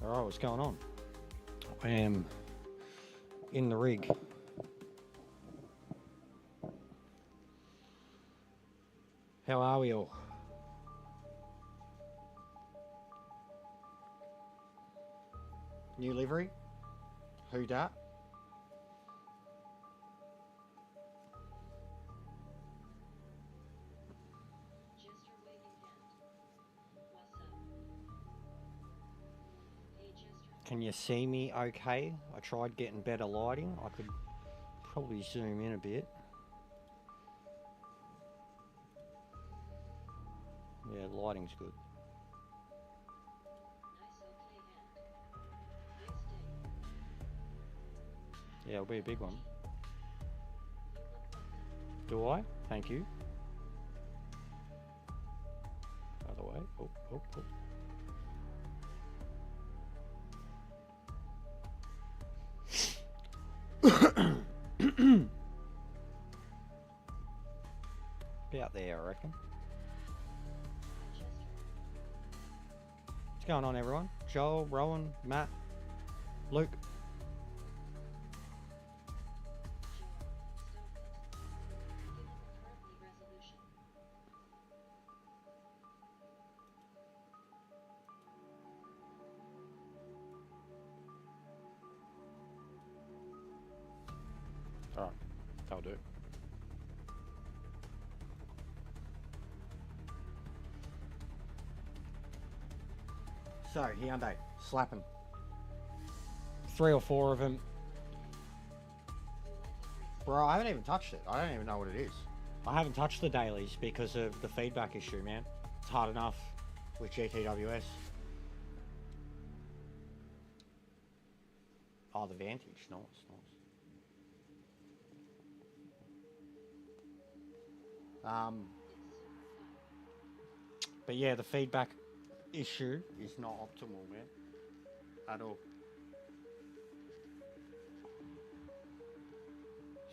Alright, what's going on? I am in the rig. How are we all? New livery? Who dat? Can you see me okay? I tried getting better lighting. I could probably zoom in a bit. Yeah, lighting's good. Yeah, it'll be a big one. Do I? Thank you. Other way. Oh, oh, oh. About there, I reckon. What's going on, everyone? Joel, Rowan, Matt, Luke. All right, that'll do. So, Hyundai, slapping. 3 or 4 of them. Bro, I haven't even touched it. I don't even know what it is. I haven't touched the dailies because of the feedback issue, man. It's hard enough with GTWS. Oh, the Vantage. Nice, nice. But yeah, the feedback issue is not optimal, man, at all.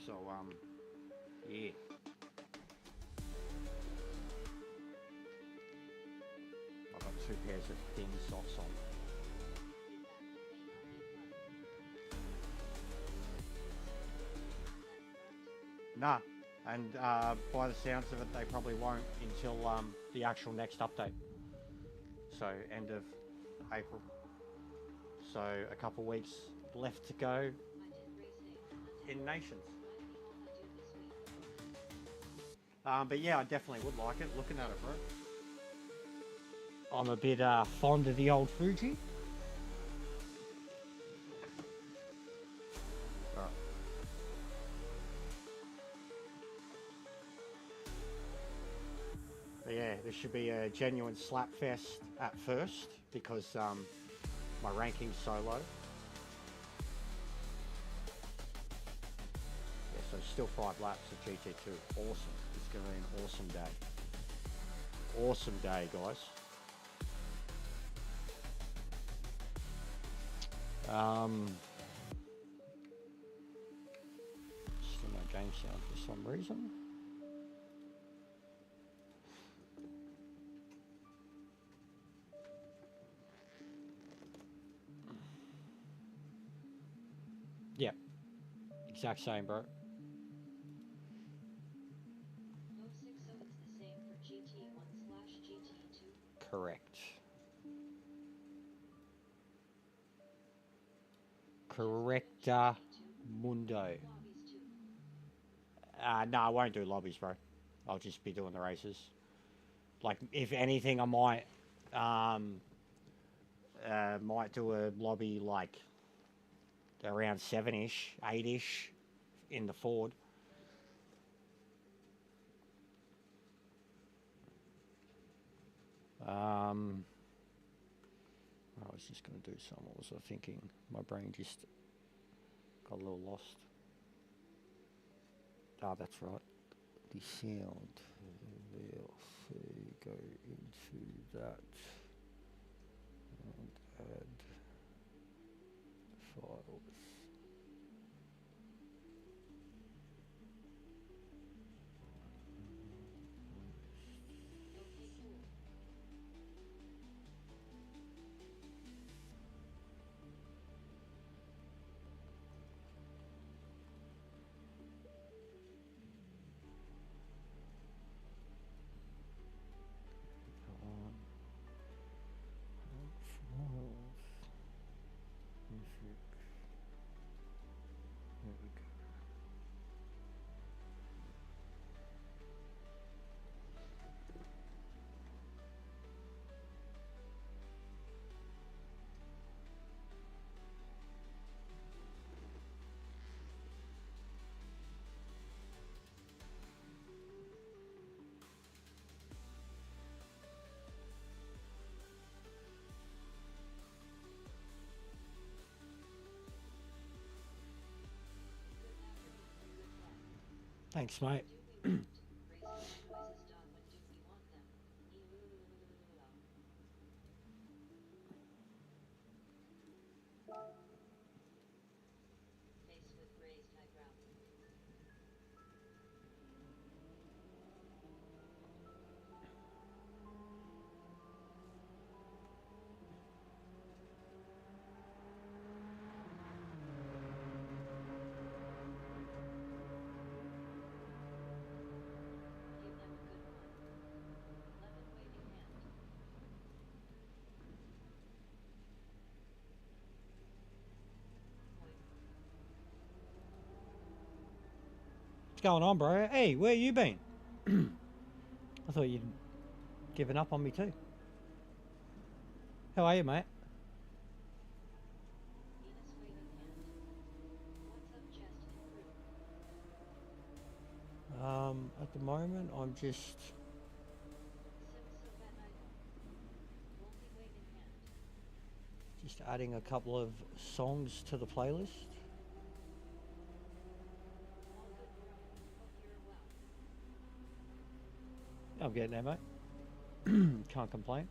So yeah, I've got 2 pairs of thin socks on. Nah, and by the sounds of it, they probably won't until the actual next update. So end of April. So a couple weeks left to go in Nations. But yeah, I definitely would like it. Looking at it, bro. I'm a bit fond of the old Fuji. Alright. But yeah, this should be a genuine slap fest at first because my ranking's so low. Yeah, so still 5 laps of GT2. Awesome. It's going to be an awesome day. Awesome day, guys. Still no game sound for some reason. Yep. Exact same, bro. Correct. Correcta mundo. No, I won't do lobbies, bro. I'll just be doing the races. Like, if anything, I might do a lobby like around 7-ish, 8-ish in the Ford. I was just going to do some. What was I thinking? My brain just got a little lost. Ah, that's right. The sound. We'll go into that and add files. Thanks, mate. What's going on, bro? Hey, where you been? I thought you'd given up on me too. How are you, mate? At the moment, I'm just adding a couple of songs to the playlist. I'm getting there, mate. Can't complain.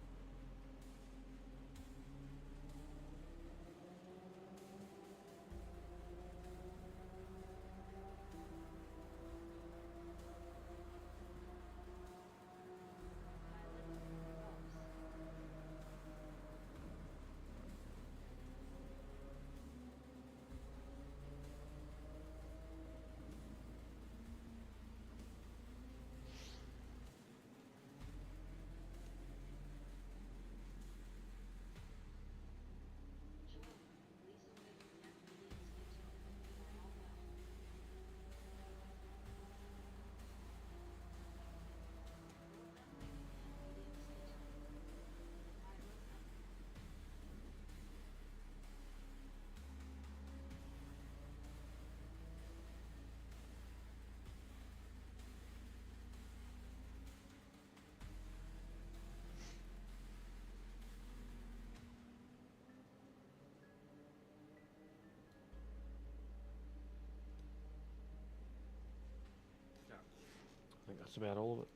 I think that's about all of it.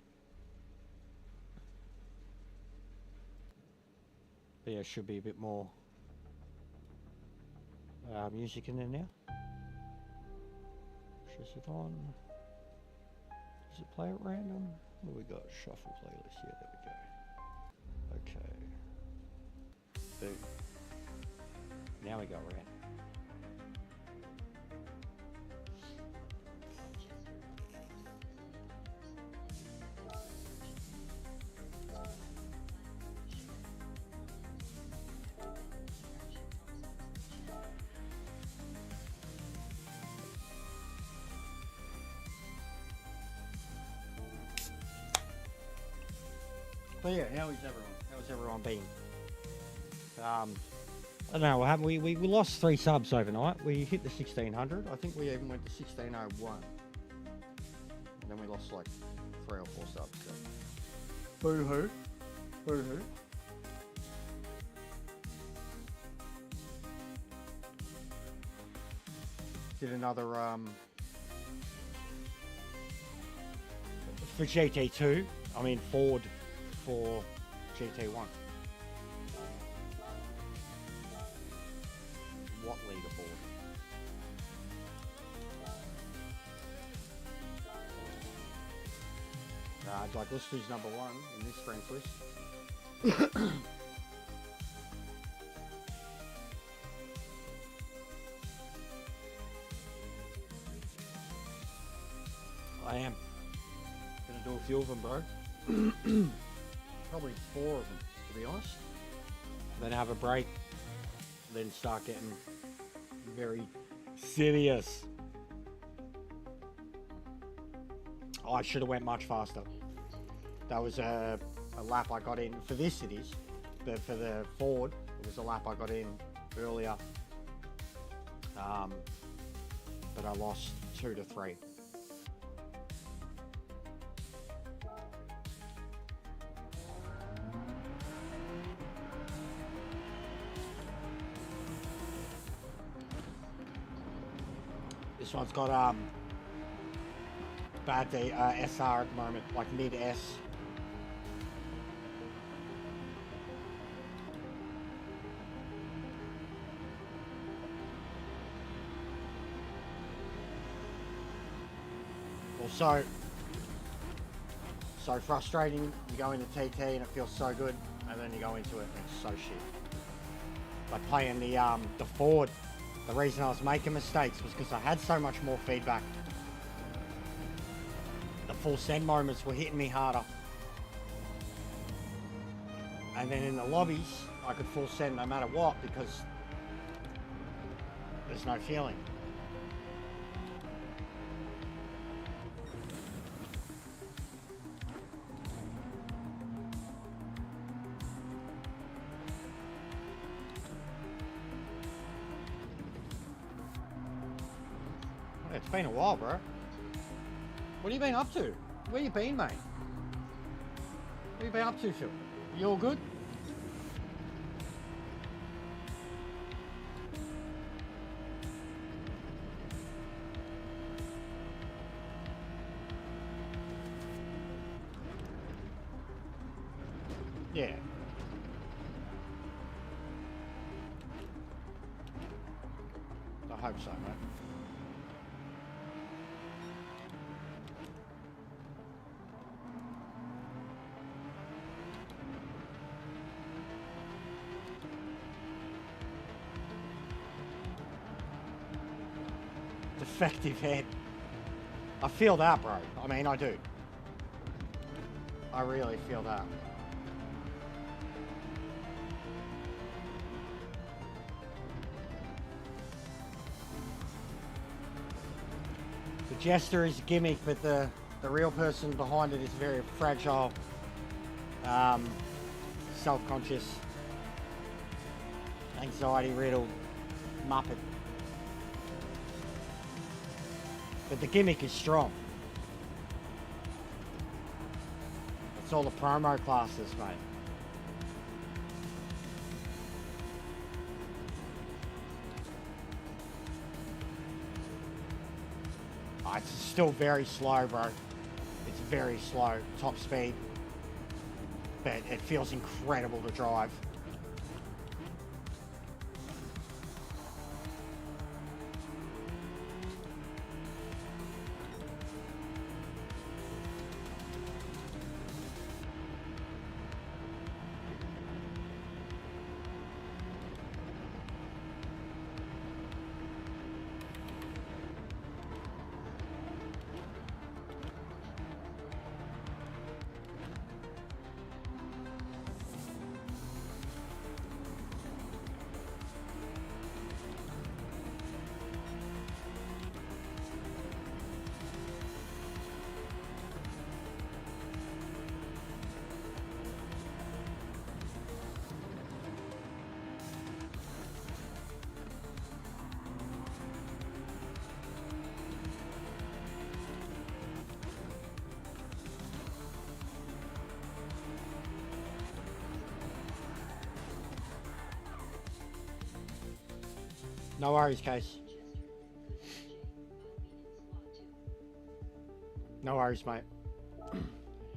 But yeah, should be a bit more music in there now. Is it on? Does it play at random? What do we got? Shuffle playlist. Yeah, there we go. Okay. Boom. Now we go around. But yeah, how is everyone? How's everyone been? I don't know what happened. We lost 3 subs overnight. We hit the 1600. I think we even went to 1601. And then we lost like 3 or 4 subs. So. Boo-hoo. Boo-hoo. Did another for GT2. I mean Ford for GT1. What leaderboard? Like let's choose number 1 in this friends list. I am gonna do a few of them, bro. Probably 4 of them, to be honest. Then have a break. Then start getting very serious. Oh, I should have went much faster. That was a lap I got in. For this it is. But for the Ford, it was a lap I got in earlier. But I lost 2 to 3. This one's got bad SR at the moment, like mid S. Also, so frustrating. You go into TT and it feels so good, and then you go into it and it's so shit. Like playing the Ford. The reason I was making mistakes was because I had so much more feedback. The full send moments were hitting me harder. And then in the lobbies, I could full send no matter what because there's no feeling. It's been a while, bro. What have you been up to? Where you been, mate? What have you been up to, Phil? You all good? Yeah. I hope so, mate. Defective head. I feel that, bro. I mean, I do. I really feel that. The jester is a gimmick, but the real person behind it is very fragile, self-conscious, anxiety-riddled muppet. But the gimmick is strong. It's all the promo classes, mate. It's still very slow, bro. It's very slow, top speed. But it feels incredible to drive. No worries, Case. No worries, mate.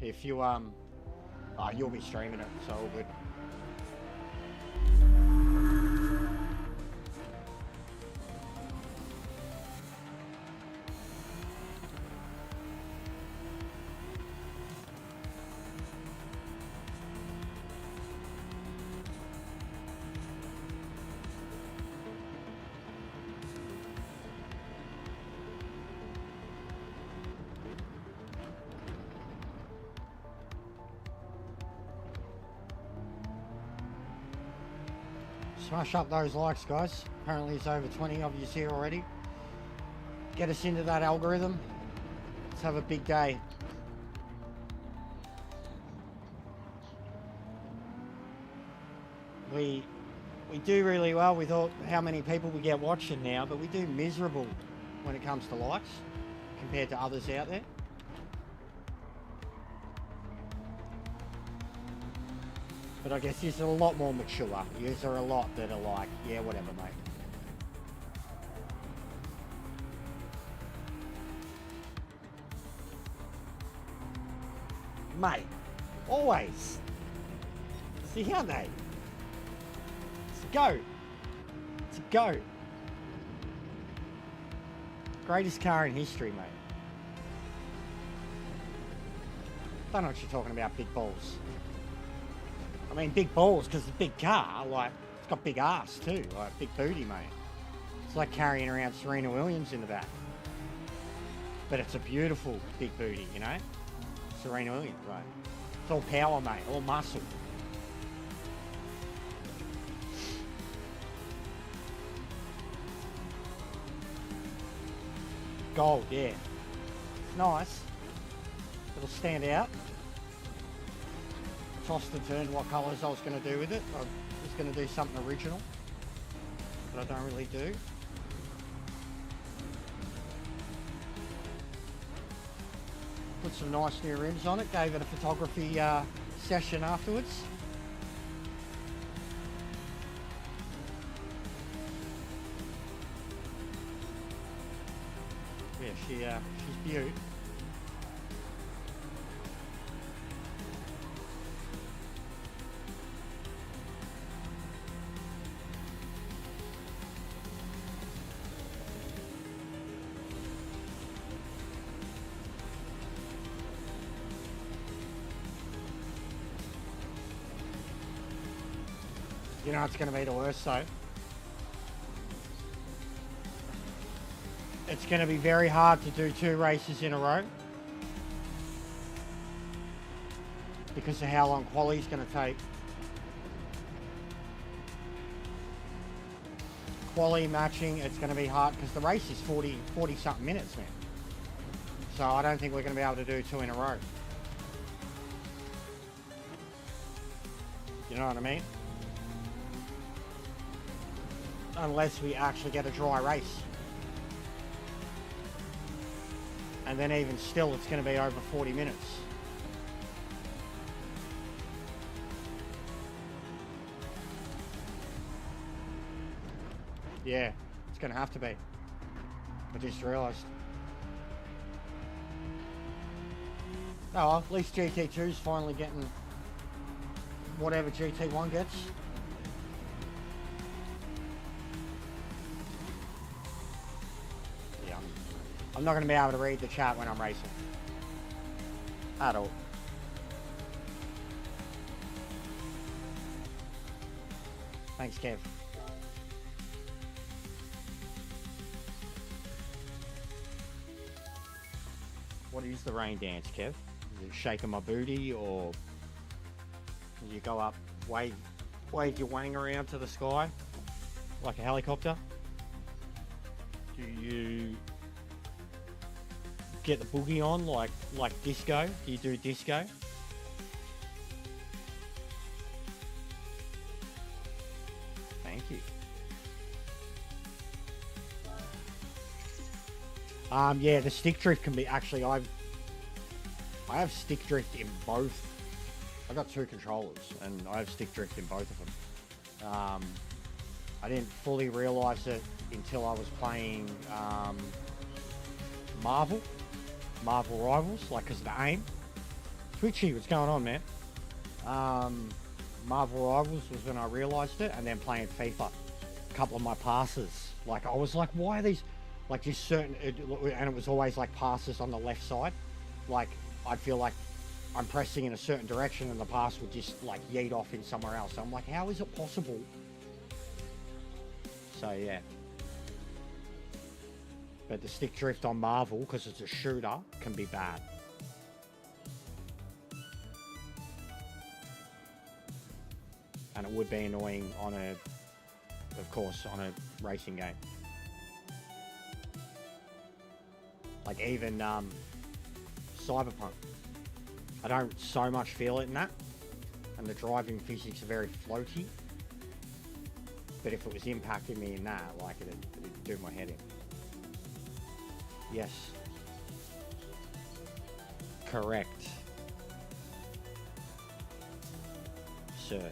If you, you'll be streaming it, so all good. Smash up those likes, guys. Apparently it's over 20 of you here already. Get us into that algorithm. Let's have a big day. We do really well with how many people we get watching now, but we do miserable when it comes to likes compared to others out there. But I guess you're a lot more mature. Yous are a lot that are like, yeah, whatever, mate. Mate, always. See how they? It's a go. It's a go. Greatest car in history, mate. Don't know what you're talking about, big balls. I mean, big balls because it's a big car. Like, it's got big ass too. Like, big booty, mate. It's like carrying around Serena Williams in the back. But it's a beautiful big booty, you know? Serena Williams, right? It's all power, mate. All muscle. Gold, yeah. Nice. It'll stand out. Tossed and turned what colours I was going to do with it. I was going to do something original, but I don't really do. Put some nice new rims on it. Gave it a photography session afterwards. Yeah, she's beaut. You know it's going to be the worst though. It's going to be very hard to do 2 races in a row because of how long quali's going to take. Quali matching, it's going to be hard because the race is 40 something minutes, man. So I don't think we're going to be able to do 2 in a row. You know what I mean? Unless we actually get a dry race. And then even still, it's going to be over 40 minutes. Yeah, it's going to have to be. I just realised. Oh well, at least GT2's finally getting whatever GT1 gets. I'm not going to be able to read the chat when I'm racing. At all. Thanks, Kev. What is the rain dance, Kev? Is it shaking my booty, or you go up, wave your wang around to the sky like a helicopter? Do you get the boogie on like disco? Do you do disco? Thank you. Yeah, the stick drift can be actually. I have stick drift in both. I've got 2 controllers and I have stick drift in both of them. I didn't fully realise it until I was playing Marvel Rivals, like, because of the aim. Twitchy, what's going on, man? Marvel Rivals was when I realised it, and then playing FIFA. A couple of my passes, like, I was like, why are these, like, just certain, and it was always like passes on the left side. Like, I'd feel like I'm pressing in a certain direction and the pass would just, like, yeet off in somewhere else. So I'm like, how is it possible? So, yeah. But the stick drift on Marvel, because it's a shooter, can be bad. And it would be annoying on of course, on a racing game. Like even Cyberpunk. I don't so much feel it in that. And the driving physics are very floaty. But if it was impacting me in that, like, it'd do my head in. Yes. Correct. Sir.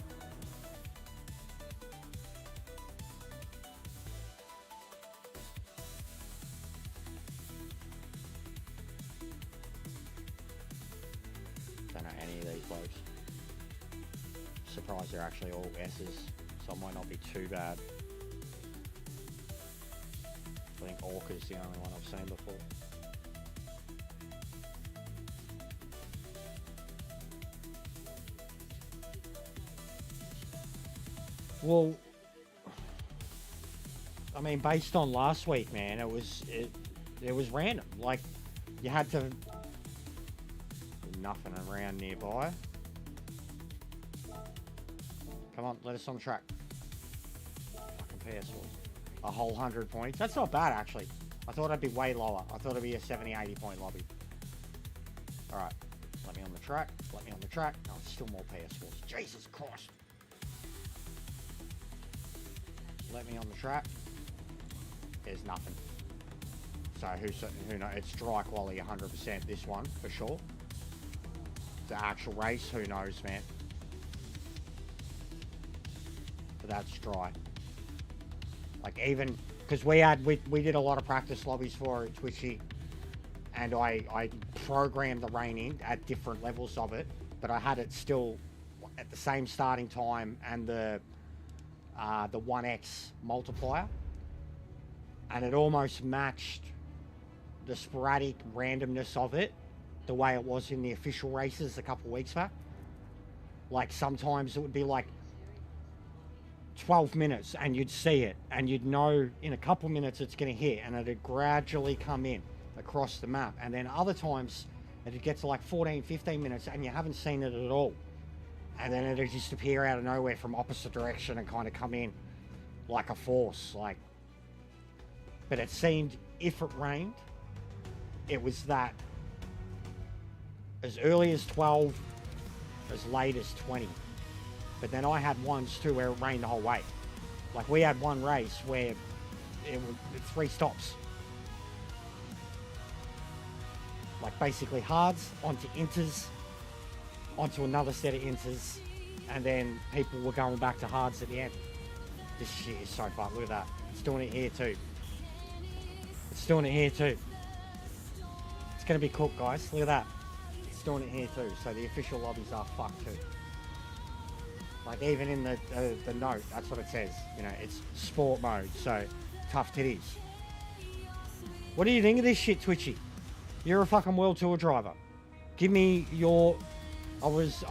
Don't know surprised they're actually all S's, so it might not be too bad. I think Orca's the only one I've seen before. Well, I mean, based on last week, man, it was random. Like, you had to... Nothing around nearby. Come on, let us on track. Fucking PS4. A whole 100 points. That's not bad, actually. I thought it'd be way lower. I thought it'd be a 70, 80 point lobby. Alright. Let me on the track. Let me on the track. Oh, still more PS4s. Jesus Christ. Let me on the track. There's nothing. So who knows? It's dry quality 100%. This one for sure. The actual race, who knows, man. But that's dry. Like, even because we did a lot of practice lobbies for it, Twitchy, and I programmed the rain in at different levels of it, but I had it still at the same starting time and the 1x multiplier, and it almost matched the sporadic randomness of it the way it was in the official races a couple of weeks back. Like, sometimes it would be like 12 minutes and you'd see it and you'd know in a couple minutes it's going to hit, and it'd gradually come in across the map. And then other times it'd get to like 14, 15 minutes and you haven't seen it at all, and then it'd just appear out of nowhere from opposite direction and kind of come in like a force. Like, but it seemed if it rained, it was that as early as 12, as late as 20. But then I had ones too where it rained the whole way. Like, we had one race where it was 3 stops. Like, basically hards onto inters, onto another set of inters, and then people were going back to hards at the end. This shit is so fun. Look at that. It's doing it here too. It's doing it here too. It's going to be cooked, guys. Look at that. It's doing it here too. So the official lobbies are fucked too. Like, even in the note, that's what it says. You know, it's sport mode, so tough titties. What do you think of this shit, Twitchy? You're a fucking World Tour driver. Give me your... I was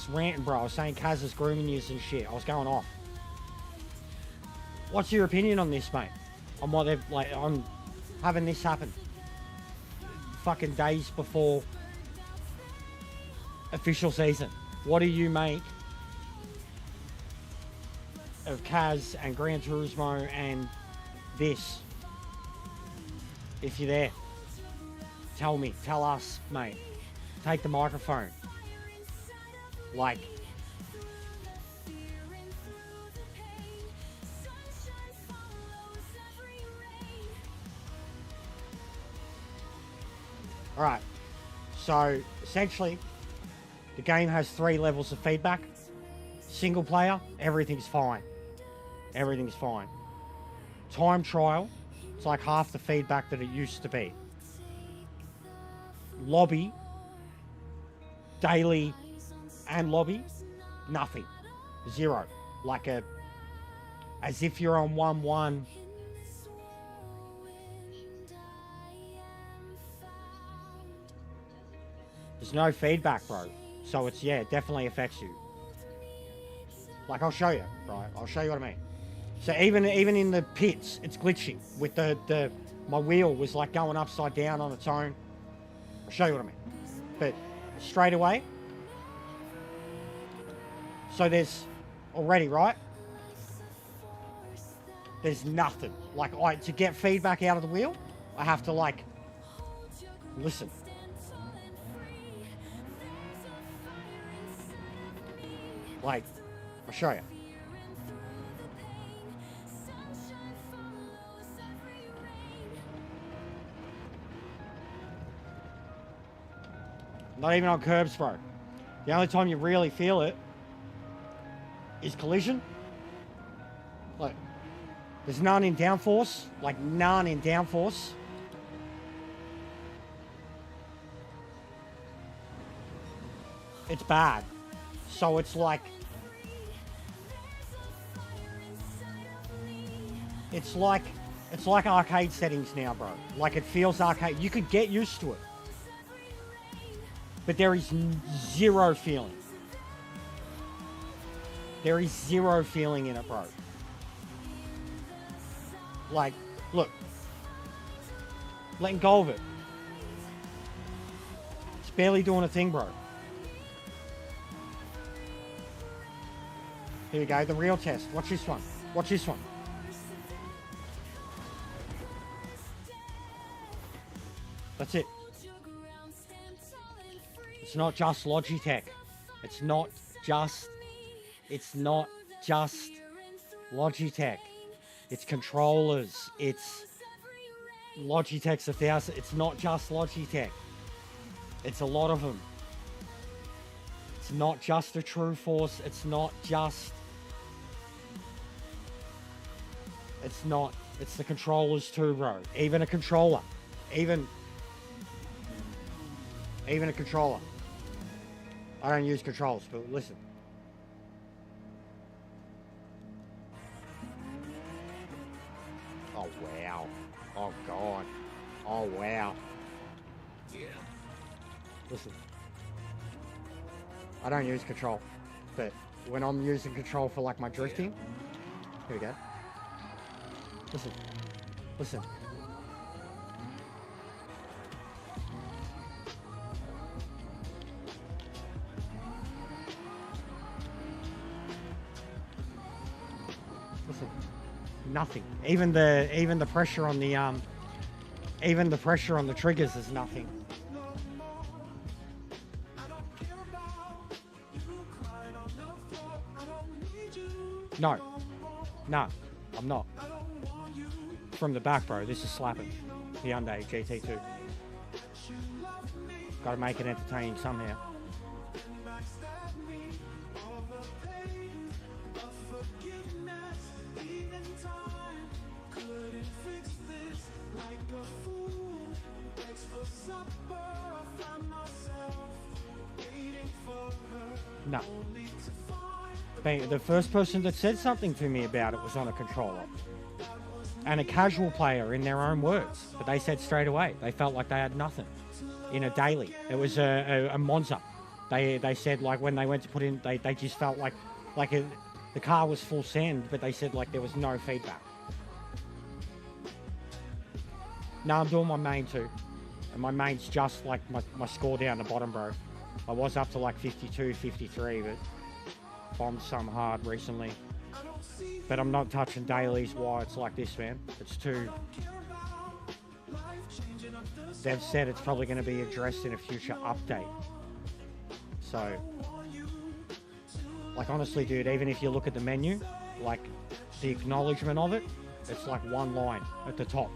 ranting, bro. I was saying Kaz is grooming you and shit. I was going off. What's your opinion on this, mate? On what they've, like, on having this happen fucking days before official season? What do you make of Kaz and Gran Turismo and this? If you're there, tell me, tell us, mate. Take the microphone. Like, alright, so essentially the game has 3 levels of feedback. Single player, everything's fine. Everything's fine. Time trial, it's like half the feedback that it used to be. Lobby, daily and lobby, nothing. 0. Like as if you're on 1-1. There's no feedback, bro. So it's, yeah, it definitely affects you. Like, I'll show you, right? I'll show you what I mean. So even in the pits, it's glitching with my wheel was like going upside down on its own. I'll show you what I mean. But straight away, so there's already, right? There's nothing. Like, to get feedback out of the wheel, I have to, like, listen. Like, I'll show you. Not even on curbs, bro. The only time you really feel it is collision. Like, there's none in downforce. Like, none in downforce. It's bad. So it's like arcade settings now, bro. Like it feels arcade. You could get used to it, but there is zero feeling. There is zero feeling in it, bro. Like, look, letting go of it. It's barely doing a thing, bro. Here we go, the real test. Watch this one. Watch this one. That's it. It's not just Logitech. It's not just Logitech. It's controllers. It's Logitech's 1,000. It's not just Logitech. It's a lot of them. It's not just a True Force. It's not just. It's not. It's the controllers too, bro. Even a controller. Even a controller. I don't use controls, but listen. Oh, wow. Oh, God. Oh, wow. Yeah. Listen. I don't use control, but when I'm using control for like my drifting, here we go. Listen. Listen. Listen. Nothing. Even the pressure on the triggers is nothing. No, I'm not. From the back, bro, this is slapping. The Hyundai GT2. Gotta make it entertaining somehow. No. The first person that said something to me about it was on a controller. And a casual player, in their own words. But they said straight away, they felt like they had nothing in a daily. It was a Monza. They said like when they went to put in, they just felt like the car was full send, but they said like there was no feedback. Now I'm doing my main too. And my main's just like my score down the bottom, bro. I was up to like 52, 53, but bombed some hard recently. But I'm not touching dailies while it's like this, man. It's too... They've said it's probably going to be addressed in a future update. So, like honestly, dude, even if you look at the menu, like the acknowledgement of it, it's like one line at the top.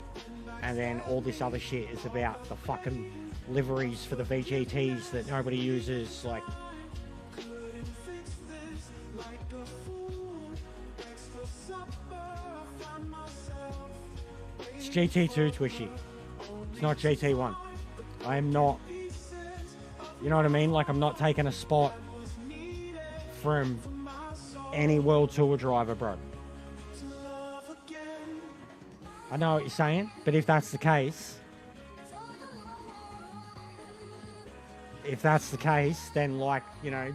And then all this other shit is about the fucking liveries for the VGTs that nobody uses, like... It's GT2 Twishy. It's not GT1. I am not... You know what I mean? Like, I'm not taking a spot from any World Tour driver, bro. I know what you're saying, but if that's the case... If that's the case, then, like, you know,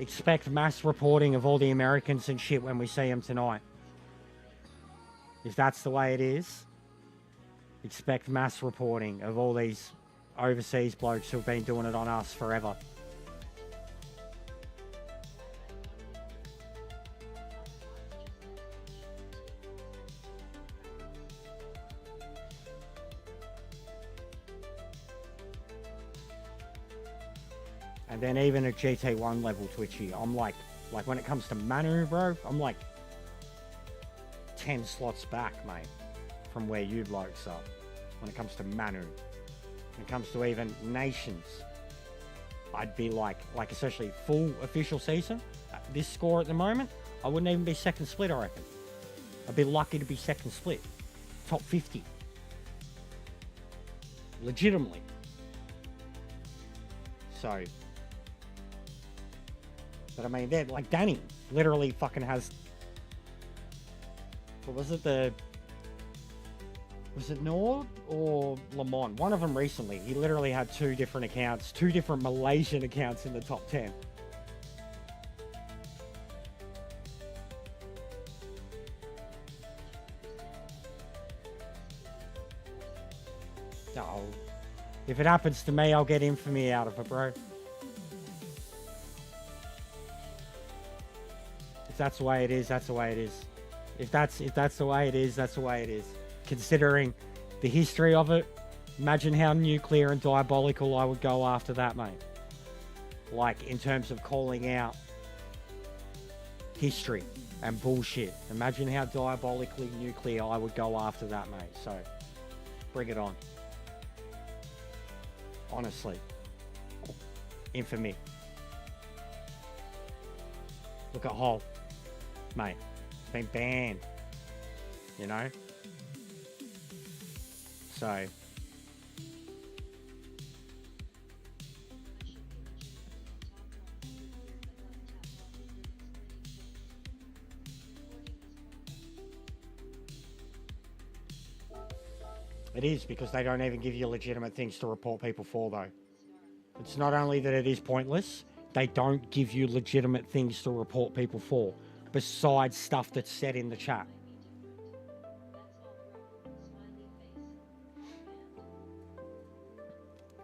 expect mass reporting of all the Americans and shit when we see them tonight. If that's the way it is, expect mass reporting of all these overseas blokes who've been doing it on us forever. And then even at GT1 level Twitchy, I'm like when it comes to MANU, bro, I'm like 10 slots back, mate, from where you blokes are. When it comes to MANU. When it comes to even nations, I'd be like especially full official season, this score at the moment, I wouldn't even be second split, I reckon. I'd be lucky to be second split. Top 50. Legitimately. So... But I mean, they're like Danny literally fucking has. What was it? Was it Nord or Le Mans? One of them recently. He literally had 2 different accounts, 2 different Malaysian accounts in the top 10. Oh, if it happens to me, I'll get infamy out of it, bro. If that's the way it is, that's the way it is. If that's the way it is, that's the way it is. Considering the history of it, imagine how nuclear and diabolical I would go after that, mate. Like, in terms of calling out history and bullshit. Imagine how diabolically nuclear I would go after that, mate. So, bring it on. Honestly. Infamy. Look at Hall. Mate, it's been banned. You know? So... It is, because they don't even give you legitimate things to report people for, though. It's not only that it is pointless, they don't give you legitimate things to report people for, besides stuff that's said in the chat.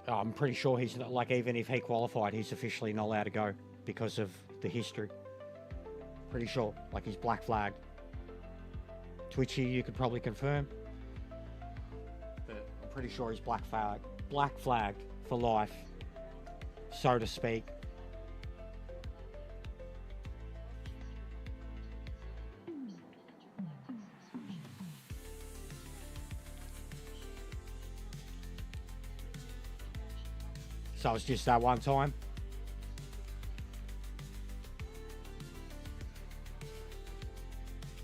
I'm pretty sure he's not, like, even if he qualified, he's officially not allowed to go because of the history. Pretty sure. Like, he's black flagged. Twitchy, you could probably confirm. But I'm pretty sure he's black flagged for life, so to speak. So it's just that one time.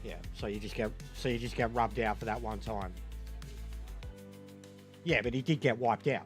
Yeah, so you just get rubbed out for that one time. Yeah, but he did get wiped out.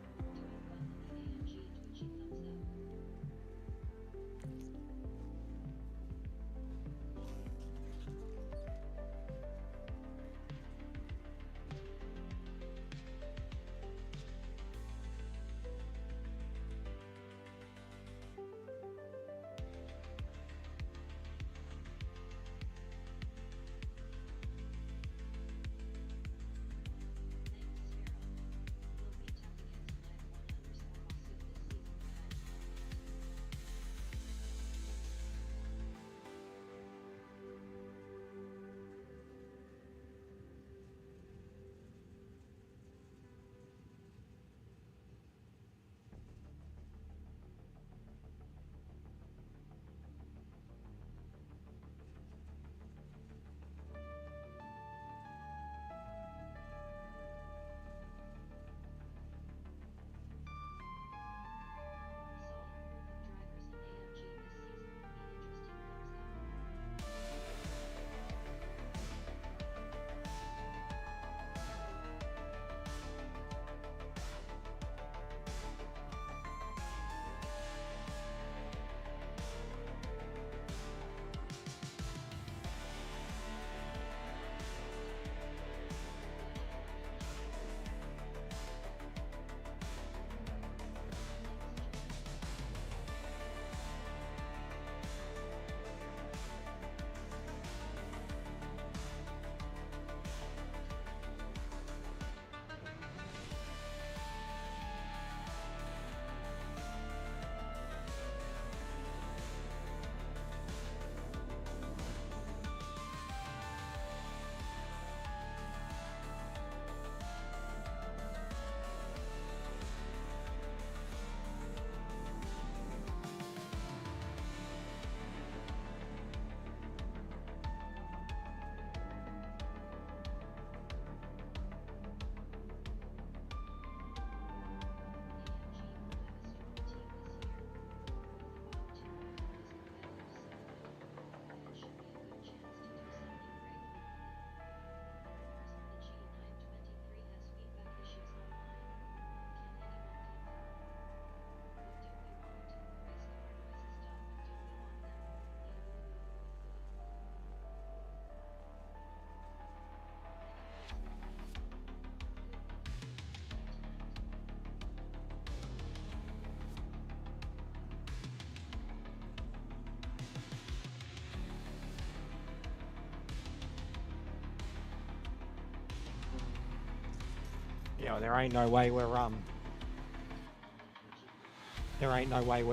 know, there ain't no way we're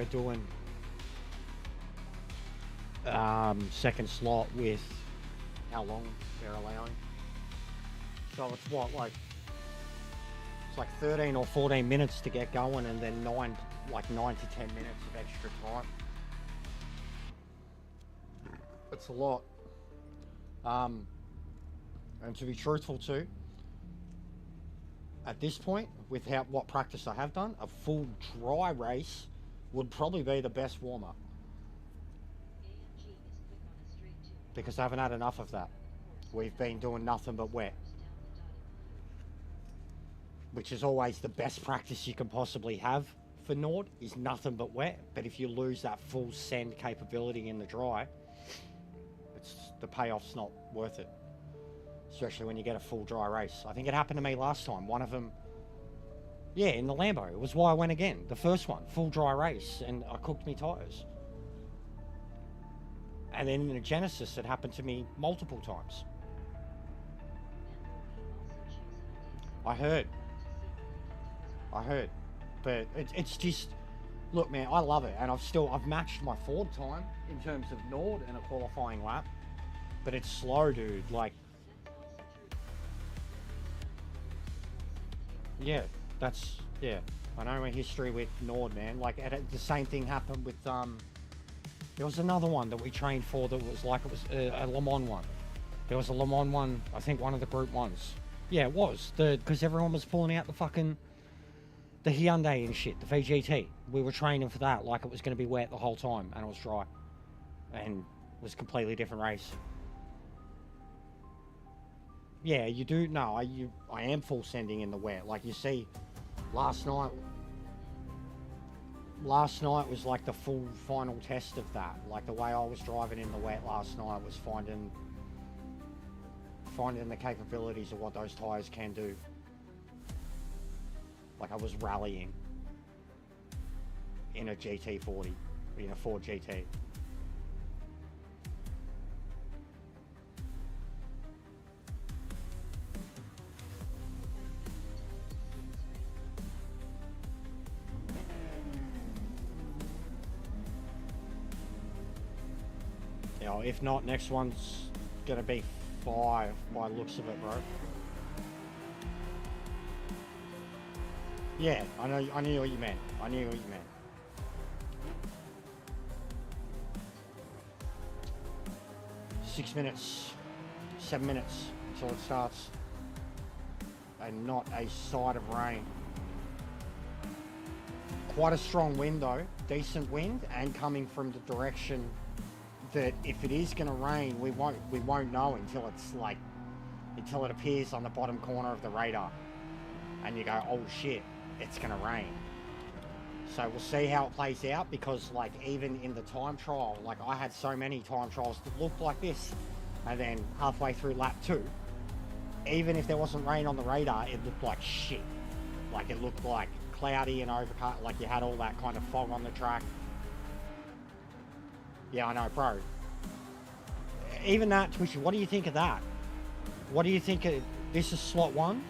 doing second slot with how long they're allowing. So it's what, like, it's like 13 or 14 minutes to get going, and then 9 to 10 minutes of extra time. It's a lot. And to be truthful too, at this point, with what practice I have done, a full dry race would probably be the best warm-up. Because I haven't had enough of that. We've been doing nothing but wet. Which is always the best practice you can possibly have for Nord, is nothing but wet. But if you lose that full send capability in the dry, the payoff's not worth it. Especially when you get a full dry race. I think it happened to me last time. One of them, yeah, in the Lambo. It was why I went again. The first one, full dry race, and I cooked me tyres. And then in the Genesis, it happened to me multiple times. I heard. But it's just, look, man, I love it. And I've matched my Ford time in terms of Nord in a qualifying lap. But it's slow, dude. Like, yeah, I know my history with Nord, man. Like, the same thing happened with, there was another one that we trained for that was like, it was a Le Mans one. There was a Le Mans one, I think one of the group ones. Yeah, it was. Because everyone was pulling out the Hyundai and shit, the VGT. We were training for that like it was going to be wet the whole time, and it was dry. And it was a completely different race. Yeah, you do. No, I am full sending in the wet. Like you see, last night was like the full final test of that. Like the way I was driving in the wet last night was finding the capabilities of what those tyres can do. Like I was rallying in a GT40, in a Ford GT. You know, if not, next one's gonna be 5 by the looks of it, bro. Yeah, I knew what you meant. 6 minutes, 7 minutes until it starts. And not a sight of rain. Quite a strong wind though, decent wind, and coming from the direction that if it is going to rain, we won't know until it appears on the bottom corner of the radar, and you go, oh shit, it's going to rain. So we'll see how it plays out, because like even in the time trial, like I had so many time trials that looked like this, and then halfway through lap 2, even if there wasn't rain on the radar, it looked like shit. Like it looked like cloudy and overcast, like you had all that kind of fog on the track. Yeah, I know, bro. Even that, Twishy, what do you think of that? What do you think of, this is slot 1.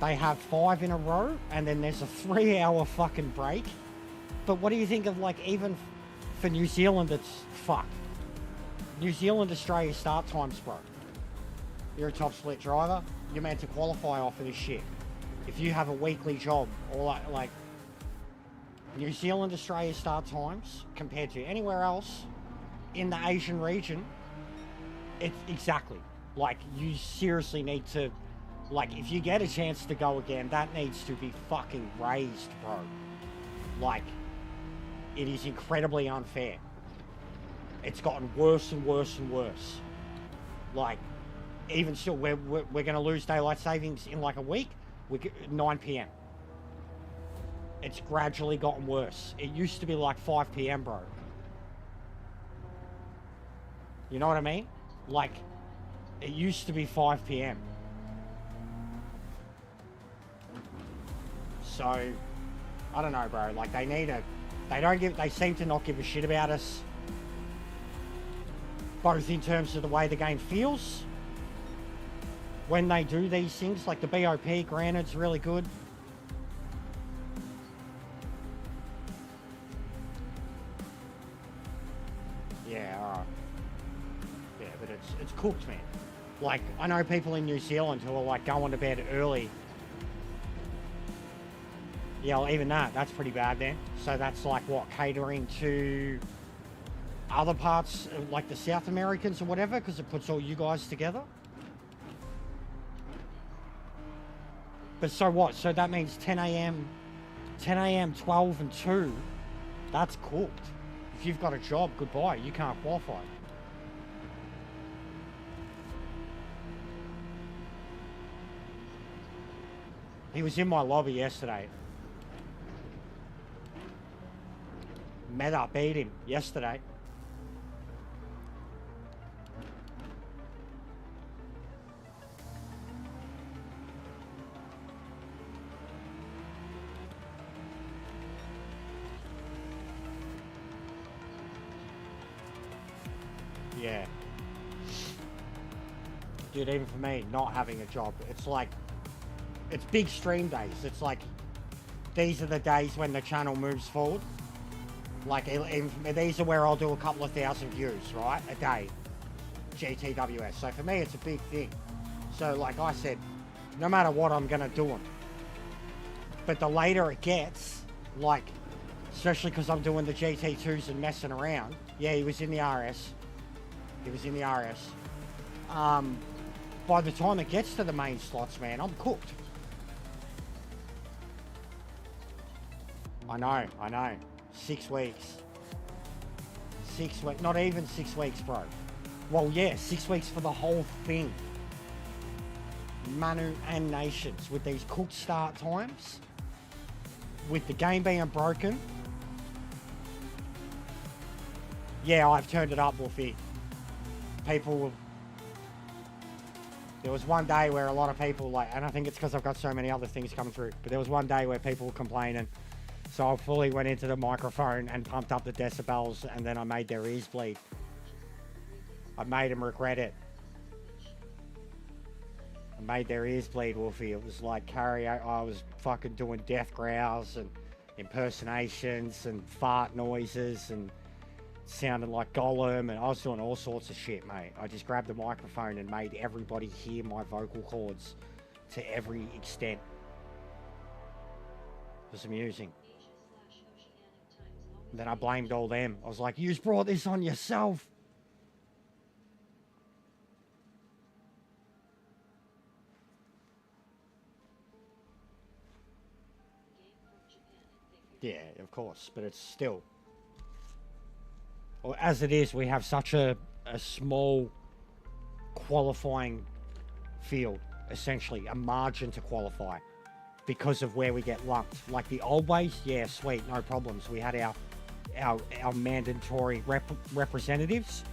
They have 5 in a row, and then there's a 3-hour fucking break. But what do you think of, like, even for New Zealand, it's fucked. New Zealand, Australia start times, bro. You're a top split driver. You're meant to qualify off of this shit. If you have a weekly job, or like New Zealand, Australia start times compared to anywhere else in the Asian region, it's exactly, like, you seriously need to, like, if you get a chance to go again, that needs to be fucking raised, bro. Like, it is incredibly unfair. It's gotten worse and worse and worse. Like, even still, we're going to lose daylight savings in like a week. 9 p.m. It's gradually gotten worse. It used to be like 5 p.m, bro. You know what I mean? Like, it used to be 5 p.m. So, I don't know, bro. Like, they seem to not give a shit about us. Both in terms of the way the game feels, when they do these things, like the BOP, granted, really good. Yeah, alright. Yeah, but it's cooked, man. Like, I know people in New Zealand who are like going to bed early. Yeah, well, even that's pretty bad then. So that's like what, catering to other parts, like the South Americans or whatever, because it puts all you guys together. But so what? So that means 10 a.m., 12 and 2, that's cooked. If you've got a job, goodbye, you can't qualify. He was in my lobby yesterday. Meta beat him yesterday. Yeah. Dude, even for me, not having a job, it's like, it's big stream days. It's like, these are the days when the channel moves forward. Like, these are where I'll do a couple of thousand views, right? A day. GTWS. So for me, it's a big thing. So like I said, no matter what, I'm going to do them. But the later it gets, like, especially because I'm doing the GT2s and messing around. Yeah, he was in the RS. He was in the RS. By the time it gets to the main slots, man, I'm cooked. I know. 6 weeks. 6 weeks. Not even 6 weeks, bro. Well, yeah, 6 weeks for the whole thing. MANU and Nations with these cooked start times. With the game being broken. Yeah, I've turned it up, Wolfie. People... There was one day where a lot of people, like, and I think it's because I've got so many other things coming through, but there was one day where people were complaining. So I fully went into the microphone and pumped up the decibels, and then I made their ears bleed. I made them regret it. I made their ears bleed, Wolfie. It was like karaoke. I was fucking doing death growls and impersonations and fart noises and sounded like Gollum, and I was doing all sorts of shit, mate. I just grabbed the microphone and made everybody hear my vocal cords to every extent. It was amusing. And then I blamed all them. I was like, you just brought this on yourself. Yeah, of course, but it's still... Well, as it is, we have such a small qualifying field, essentially, a margin to qualify because of where we get lumped. Like the old ways, yeah, sweet, no problems. We had our mandatory representatives,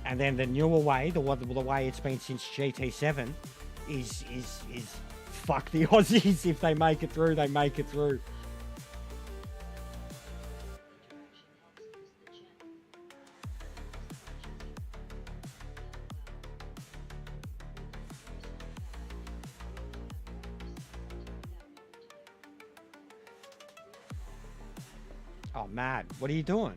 and then the newer way, the way it's been since GT7, is fuck the Aussies. If they make it through, they make it through. Oh, Matt, what are you doing?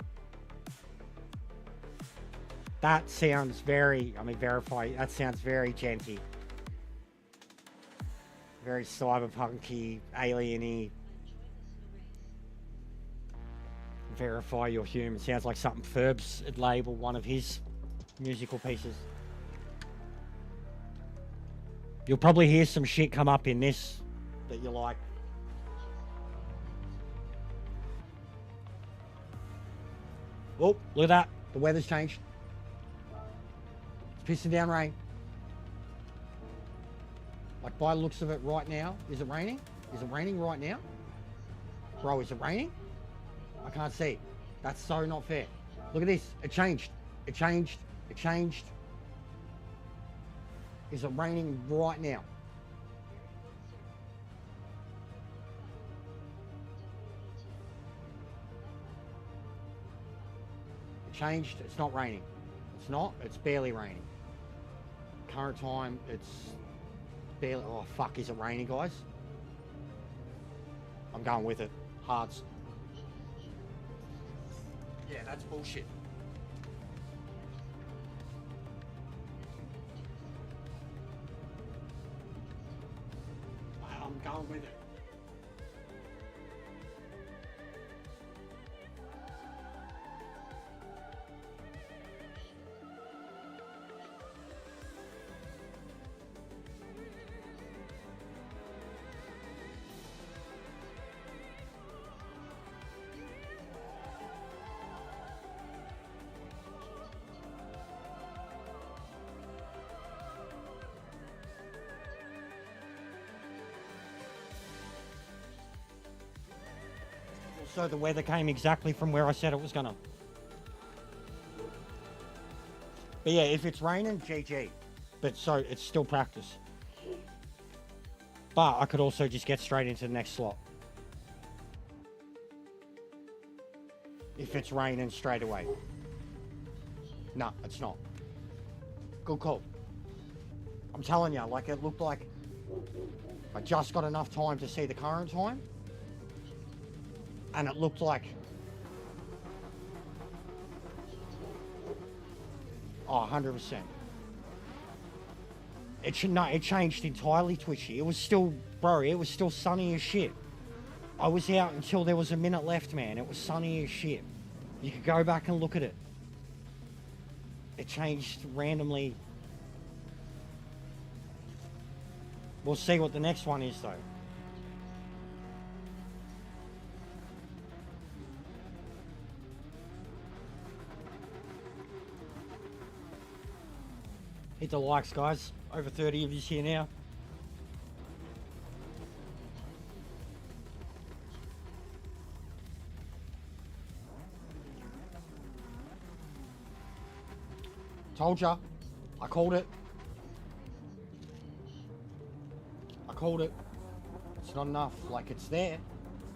That sounds very, I mean, verify, that sounds very genty. Very cyberpunky, alien-y. Verify you're human. Sounds like something Ferbs had labeled one of his musical pieces. You'll probably hear some shit come up in this that you like. Oh, look at that. The weather's changed. It's pissing down rain. Like, by the looks of it right now, is it raining? Is it raining right now? Bro, is it raining? I can't see. That's so not fair. Look at this. It changed. It changed. It changed. Is it raining right now? Changed. It's not raining. It's not. It's barely raining. Current time, it's barely. Oh fuck! Is it raining, guys? I'm going with it. Hards. Yeah, that's bullshit. I'm going with it. So the weather came exactly from where I said it was gonna. But yeah, if it's raining, GG. But so it's still practice. But I could also just get straight into the next slot. If it's raining straight away. No, it's not. Good call. I'm telling you, like it looked like I just got enough time to see the current time. And it looked like, oh, 100%. It changed entirely, Twitchy. It was still, bro, it was still sunny as shit. I was out until there was a minute left, man. It was sunny as shit. You could go back and look at it. It changed randomly. We'll see what the next one is, though. Hit the likes, guys. Over 30 of you here now. Told ya. I called it. I called it. It's not enough. Like, it's there,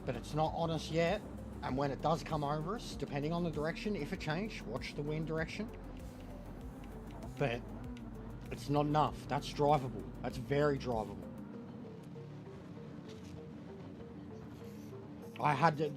but it's not on us yet. And when it does come over us, depending on the direction, if it changed, watch the wind direction. But it's not enough. That's drivable. That's very drivable. I had to...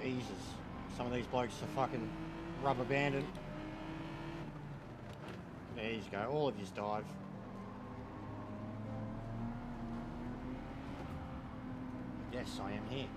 Jesus. Some of these blokes are fucking rubber banded. There you go. All of yous dive. Yes, I am here.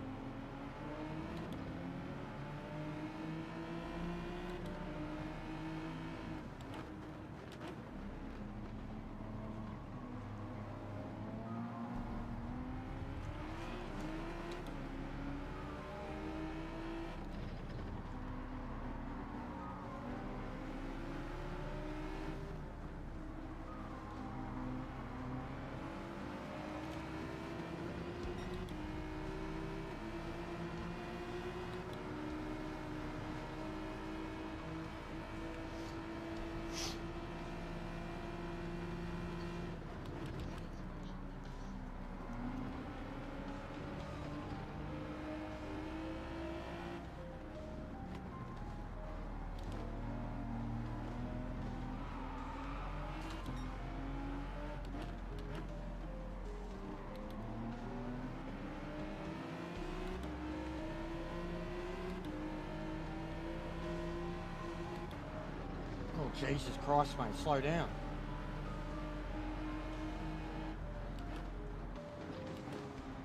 Jesus Christ, mate, slow down.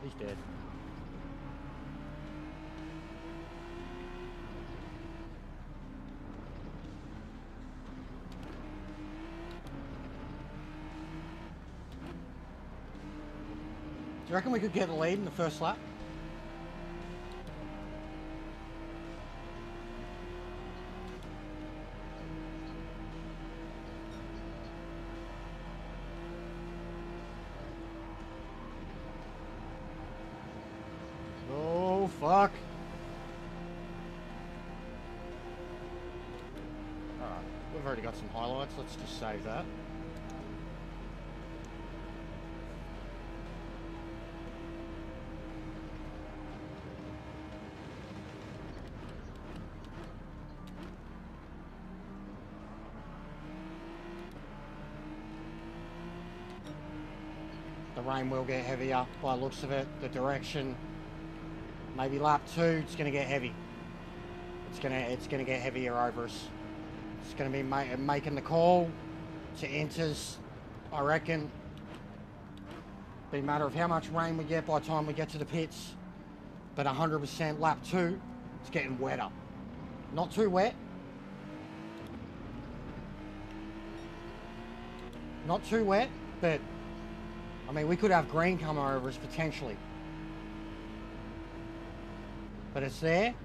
He's dead. Do you reckon we could get a lead in the first lap? fuck? Alright, we've already got some highlights. Let's just save that. The rain will get heavier by the looks of it. The direction, maybe lap 2, it's going to get heavy. It's going to get heavier over us. It's going to be making the call to enters, I reckon. Be a matter of how much rain we get by the time we get to the pits. But 100% lap 2, it's getting wetter. Not too wet. Not too wet, but I mean, we could have green come over us potentially. But it's there.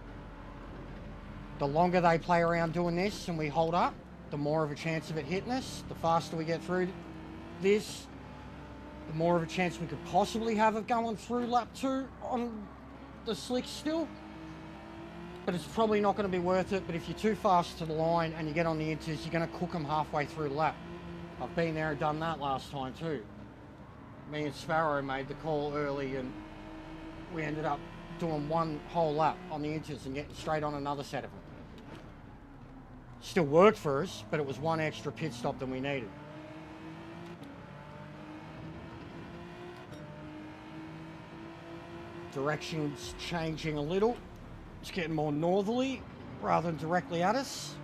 The longer they play around doing this and we hold up, the more of a chance of it hitting us. The faster we get through this, the more of a chance we could possibly have of going through lap 2 on the slicks still. But it's probably not going to be worth it. But if you're too fast to the line and you get on the inters, you're going to cook them halfway through the lap. I've been there and done that last time too. Me and Sparrow made the call early and we ended up doing one whole lap on the inters and getting straight on another set of them. Still worked for us, but it was one extra pit stop than we needed. Direction's changing a little. It's getting more northerly rather than directly at us.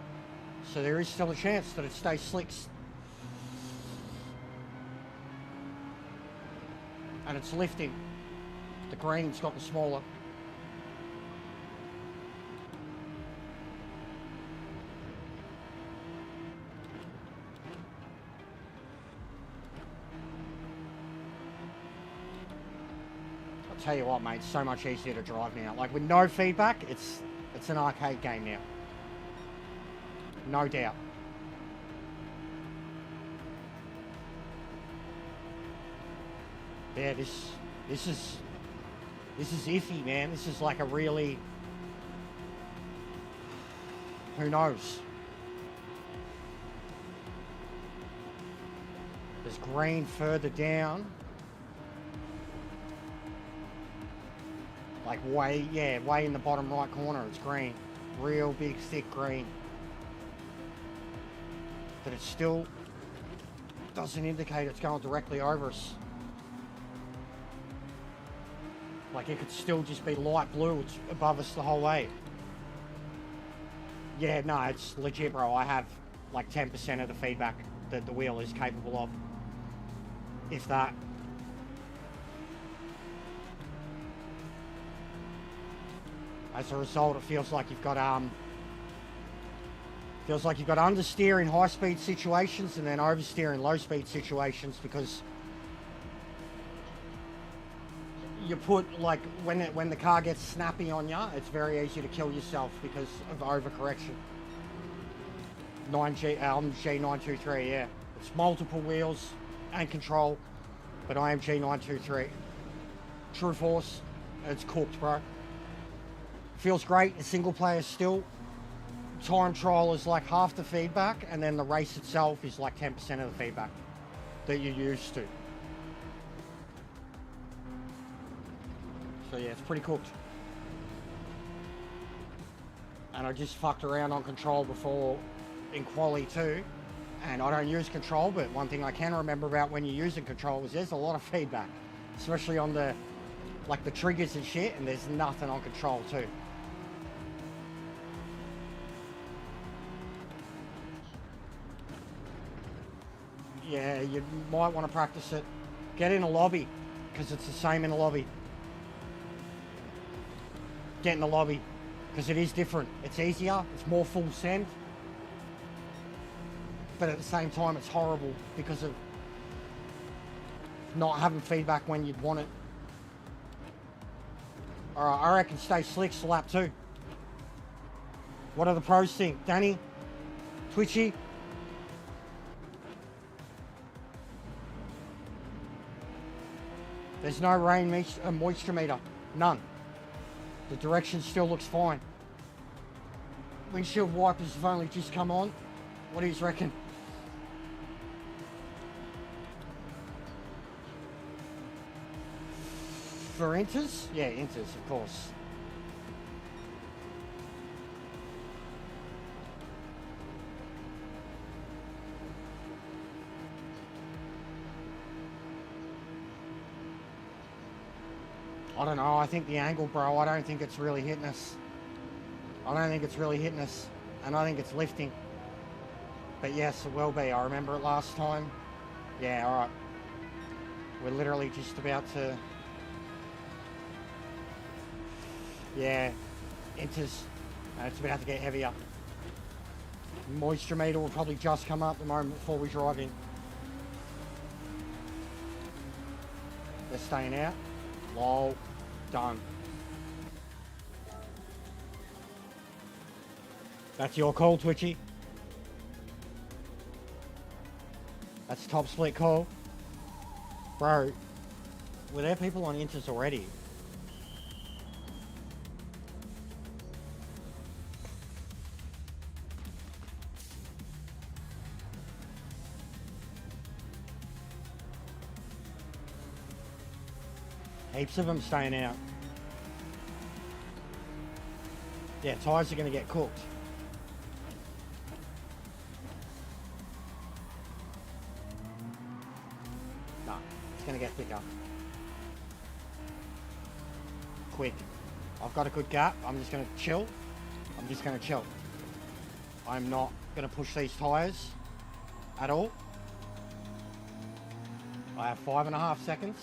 So there is still a chance that it stays slicks. And it's lifting. The green's gotten smaller. I'll tell you what, mate, it's so much easier to drive now. Like with no feedback, it's an arcade game now. No doubt. Yeah, this is iffy, man. This is like a really, who knows? There's green further down. Like way in the bottom right corner, it's green. Real big, thick green. But it still doesn't indicate it's going directly over us. Like it could still just be light blue, it's above us the whole way. Yeah, no, it's legit, bro. I have like 10% of the feedback that the wheel is capable of. If that. As a result, it feels like you've got understeer in high speed situations and then oversteer in low speed situations, because you put, like, when the car gets snappy on you, it's very easy to kill yourself because of overcorrection. G923, yeah. It's multiple wheels and control, but I am G923. True force, it's cooked, bro. Feels great in single player still. Time trial is like half the feedback, and then the race itself is like 10% of the feedback that you're used to. So yeah, it's pretty cooked. And I just fucked around on control before in quali too. And I don't use control, but one thing I can remember about when you're using control is there's a lot of feedback. Especially on the, like the triggers and shit, and there's nothing on control too. Yeah, you might want to practice it. Get in a lobby, because it's the same in a lobby. Get in the lobby, because it is different. It's easier, it's more full send. But at the same time, it's horrible because of not having feedback when you'd want it. Alright, I reckon stay slicks to lap 2. What do the pros think? Danny? Twitchy? There's no rain moisture meter. None. The direction still looks fine. Windshield wipers have only just come on. What do you reckon? For inters? Yeah, inters, of course. I don't know, I think the angle, bro, I don't think it's really hitting us. I don't think it's really hitting us, and I think it's lifting. But yes, it will be. I remember it last time. Yeah, alright. We're literally just about to... Yeah, enters, and it's about to get heavier. Moisture meter will probably just come up the moment before we drive in. They're staying out. Lol. Done. That's your call, Twitchy. That's top split call. Bro, were there people on inters already? Heaps of them staying out. Yeah, tyres are going to get cooked. No, it's going to get thicker. Quick. I've got a good gap. I'm just going to chill. I'm just going to chill. I'm not going to push these tyres at all. I have 5.5 seconds.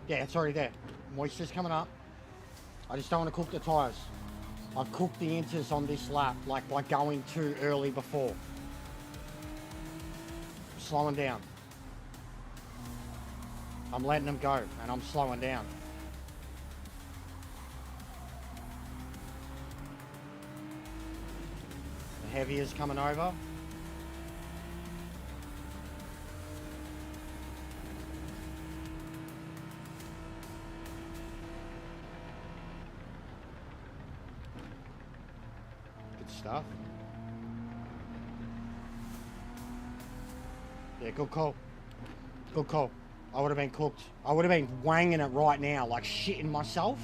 Yeah, it's already there. Moisture's coming up. I just don't want to cook the tyres. I've cooked the inters on this lap, like by going too early before. I'm slowing down. I'm letting them go, and I'm slowing down. The heavy's coming over. Stuff. Yeah, good call. Good call. I would have been cooked. I would have been wanging it right now, like shitting myself.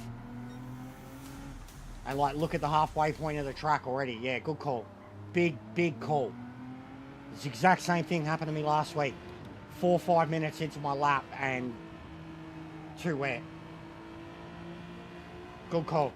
And like, look at the halfway point of the track already. Yeah, good call. Big, big call. It's the exact same thing happened to me last week. 4 or 5 minutes into my lap and too wet. Good call.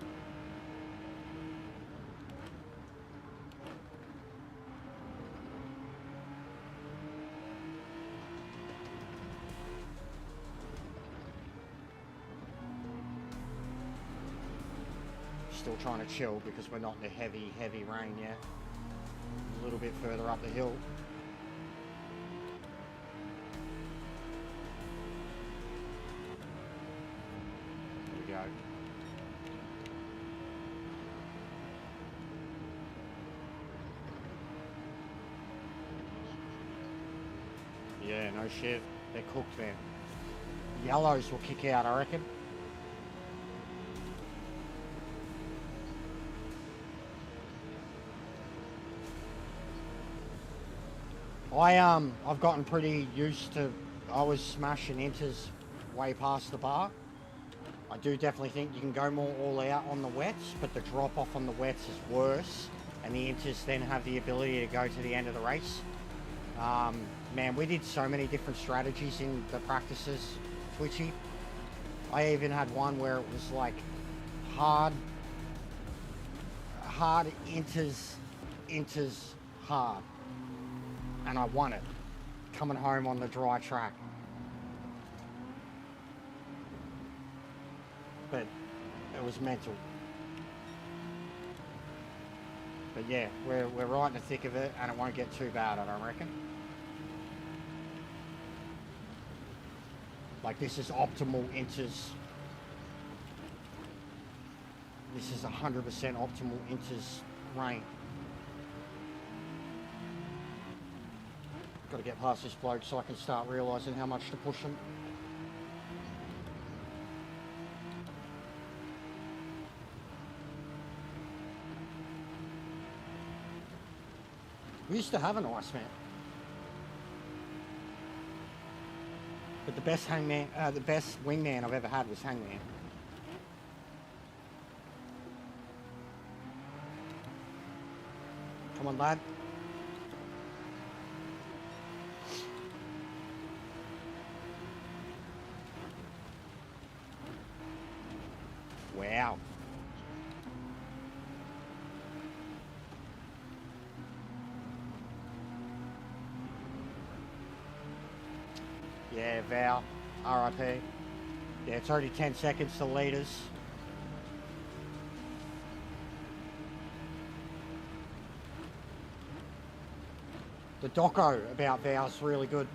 Still trying to chill because we're not in the heavy rain yet. A little bit further up the hill. There we go. Yeah, no shit. They're cooked, man. Yellows will kick out, I reckon. I've gotten pretty used to, I was smashing inters way past the bar. I do definitely think you can go more all out on the wets, but the drop off on the wets is worse, and the inters then have the ability to go to the end of the race. Man, we did so many different strategies in the practices, Twitchy. I even had one where it was like hard inters, hard. And I won it, coming home on the dry track. But it was mental. But yeah, we're right in the thick of it, and it won't get too bad, I don't reckon. Like, this is optimal inters. This is 100% optimal inters rain. Got to get past this bloke so I can start realising how much to push him. We used to have an Iceman. But the best the best wingman I've ever had was Hangman. Come on, lad. Wow. Yeah, Val. RIP. Yeah, it's already 10 seconds to leaders. The doco about Val's really good.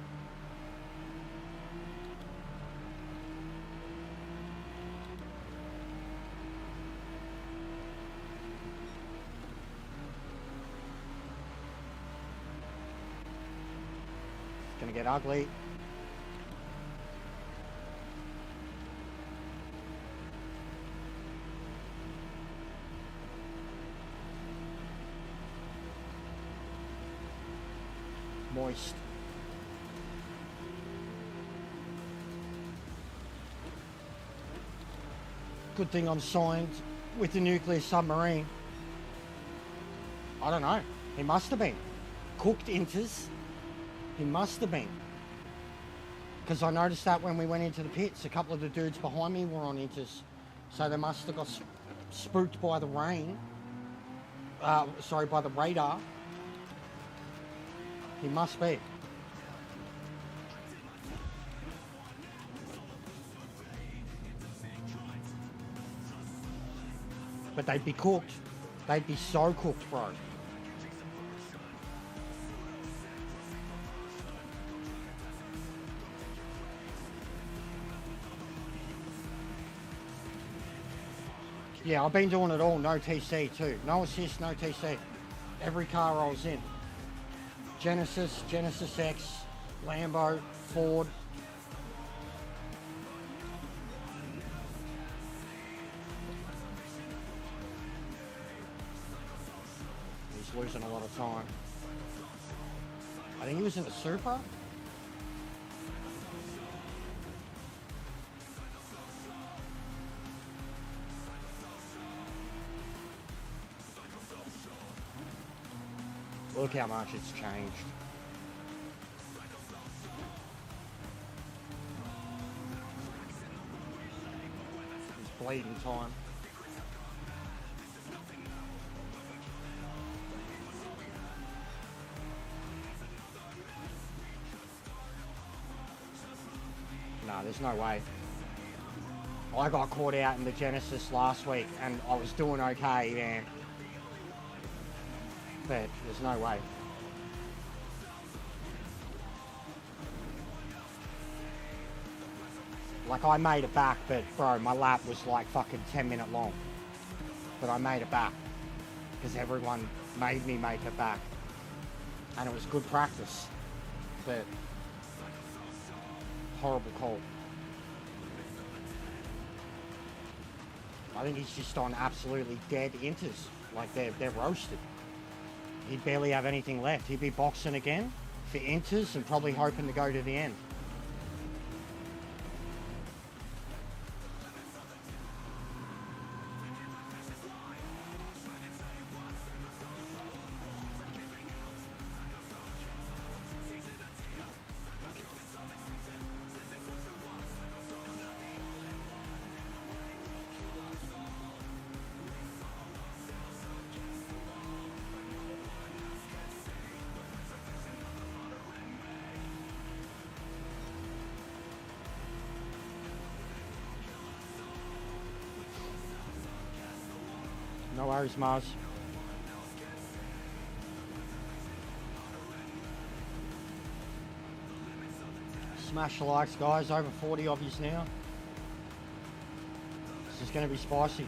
It's gonna get ugly. Moist. Good thing I'm signed with the nuclear submarine. I don't know. He must have been. Cooked inters. He must have been. Because I noticed that when we went into the pits, a couple of the dudes behind me were on inters. So they must have got spooked by the rain. Sorry, by the radar. He must be. But they'd be cooked. They'd be so cooked, bro. Yeah, I've been doing it all. No TC too. No assist, no TC. Every car rolls in. Genesis, Genesis X, Lambo, Ford. He's losing a lot of time. I think he was in the Supra. Look how much it's changed. It's bleeding time. No, there's no way. I got caught out in the Genesis last week and I was doing okay, man. But there's no way. Like, I made it back, but bro, my lap was like fucking 10-minute long. But I made it back because everyone made me make it back. And it was good practice. But horrible call. I think he's just on absolutely dead inters. Like, they're roasted. He'd barely have anything left. He'd be boxing again for inters and probably hoping to go to the end. No worries, Mars. Smash the likes, guys. Over 40 of yous now. This is going to be spicy.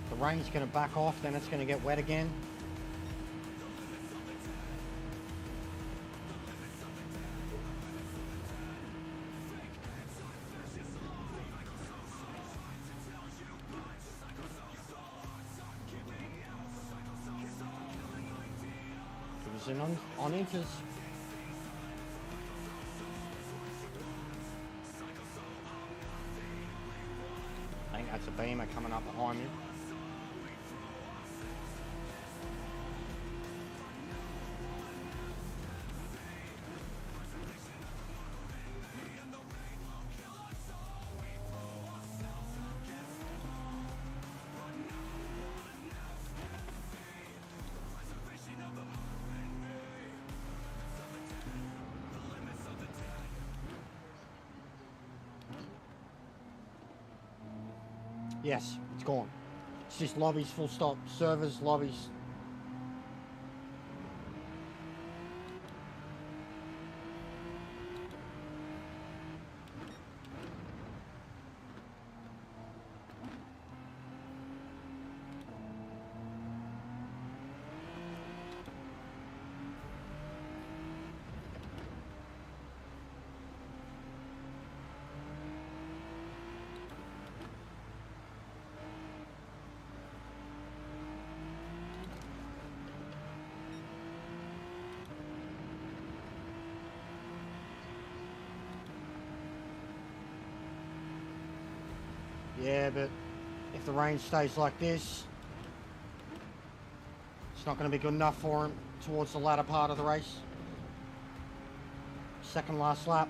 The rain's going to back off, then it's going to get wet again. cruising on inters. I think that's a Beamer coming up behind me. Yes, it's gone. It's just lobbies, full stop. Servers, lobbies. Yeah, but if the rain stays like this, it's not going to be good enough for him towards the latter part of the race. Second last lap,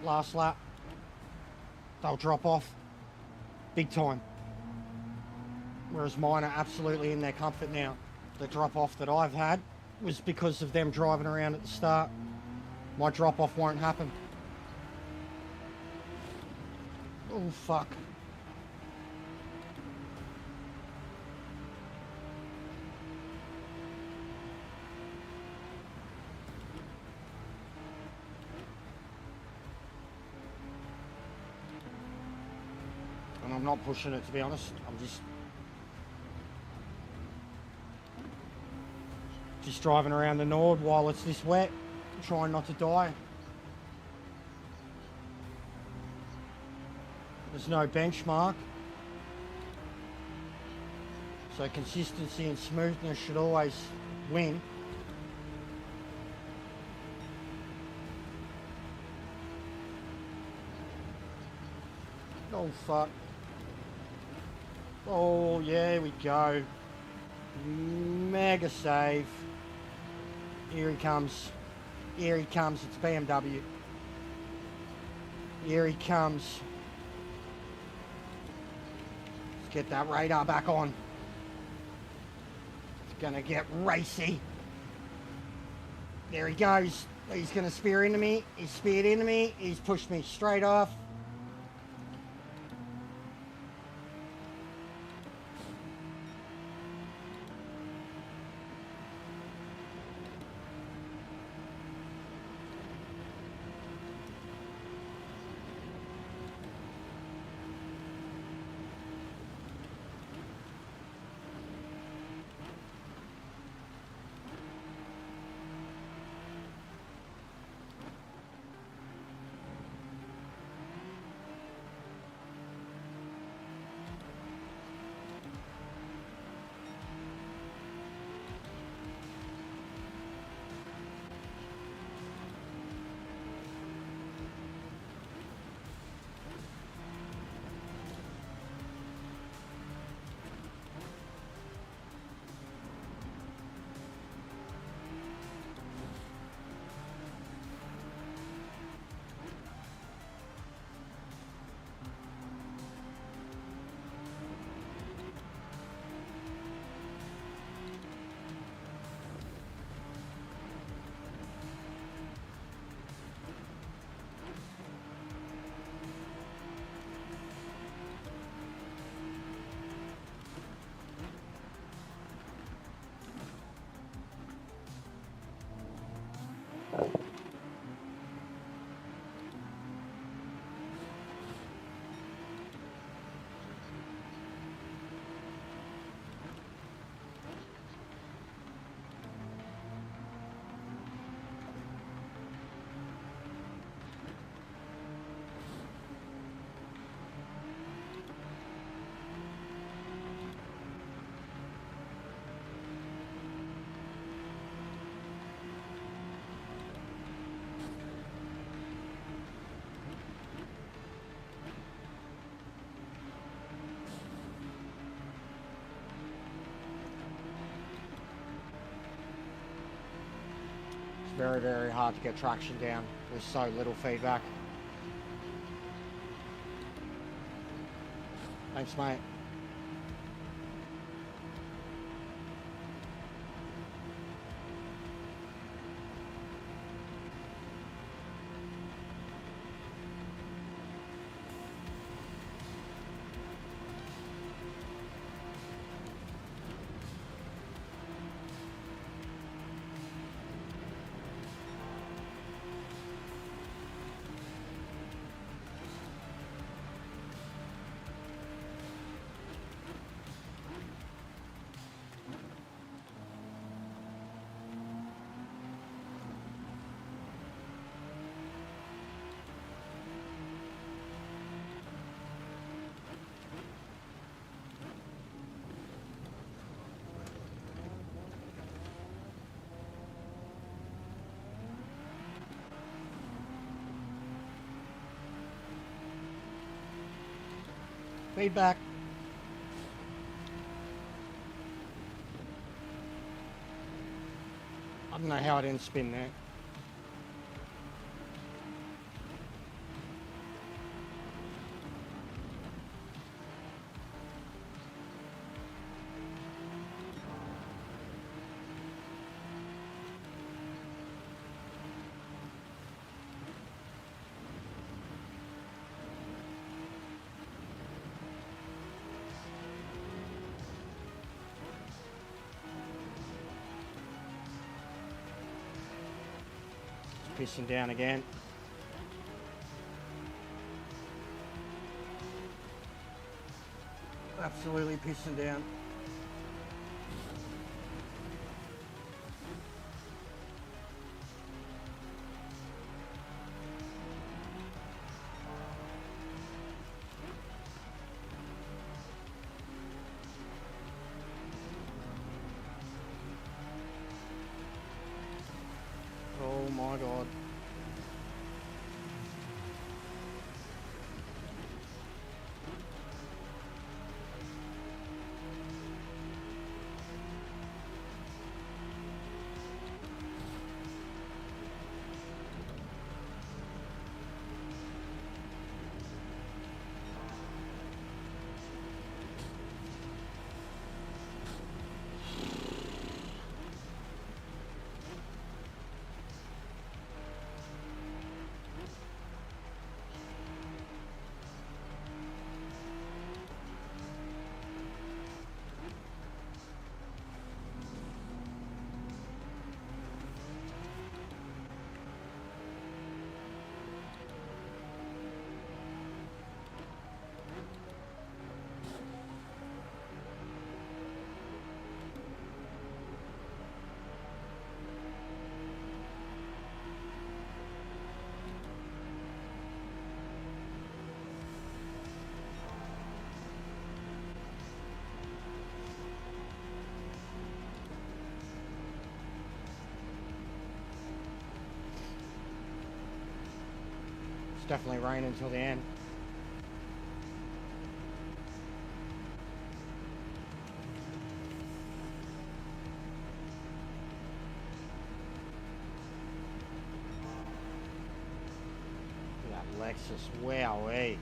they'll drop off big time. Whereas mine are absolutely in their comfort now. The drop off that I've had was because of them driving around at the start. My drop off won't happen. Oh, fuck. And I'm not pushing it, to be honest. I'm just driving around the Nord while it's this wet, trying not to die. There's no benchmark, so consistency and smoothness should always win. Oh fuck. Oh yeah, here we go. Mega save. Here he comes. Here he comes. It's BMW. Here he comes. Let's get that radar back on. It's gonna get racy. There he goes. He's gonna spear into me. He's speared into me. He's pushed me straight off. very, very hard to get traction down with so little feedback. Thanks, mate. Feedback. I don't know how I didn't spin there. Pissing down again. Absolutely pissing down. Oh my God. It's definitely raining until the end. That Lexus, wowee.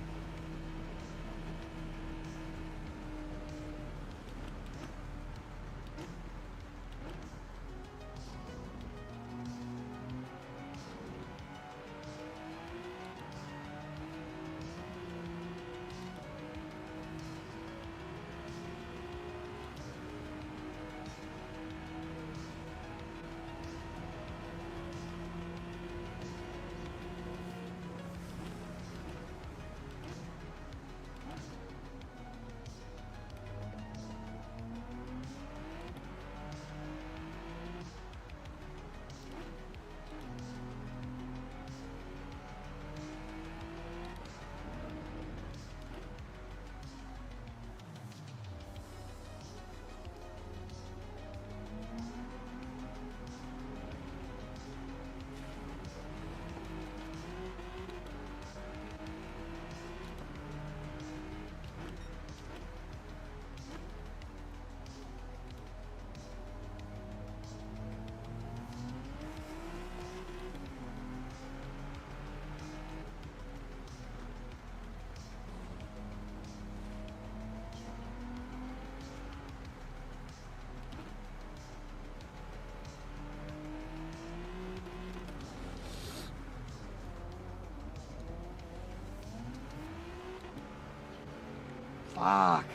Fuck.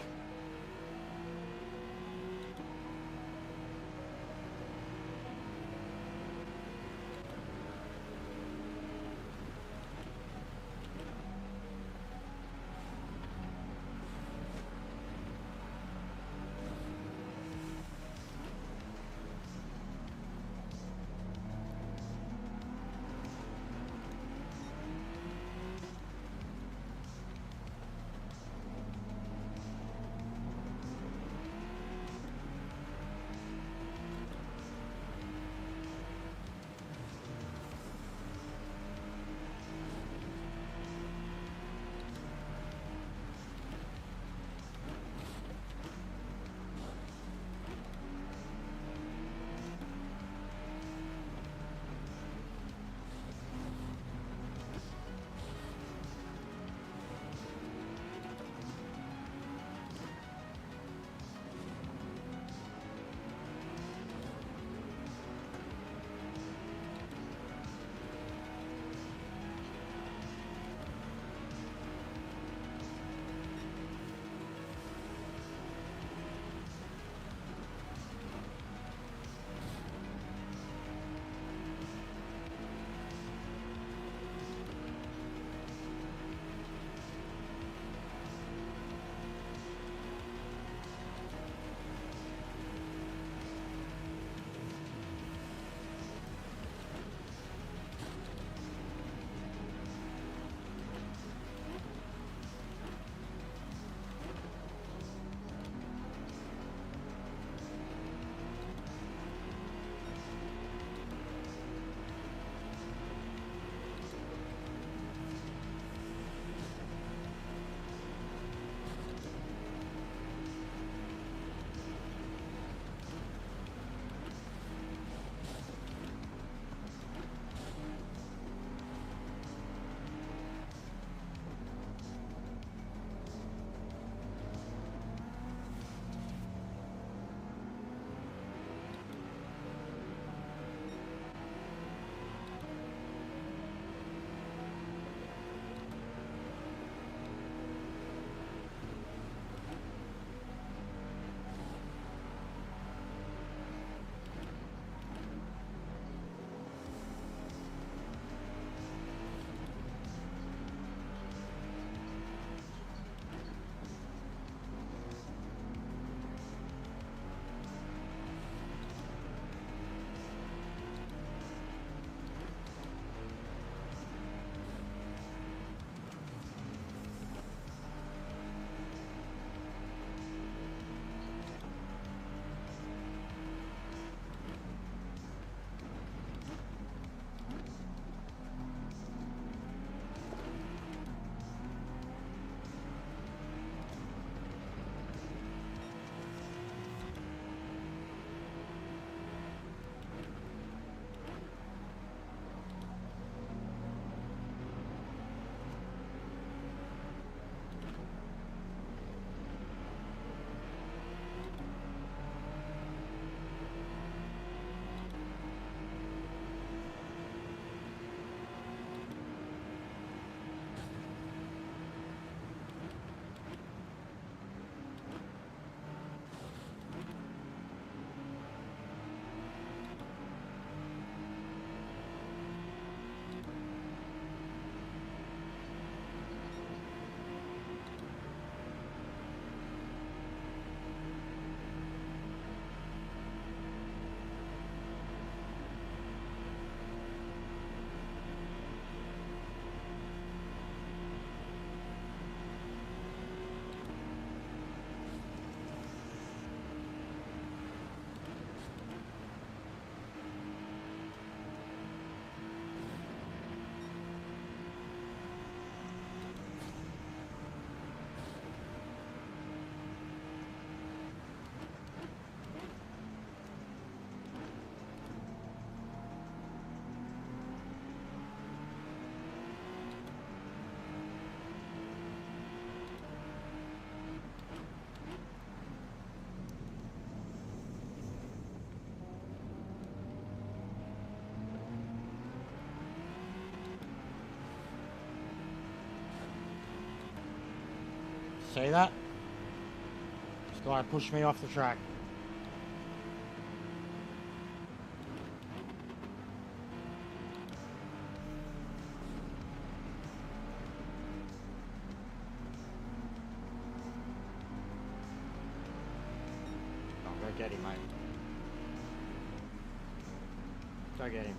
Say that? Guy pushed me off the track. Oh, go get him, mate. Go get him.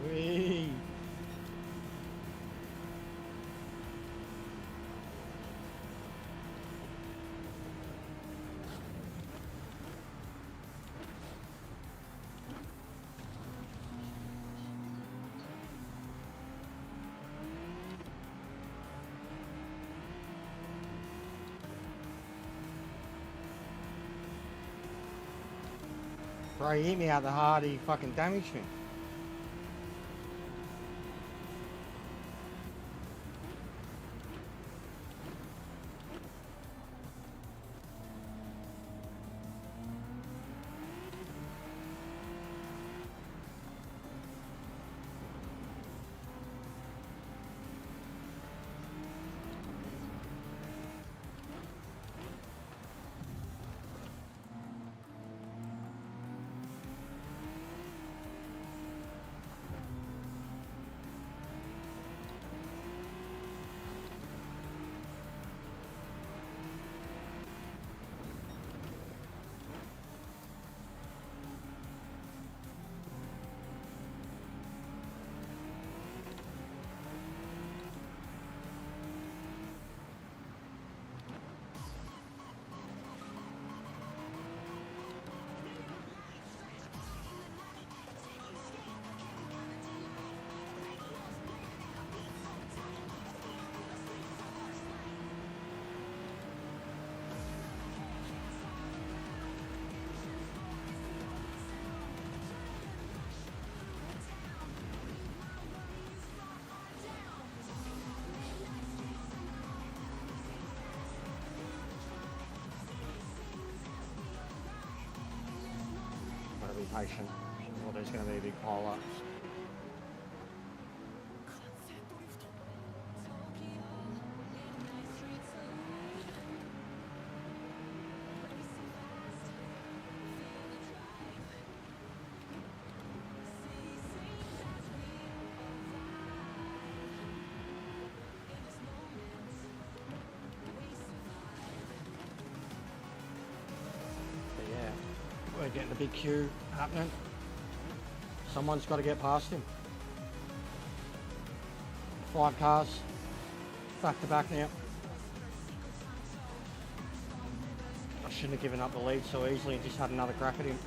Whee! Bro, he hit me out the hard, he fucking damaged me. Gotta be patient, or there's gonna be a big pile up. But yeah, we're getting a big queue happening. Someone's got to get past him. 5 cars. Back to back now. I shouldn't have given up the lead so easily and just had another crack at him.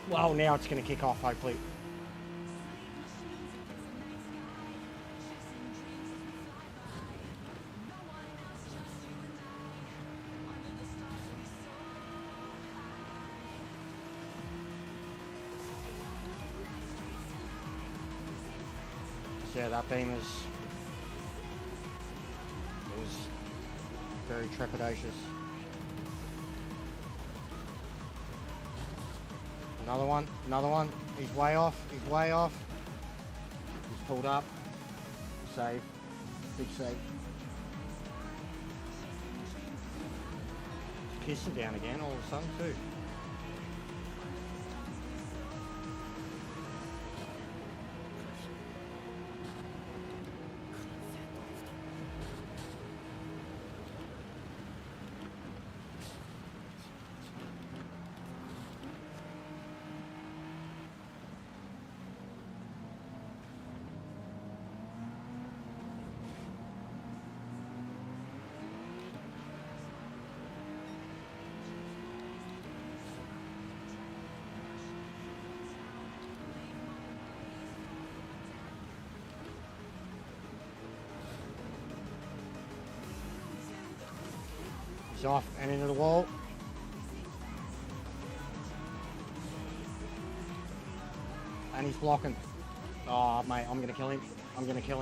Well, now it's going to kick off, hopefully. Yeah, that beam was very trepidatious. Another one. He's way off. He's pulled up. Save. Big save. He's kissing down again all of a sudden too. He's off and into the wall. And he's blocking. Oh, mate, I'm going to kill him. I'm going to kill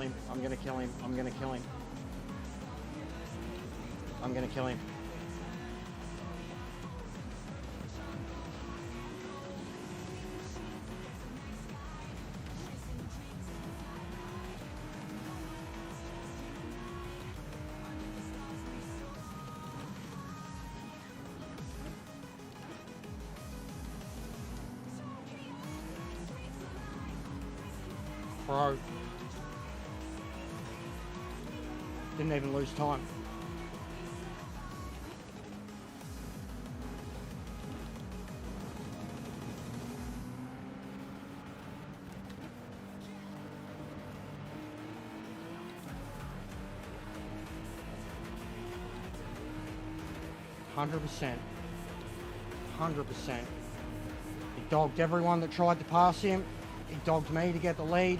him. Bro. Didn't even lose time. %100%. He dogged everyone that tried to pass him. He dogged me to get the lead.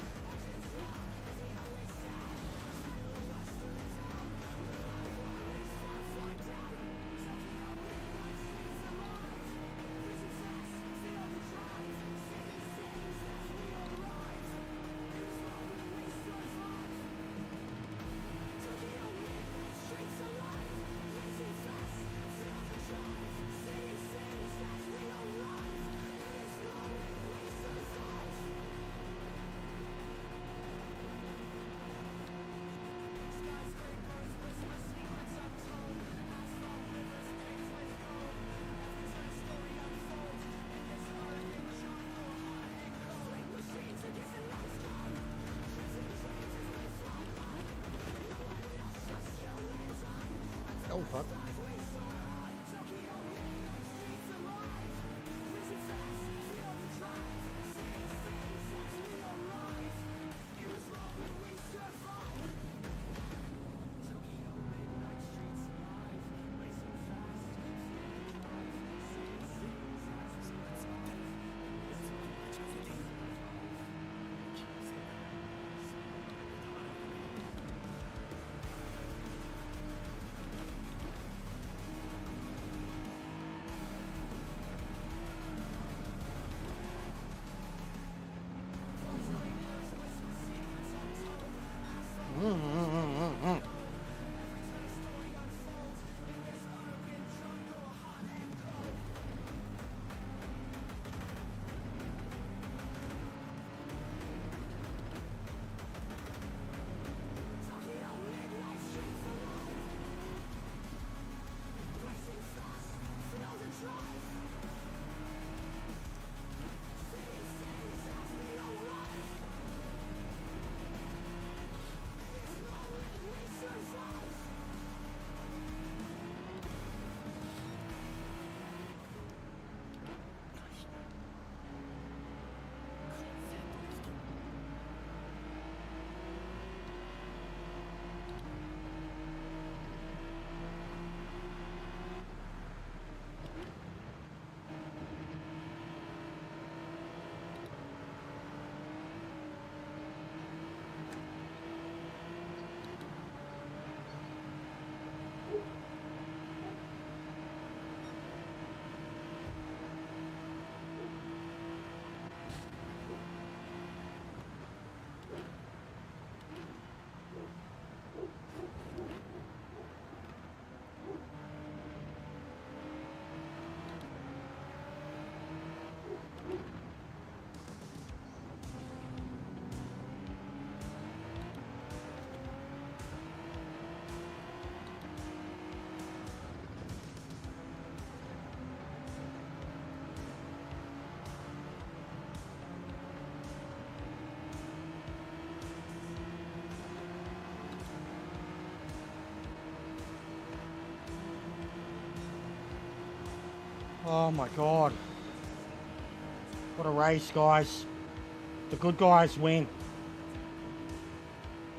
Oh, fuck. Oh my god. What a race, guys. The good guys win.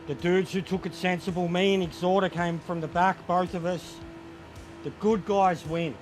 The dudes who took it sensible, me and Exhorter came from the back, both of us. The good guys win.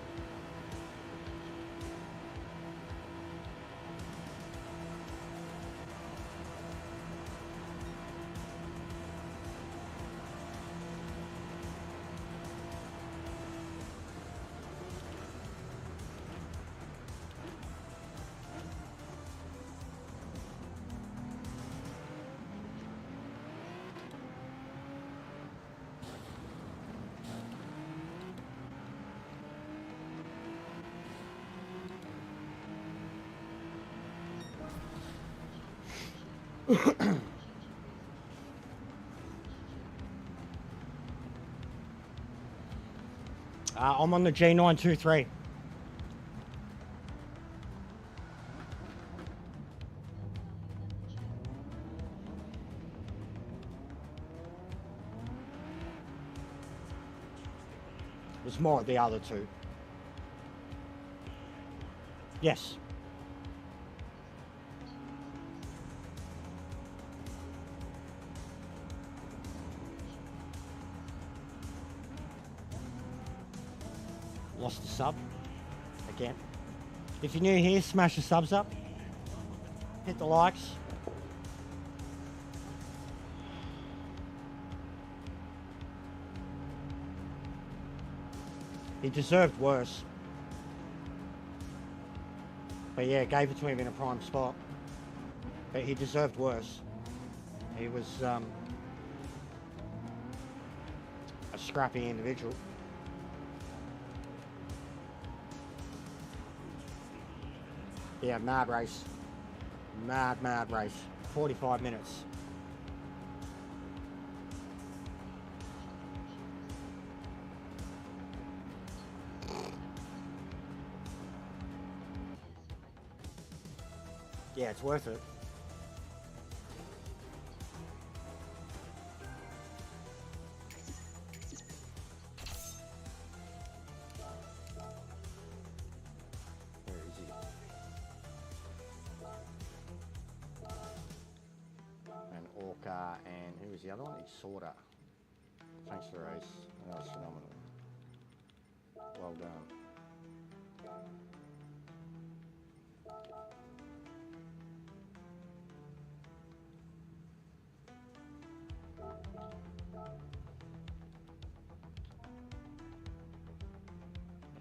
I'm on the G923. There's more at the other two. Yes. Lost the sub again. If you're new here, smash the subs up, hit the likes. He deserved worse, but yeah, gave it to him in a prime spot, but he deserved worse. He was a scrappy individual. Yeah, mad race. Mad race. 45 minutes. Yeah, it's worth it. And who was the other one? Exhorter. Thanks for the race. That was phenomenal. Well done.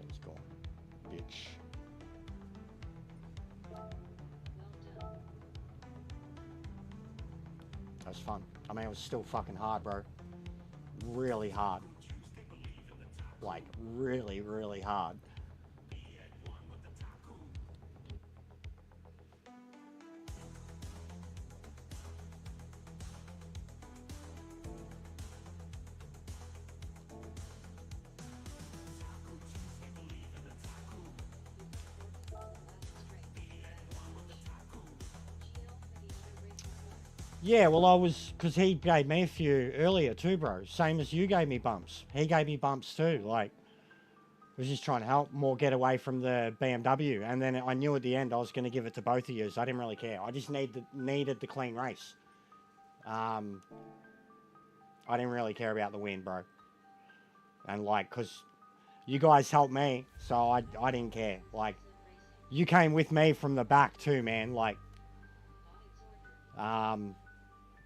He's gone. Bitch. That was fun. I mean, it was still fucking hard, bro. Really hard. Like, really, really hard. Yeah, well, I was, because he gave me a few earlier too, bro. Same as you gave me bumps. He gave me bumps too. Like, I was just trying to help more get away from the BMW. And then I knew at the end I was going to give it to both of you, so I didn't really care. I just needed the clean race. I didn't really care about the win, bro. And, like, because you guys helped me, so I didn't care. Like, you came with me from the back too, man. Like,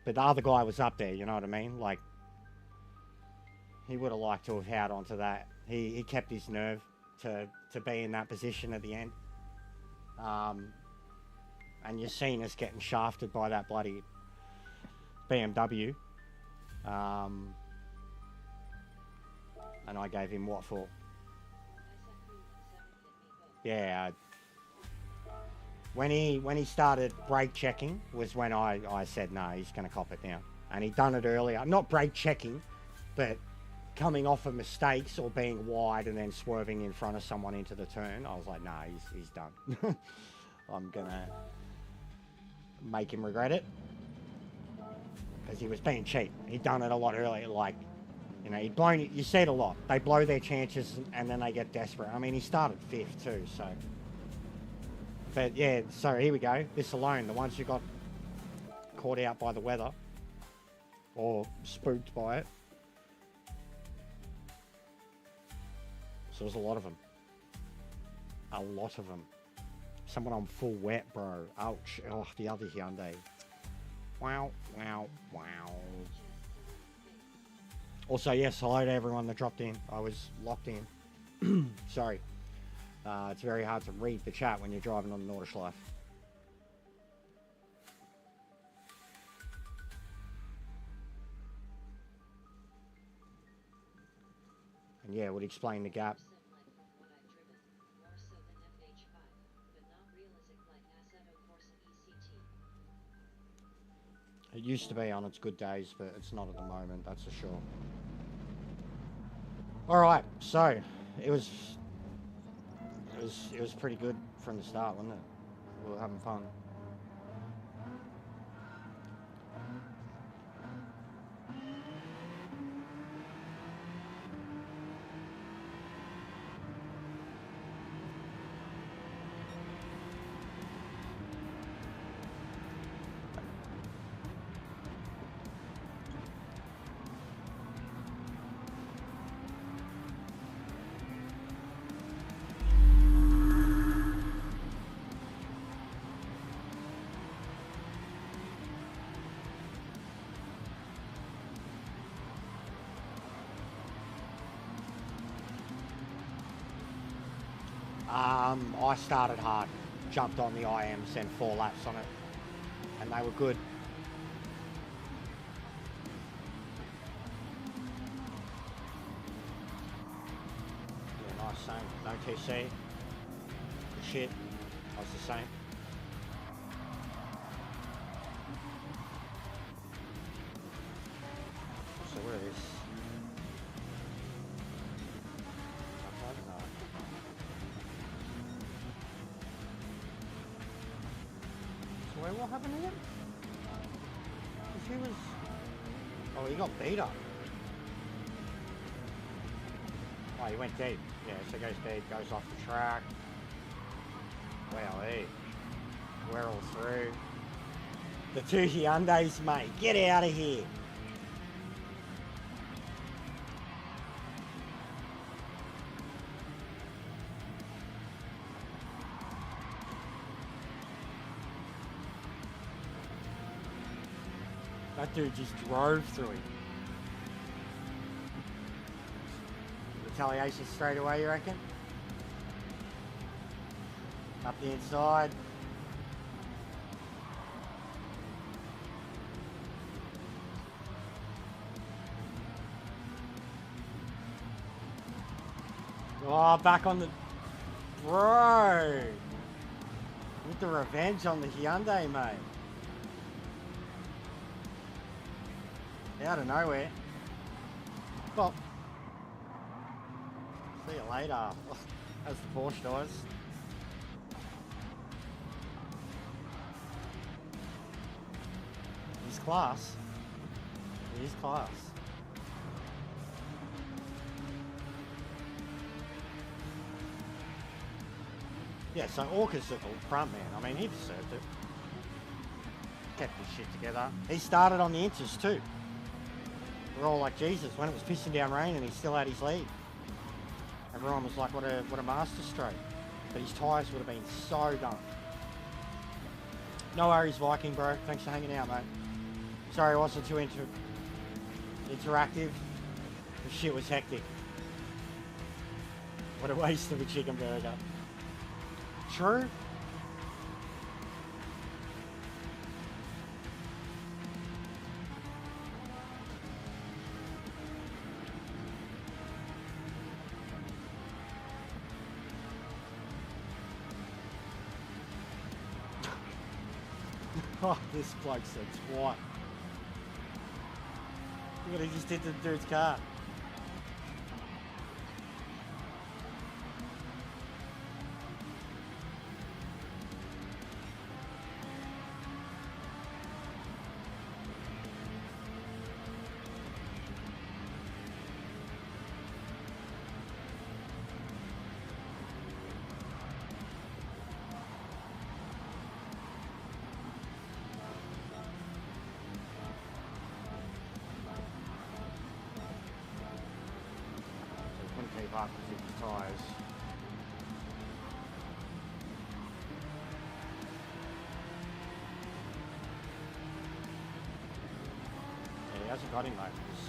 but the other guy was up there, you know what I mean? Like, he would have liked to have held onto that. He kept his nerve to be in that position at the end. And you're seeing us getting shafted by that bloody BMW. And I gave him what for? Yeah. When he started brake checking was when I said, no, he's going to cop it now. And he'd done it earlier. Not brake checking, but coming off of mistakes or being wide and then swerving in front of someone into the turn. I was like, nah, he's done. I'm going to make him regret it. Because he was being cheap. He'd done it a lot earlier. Like, You know, he'd blown. You see it a lot. They blow their chances and then they get desperate. I mean, he started 5th too, so. But yeah, so here we go. This alone, the ones who got caught out by the weather or spooked by it. So there's a lot of them. A lot of them. Someone on full wet, bro. Ouch. Oh, the other Hyundai. Wow, wow, wow. Also, yes, hello to everyone that dropped in. I was locked in. Sorry. It's very hard to read the chat when you're driving on the Nordschleife. And yeah, it would explain the gap. It used to be on its good days, but it's not at the moment, that's for sure. Alright, so it was pretty good from the start, wasn't it? We were having fun. I started hard, jumped on the IM, sent 4 laps on it, and they were good. Yeah, nice, same. No TC. Good shit. I was the same. So where is this? Wait, what happened again? He was... Oh, he got beat up. Oh, he went deep. Yeah, so goes deep, goes off the track. Wow, we're all through. The 2 Hyundais, mate. Get out of here. That dude just drove through him. Retaliation straight away, you reckon? Up the inside. Oh, back on the... Bro! With the revenge on the Hyundai, mate. Out of nowhere. Well, see you later. As the Porsche does. He's class. He is class. Yeah, so Orca's the front man. I mean, he deserved it. Kept his shit together. He started on the inches too. We're all like, Jesus, when it was pissing down rain and he still had his lead. Everyone was like, what a master stroke. But his tyres would have been so done. No worries, Viking, bro. Thanks for hanging out, mate. Sorry, I wasn't too interactive. The shit was hectic. What a waste of a chicken burger. True. Oh, this bloke's a twat. Look what he just did to the dude's car. up with 50 tyres. Yeah, he hasn't got him, mate.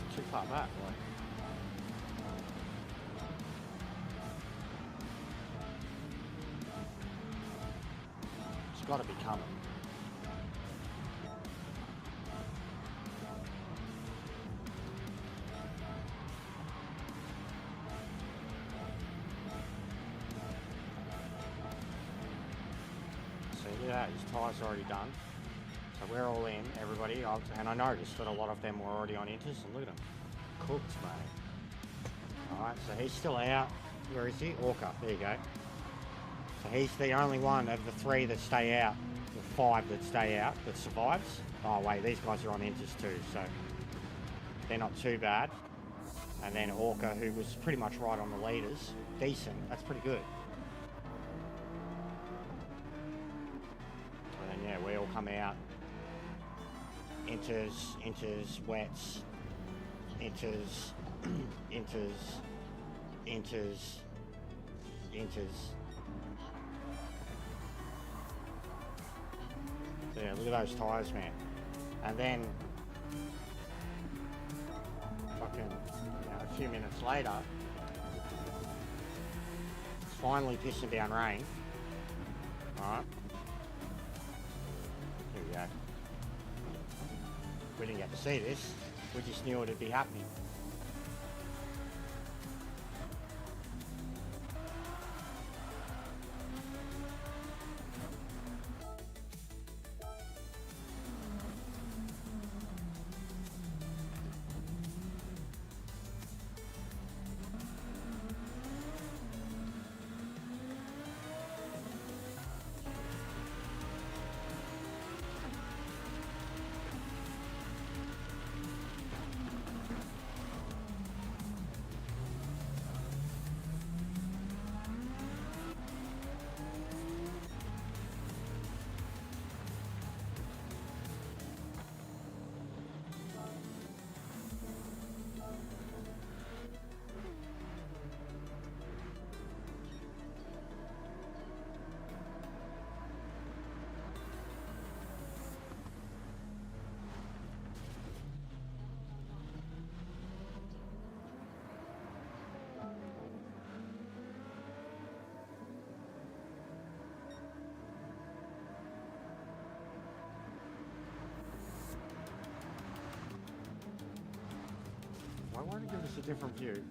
He's too far back, like. It's got to be coming. See that, his tyres are already done. So we're all in, everybody. And I noticed that a lot of them were already on inters, and look at them. Cooked, mate. Alright, so he's still out. Where is he? Orca, there you go. So he's the only one of the 3 that stay out, the 5 that stay out, that survives. Oh wait, these guys are on inters too, so they're not too bad. And then Orca, who was pretty much right on the leaders. Decent, that's pretty good. And then yeah, we all come out. Inters, wets, inters, inters. Yeah, look at those tyres, man. And then, fucking, a few minutes later, it's finally pissing down rain. Alright. Here we go. We didn't get to see this. We just knew it'd be happening. Why won't it give us a different view?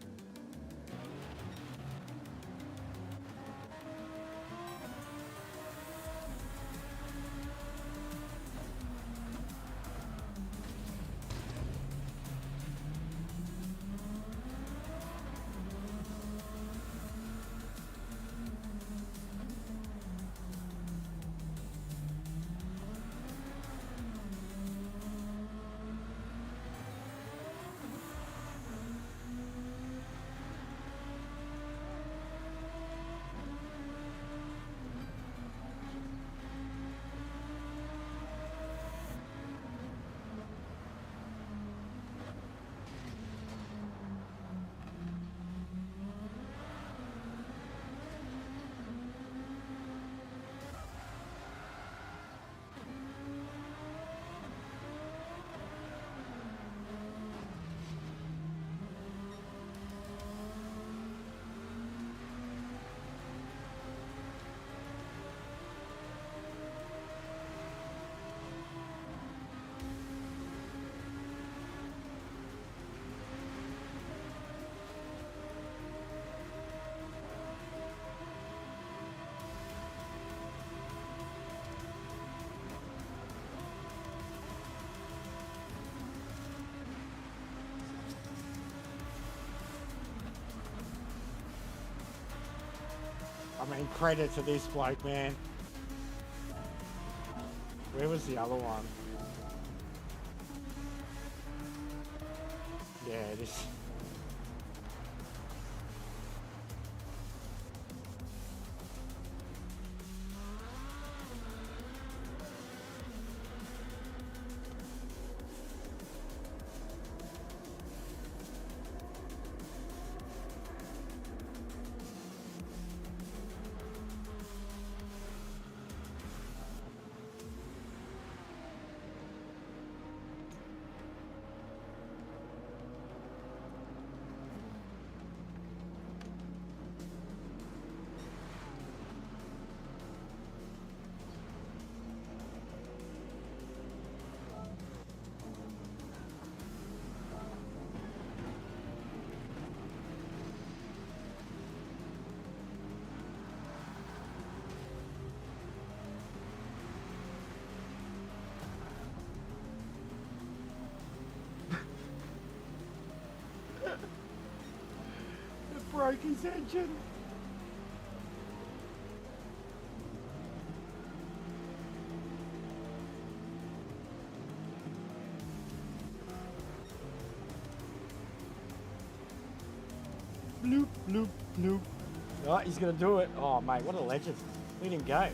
I mean, credit to this bloke, man. Where was the other one? Yeah, this... broke his engine. Bloop, bloop, bloop. Oh, he's gonna do it. Oh, mate, what a legend. Look at him go.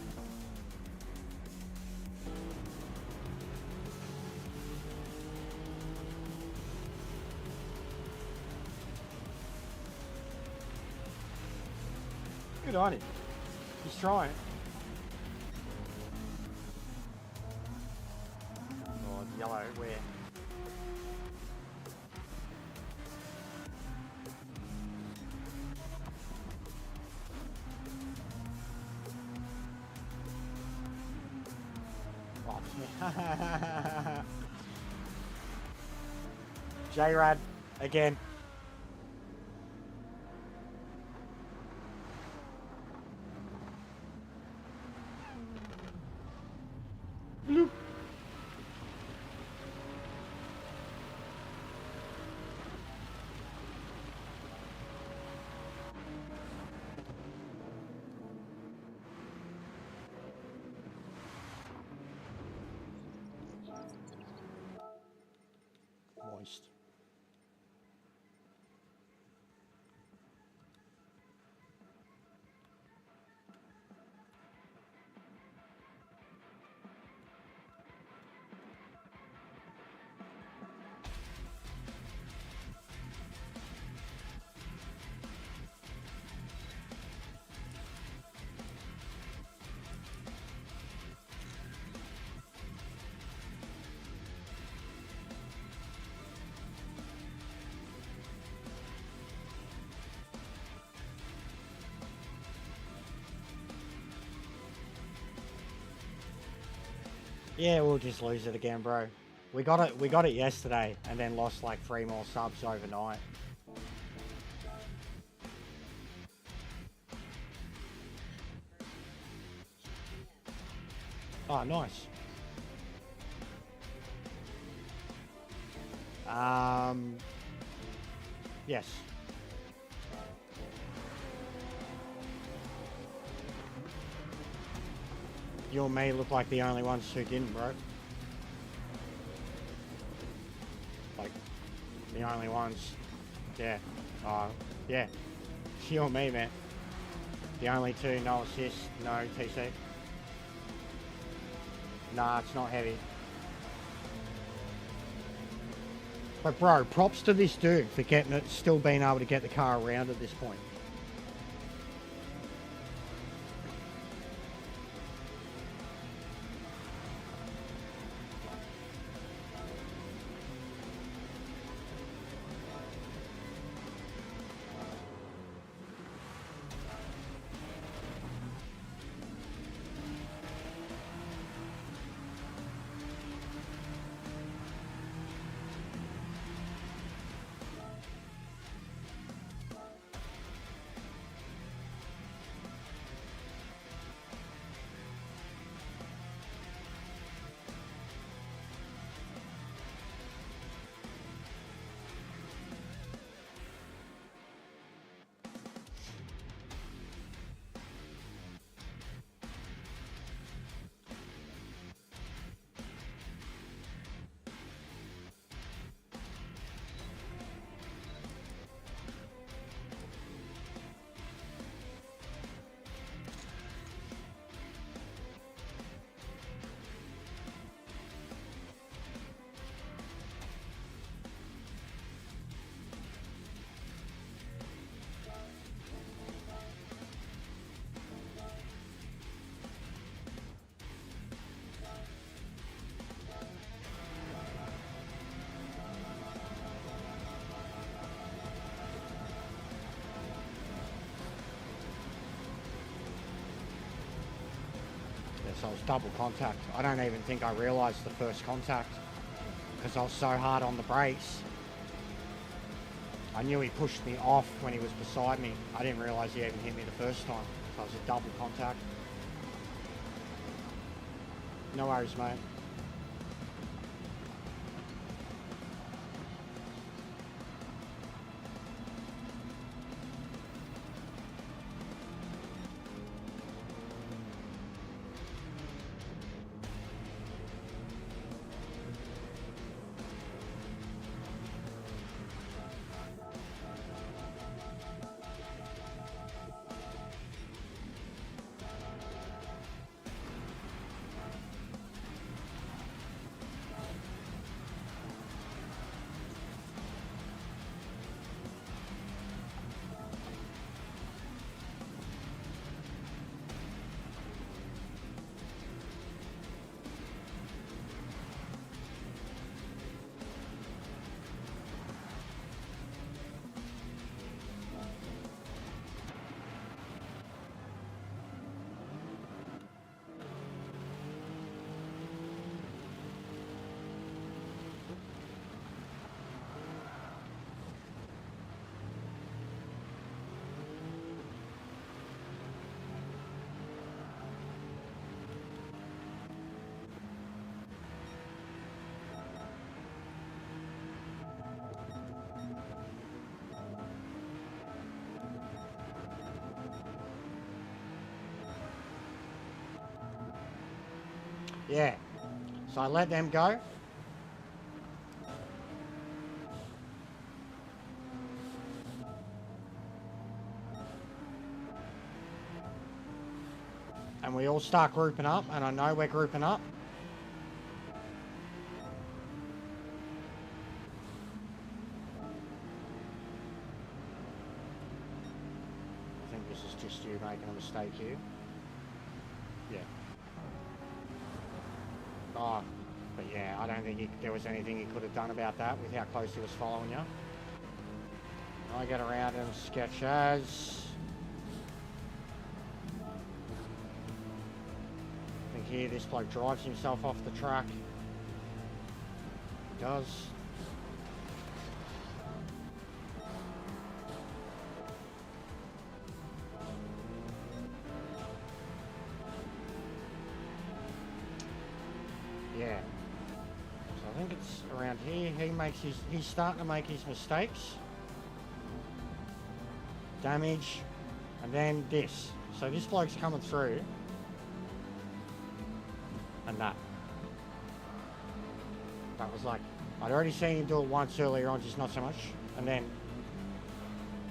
Good on him. He's trying. Oh, yellow, where? Oh, J-Rad, again. Bloop. Moist. Yeah, we'll just lose it again, bro. We got it yesterday and then lost like 3 more subs overnight. Oh, nice. Yes. You and me look like the only ones who didn't, bro. Like, the only ones. Yeah. Yeah. You and me, man. The only two, no assist, no TC. Nah, it's not heavy. But bro, props to this dude for getting it, still being able to get the car around at this point. So it's double contact. I don't even think I realised the first contact because I was so hard on the brakes. I knew he pushed me off when he was beside me. I didn't realise he even hit me the first time. So it was a double contact. No worries, mate. Yeah. So I let them go. And we all start grouping up, and I know we're grouping up. I think this is just you making a mistake here. Yeah. Oh, but yeah, I don't think there was anything he could have done about that with how close he was following you. I get around him, sketch as. I think here this bloke drives himself off the track. He does. Yeah. So I think it's around here. He's starting to make his mistakes. Damage. And then this. So this bloke's coming through. And that. That was like, I'd already seen him do it once earlier on, just not so much. And then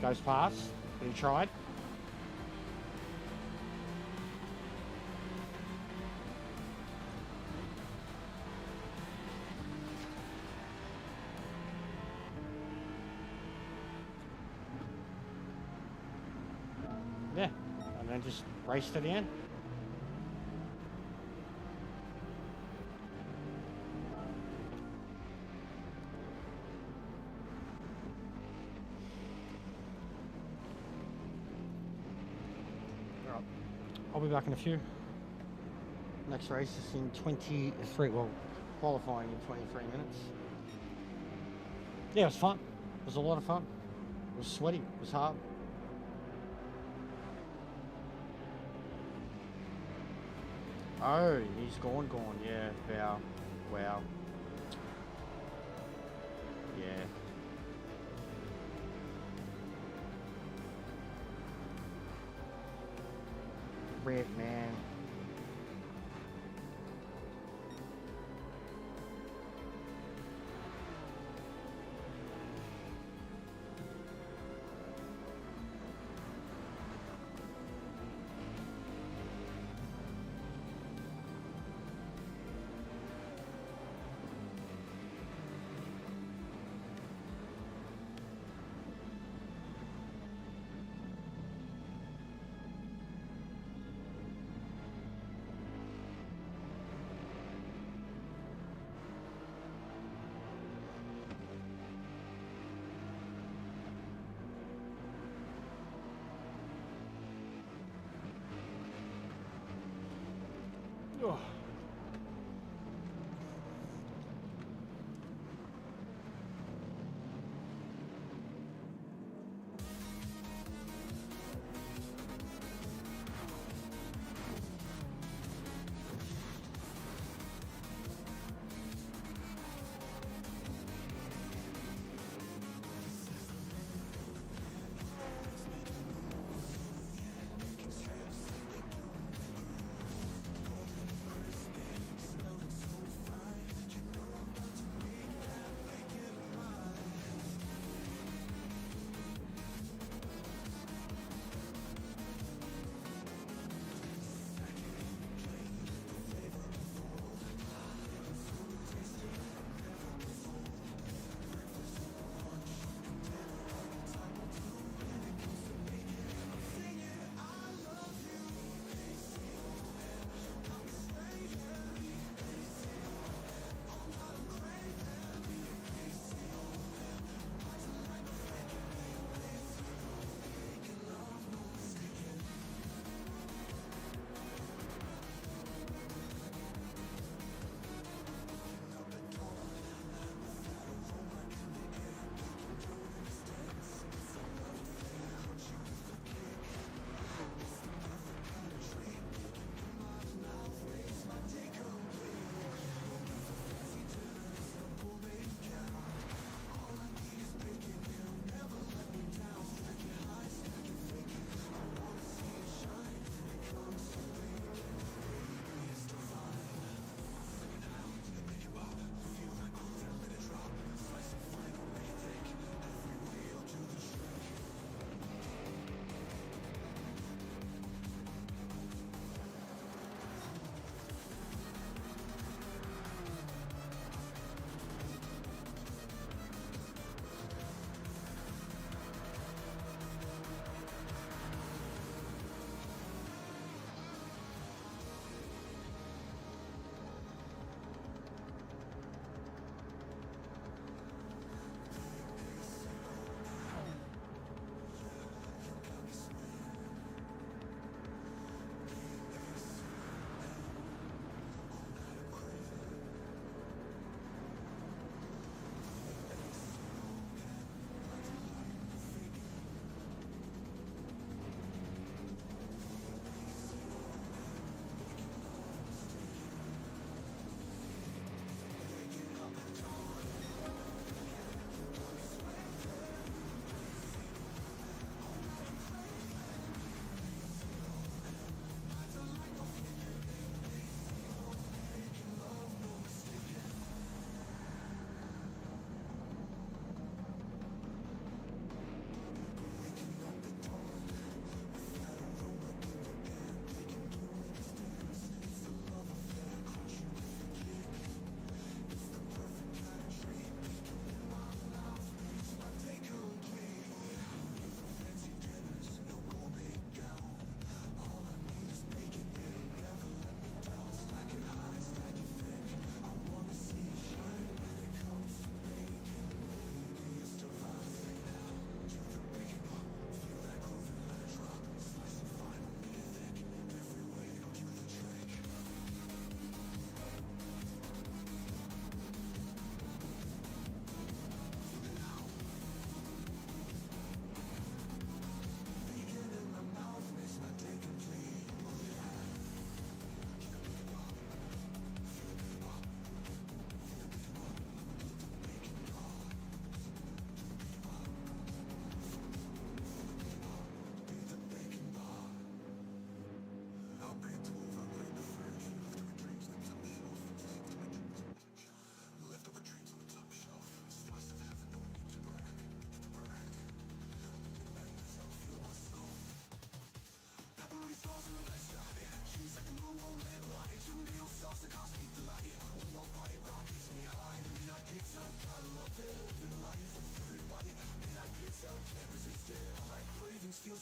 goes past. But he tried. Yeah, and then just race to the end. Right. I'll be back in a few. Next race is in 23, well, qualifying in 23 minutes. Yeah, it was fun. It was a lot of fun. It was sweaty. It was hard. Oh, he's gone. Yeah, wow. Yeah. Rip, man. Oh.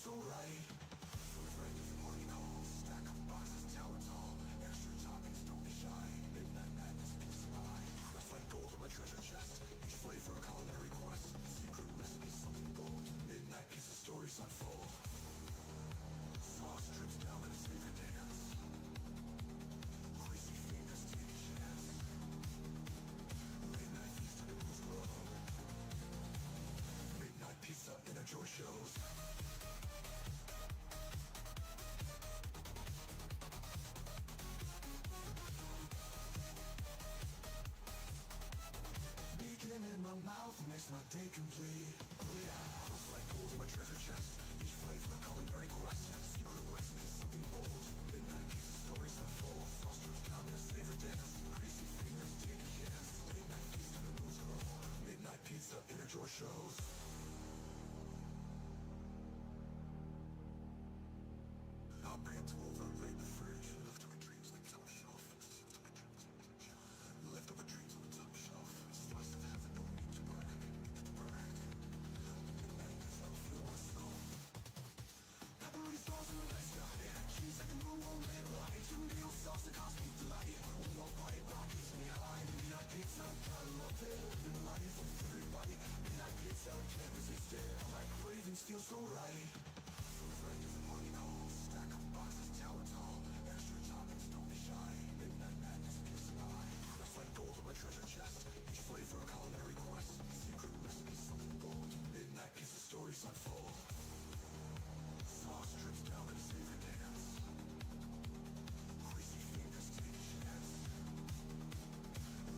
so right. Food vendors, morning calls, stack up boxes, tower tall. Extra toppings, don't be shy. Midnight madness, peace of mind. Press like gold on my treasure chest. Each flavor a culinary quest. Secret recipe, something gold. Midnight pizza stories unfold. Sauce drips down in his favorite dance. Greasy fingers take a chance. Late night feast and the rules grow. Midnight pizza in a joy shows. Beacon in my mouth makes my day complete. Oh yeah, close like gold in my treasure chest. Each flavor a culinary quest. Secret recipe, something bold. Midnight pizza stories unfold. Foster's down in a savor dance. Greasy fingers take a chance. Late night feast and the rules grow. Midnight pizza in a joy shows. I'll bring it to overlay the fridge. Leftover dreams like top shelf. Leftover dreams on the top shelf. Slice of heaven, no need to brag. Midnight pizza, feel my soul. Pepperoni sauce in the nice guy. Cheese like a moon won't lay right. Two meal sauce that cost me delight. One more bite, rock keeps me high. Midnight pizza, gotta love it. Living life with every bite. Midnight pizza, can't resist it. My cravings feel so right. Food vendors, morning calls, stack up boxes, tower tall. Extra toppings, don't be shy. Midnight madness, peace of mind. Press like gold on my treasure chest. Each flavor a culinary quest. Secret recipe, something gold. Midnight pizza stories unfold. Sauce drips down in a savor dance. Greasy fingers take a chance.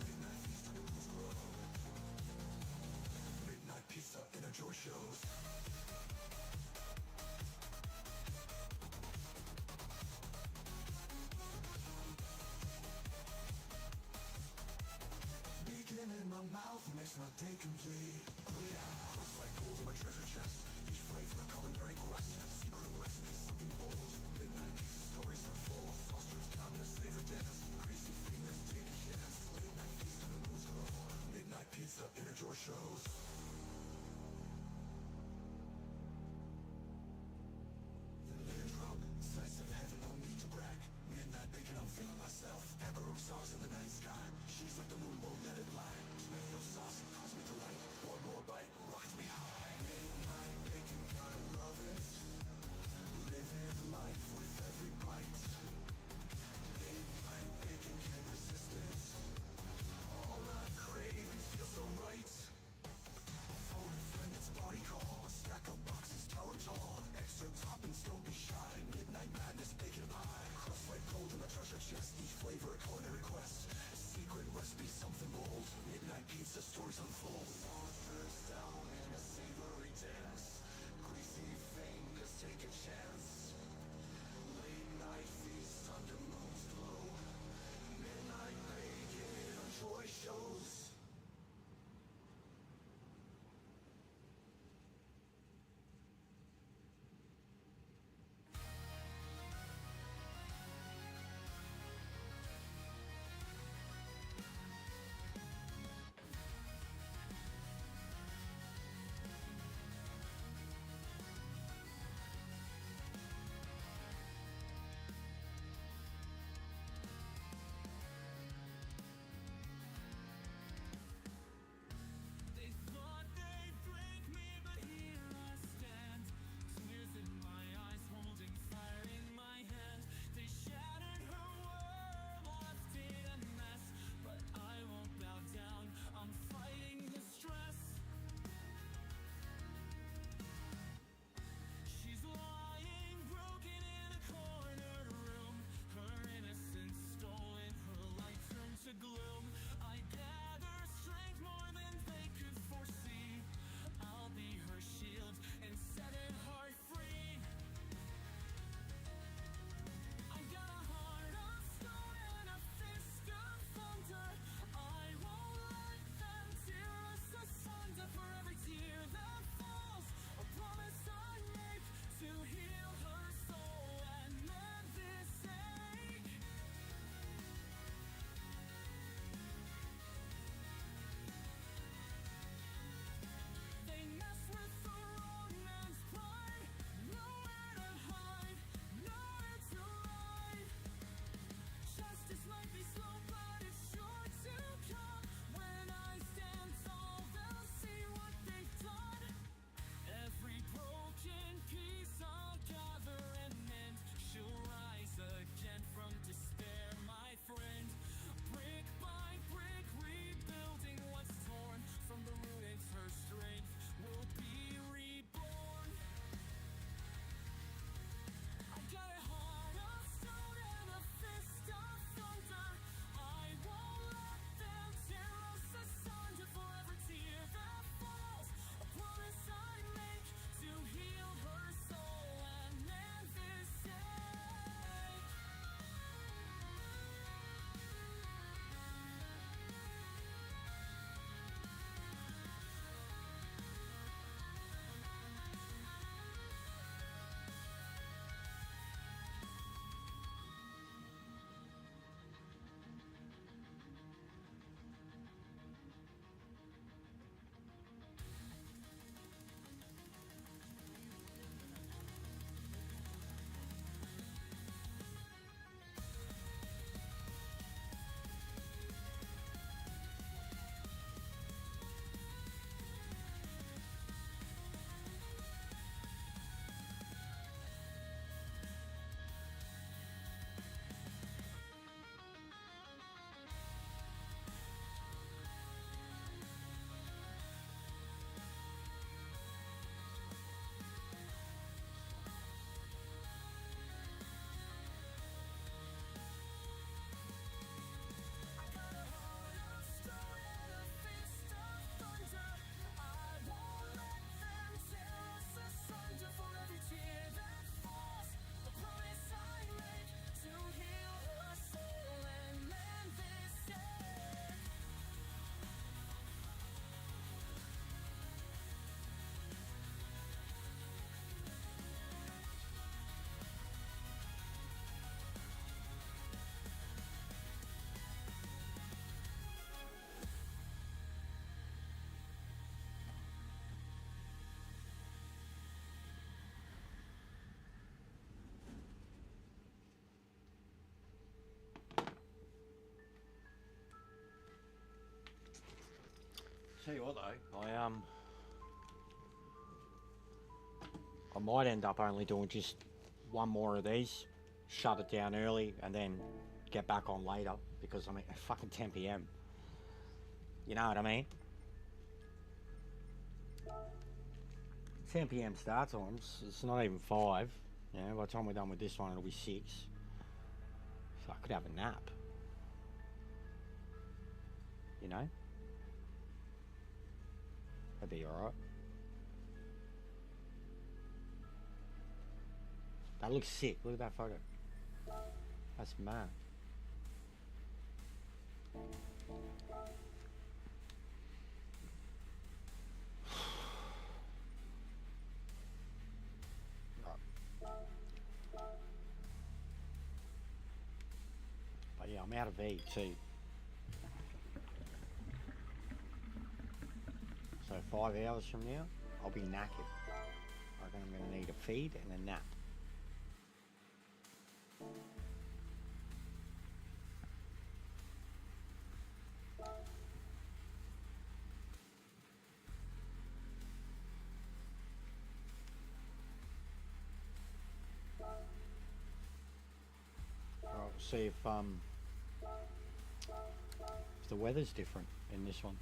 Midnight feast and the rules grow. Midnight pizza in a joy shows. Beacon in my mouth makes my day complete. Oh yeah, close like gold in my treasure chest. Each flavor a culinary quest. Secret recipe, something bold. Midnight pizza stories unfold. Foster's down in a savor dance. Greasy fingers take a chance. Late night feast and the rules grow. Midnight pizza in a joy shows. Drop, slice of heaven, no need to brag. Midnight bacon, I'm feeling myself. Pepperoni sauce in the night sky. She's like the moon, won't let it lie. Tomato sauce, cause me delight. One more bite, rocks me high. Midnight Tell you what though, I might end up only doing just one more of these, shut it down early, and then get back on later because I'm at fucking 10 p.m. You know what I mean? 10 p.m. start times. It's not even 5. You know, by the time we're done with this one, it'll be 6. So I could have a nap. You know? That'd be alright. That looks sick. Look at that photo. That's mad. But yeah, I'm out of V too. So 5 hours from now, I'll be knackered. I reckon I'm going to need a feed and a nap. Alright, we'll see if the weather's different in this one.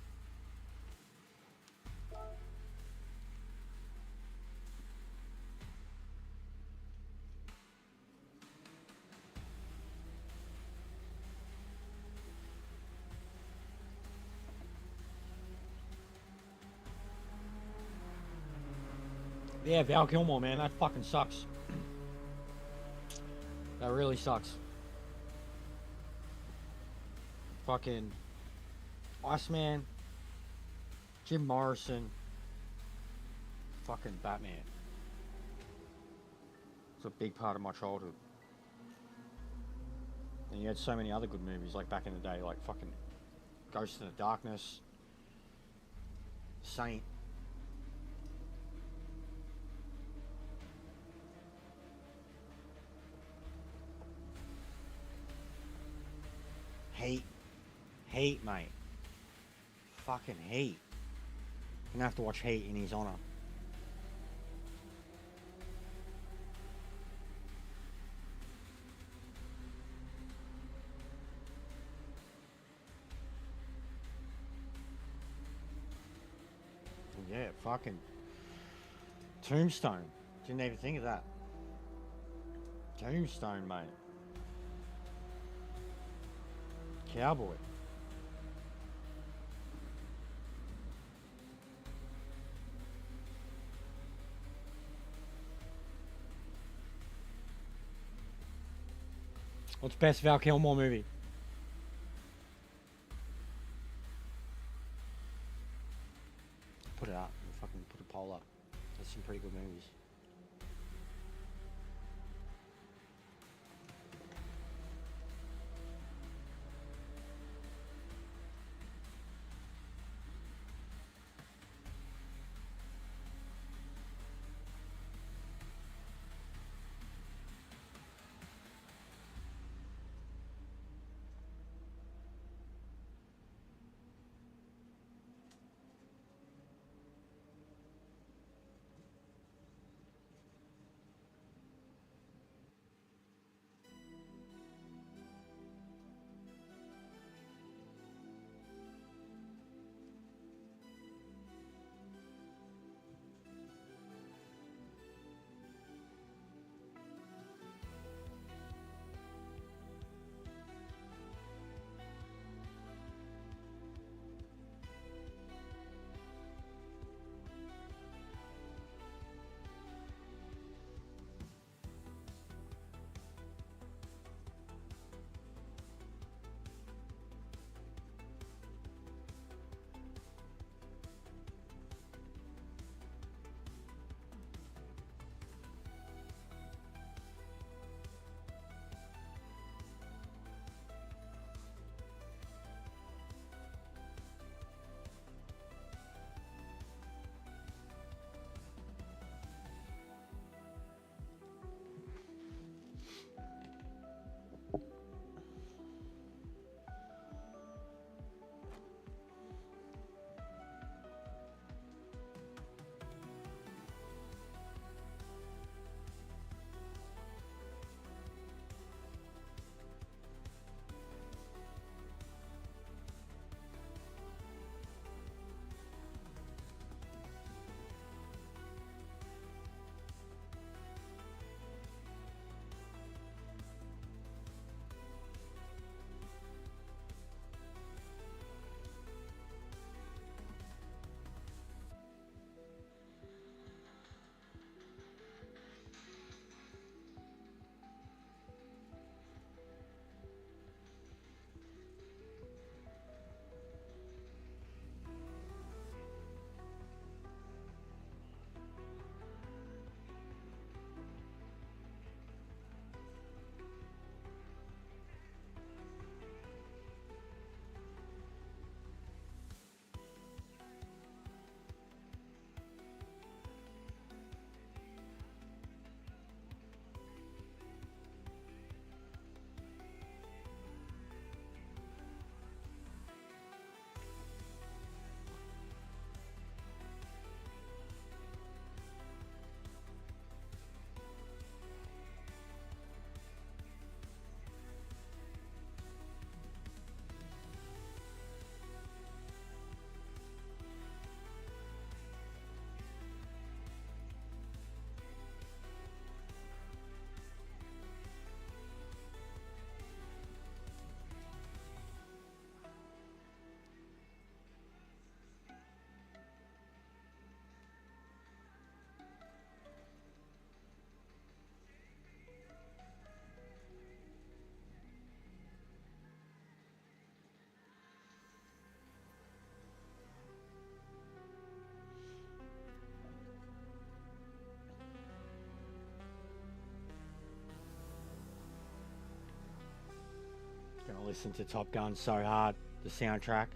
Yeah, Val Kilmer, man, that fucking sucks. That really sucks. Fucking Iceman, Jim Morrison, fucking Batman. It's a big part of my childhood. And you had so many other good movies like back in the day, like fucking Ghost in the Darkness, Saint. Heat, mate. Fucking Heat. You're gonna have to watch Heat in his honour. Yeah, fucking Tombstone. Didn't even think of that. Tombstone, mate. Cowboy. What's best Val Kilmer movie? Put it up. Fucking put a poll up. There's some pretty good movies. listen to Top Gun so hard. The soundtrack.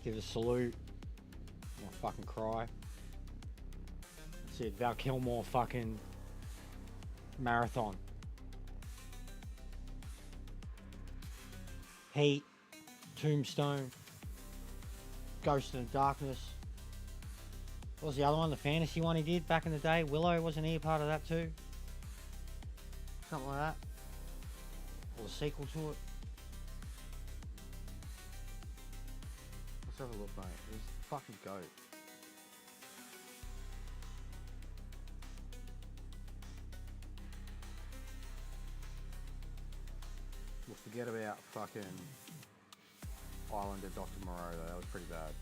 Give a salute. I'll fucking cry. That's it. Val Kilmer fucking marathon. Heat. Tombstone. Ghost in the Darkness. What was the other one? The fantasy one he did back in the day? Willow, wasn't he a part of that too? Something like that. Or the sequel to it. Let's have a look, mate. He's the fucking goat. We'll forget about fucking Islander Dr. Moreau though. That was pretty bad.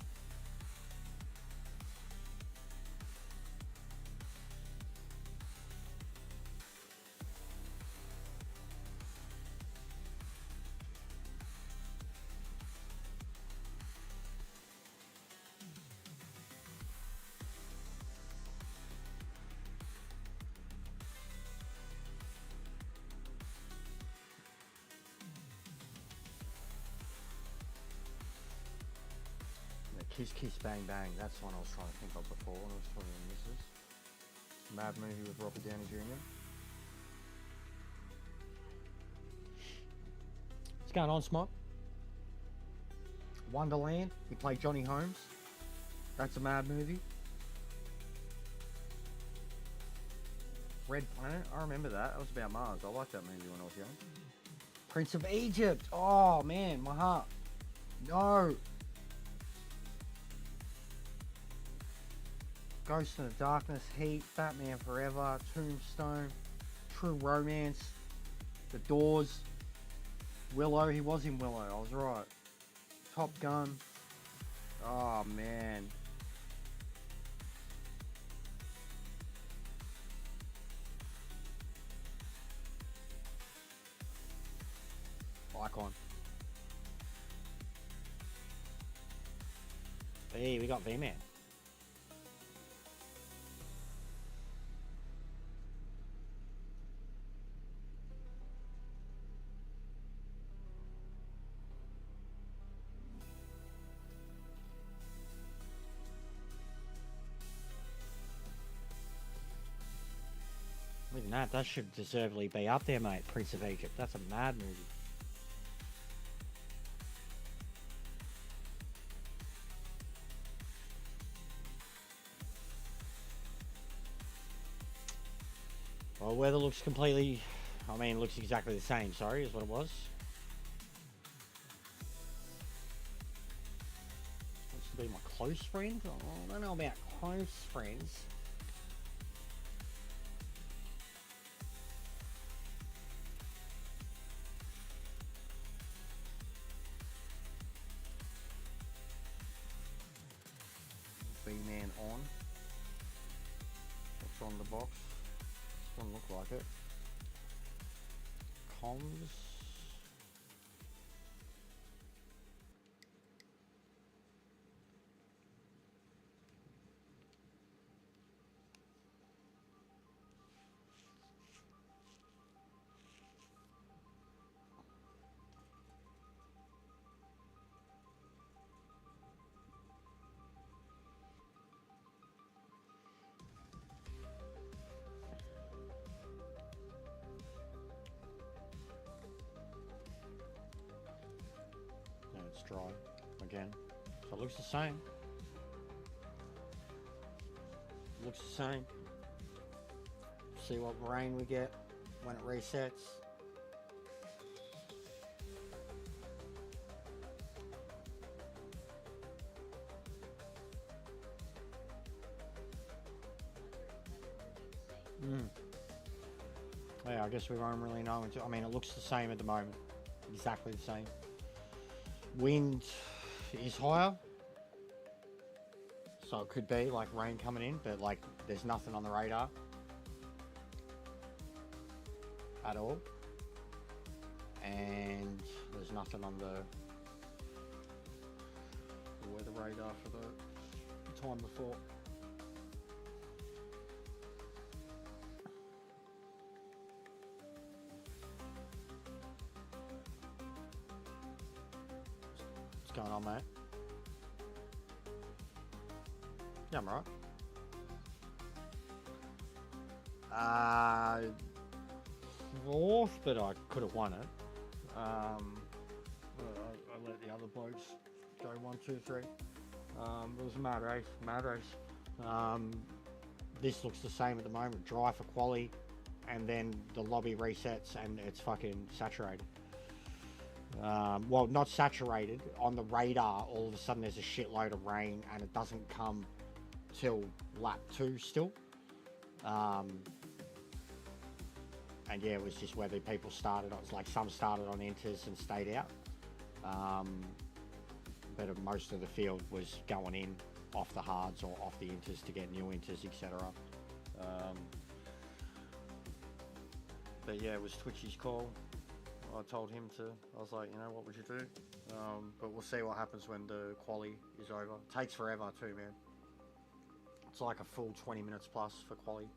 Kiss Kiss Bang Bang, that's the one I was trying to think of before when I was talking to Mrs. Mad movie with Robert Downey Jr. What's going on, Smot? Wonderland, he played Johnny Holmes. That's a mad movie. Red Planet, I remember that. That was about Mars. I liked that movie when I was young. Prince of Egypt, oh man, my heart. No. Ghost in the Darkness, Heat, Batman Forever, Tombstone, True Romance, The Doors, Willow, he was in Willow, I was right. Top Gun, oh man. Icon. Hey, we got V-Man. Even that should deservedly be up there, mate. Prince of Egypt. That's a mad movie. Well, weather looks completely... I mean, it looks exactly the same, sorry, is what it was. Wants to be my close friend? Oh, I don't know about close friends. B-Man on. What's on the box? This one look like it. Comms. It's dry again, so it looks the same. Looks the same. See what rain we get when it resets. Yeah, I guess we won't really know until, I mean, it looks the same at the moment. Exactly the same. Wind is higher, so it could be like rain coming in, but like there's nothing on the radar at all, and there's nothing on the weather radar for the time before. going on, mate? Yeah, I'm right. Fourth, but I could have won it. I let the other blokes go 1, 2, 3. It was a mad race. This looks the same at the moment. Dry for quali, and then the lobby resets, and it's fucking saturated. Well, not saturated. On the radar, all of a sudden there's a shitload of rain, and it doesn't come till lap 2 still. And yeah, it was just whether people started. It was like some started on inters and stayed out. But most of the field was going in off the hards or off the inters to get new inters, etc. But yeah, it was Twitchy's call. I told him to. I was like, you know, what would you do? But we'll see what happens when the quali is over. It takes forever too, man. It's like a full 20 minutes plus for quali.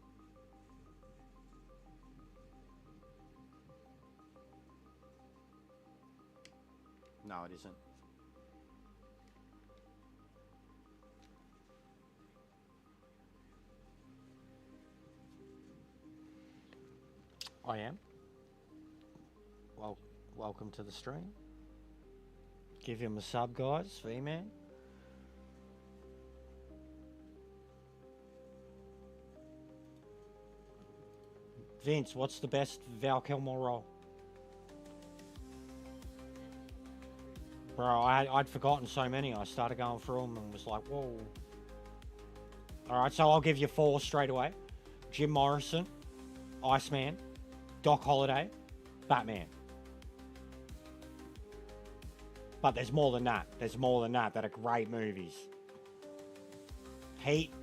No, it isn't. I am. Well, welcome to the stream. Give him a sub, guys. V-Man. Vince, what's the best Val Kilmer role? Bro, I'd forgotten so many. I started going through them and was like, whoa. Alright, so I'll give you 4 straight away. Jim Morrison, Iceman, Doc Holliday, Batman. But there's more than that. There's more than that are great movies. Heat.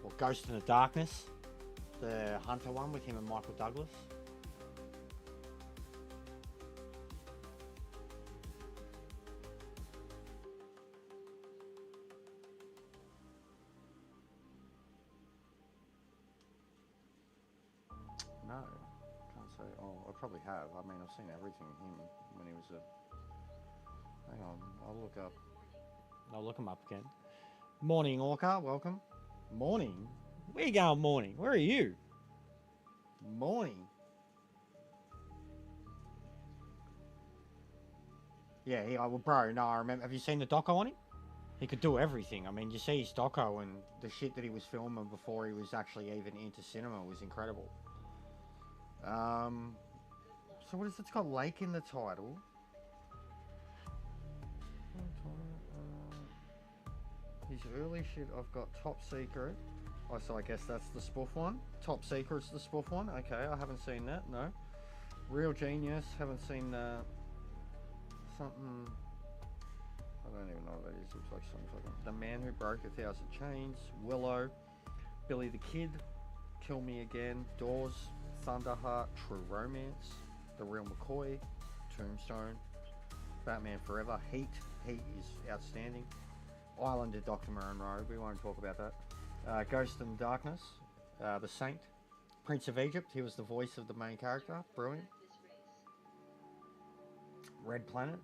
Or Ghost in the Darkness. The Hunter one with him and Michael Douglas. No, can't say. Oh, I probably have. I mean, I've seen everything him when he was a... Hang on, I'll look up. I'll look him up again. Morning, Orca. Welcome. Morning? Where you going morning? Where are you? Morning. Yeah, well, bro, no, I remember. Have you seen the doco on him? He could do everything. I mean, you see his doco and the shit that he was filming before he was actually even into cinema was incredible. So what is it? It's got Lake in the title. His early shit, I've got Top Secret. Oh, so I guess that's the spoof one. Top Secret's the spoof one. Okay, I haven't seen that, no. Real Genius, haven't seen that. Something... I don't even know what that is. Looks like something fucking... The Man Who Broke 1,000 Chains, Willow, Billy the Kid, Kill Me Again, Doors, Thunderheart, True Romance, The Real McCoy, Tombstone, Batman Forever, Heat. Heat is outstanding. Island of Dr. Monroe, we won't talk about that. Ghost in the Darkness, The Saint, Prince of Egypt, he was the voice of the main character, brilliant. Red Planet,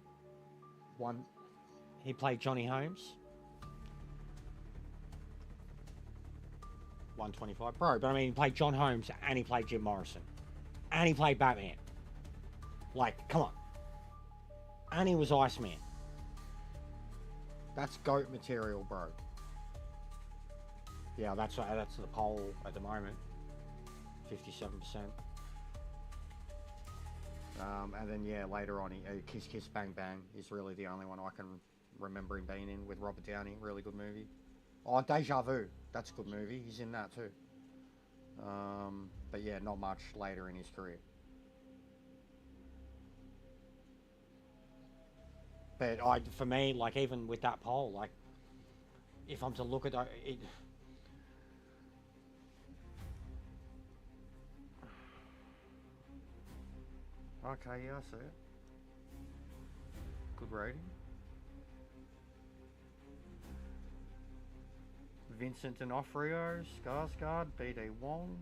he played Johnny Holmes. 125, bro, but I mean, he played John Holmes and he played Jim Morrison. And he played Batman. Like, come on. And he was Iceman. That's GOAT material, bro. Yeah, that's the poll at the moment. 57%. And then, yeah, later on, Kiss Kiss Bang Bang is really the only one I can remember him being in with Robert Downey. Really good movie. Oh, Deja Vu. That's a good movie. He's in that too. But yeah, not much later in his career. But for me, like, even with that poll, like, if I'm to look at it... Okay, yeah, I see it. Good rating. Vincent D'Onofrio, Skarsgård, BD Wong.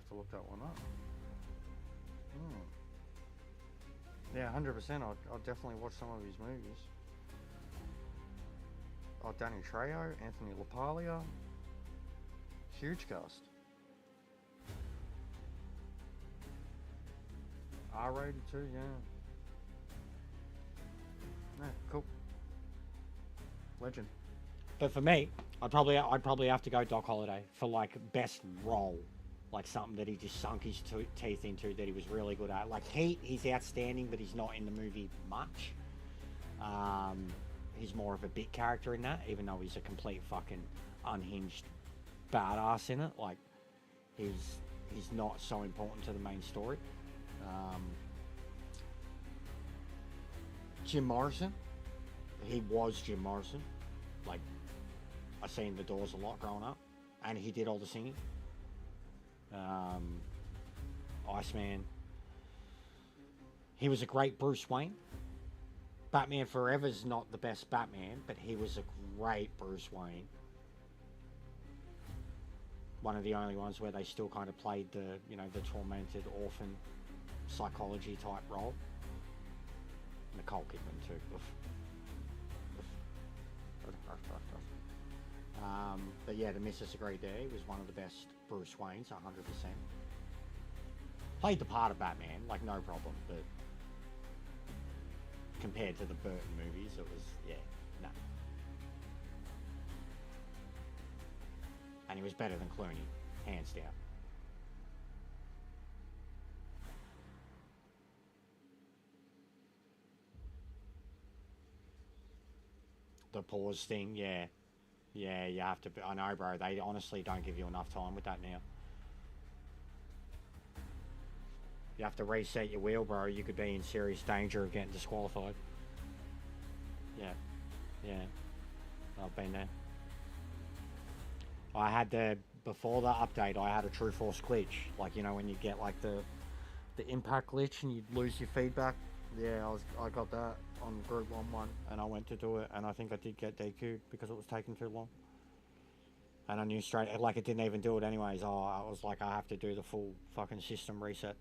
to look that one up. Yeah, 100%. I'll definitely watch some of his movies. Oh, Danny Trejo, Anthony LaPaglia. Huge cast. R-rated too, yeah. Yeah, cool. Legend. But for me, I'd probably have to go Doc Holliday for like best role, like something that he just sunk his teeth into that he was really good at. Like he's outstanding, but he's not in the movie much. He's more of a bit character in that, even though he's a complete fucking unhinged badass in it. Like he's not so important to the main story. Jim Morrison, he was Jim Morrison. Like I seen The Doors a lot growing up, and he did all the singing. Iceman. He was a great Bruce Wayne. Batman Forever's not the best Batman, but he was a great Bruce Wayne. One of the only ones where they still kind of played the, you know, the tormented orphan psychology type role. Nicole Kidman too. But yeah, to Mrs. Agreed there, he was one of the best Bruce Waynes, 100%. Played the part of Batman, like no problem, but compared to the Burton movies, it was, yeah, no. And he was better than Clooney, hands down. The pause thing, yeah. Yeah, you have to, I know, bro, they honestly don't give you enough time with that now. You have to reset your wheel, bro. You could be in serious danger of getting disqualified. Yeah. Yeah. I've been there. I had before the update, I had a True Force glitch. Like, you know, when you get like the impact glitch and you lose your feedback. Yeah, I got that on Group 1 and I went to do it, and I think I did get DQ'd because it was taking too long. And I knew straight, like it didn't even do it anyways. Oh, I was like, I have to do the full fucking system reset.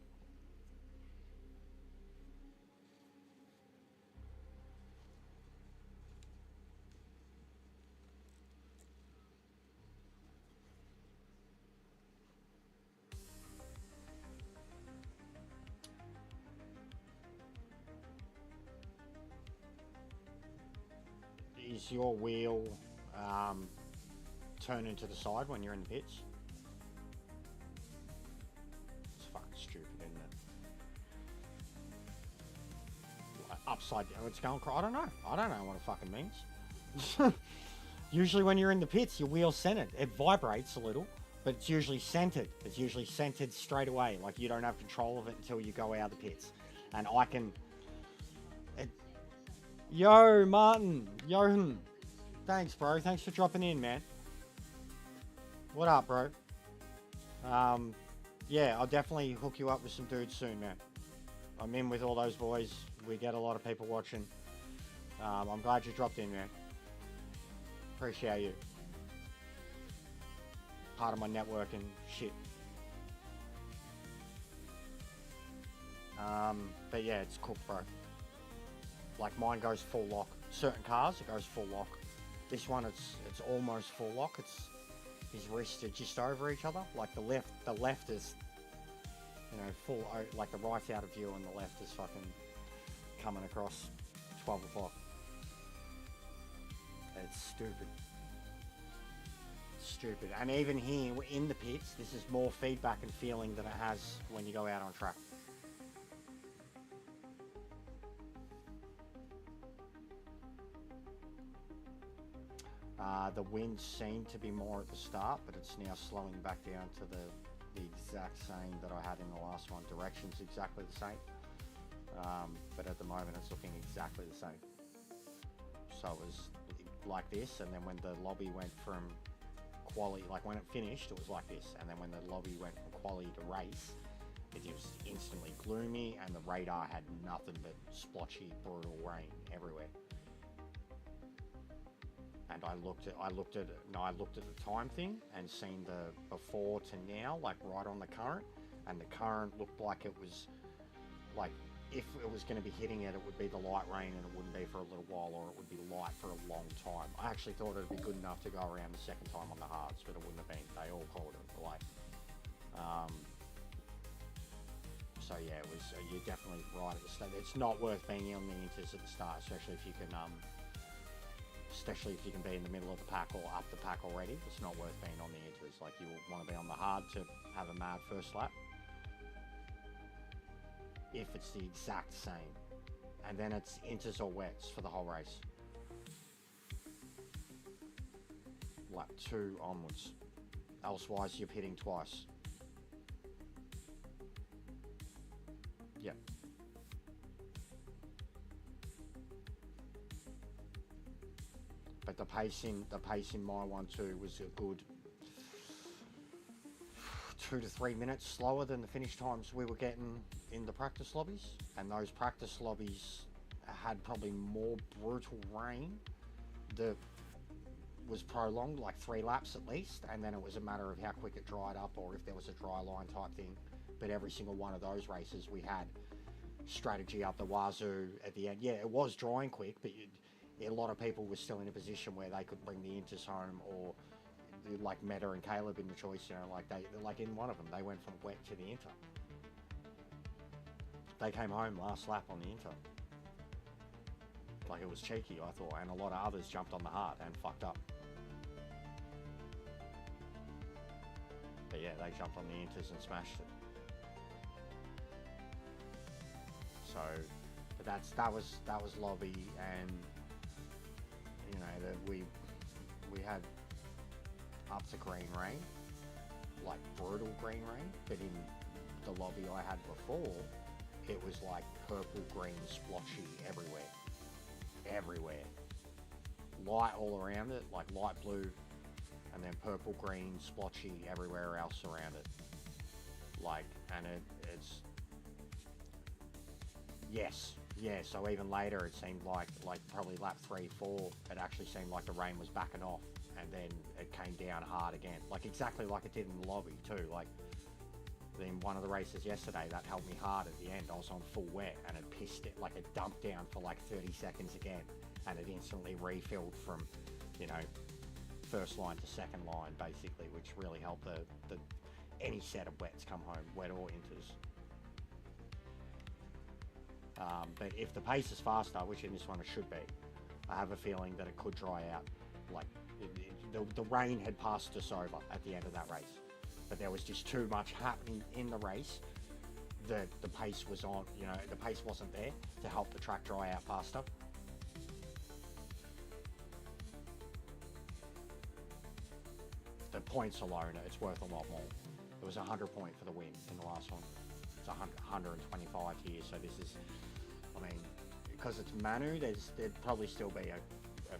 Is your wheel turning to the side when you're in the pits? It's fucking stupid, isn't it? Like upside down, it's going. I don't know what it fucking means. Usually when you're in the pits, your wheel's centered. It vibrates a little, but it's usually centered. It's usually centered straight away. Like you don't have control of it until you go out of the pits. And I can. Yo, Martin, Johan. Thanks, bro. Thanks for dropping in, man. What up, bro? Yeah, I'll definitely hook you up with some dudes soon, man. I'm in with all those boys. We get a lot of people watching. I'm glad you dropped in, man. Appreciate you. Part of my networking shit. But yeah, it's cooked, bro. Like mine goes full lock. Certain cars, it goes full lock. This one, it's almost full lock. His wrists are just over each other. Like the left is, you know, full. Like the right's out of view and the left is fucking coming across 12 o'clock. It's stupid. It's stupid. And even here in the pits, this is more feedback and feeling than it has when you go out on track. The winds seem to be more at the start, but it's now slowing back down to the exact same that I had in the last one. Direction's exactly the same, but at the moment it's looking exactly the same. So it was like this, and then when the lobby went from quality, like when it finished, it was like this, and then when the lobby went from quality to race, it was instantly gloomy, and the radar had nothing but splotchy, brutal rain everywhere. And I looked at the time thing and seen the before to now, like right on the current, and the current looked like it was like, if it was going to be hitting it, it would be the light rain and it wouldn't be for a little while, or it would be light for a long time. I actually thought it would be good enough to go around the second time on the hards, but it wouldn't have been. They all called it light. So yeah, it was. You're definitely right at the start. It's not worth being on the inters at the start, especially if you can be in the middle of the pack or up the pack already. It's not worth being on the inters. Like, you want to be on the hard to have a mad first lap, if it's the exact same, and then it's inters or wets for the whole race. Lap 2 onwards. Elsewise, you're pitting twice. Yep. But the pace in my one too was a good 2 to 3 minutes slower than the finish times we were getting in the practice lobbies, and those practice lobbies had probably more brutal rain that was prolonged, like 3 laps at least, and then it was a matter of how quick it dried up or if there was a dry line type thing. But every single one of those races we had strategy up the wazoo at the end. Yeah, it was drying quick, but a lot of people were still in a position where they could bring the inters home, or like Meta and Caleb in the choice, you know, like in one of them, they went from wet to the inter. They came home last lap on the inter. Like, it was cheeky, I thought, and a lot of others jumped on the hard and fucked up. But yeah, they jumped on the inters and smashed it. So, but that was lobby, and you know that we had up to green rain, like brutal green rain, but in the lobby I had before, it was like purple, green, splotchy everywhere. Light all around it, like light blue, and then purple, green, splotchy everywhere else around it. Like, and it's yes, yeah. So even later, it seemed like probably lap 3, 4, it actually seemed like the rain was backing off, and then it came down hard again, like exactly like it did in the lobby too. Like, in one of the races yesterday, that held me hard at the end. I was on full wet, and it pissed it, like it dumped down for like 30 seconds again, and it instantly refilled from, you know, first line to second line basically, which really helped the any set of wets come home, wet or inters. But if the pace is faster, which in this one it should be, I have a feeling that it could dry out. Like, the rain had passed us over at the end of that race, but there was just too much happening in the race that the pace was on, you know, the pace wasn't there to help the track dry out faster. The points alone, it's worth a lot more. It was 100 point for the win in the last one. It's 125 here, so this is, I mean, because it's MANU, there'd probably still be a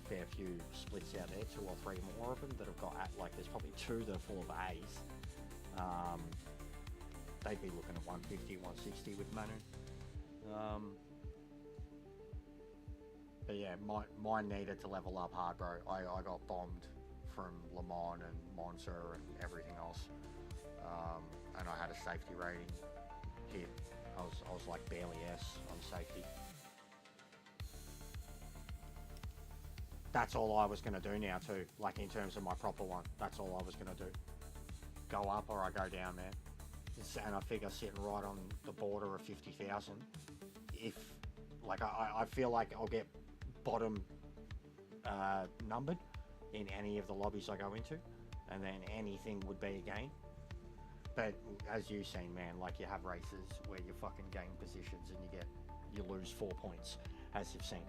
fair few splits out there, 2 or 3 more of them that have got, like, there's probably 2 that are full of A's. They'd be looking at 150, 160 with MANU. But yeah, mine needed to level up hard, bro. I got bombed from Le Mans and Monza and everything else. And I had a safety rating hit. I was like barely S on safety. That's all I was going to do now too, like in terms of my proper one. That's all I was going to do. Go up or I go down, man. And I figure sitting right on the border of 50,000, if, like, I feel like I'll get bottom numbered in any of the lobbies I go into, and then anything would be a gain. But as you've seen, man, like, you have races where you fucking gain positions and you lose 4 points, as you've seen.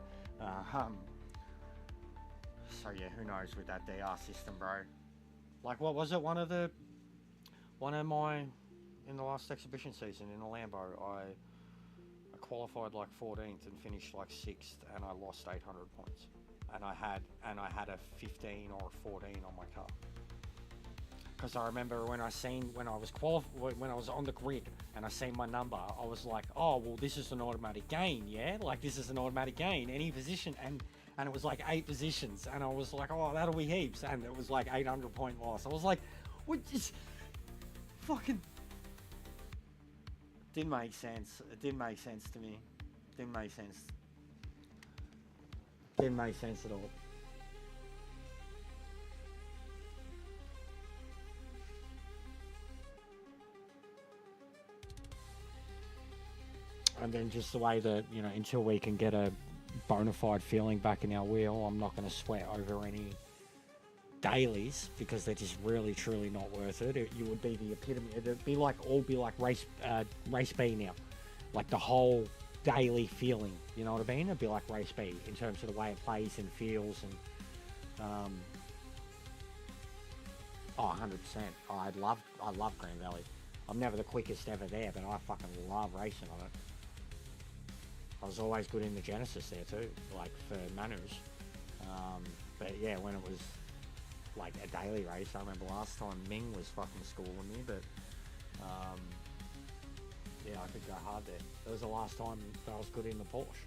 So yeah, who knows with that DR system, bro. Like, what was it? One of my, in the last exhibition season in the Lambo, I qualified like 14th and finished like 6th, and I lost 800 points. And I had a 15 or a 14 on my car. Because I remember when I was on the grid and I seen my number, I was like, oh, well, this is an automatic gain, yeah? Like, this is an automatic gain, any position, and it was like 8 positions, and I was like, oh, that'll be heaps, and it was like 800 point loss. I was like, what, just fucking, didn't make sense. It didn't make sense to me. Didn't make sense. Didn't make sense at all. And then just the way that, you know, until we can get a bona fide feeling back in our wheel, I'm not going to sweat over any dailies because they're just really truly not worth it. You would be the epitome. It'd be like race B now, like the whole daily feeling. You know what I mean? It'd be like race B in terms of the way it plays and feels and. Oh, 100%. I love Grand Valley. I'm never the quickest ever there, but I fucking love racing on it. I was always good in the Genesis there too, like for MANUs. But yeah, when it was like a daily race, I remember last time Ming was fucking schooling me, but yeah, I could go hard there. That was the last time that I was good in the Porsche.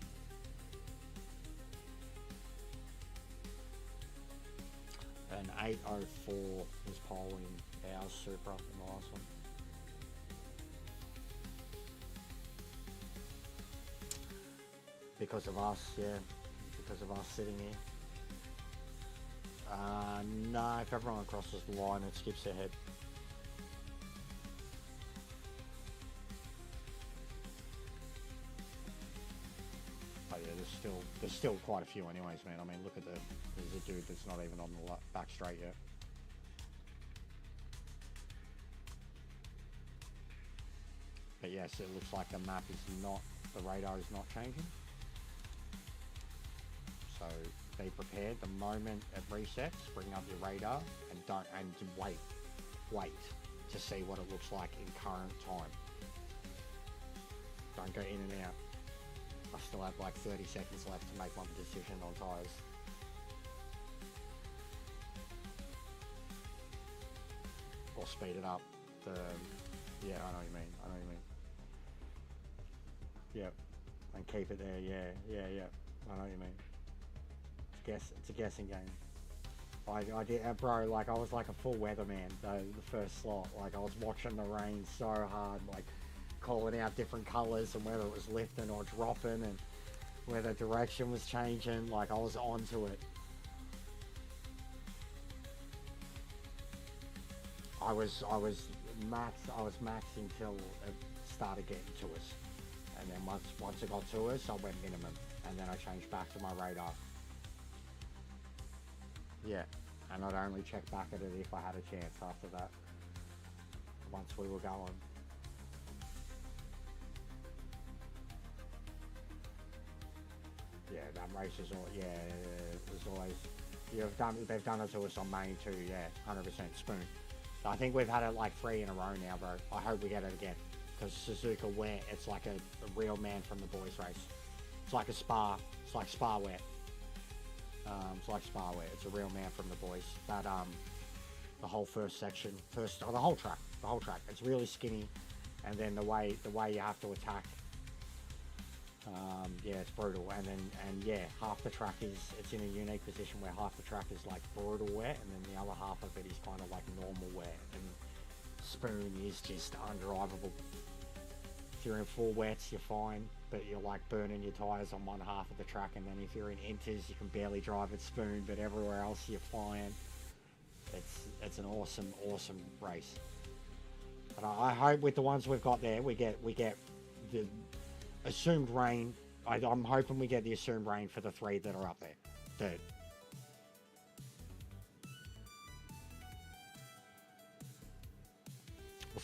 An 804 was poling our Supra in the last one. Because of us, yeah. Because of us sitting here. No, if everyone crosses the line, it skips ahead. Oh yeah, there's still quite a few anyways, man. I mean, look at there's a dude that's not even on the back straight yet. But yes, it looks like the map is not, the radar is not changing. So be prepared. The moment it resets, bring up your radar and wait to see what it looks like in current time. Don't go in and out. I still have like 30 seconds left to make my decision on tyres. Or speed it up. Yeah, I know what you mean. Yep. And keep it there. Yeah. I know what you mean. It's a guessing game. I did, bro. Like I was like a full weatherman though. The first slot. Like I was watching the rain so hard. Like calling out different colours and whether it was lifting or dropping and whether direction was changing. Like I was onto it. I was maxing till it started getting to us, and then once it got to us, I went minimum, and then I changed back to my radar. Yeah, and I'd only check back at it if I had a chance after that. Once we were going. Yeah, that race is all. Yeah, there's always. They've done it to us on MANU too. Yeah, 100% spoon. I think we've had it like 3 in a row now, bro. I hope we get it again. Because Suzuka wet, it's like a real man from the boys race. It's like a spa. It's like spa wet. It's like spa wet. It's a real man from the boys. But the whole first section, the whole track. It's really skinny, and then the way you have to attack. Yeah, it's brutal, and yeah, half the track it's in a unique position where half the track is like brutal wet, and then the other half of it is kind of like normal wet, and spoon is just undrivable. If you're in full wets, you're fine, but you're like burning your tyres on one half of the track, and then if you're in inters, you can barely drive at spoon, but everywhere else you're flying. It's an awesome race. But I hope with the ones we've got there, we get the assumed rain. I'm hoping we get the assumed rain for the 3 that are up there. Third.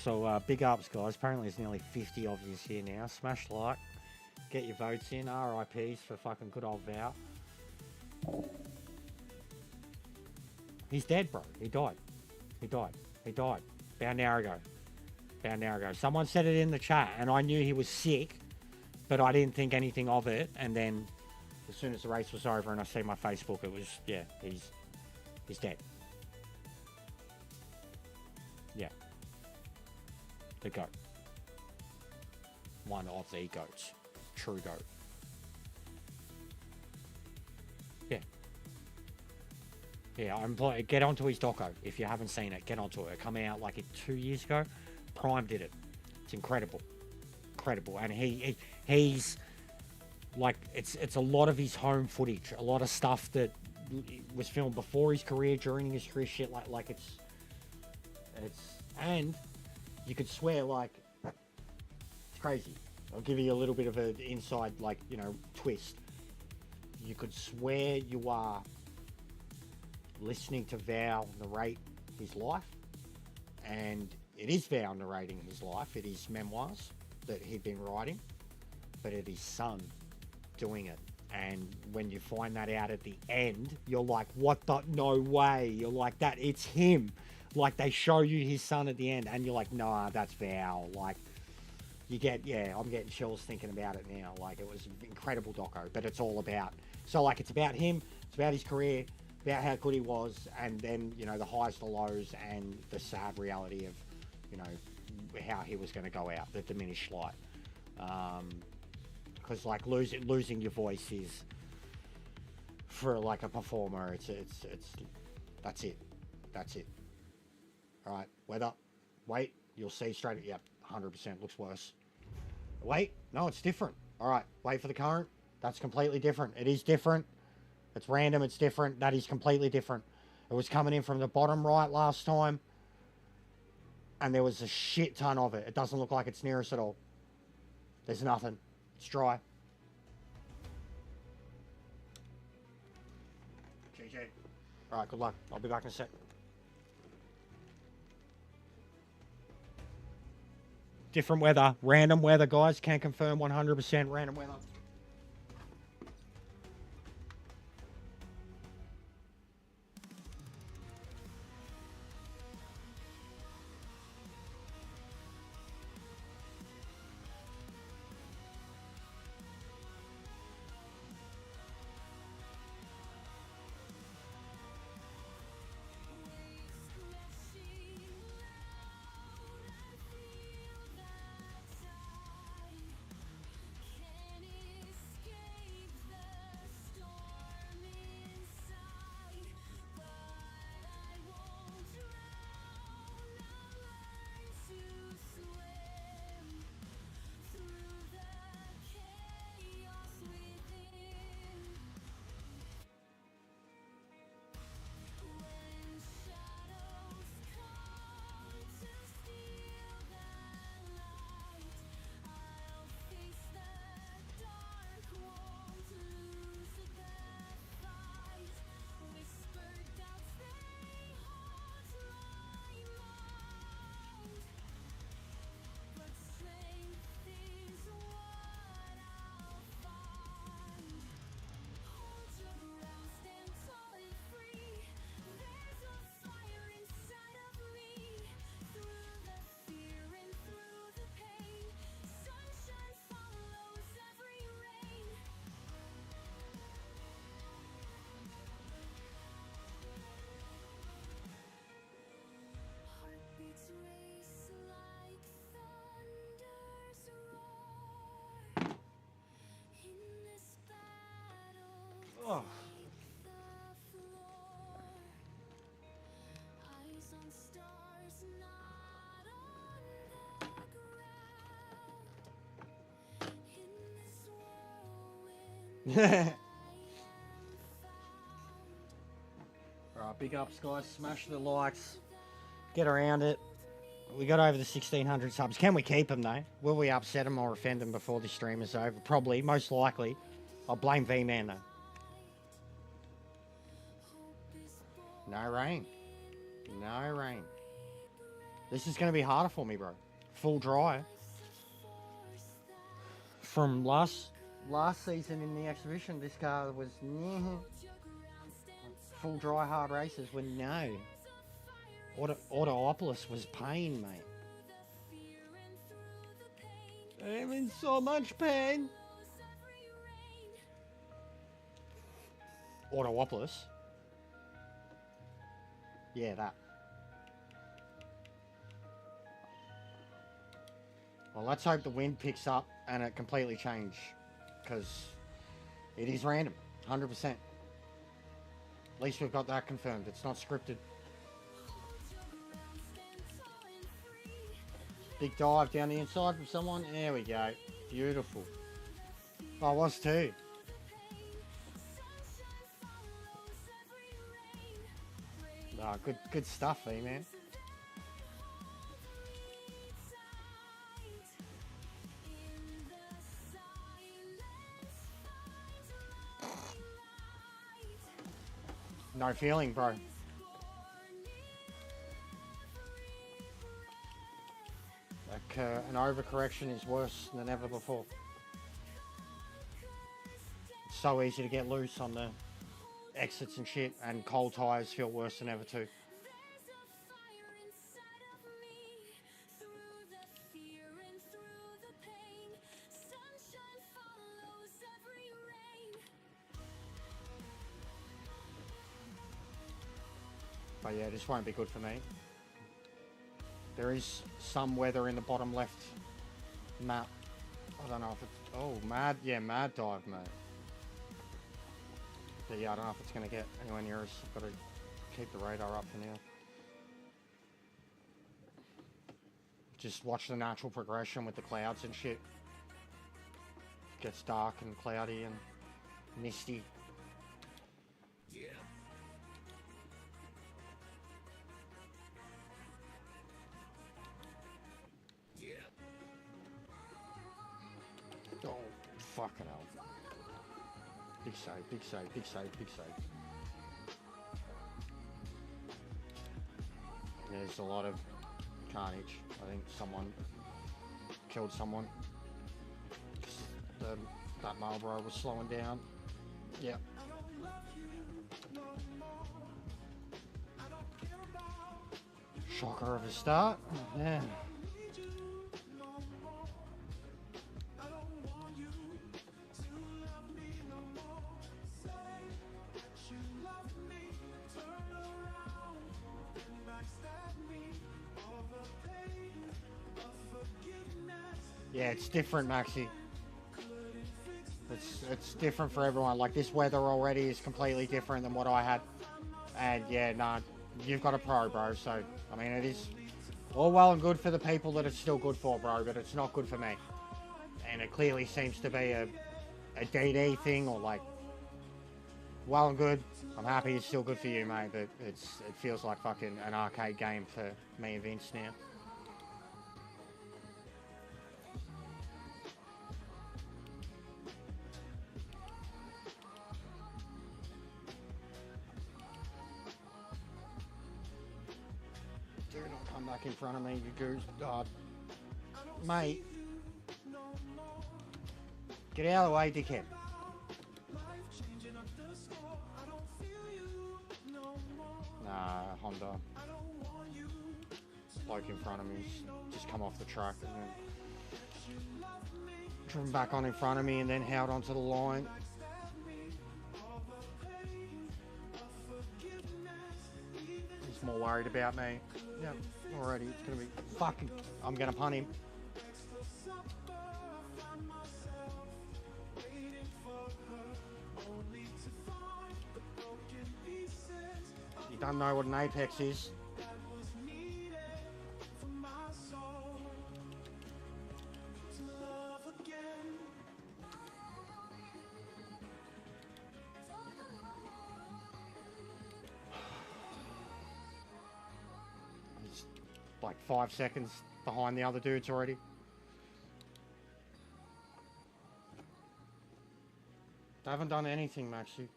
So big ups, guys. Apparently there's nearly 50 of you here now. Smash like. Get your votes in. RIPs for fucking good old Vow. He's dead, bro. He died. About an hour ago. Someone said it in the chat, and I knew he was sick, but I didn't think anything of it. And then as soon as the race was over and I see my Facebook, it was, yeah, he's dead. Yeah. The GOAT. One of the GOATs. True GOAT. Yeah. Yeah, get onto his doco. If you haven't seen it, get onto it. It came out like 2 years ago. Prime did it. It's incredible. incredible. And he's like, it's a lot of his home footage, a lot of stuff that was filmed before his career, during his career, shit like it's and you could swear, like, it's crazy. I'll give you a little bit of an inside, like, you know, twist. You could swear you are listening to Val narrate his life, and it is Val narrating his life. It is memoirs that he'd been writing, but it is son doing it. And when you find that out at the end, you're like, what the, no way. You're like, that, it's him. Like, they show you his son at the end, and you're like, nah, that's Val. Like, you get, yeah, I'm getting chills thinking about it now. Like, it was an incredible doco, but it's all about, so like, it's about him, it's about his career, about how good he was, and then, you know, the highs, the lows, and the sad reality of, you know, how he was going to go out, the diminished light. Because like losing your voice is, for like a performer, it's that's it. All right, weather, wait, you'll see straight. Yep, 100% looks worse. Wait, no, it's different. All right, wait for the current. That's completely different. It is different. It's random. It's different. That is completely different. It was coming in from the bottom right last time, and there was a shit ton of it. It doesn't look like it's near us at all. There's nothing. It's dry. GG. All right, good luck. I'll be back in a sec. Different weather. Random weather, guys. Can't confirm 100% random weather. Oh. Alright, big ups, guys. Smash the likes. Get around it. We got over the 1,600 subs. Can we keep them, though? Will we upset them or offend them before the stream is over? Probably, most likely. I'll blame V-Man, though. No rain. No rain. This is going to be harder for me, bro. Full dry. From last season in the exhibition, this car was full dry hard races when no. Autoopolis was pain, mate. I'm in so much pain. Autoopolis? Yeah, that. Well, let's hope the wind picks up and it completely changes, because it is random, 100%. At least we've got that confirmed. It's not scripted. Big dive down the inside from someone. There we go. Beautiful. I was too. Ah, good stuff, man. No feeling, bro. Like, an overcorrection is worse than ever before. It's so easy to get loose on the exits and shit, and cold tires feel worse than ever too. But yeah, this won't be good for me. There is some weather in the bottom left map. I don't know if it's... Oh, mad dive, mate. But yeah, I don't know if it's going to get anywhere near us. I've got to keep the radar up for now. Just watch the natural progression with the clouds and shit. It gets dark and cloudy and misty. Yeah. Yeah. Oh, fucking hell. Big save, big save, big save, big save. There's a lot of carnage. I think someone killed someone. That Marlboro was slowing down. Yep. Shocker of a start. Yeah. Yeah, it's different, Maxi. It's different for everyone. Like, this weather already is completely different than what I had. And yeah, nah, you've got a pro, bro. So, I mean, it is all well and good for the people that it's still good for, bro, but it's not good for me. And it clearly seems to be a DD thing, or like, well and good. I'm happy it's still good for you, mate, but it feels like fucking an arcade game for me and Vince now. Do not come back in front of me, you goose. Mate. Get out of the way, dickhead. Nah, Honda. Bloke in front of me's just come off the track and then driven back on in front of me and then held onto the line. He's more worried about me. Yep, already. It's gonna be fucking... I'm gonna punt him. You don't know what an apex is. He's like 5 seconds behind the other dudes already. They haven't done anything, Maxi.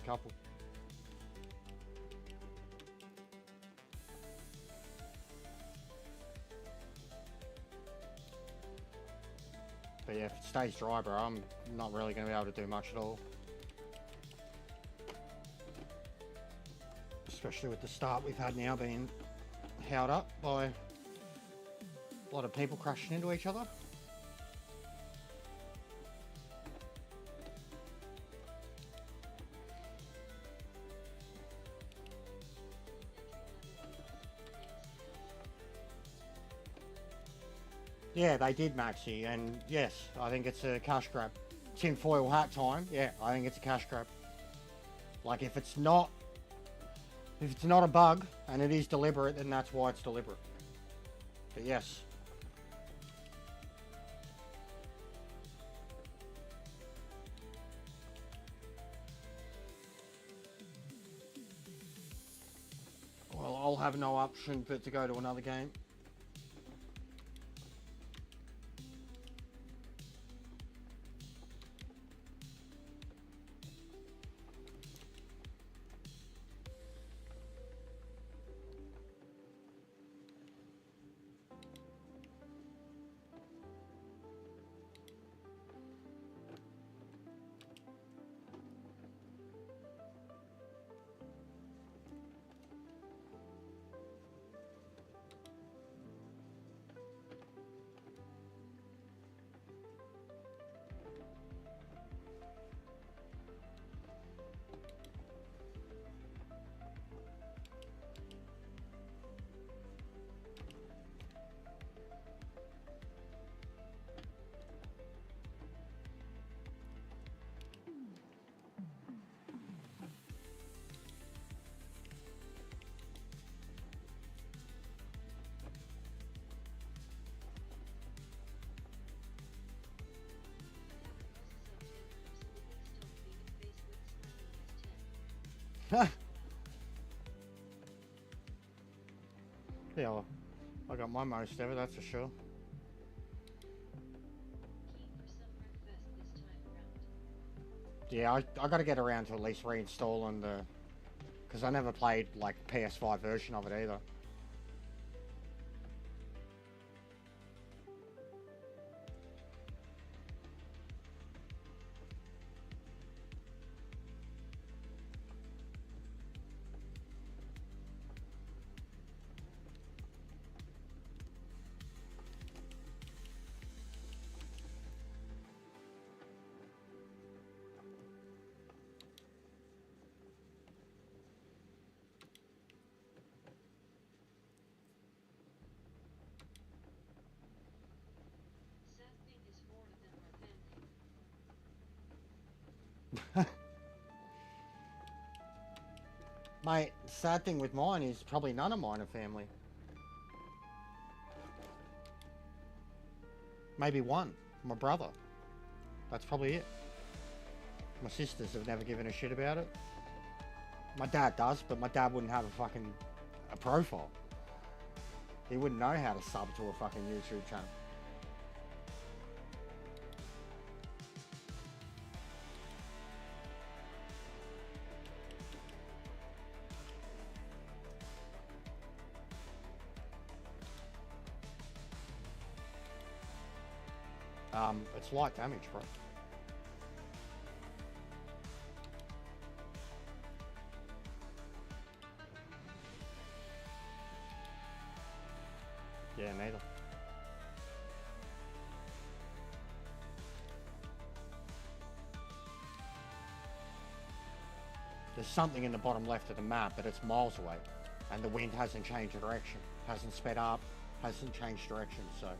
couple. But yeah, if it stays dry, bro, I'm not really going to be able to do much at all. Especially with the start we've had now being held up by a lot of people crashing into each other. Yeah, they did, Maxi, and yes, I think it's a cash grab. Tinfoil hat time, yeah, I think it's a cash grab. Like, if it's not a bug, and it is deliberate, then that's why it's deliberate. But yes. Well, I'll have no option but to go to another game. Yeah, well, I got my most ever, that's for sure. Yeah, I got to get around to at least reinstalling the... Because I never played, like, PS5 version of it either. Mate, sad thing with mine is probably none of mine are family. Maybe one, my brother. That's probably it. My sisters have never given a shit about it. My dad does, but my dad wouldn't have a profile. He wouldn't know how to sub to a fucking YouTube channel. It's light damage, bro. Yeah, neither. There's something in the bottom left of the map, but it's miles away. And the wind hasn't changed direction. Hasn't sped up, hasn't changed direction, so...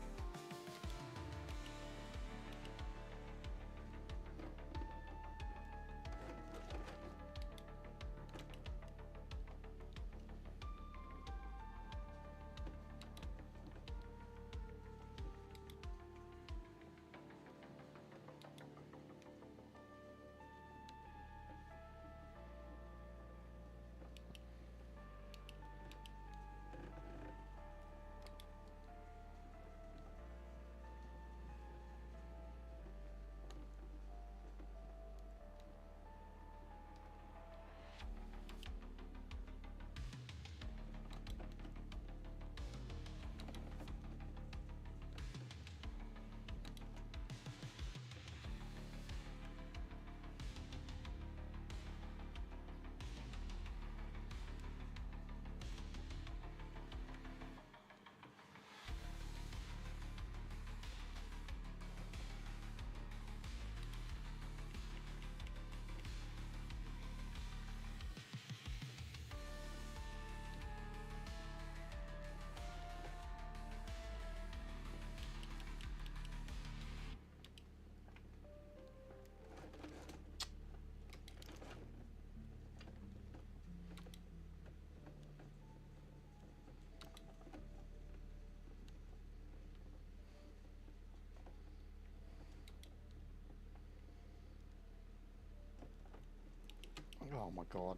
Oh my god.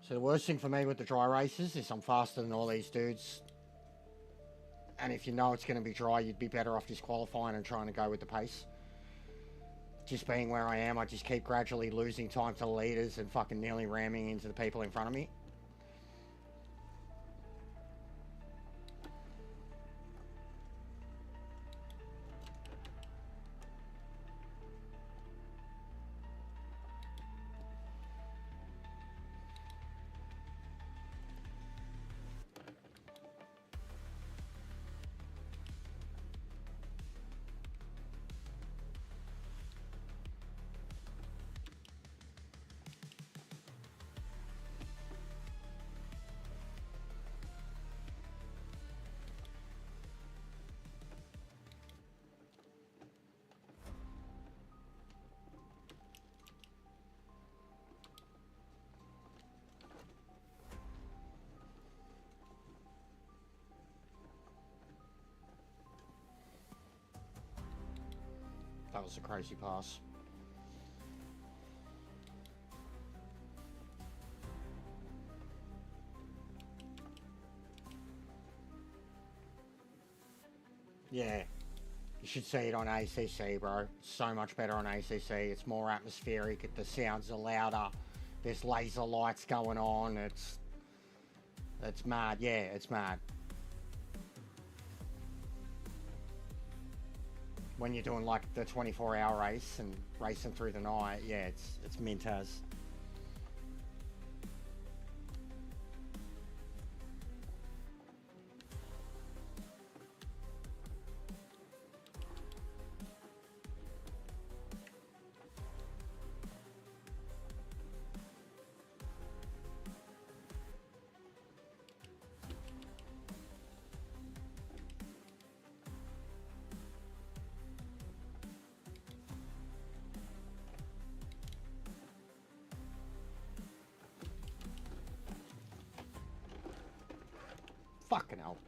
So the worst thing for me with the dry races is I'm faster than all these dudes. And if you know it's going to be dry, you'd be better off disqualifying and trying to go with the pace. Just being where I am, I just keep gradually losing time to the leaders and fucking nearly ramming into the people in front of me. That was a crazy pass. Yeah, you should see it on ACC, bro. So much better on ACC. It's more atmospheric. The sounds are louder. There's laser lights going on. It's mad. Yeah, it's mad. When you're doing like the 24-hour race and racing through the night, yeah, it's mint as. Fucking hell.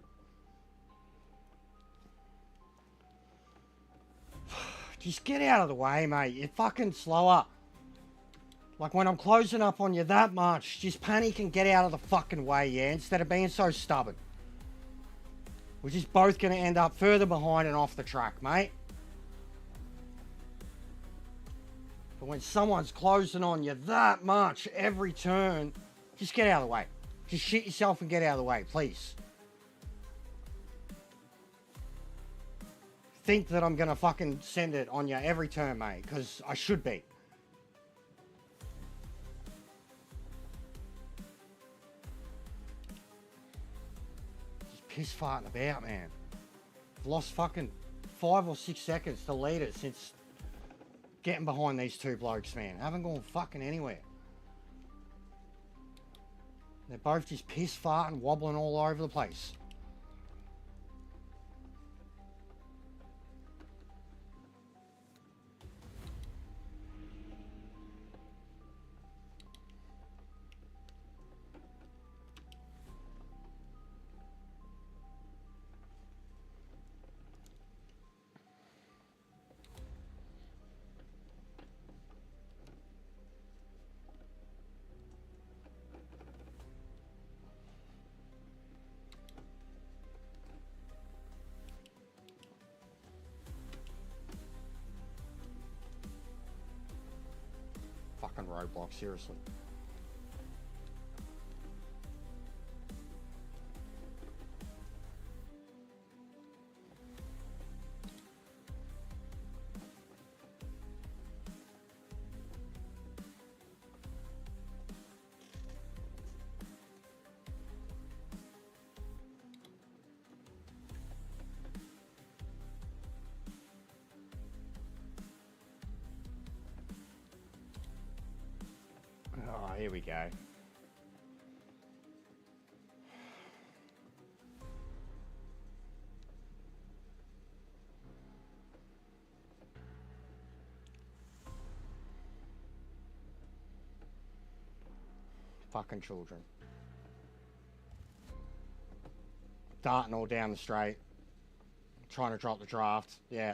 Just get out of the way, mate. You're fucking slower. Like when I'm closing up on you that much, just panic and get out of the fucking way, yeah? Instead of being so stubborn. We're just both going to end up further behind and off the track, mate. But when someone's closing on you that much every turn, just get out of the way. Just shit yourself and get out of the way, please. Think that I'm going to fucking send it on you every turn, mate, because I should be. Just piss farting about, man. I've lost fucking 5 or 6 seconds to lead it since getting behind these two blokes, man. I haven't gone fucking anywhere. They're both just piss farting, wobbling all over the place. Fucking roadblock, seriously. Oh, here we go. Fucking children. darting all down the straight, trying to drop the draft. Yeah,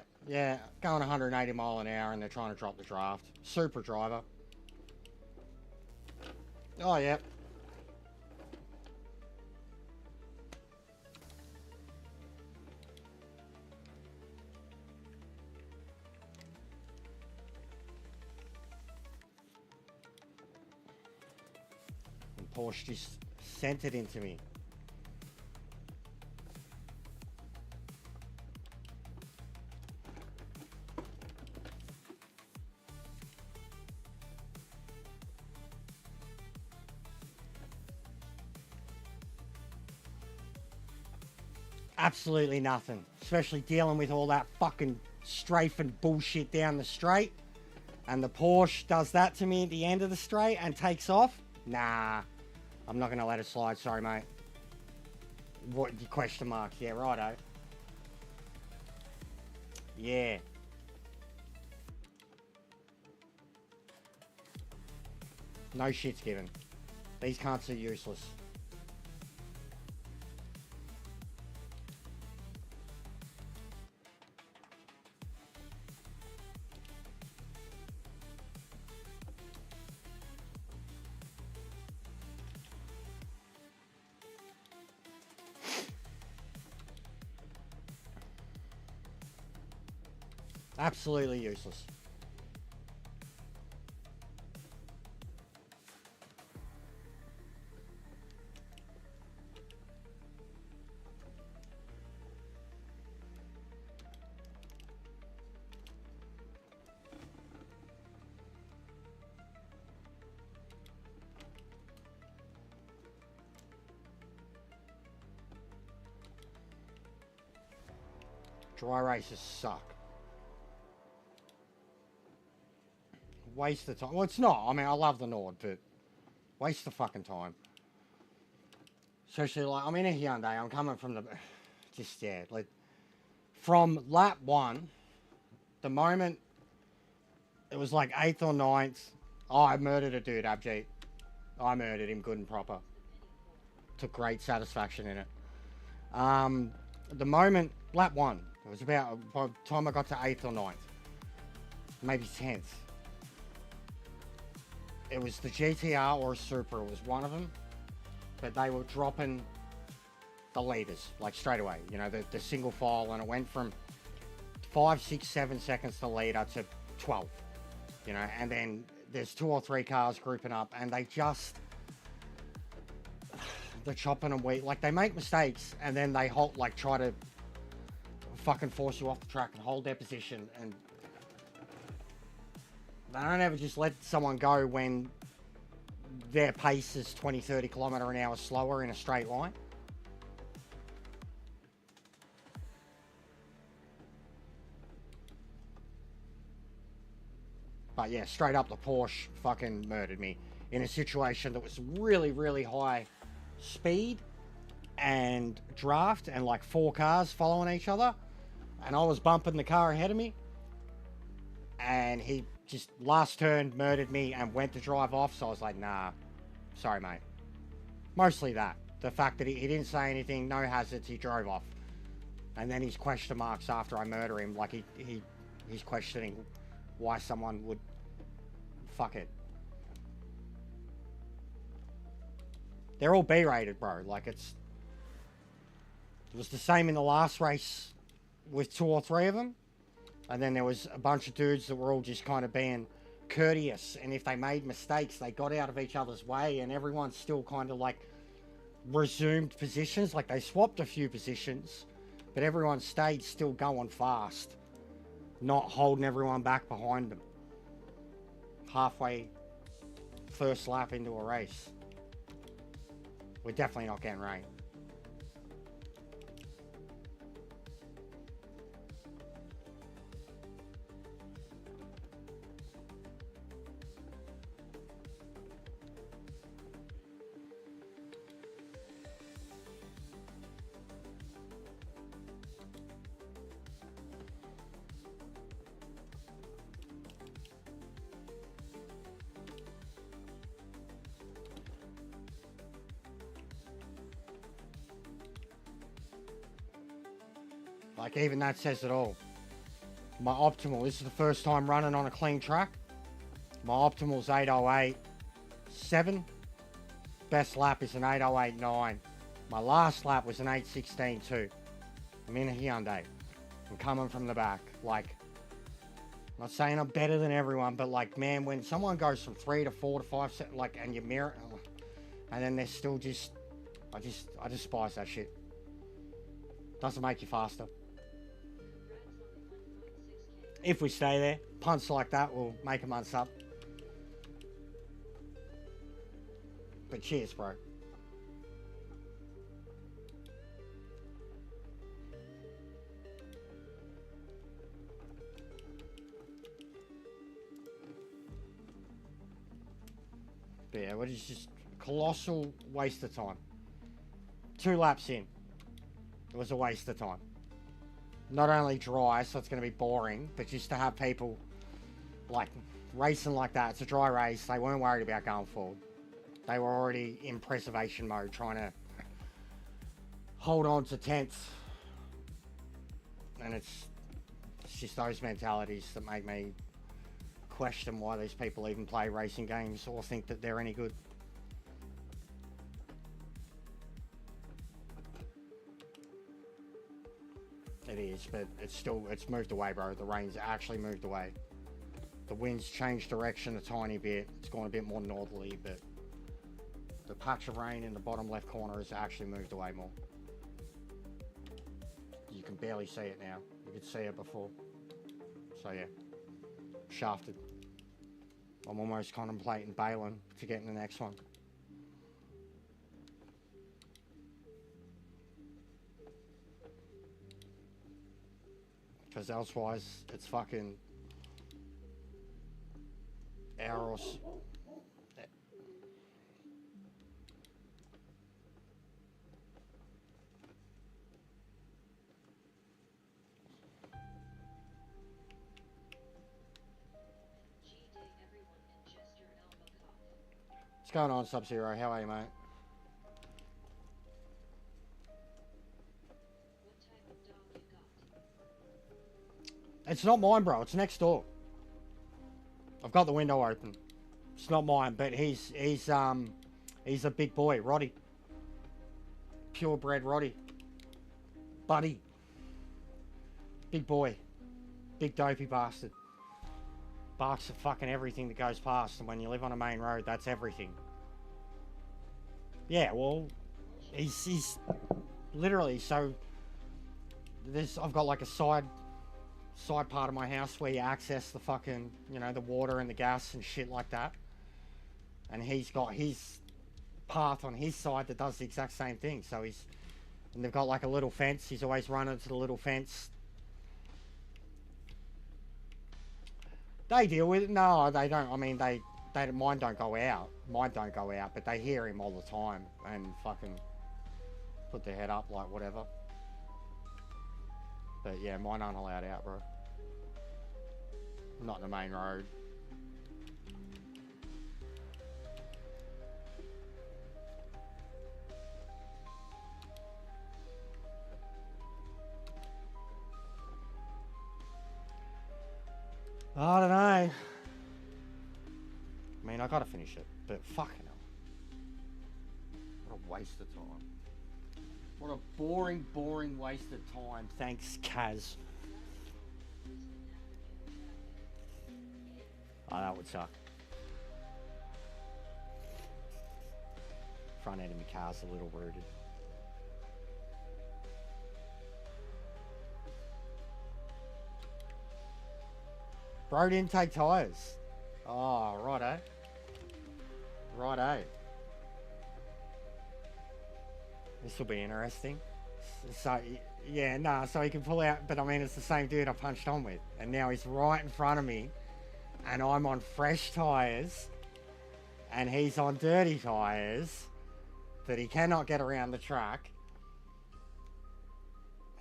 going 180 mile an hour and they're trying to drop the draft. Super driver. Oh, yeah. And Porsche just sent it into me. Absolutely nothing. Especially dealing with all that fucking strafing bullshit down the straight. And the Porsche does that to me at the end of the straight and takes off. Nah. I'm not going to let it slide. Sorry, mate. What? Question marks. Yeah, righto. Yeah. No shit's given. These cunts are useless. Absolutely useless. Dry races suck. Waste the time. Well, it's not. I mean, I love the Nord, but waste the fucking time. Especially, like, I'm in a Hyundai. I'm coming from the... Just, yeah, like... From lap 1, the moment it was like 8th or 9th, oh, I murdered a dude, Abjeet. I murdered him good and proper. Took great satisfaction in it. The moment, lap 1, it was about, by the time I got to 8th or 9th, maybe 10th, it was the GTR or a Supra, it was one of them, but they were dropping the leaders, like straight away, you know, the single file, and it went from 5, 6, 7 seconds to leader to 12, you know, and then there's 2 or 3 cars grouping up, and they just, they're chopping and wheat, like they make mistakes, and then they halt, like try to fucking force you off the track and hold their position, and they don't ever just let someone go when their pace is 20, 30 kilometre an hour slower in a straight line. But yeah, straight up the Porsche fucking murdered me in a situation that was really, really high speed and draft and like 4 cars following each other. And I was bumping the car ahead of me. And he just last turn murdered me and went to drive off. So I was like, nah, sorry, mate. Mostly that. The fact that he didn't say anything, no hazards, he drove off. And then his question marks after I murder him, like he's questioning why someone would fuck it. They're all B-rated, bro. Like it was the same in the last race with 2 or 3 of them. And then there was a bunch of dudes that were all just kind of being courteous. And if they made mistakes, they got out of each other's way. And everyone still kind of like resumed positions. Like they swapped a few positions. But everyone stayed still going fast. Not holding everyone back behind them. Halfway first lap into a race. We're definitely not getting rain. Like, even that says it all. My optimal, this is the first time running on a clean track. My optimal's 8:08.7. Best lap is an 8:08.9. My last lap was an 8:16.2. I'm in a Hyundai. I'm coming from the back. Like, I'm not saying I'm better than everyone, but like, man, when someone goes from 3 to 4 to 5, like, and you mirror, and then they're still just, I despise that shit. Doesn't make you faster. If we stay there, punts like that will make them unsub. But cheers, bro. But yeah, what is just colossal waste of time. 2 laps in, it was a waste of time. Not only dry, so it's going to be boring, but just to have people like racing like that. It's a dry race. They weren't worried about going forward. They were already in preservation mode, trying to hold on to 10th. And it's just those mentalities that make me question why these people even play racing games or think that they're any good. It is, but it's moved away, bro. The rain's actually moved away. The wind's changed direction a tiny bit. It's gone a bit more northerly, but the patch of rain in the bottom left corner has actually moved away more. You can barely see it now. You could see it before. So yeah, shafted. I'm almost contemplating bailing to get in the next one. Because elsewise, it's fucking hours. What's going on, Sub-Zero? How are you, mate? It's not mine, bro. It's next door. I've got the window open. It's not mine, but he's a big boy, Roddy. Purebred Roddy. Buddy. Big boy. Big dopey bastard. Barks at fucking everything that goes past, and when you live on a main road, that's everything. Yeah, well, he's literally, so I've got like a side part of my house where you access the fucking, you know, the water and the gas and shit like that. And he's got his path on his side that does the exact same thing. So and they've got like a little fence. He's always running to the little fence. They deal with it. No, they don't. I mean, mine don't go out. Mine don't go out, but they hear him all the time and fucking put their head up like whatever. But yeah, mine aren't allowed out, bro. Not in the main road. I don't know. I mean, I gotta finish it, but fucking hell. What a waste of time. What a boring waste of time. Thanks, Kaz. Oh, that would suck. Front end of my car's a little rooted. Bro didn't take tyres. Oh, righto. Righto. This will be interesting. So, yeah, nah, so he can pull out, but I mean, it's the same dude I punched on with. And now he's right in front of me, and I'm on fresh tyres, and he's on dirty tyres, that he cannot get around the track.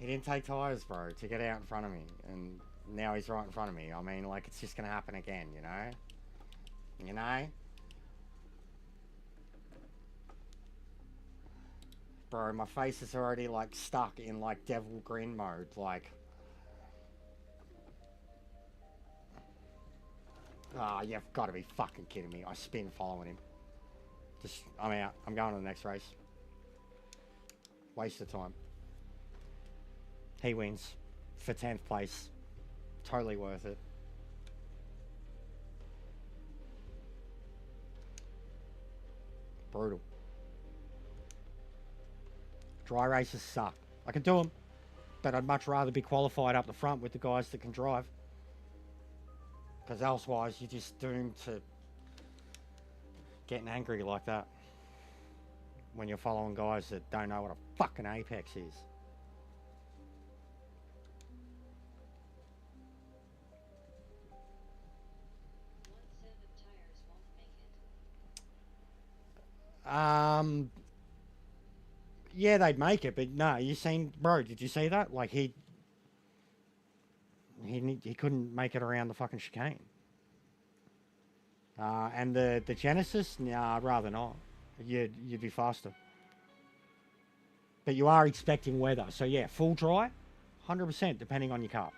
He didn't take tyres, bro, to get out in front of me, and now he's right in front of me. I mean, like, it's just going to happen again, you know? You know? Bro, my face is already like stuck in like devil grin mode. Like, ah, you've got to be fucking kidding me. I spin following him. Just, I'm out. I'm going to the next race. Waste of time. He wins for 10th place. Totally worth it. Brutal. Dry races suck. I can do them, but I'd much rather be qualified up the front with the guys that can drive. Because elsewise, you're just doomed to getting angry like that when you're following guys that don't know what a fucking apex is. Yeah, they'd make it, but no, you seen, bro, did you see that? Like, he couldn't make it around the fucking chicane. And the Genesis, nah, rather not. You'd be faster. But you are expecting weather, so yeah, full dry, 100%, depending on your car.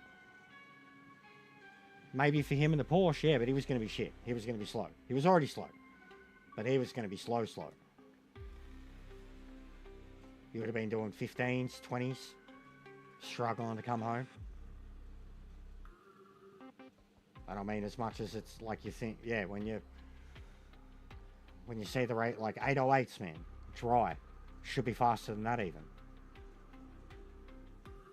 Maybe for him in the Porsche, yeah, but he was going to be shit. He was going to be slow. He was already slow, but he was going to be slow. You would have been doing 15s, 20s, struggling to come home. And I mean, as much as it's like you think, yeah, when you see the rate, like 808s, man, dry, should be faster than that even.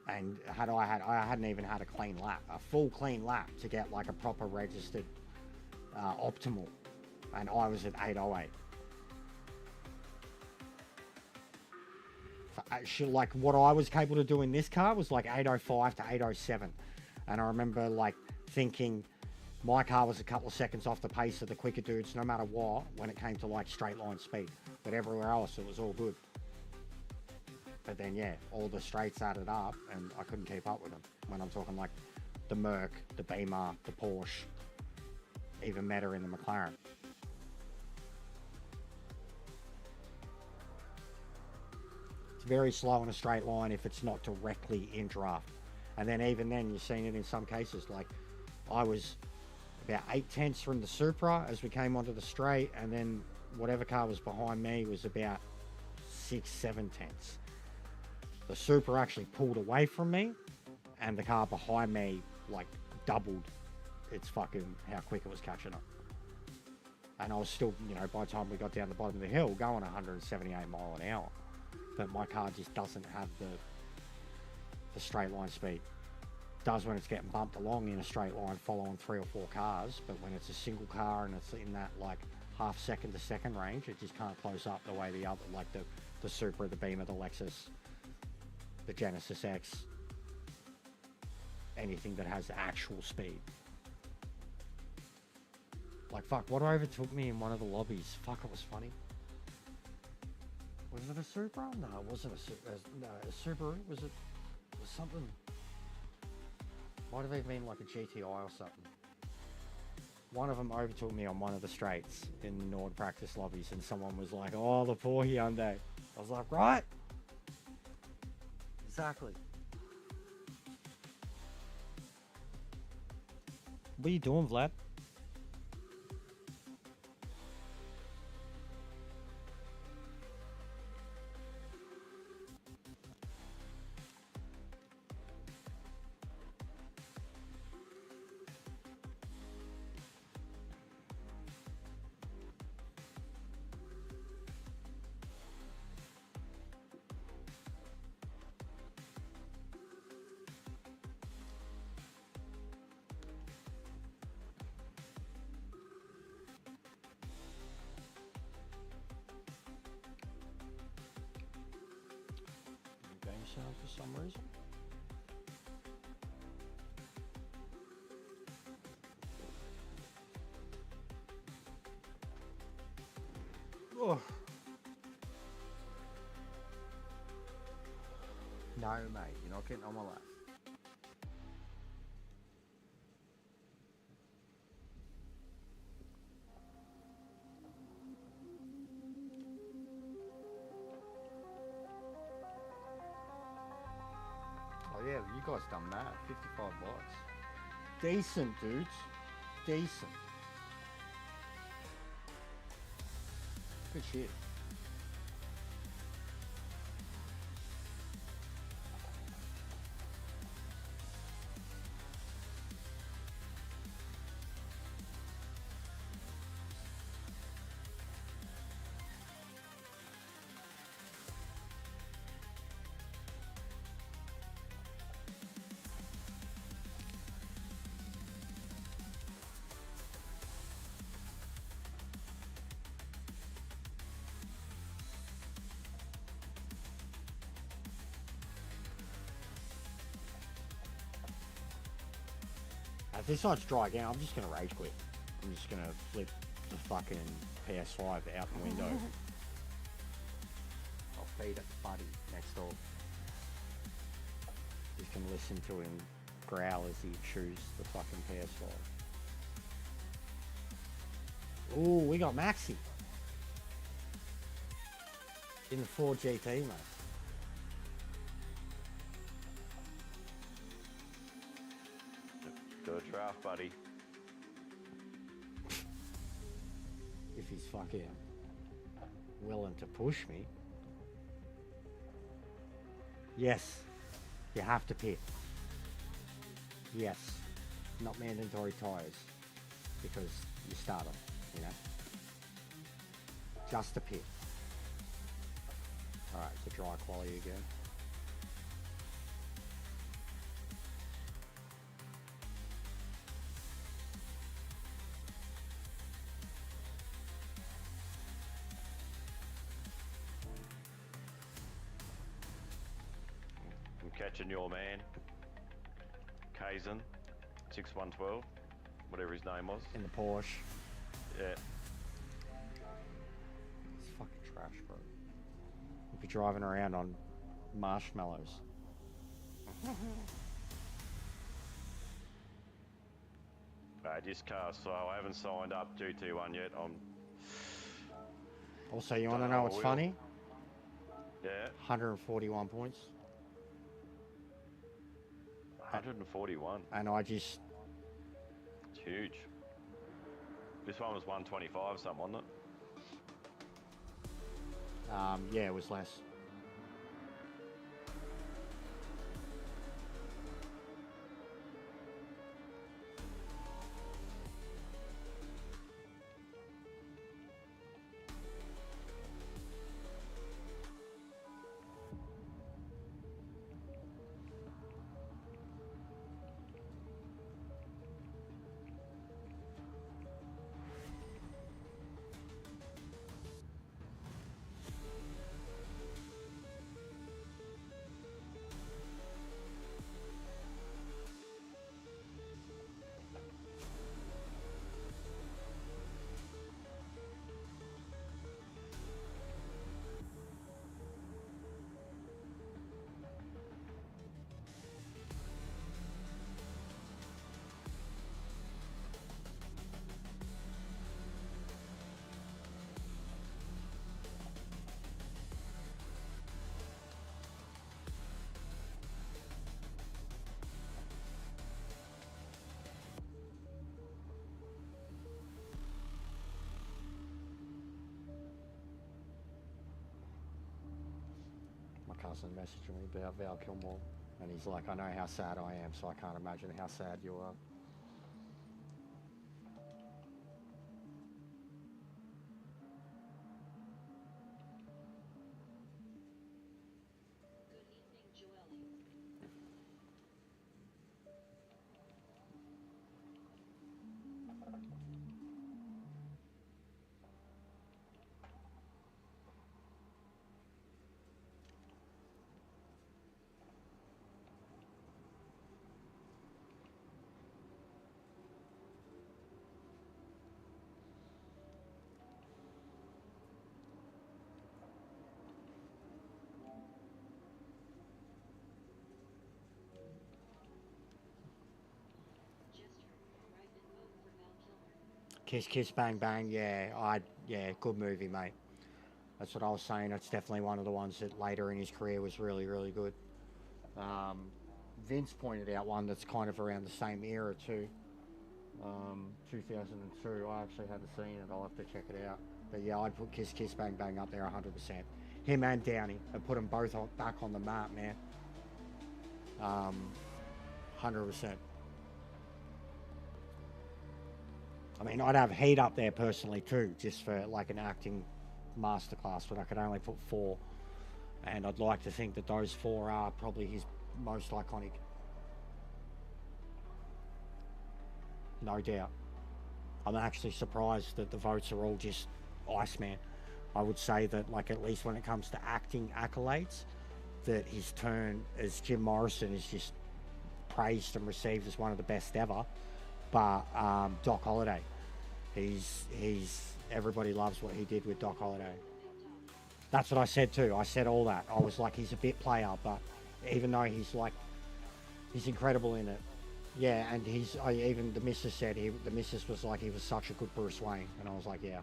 And I hadn't even had a clean lap, a full clean lap to get like a proper registered optimal, and I was at 808. Like what I was capable to do in this car was like 805 to 807, and I remember like thinking my car was a couple of seconds off the pace of the quicker dudes no matter what when it came to like straight line speed, but everywhere else it was all good. But then yeah, all the straights added up and I couldn't keep up with them. When I'm talking like the Merc, the Beamer, the Porsche, even Meta in the McLaren. It's very slow in a straight line if it's not directly in draft. And then even then, you've seen it in some cases. Like, I was about 8/10 from the Supra as we came onto the straight, and then whatever car was behind me was about 6-7 tenths. The Supra actually pulled away from me, and the car behind me, like, doubled its fucking how quick it was catching up. And I was still, you know, by the time we got down the bottom of the hill, going 178 mile an hour. But my car just doesn't have the straight line speed. It does when it's getting bumped along in a straight line following 3 or 4 cars, but when it's a single car and it's in that like half second to second range, it just can't close up the way the other, like the Supra, the Beamer, the Lexus, the Genesis X, anything that has actual speed. Like fuck, what overtook me in one of the lobbies? Fuck, it was funny. Was it a Supra? No, it wasn't a Supra. No, a Subaru. Was it? Was something? Might have even been like a GTI or something. One of them overtook me on one of the straights in the Nord practice lobbies, and someone was like, "Oh, the poor Hyundai." I was like, "Right, exactly." What are you doing, Vlad? Sound for some reason. Oh. No, mate, you're not getting on my lap. you guys done that. 55 watts. Decent, dudes. Decent. Good shit. If this side's dry again, I'm just gonna rage quit. I'm just gonna flip the fucking PS5 out the window. I'll feed it Buddy next door. You can listen to him growl as he chews the fucking PS5. Ooh, we got Maxi. In the 4 GT, mate. Do a draft, buddy. If he's fucking willing to push me. Yes, you have to pit. Yes, not mandatory tyres because you start them, you know. Just a pit. Alright, it's a dry quality again. I'm catching your man, Kaizen, 6112, whatever his name was. In the Porsche. Yeah. It's fucking trash, bro. You'll be driving around on marshmallows. This car, so I haven't signed up GT1 yet. I'm. Also, you want to know what's funny? Yeah. 141 points. 141. And I just... It's huge. This one was 125 something, wasn't it? Yeah, it was less. Cousin messaging me about Val Kilmore, and he's like, I know how sad I am, so I can't imagine how sad you are. Kiss Kiss Bang Bang, yeah, good movie, mate. That's what I was saying. It's definitely one of the ones that later in his career was really, really good. Vince pointed out one that's kind of around the same era too. 2002. I actually haven't seen it. I'll have to check it out. But yeah, I'd put Kiss Kiss Bang Bang up there 100%. Him and Downey. I'd put them both back on the map, man. 100%. I mean, I'd have Heat up there personally too, just for like an acting masterclass, but I could only put 4. And I'd like to think that those 4 are probably his most iconic. No doubt. I'm actually surprised that the votes are all just Iceman. I would say that, like, at least when it comes to acting accolades, that his turn as Jim Morrison is just praised and received as one of the best ever. But Doc Holliday, he's everybody loves what he did with Doc Holliday. That's what I said too. I said all that. I was like, he's a bit player, but even though he's incredible in it. Yeah, and even the missus said, the missus was like, he was such a good Bruce Wayne. And I was like, yeah, 100%.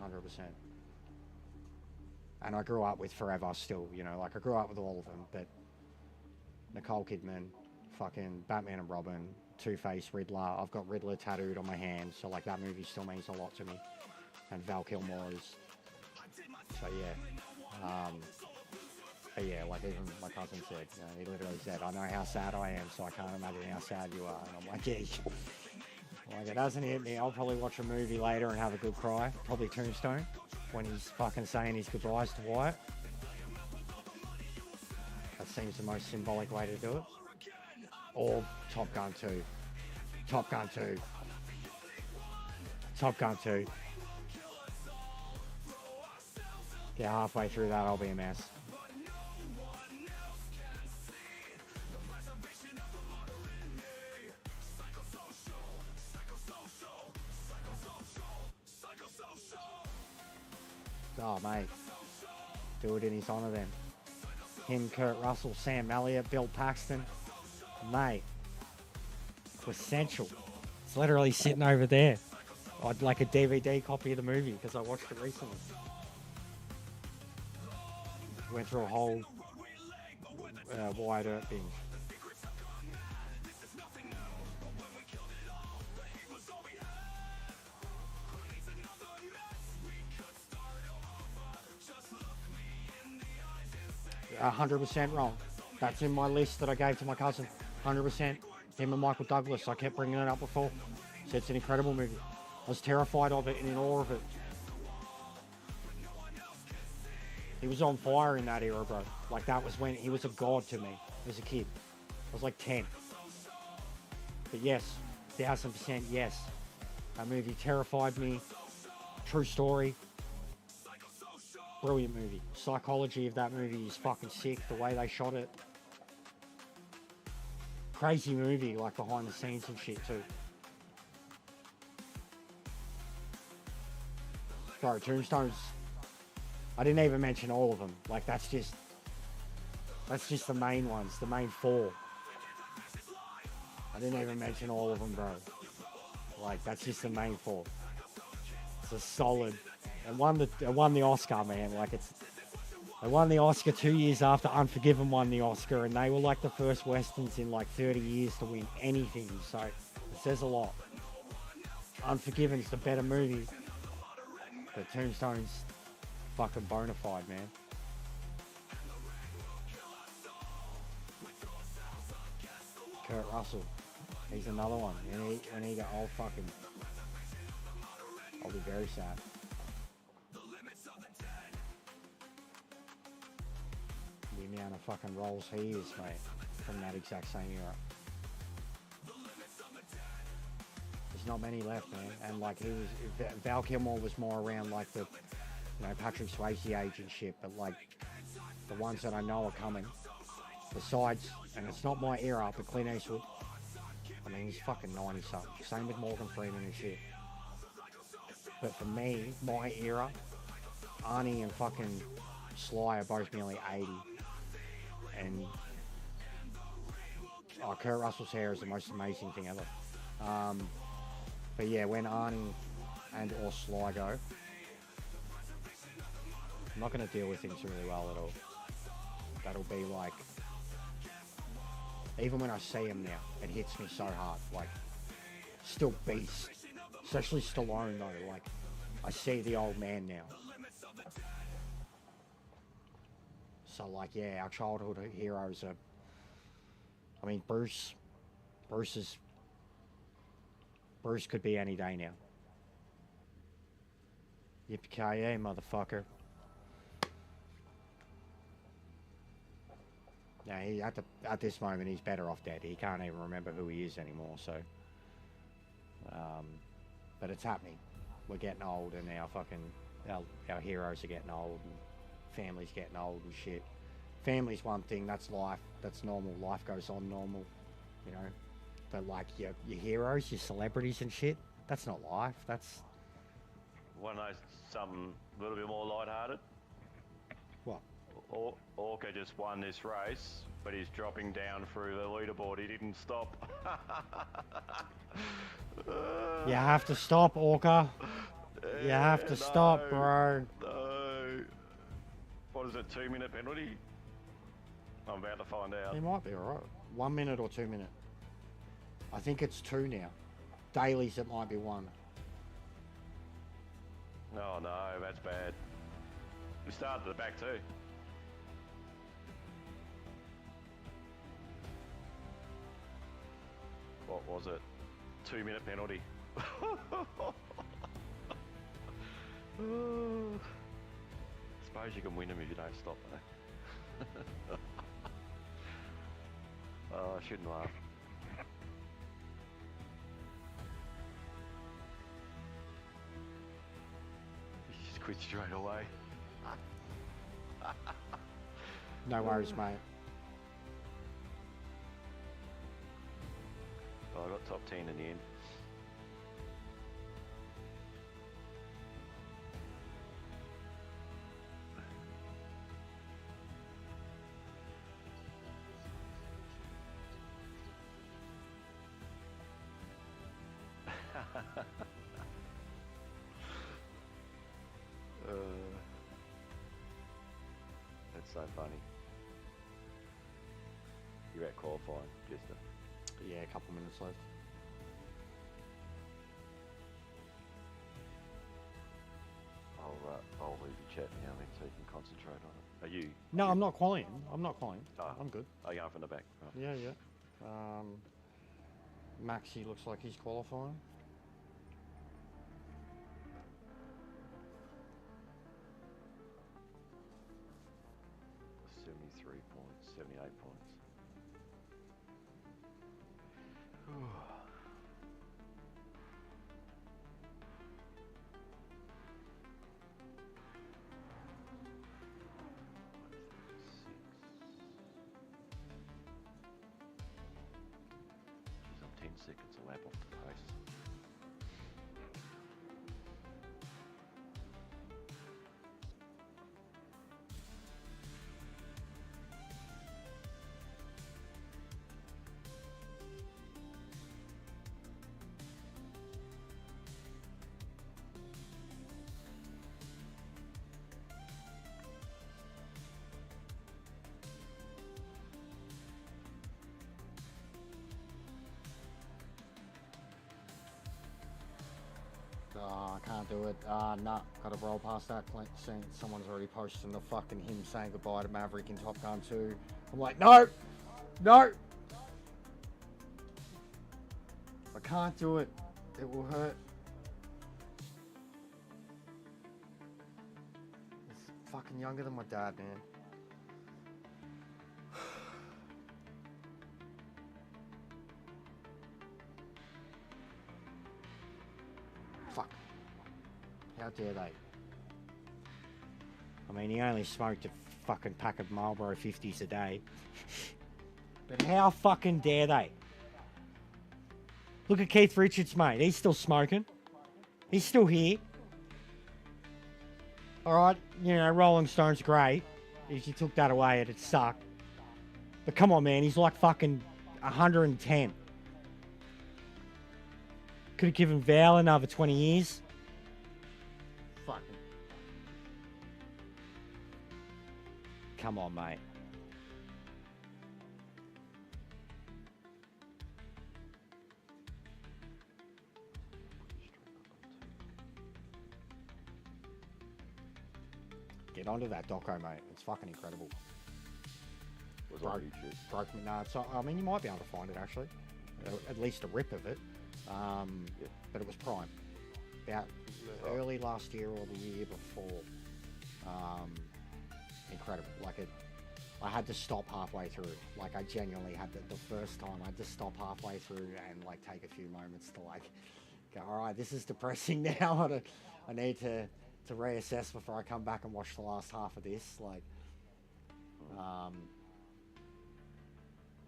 And I grew up with Forever still, you know, like I grew up with all of them, but Nicole Kidman, fucking Batman and Robin, Two-Face, Riddler. I've got Riddler tattooed on my hand, so like that movie still means a lot to me. And Val Kilmer is, so yeah. But yeah, like even my cousin said, you know, he literally said, I know how sad I am, so I can't imagine how sad you are. And I'm like, yeah, like it doesn't hit me. I'll probably watch a movie later and have a good cry. Probably Tombstone, when he's fucking saying his goodbyes to Wyatt. That seems the most symbolic way to do it. Or Top Gun 2. Top Gun 2. Top Gun 2. Get halfway through that, I'll be a mess. Oh, mate. Do it in his honour then. Him, Kurt Russell, Sam Elliott, Bill Paxton. Mate. It's essential. It's literally sitting over there. I'd like a DVD copy of the movie because I watched it recently. Went through a whole Wyatt Earp binge. Yeah, 100% wrong. That's in my list that I gave to my cousin. 100%. Him and Michael Douglas. I kept bringing it up before. Said it's an incredible movie. I was terrified of it and in awe of it. He was on fire in that era, bro. Like, that was when he was a god to me as a kid. I was like 10. But yes, 1000% yes. That movie terrified me. True story. Brilliant movie. Psychology of that movie is fucking sick. The way they shot it. Crazy movie, like behind the scenes and shit too. Sorry, Tombstone's... I didn't even mention all of them. Like, that's just the main ones, the main 4. I didn't even mention all of them, bro. Like, that's just the main 4. It's a solid. It won the Oscar, man. Like, they won the Oscar 2 years after Unforgiven won the Oscar, and they were like the first westerns in like 30 years to win anything. So it says a lot. Unforgiven's the better movie, but Tombstone's fucking bona fide, man. Kurt Russell, he's another one. And he got old fucking. I'll be very sad. The amount of fucking roles he is, mate, from that exact same era. There's not many left, man. And like Val Kilmer was more around like the, you know, Patrick Swayze age and shit, but like the ones that I know are coming. Besides, and it's not my era, but Clint Eastwood. I mean, he's fucking 90-something. Same with Morgan Freeman and shit. But for me, my era, Arnie and fucking Sly are both nearly 80. And Kurt Russell's hair is the most amazing thing ever. But yeah, when Arnie and or Sly go, I'm not going to deal with things really well at all. That'll be like, Even when I see him now, it hits me so hard. Like, still beast. Especially Stallone though. Like, I see the old man now. So like, yeah, our childhood heroes are. I mean, Bruce could be any day now. Yippee-ki-yay, motherfucker. Now, at this moment, he's better off dead. He can't even remember who he is anymore, so... but it's happening. We're getting old, and our heroes are getting old, and families getting old and shit. Family's one thing, that's life, that's normal. Life goes on normal, you know. But like your heroes, your celebrities and shit, that's not life. That's... Want to know something a little bit more lighthearted? What? Orca just won this race, but he's dropping down through the leaderboard. He didn't stop. You have to stop, Orca. You have to stop, bro. No. What is it, 2-minute penalty? I'm about to find out. He might be alright. 1 minute or 2 minutes. I think it's 2 now. Dailies, it might be 1. Oh no, that's bad. We started at the back too. What was it? 2-minute penalty. Suppose you can win them if you don't stop though. Oh, I shouldn't laugh. You just quit straight away. No worries, mate. Oh, I got top 10 in the end. That's so funny. You're at qualifying, Jester. Yeah, a couple minutes left. I'll leave your chat now then so you can concentrate on it. Are you? No, I'm not qualifying. I'm not qualifying. Oh. I'm good. Oh, you're going from the back. Right. Yeah, yeah. Maxi looks like he's qualifying. Points, 78 points. Jeez, I'm 10 seconds a lap off the pace. I can't do it. Nah, gotta roll past that. Someone's already posting the fucking him saying goodbye to Maverick in Top Gun 2. I'm like, no! No! I can't do it. It will hurt. He's fucking younger than my dad, man. Fuck. How dare they? I mean, he only smoked a fucking pack of Marlboro 50s a day. But how fucking dare they? Look at Keith Richards, mate. He's still smoking. He's still here. Alright, you know, Rolling Stone's great. If you took that away, it'd suck. But come on, man. He's like fucking 110. Could have given Val another 20 years. Fucking. Come on, mate. onto that doco, mate. It's fucking incredible. Was Broke- on YouTube. Broke me. No, I mean, you might be able to find it actually. At least a rip of it. But it was Prime. About early last year or the year before. Incredible. Like I had to stop halfway through. Like I genuinely had the first time I had to stop halfway through and like take a few moments to like go, all right, this is depressing now. I need to reassess before I come back and watch the last half of this. Like,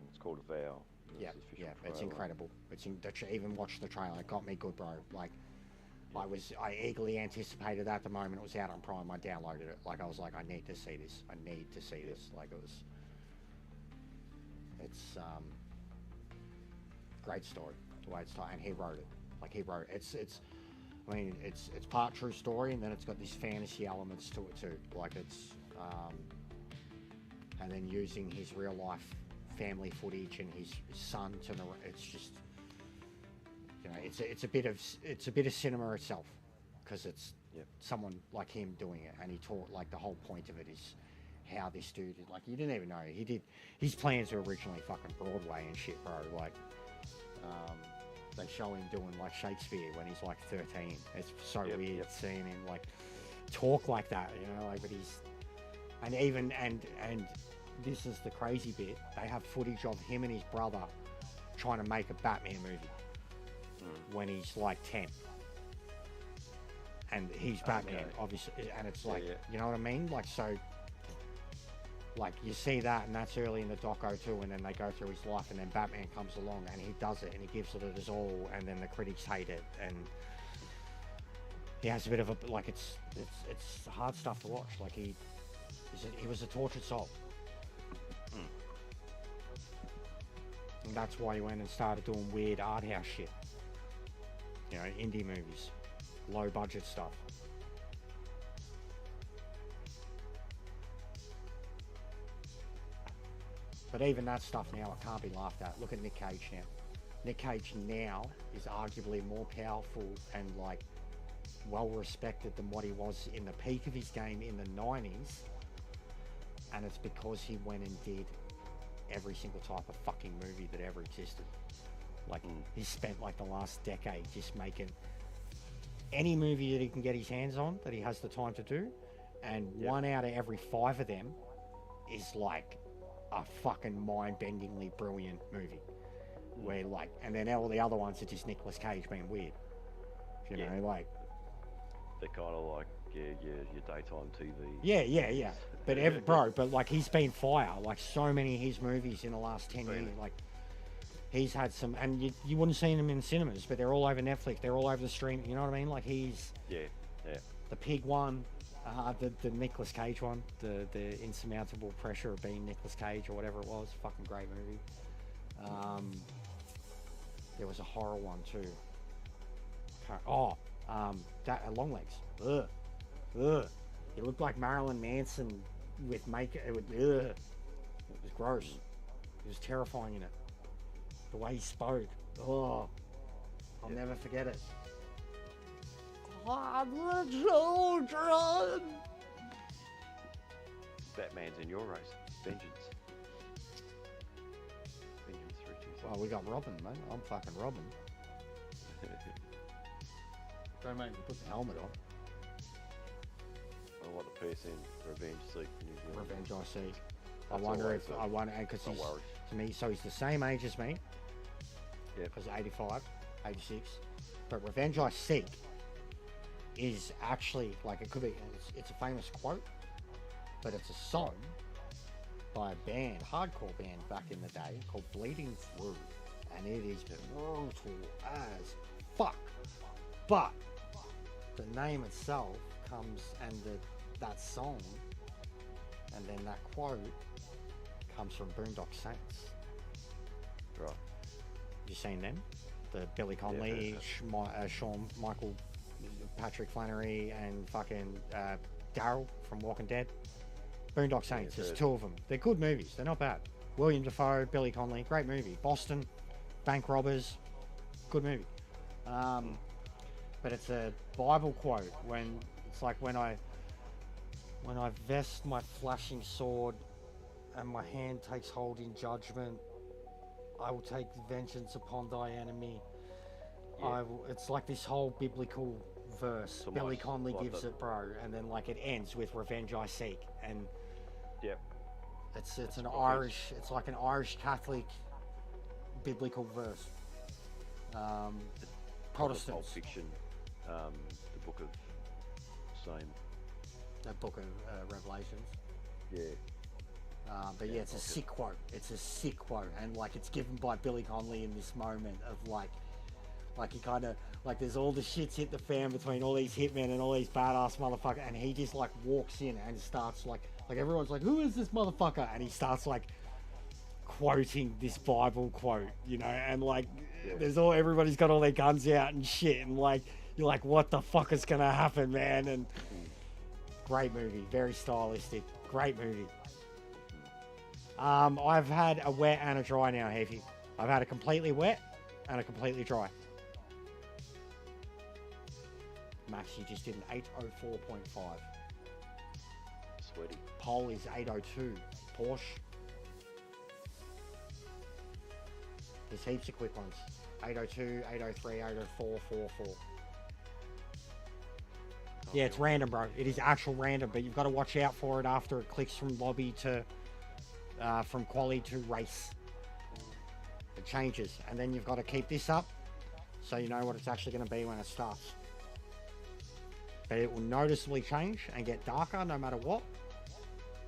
It's called a vow. yeah, That's the official yeah, it's trailer. incredible. Even watched the trailer. It got me good, bro. Like, I eagerly anticipated that the moment it was out on Prime. I downloaded it. Like, I was like, I need to see this. I need to see this. Like, it's great story the way it's told, and he wrote it. Like he wrote it. I mean, it's part true story, and then it's got these fantasy elements to it too. Like it's, and then using his real life family footage and his son to narrate. It's just, you know, it's a bit of cinema itself, because it's someone like him doing it, and he taught, like, the whole point of it is how this dude did, like, you didn't even know his plans were originally fucking Broadway and shit, bro. Like, they show him doing like Shakespeare when he's like 13. It's so weird seeing him like talk like that, you know, like, but he's, and even, and this is the crazy bit, they have footage of him and his brother trying to make a Batman movie when he's like 10. And he's Batman, obviously, and it's like, you know what I mean? Like, so, like, you see that, and that's early in the doco too, and then they go through his life, and then Batman comes along, and he does it, and he gives it his all, and then the critics hate it, and he has a bit of a, like, it's hard stuff to watch. Like, he was a tortured soul. And that's why he went and started doing weird art house shit. You know, indie movies, low budget stuff. But even that stuff now, it can't be laughed at. Look at Nick Cage now. Nick Cage now is arguably more powerful and, like, well respected than what he was in the peak of his game in the 90s. And it's because he went and did every single type of fucking movie that ever existed. Like, he spent like the last decade just making any movie that he can get his hands on, that he has the time to do, and 1 out of every 5 of them is like a fucking mind-bendingly brilliant movie. Where, like, and then all the other ones are just Nicolas Cage being weird. You know, like, they're kind of like your daytime TV. Yeah. But but like, he's been fire. Like, so many of his movies in the last 10 years, like, he's had some, and you wouldn't see them in cinemas, but they're all over Netflix. They're all over the stream. You know what I mean? Like, he's the Pig one, the Nicolas Cage one, the Insurmountable Pressure of Being Nicolas Cage, or whatever it was. Fucking great movie. There was a horror one too. That Longlegs. Ugh. He looked like Marilyn Manson with makeup. It was gross. It was terrifying in it. The way he spoke. Oh, I'll never forget it. I'm the children. Batman's in your race. Vengeance 327. Oh, we got Robin, mate. I'm fucking Robin. Don't make me put the helmet on. I want the person Revenge Seek for New Zealand. Revenge I see. I That's wonder always if, the- I wonder, because Don't he's, worry. to me, so he's the same age as me. Yeah. Because 85, 86. But Revenge I Seek is actually, like, it could be, it's a famous quote, but it's a song by a band, hardcore band back in the day, called Bleeding Through. And it is brutal as fuck. But the name itself comes, and that song, and then that quote comes from Boondock Saints. Right. You seen them? The Billy Connolly, Shawn Michael, Patrick Flannery, and fucking Daryl from Walking Dead. Boondock Saints. There's 2 of them. They're good movies. They're not bad. William Dafoe, Billy Connolly, great movie. Boston, Bank Robbers, good movie. But it's a Bible quote when it's like when When I vest my flashing sword and my hand takes hold in judgment, I will take vengeance upon thy enemy. Yeah. It's like this whole biblical verse. So Billy like- Connolly like gives the- it, bro, and then like it ends with "Revenge I seek," and Yep. it's an what Irish. It's like an Irish Catholic biblical verse. Pulp Protestants, Fiction, the book of same. the Book of Revelations. Yeah. But yeah, it's a sick quote. It's a sick quote, and like it's given by Billy Connolly in this moment of like he kind of like there's all the shit's hit the fan between all these hitmen and all these badass motherfuckers, and he just like walks in and starts like everyone's like, who is this motherfucker? And he starts like quoting this Bible quote, you know, and like there's everybody's got all their guns out and shit, and like you're like, what the fuck is gonna happen, man? And great movie, very stylistic, great movie. I've had a wet and a dry now, Heavy. I've had a completely wet and a completely dry. Max, you just did an 804.5. Sweaty. Pole is 802. Porsche. There's heaps of quick ones. 802, 803, 804, 44. Yeah, it's random, bro. It is actual random, but you've got to watch out for it after it clicks from lobby to from quali to race. It changes, and then you've got to keep this up so you know what it's actually going to be when it starts. But it will noticeably change and get darker no matter what.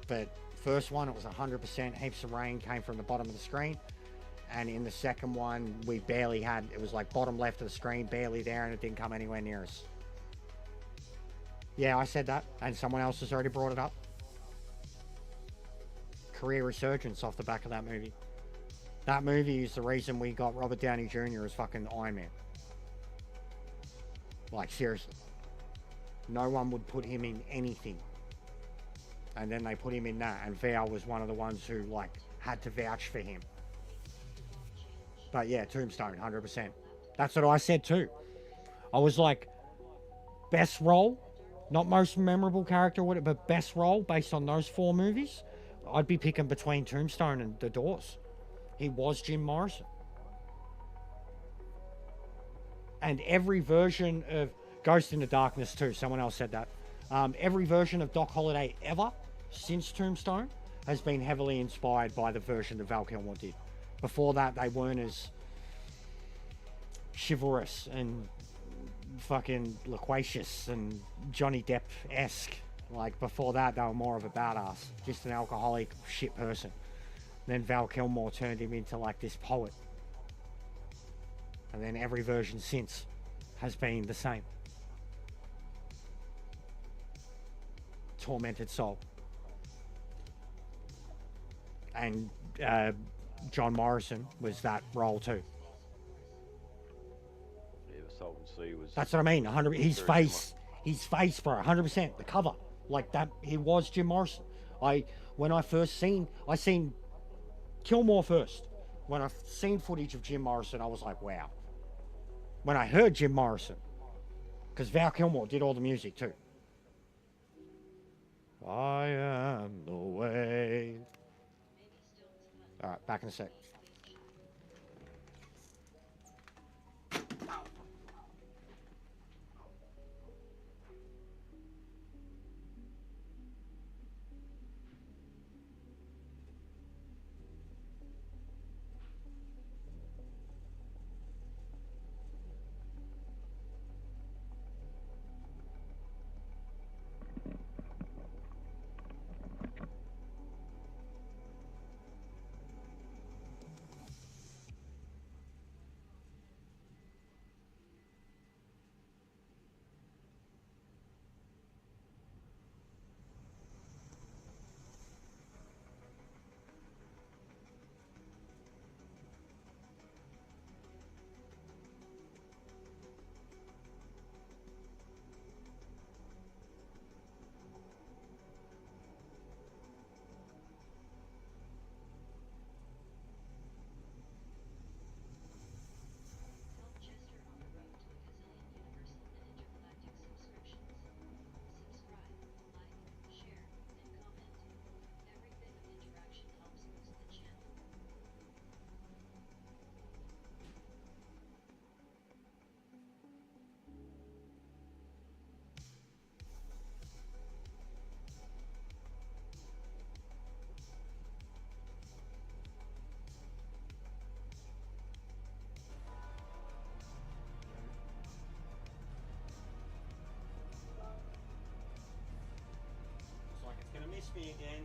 But first one, it was 100%. Heaps of rain came from the bottom of the screen. And in the second one, we barely had, it was like bottom left of the screen, barely there, and it didn't come anywhere near us. Yeah, I said that, and someone else has already brought it up. Career resurgence off the back of that movie. That movie is the reason we got Robert Downey Jr. as fucking Iron Man. Like, seriously. No one would put him in anything. And then they put him in that, and Val was one of the ones who, like, had to vouch for him. But yeah, Tombstone, 100%. That's what I said too. I was like, best role, not most memorable character, but best role based on those four movies, I'd be picking between Tombstone and The Doors. He was Jim Morrison. And every version of Ghost in the Darkness too, someone else said that. Every version of Doc Holliday ever since Tombstone has been heavily inspired by the version that Val Kilmer did. Before that, they weren't as chivalrous and fucking loquacious and Johnny Depp-esque. Like, before that, they were more of a badass. Just an alcoholic shit person. Then Val Kilmer turned him into, like, this poet. And then every version since has been the same. Tormented soul. And John Morrison was that role too. Yeah, the Salton Sea was. That's what I mean. 100. His very face, bro. 100%. The cover, like that. He was Jim Morrison. I seen Kilmore first. When I seen footage of Jim Morrison, I was like, wow. When I heard Jim Morrison, because Val Kilmer did all the music too. I am the way. All right, back in a sec. me again.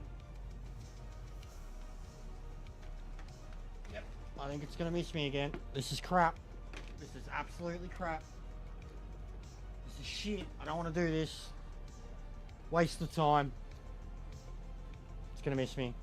Yep, I think it's gonna miss me again. This is crap. This is absolutely crap. This is shit. I don't want to do this. Waste of time. It's gonna miss me.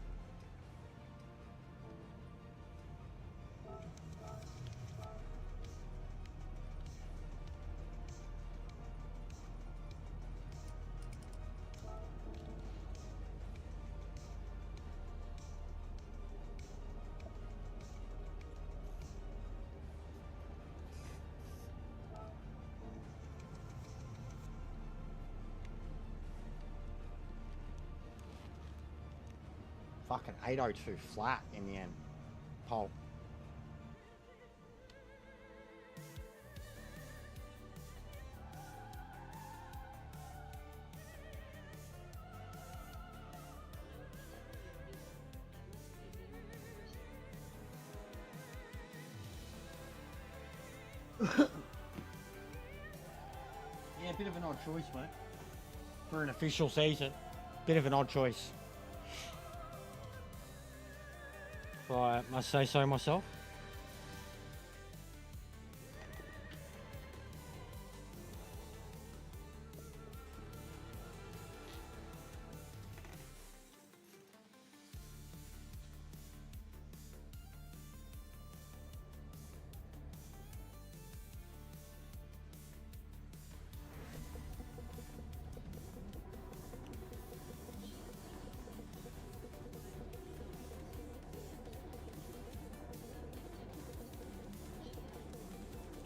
Fucking 802 flat in the end. Pole. Yeah, a bit of an odd choice, mate. For an official season. Bit of an odd choice. If I must say so myself.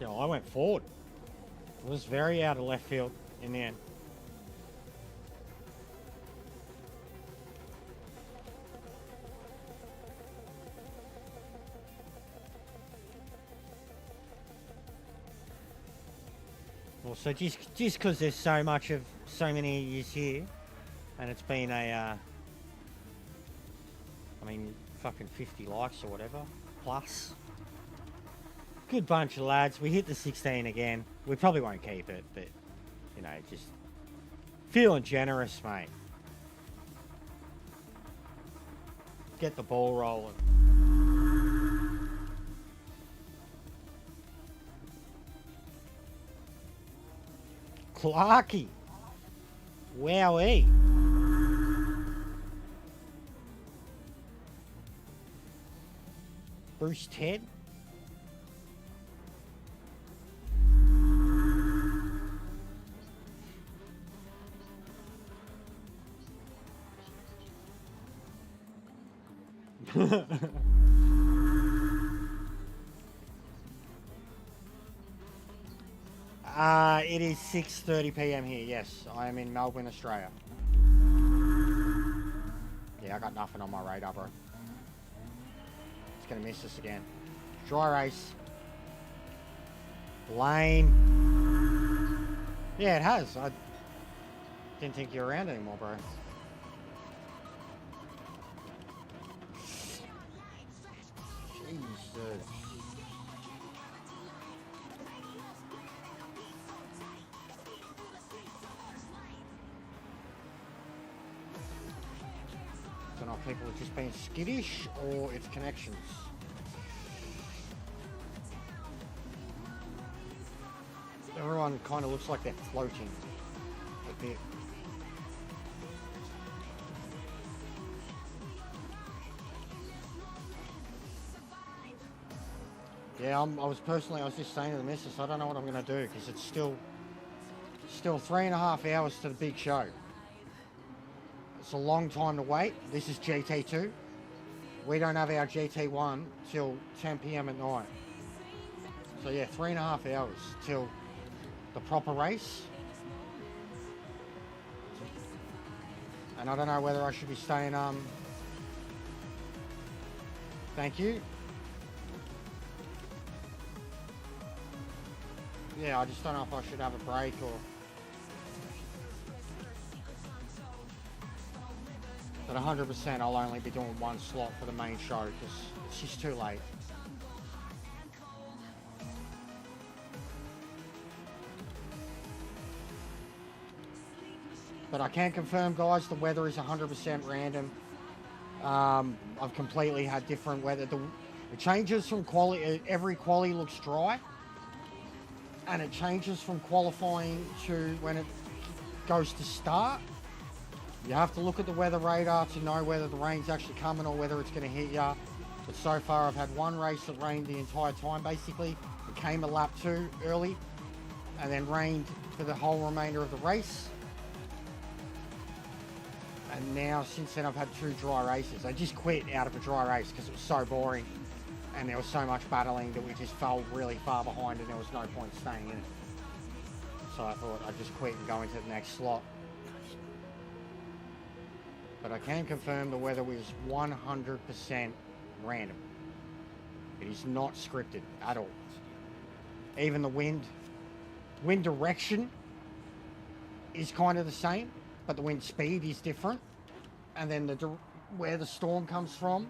Yeah, I went forward. It was very out of left field in the end. Well, so just because there's so many years here, and it's been a, I mean, fucking 50 likes or whatever, plus. Good bunch of lads. We hit the 16 again. We probably won't keep it, but, you know, just feeling generous, mate. Get the ball rolling. Clarky. Wowee. Bruce Ted. It is 6:30 p.m. here. Yes, I am in Melbourne, Australia. Yeah, I got nothing on my radar, bro. It's gonna miss us again. Dry race. Lane. Yeah, it has. I didn't think you were around anymore, bro. Jesus. I don't know if people are just being skittish or it's connections. Everyone kind of looks like they're floating a bit. Yeah, I was just saying to the missus, I don't know what I'm going to do because it's still 3.5 hours to the big show. It's a long time to wait. This is GT2. We don't have our GT1 till 10 p.m. at night. So yeah, 3.5 hours till the proper race. And I don't know whether I should be staying, thank you. Yeah, I just don't know if I should have a break or... But 100% I'll only be doing one slot for the main show because it's just too late. But I can confirm, guys, the weather is 100% random. I've completely had different weather. It changes from quality. Every quality looks dry. And it changes from qualifying to when it goes to start. You have to look at the weather radar to know whether the rain's actually coming or whether it's going to hit you. But so far I've had one race that rained the entire time basically. It came a lap 2 early and then rained for the whole remainder of the race. And now since then I've had 2 dry races. I just quit out of a dry race because it was so boring and there was so much battling that we just fell really far behind and there was no point staying in it. So I thought I'd just quit and go into the next slot. But I can confirm the weather was 100% random. It is not scripted at all. Even the wind direction is kind of the same, but the wind speed is different. And then where the storm comes from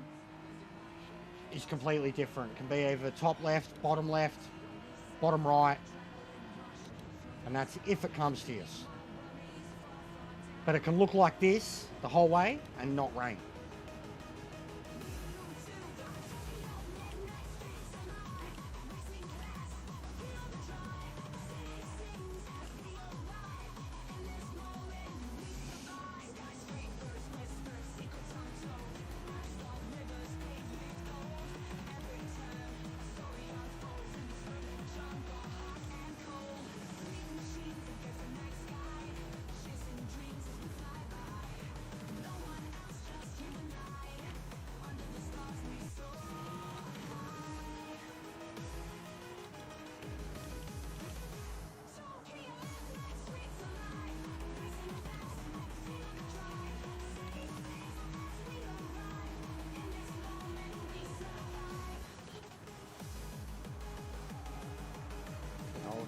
is completely different. It can be either top left, bottom right. And that's if it comes to us. But it can look like this the whole way and not rain.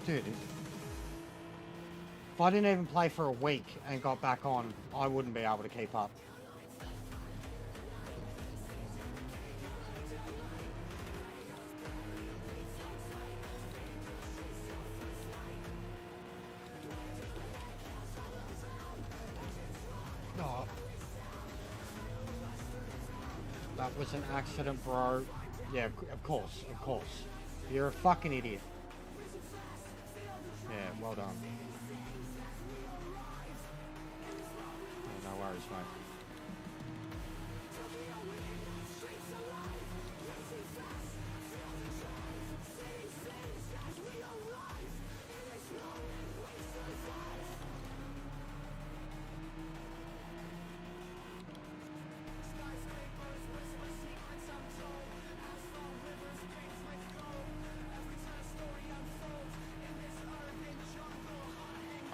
Dude, if I didn't even play for a week and got back on, I wouldn't be able to keep up. Oh. That was an accident, bro. Yeah, of course. You're a fucking idiot. Yeah, well done. Yeah, no worries, mate.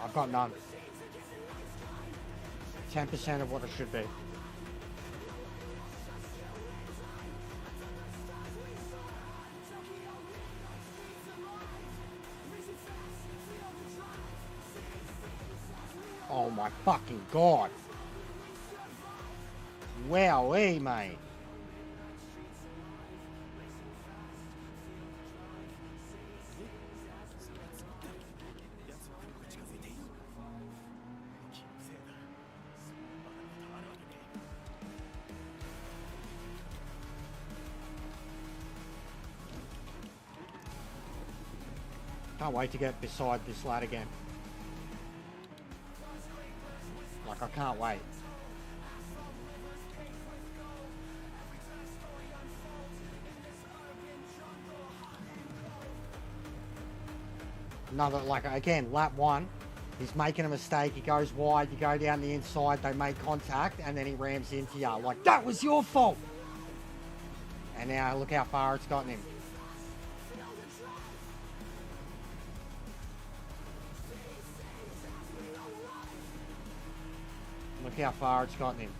I've got none. 10% of what it should be. Oh my fucking god. Wowee, mate. Can't wait to get beside this lad again. Like, I can't wait. Another, like, again, lap 1, he's making a mistake, he goes wide, you go down the inside, they make contact, and then he rams into you. Like, that was your fault! And now, look how far it's gotten him. Look how far it's gotten him.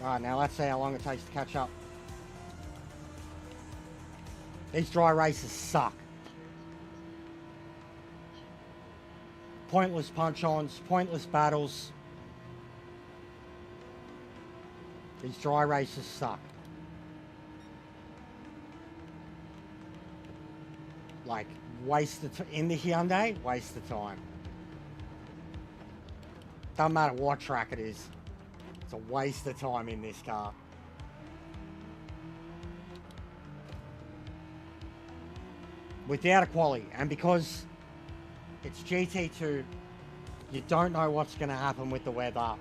Alright, now let's see how long it takes to catch up. These dry races suck. Pointless punch-ons, pointless battles. These dry races suck. Like, in the Hyundai, waste of time. Doesn't matter what track it is. It's a waste of time in this car. Without a quality, and because it's GT2, you don't know what's going to happen with the weather.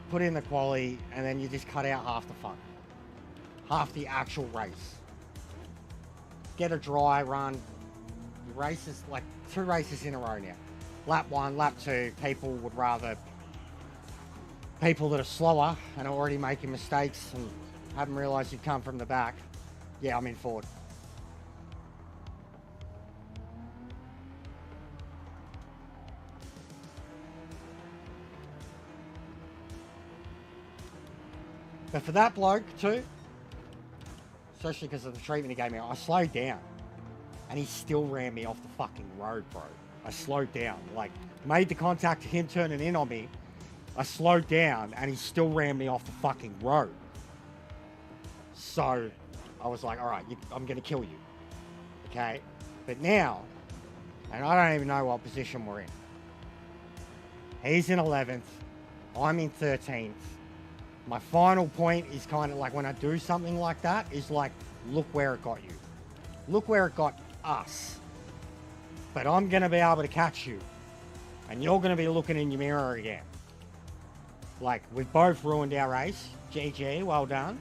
Put in the quality, and then you just cut out half the fun. Half the actual race. Get a dry run. Races, like 2 races in a row now. Lap 1, lap 2, people would rather... People that are slower and are already making mistakes and haven't realised you've come from the back. Yeah, I'm in forward. But for that bloke too, especially because of the treatment he gave me, I slowed down. And he still ran me off the fucking road, bro. I slowed down. Like, made the contact to him turning in on me. I slowed down and he still ran me off the fucking road. So, I was like, alright, I'm going to kill you. Okay? But now, and I don't even know what position we're in. He's in 11th. I'm in 13th. My final point is kind of like when I do something like that, is like, look where it got you. Look where it got us. But I'm going to be able to catch you. And you're going to be looking in your mirror again. Like, we've both ruined our race. GG, well done.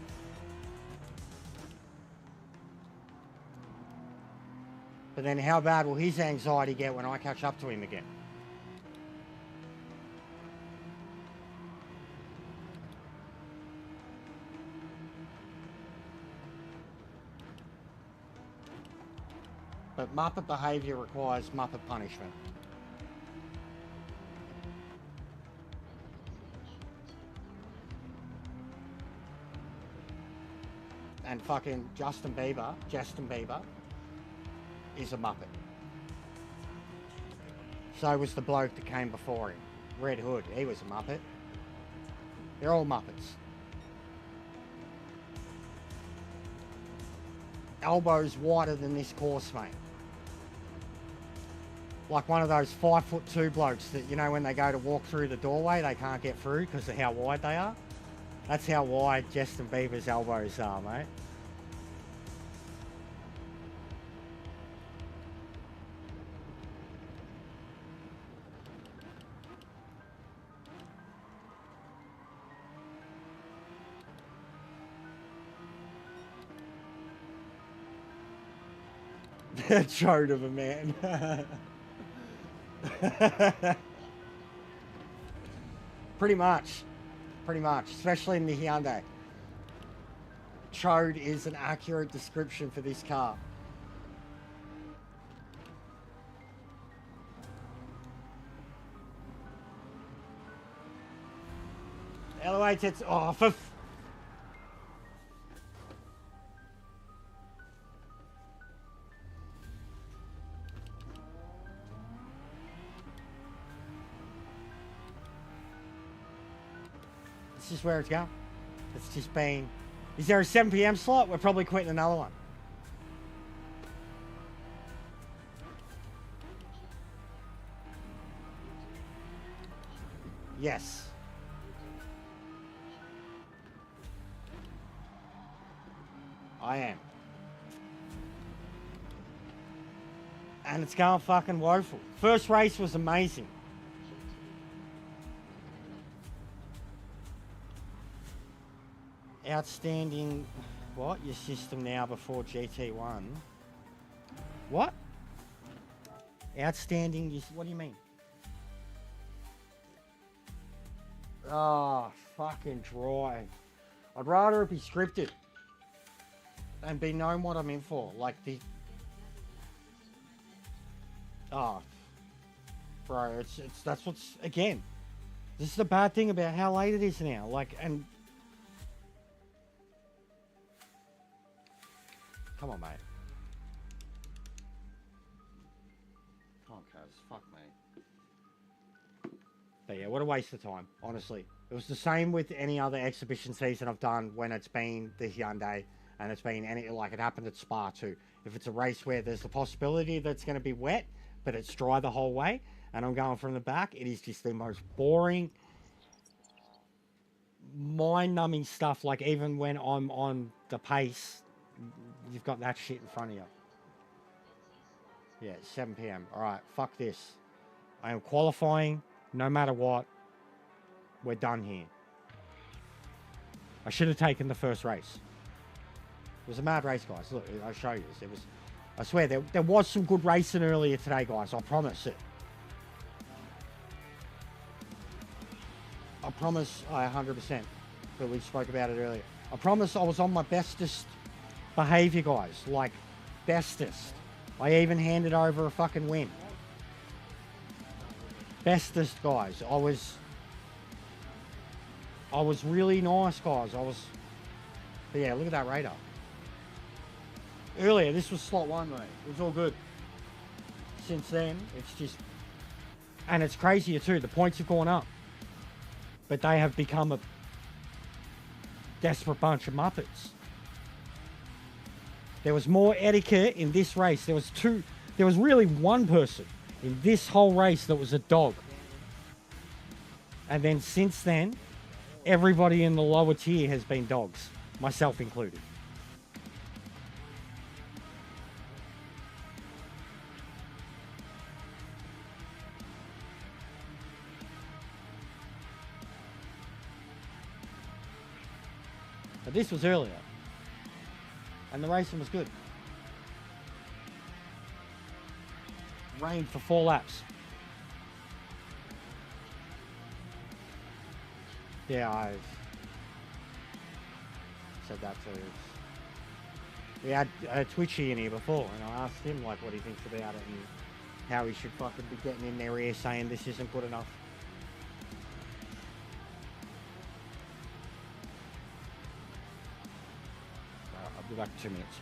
But then how bad will his anxiety get when I catch up to him again? But Muppet behaviour requires Muppet punishment. And fucking Justin Bieber is a Muppet. So was the bloke that came before him. Red Hood, he was a Muppet. They're all Muppets. Elbows wider than this course, mate. Like one of those 5'2" blokes that, you know, when they go to walk through the doorway, they can't get through because of how wide they are. That's how wide Justin Bieber's elbows are, mate. Chode of a man. Pretty much, especially in the Hyundai. Chode is an accurate description for this car. Elevate it off of. This is where it's going. It's just been... Is there a 7 PM slot? We're probably quitting another one. Yes. I am. And it's going fucking woeful. First race was amazing. Outstanding. What? Your system now before GT1? What? Outstanding. What do you mean? Oh, fucking dry. I'd rather it be scripted and be known what I'm in for. Like the... Oh. Bro, that's what's... Again, This is the bad thing about how late it is now. Like, and... Come on, mate. Come on, Kaz. Fuck, mate. But yeah, what a waste of time, honestly. It was the same with any other exhibition season I've done when it's been the Hyundai, and it's been any, like it happened at Spa too. If it's a race where there's the possibility that it's going to be wet, but it's dry the whole way, and I'm going from the back, it is just the most boring, mind-numbing stuff. Like, even when I'm on the pace, you've got that shit in front of you. Yeah, 7 p.m. All right, fuck this. I am qualifying no matter what. We're done here. I should have taken the first race. It was a mad race, guys. Look, I'll show you this. It was, I swear, there was some good racing earlier today, guys. I promise it. I promise, 100%. But we spoke about it earlier. I promise I was on my bestest behavior, guys. Like, bestest. I even handed over a fucking win. Bestest, guys. I was really nice, guys. But yeah, look at that radar. Earlier, this was slot 1, mate. It was all good. Since then, it's just... And it's crazier too. The points have gone up. But they have become a desperate bunch of muppets. There was more etiquette in this race. There was really one person in this whole race that was a dog. And then since then, everybody in the lower tier has been dogs, myself included. But this was earlier, and the racing was good. Rained for 4 laps. Yeah, I've said that too. We had Twitchy in here before, and I asked him like what he thinks about it and how he should fucking be getting in their ear saying this isn't good enough. I'll be back in 2 minutes.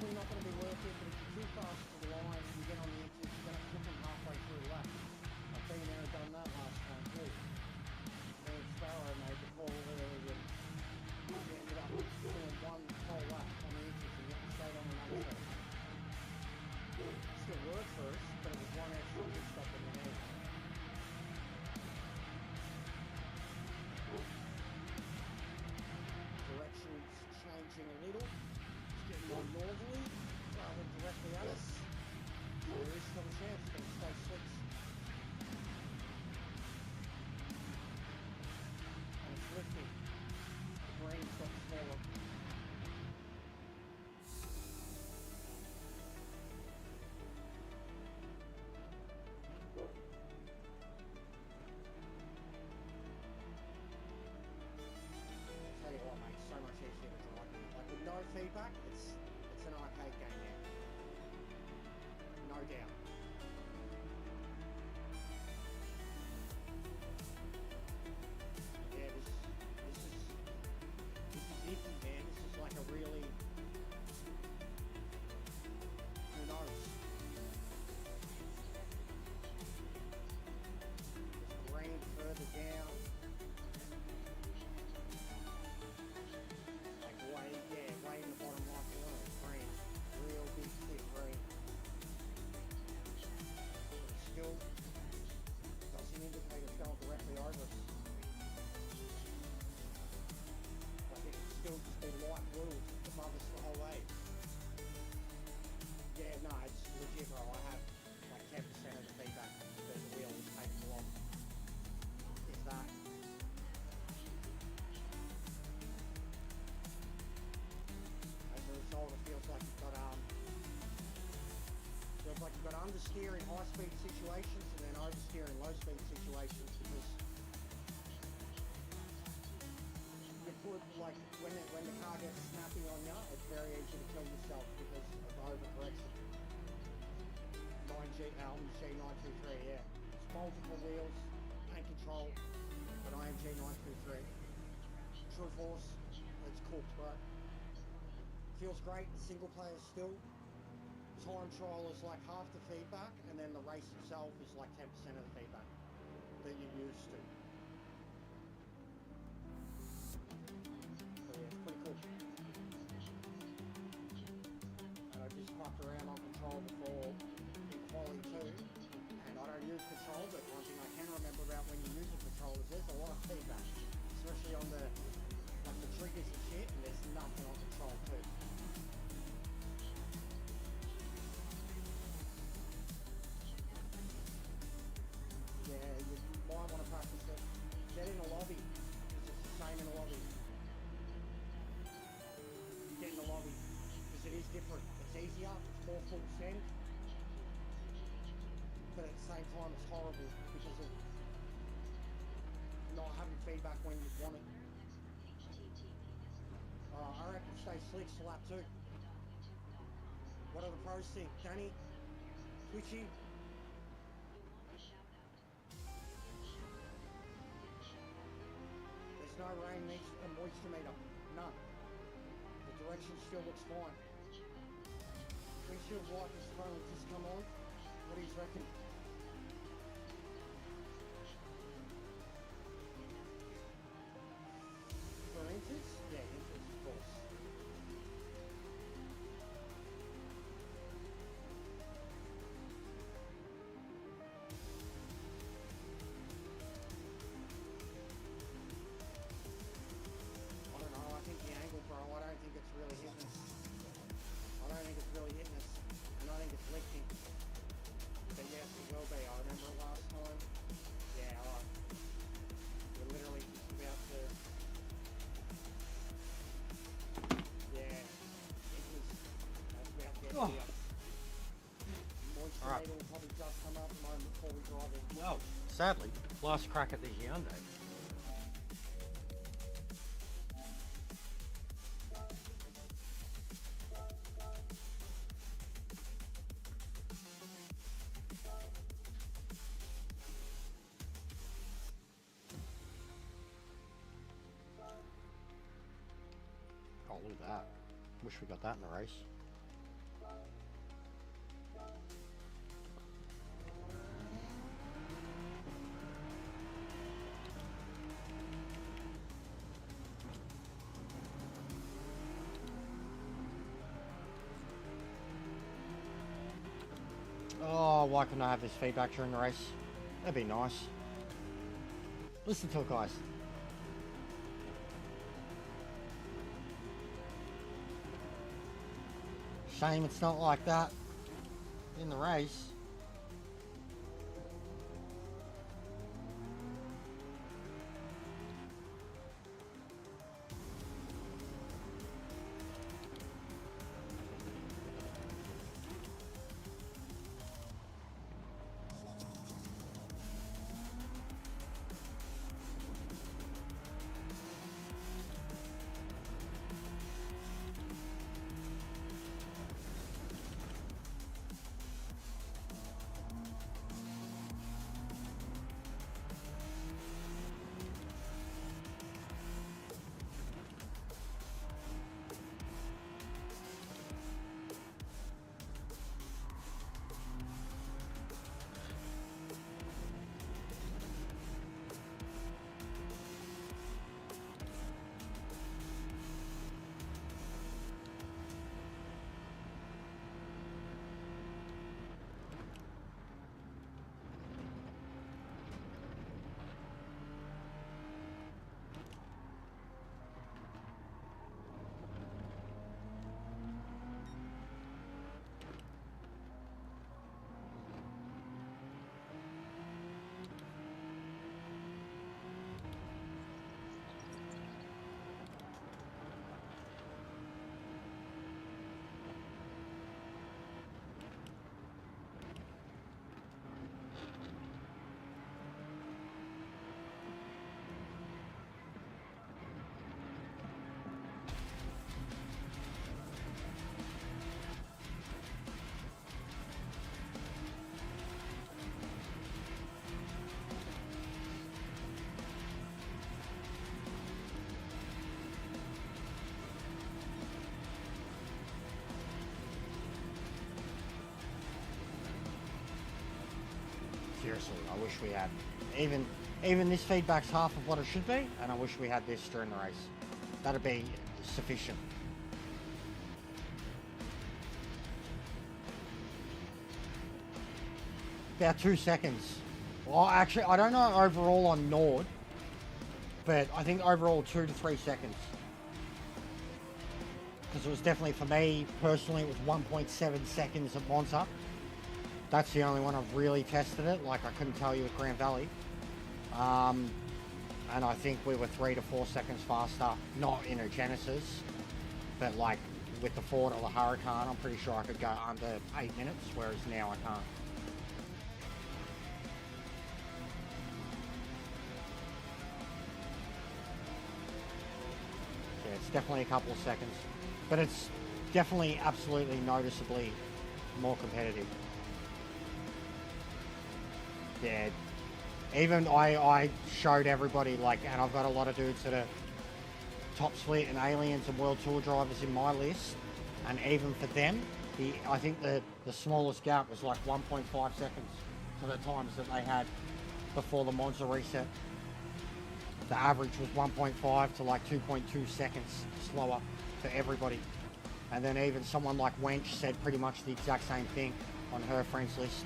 Not going to be worth it, but if you're too fast to the line, you get on the exit, you're going to flip them understeer in high speed situations and then oversteer in low speed situations, because you put, like, when the car gets snappy on you, it's very easy to kill yourself because of overcorrection. AMG 923, yeah. It's multiple wheels, paint control, but AMG 923. True Force, it's cooked, bro. Feels great, single player still. Time trial is like half the feedback, and then the race itself is like 10% of the feedback that you're used to. So yeah, it's pretty cool. And I just fucked around on control before in quality 2, and I don't use control, but one thing I can remember about when you use a control is there's a lot of feedback, especially on the triggers and shit, and there's nothing on control 2. Yeah, you might want to practice it. Get in a lobby, because it's the same in a lobby. You get in the lobby, because it is different. It's easier, it's more full send, but at the same time it's horrible because of not having feedback when you want it. I reckon stay slick to lap 2. What do the pros think? Danny? Twitchy? There's no rain needs a moisture meter. None. The direction still looks fine. Windshield wipers phone just come on. What do you reckon? For inches? Yeah, inches, of course. I don't know, I think the angle, bro, I don't think it's really hitting us. I don't think it's really hitting us. And I think it's lifting. But yes, it will be. I remember it last time. Yeah, alright. We're literally just about to... Yeah, it was... That's about to get here. Moisture Alright. meter will probably just come up a moment before we drive in. Well, sadly, last crack at the Hyundai. Oh, look at that. Wish we got that in the race. Oh, why couldn't I have this feedback during the race? That'd be nice. Listen to it, guys. Shame it's not like that in the race. seriously, I wish we had. Even this feedback's half of what it should be, and I wish we had this during the race. That'd be sufficient. About 2 seconds. Well, actually, I don't know overall on Nord, but I think overall 2 to 3 seconds. Because it was definitely, for me, personally, it was 1.7 seconds at Monza. That's the only one I've really tested it, like I couldn't tell you at Grand Valley. And I think we were 3 to 4 seconds faster, not in a Genesis, but like with the Ford or the Huracan, I'm pretty sure I could go under 8 minutes, whereas now I can't. Yeah, it's definitely a couple of seconds, but it's definitely absolutely noticeably more competitive. Yeah, even I showed everybody, like, and I've got a lot of dudes that are top split and aliens and world tour drivers in my list, and even for them, I think the smallest gap was like 1.5 seconds to the times that they had before the Monza reset. The average was 1.5 to like 2.2 seconds slower for everybody. And then even someone like Wench said pretty much the exact same thing on her friends list.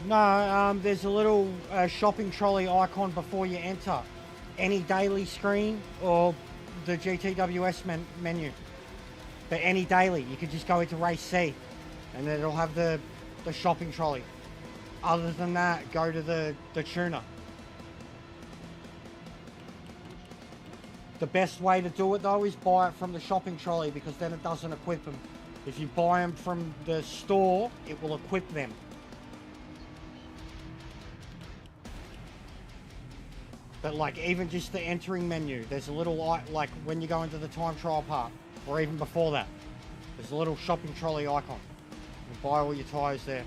No, there's a little shopping trolley icon before you enter. Any daily screen or the GTWS menu. But any daily, you could just go into race C and then it'll have the shopping trolley. Other than that, go to the tuner. The best way to do it though is buy it from the shopping trolley, because then it doesn't equip them. If you buy them from the store, it will equip them. But like even just the entering menu, there's a little like when you go into the time trial part, or even before that, there's a little shopping trolley icon. You buy all your tyres there.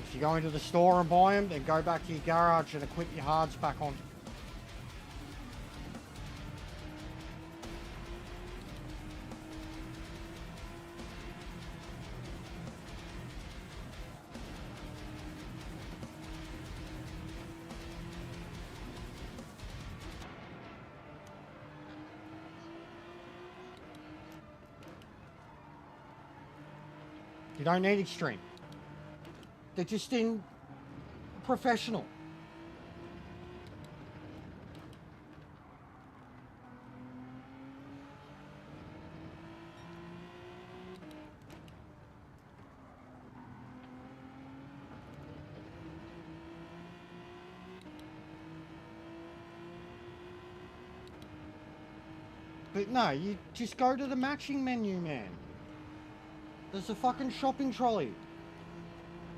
If you go into the store and buy them, then go back to your garage and equip your hards back on. You don't need extreme. They're just in professional. But no, you just go to the matching menu, man. There's a fucking shopping trolley.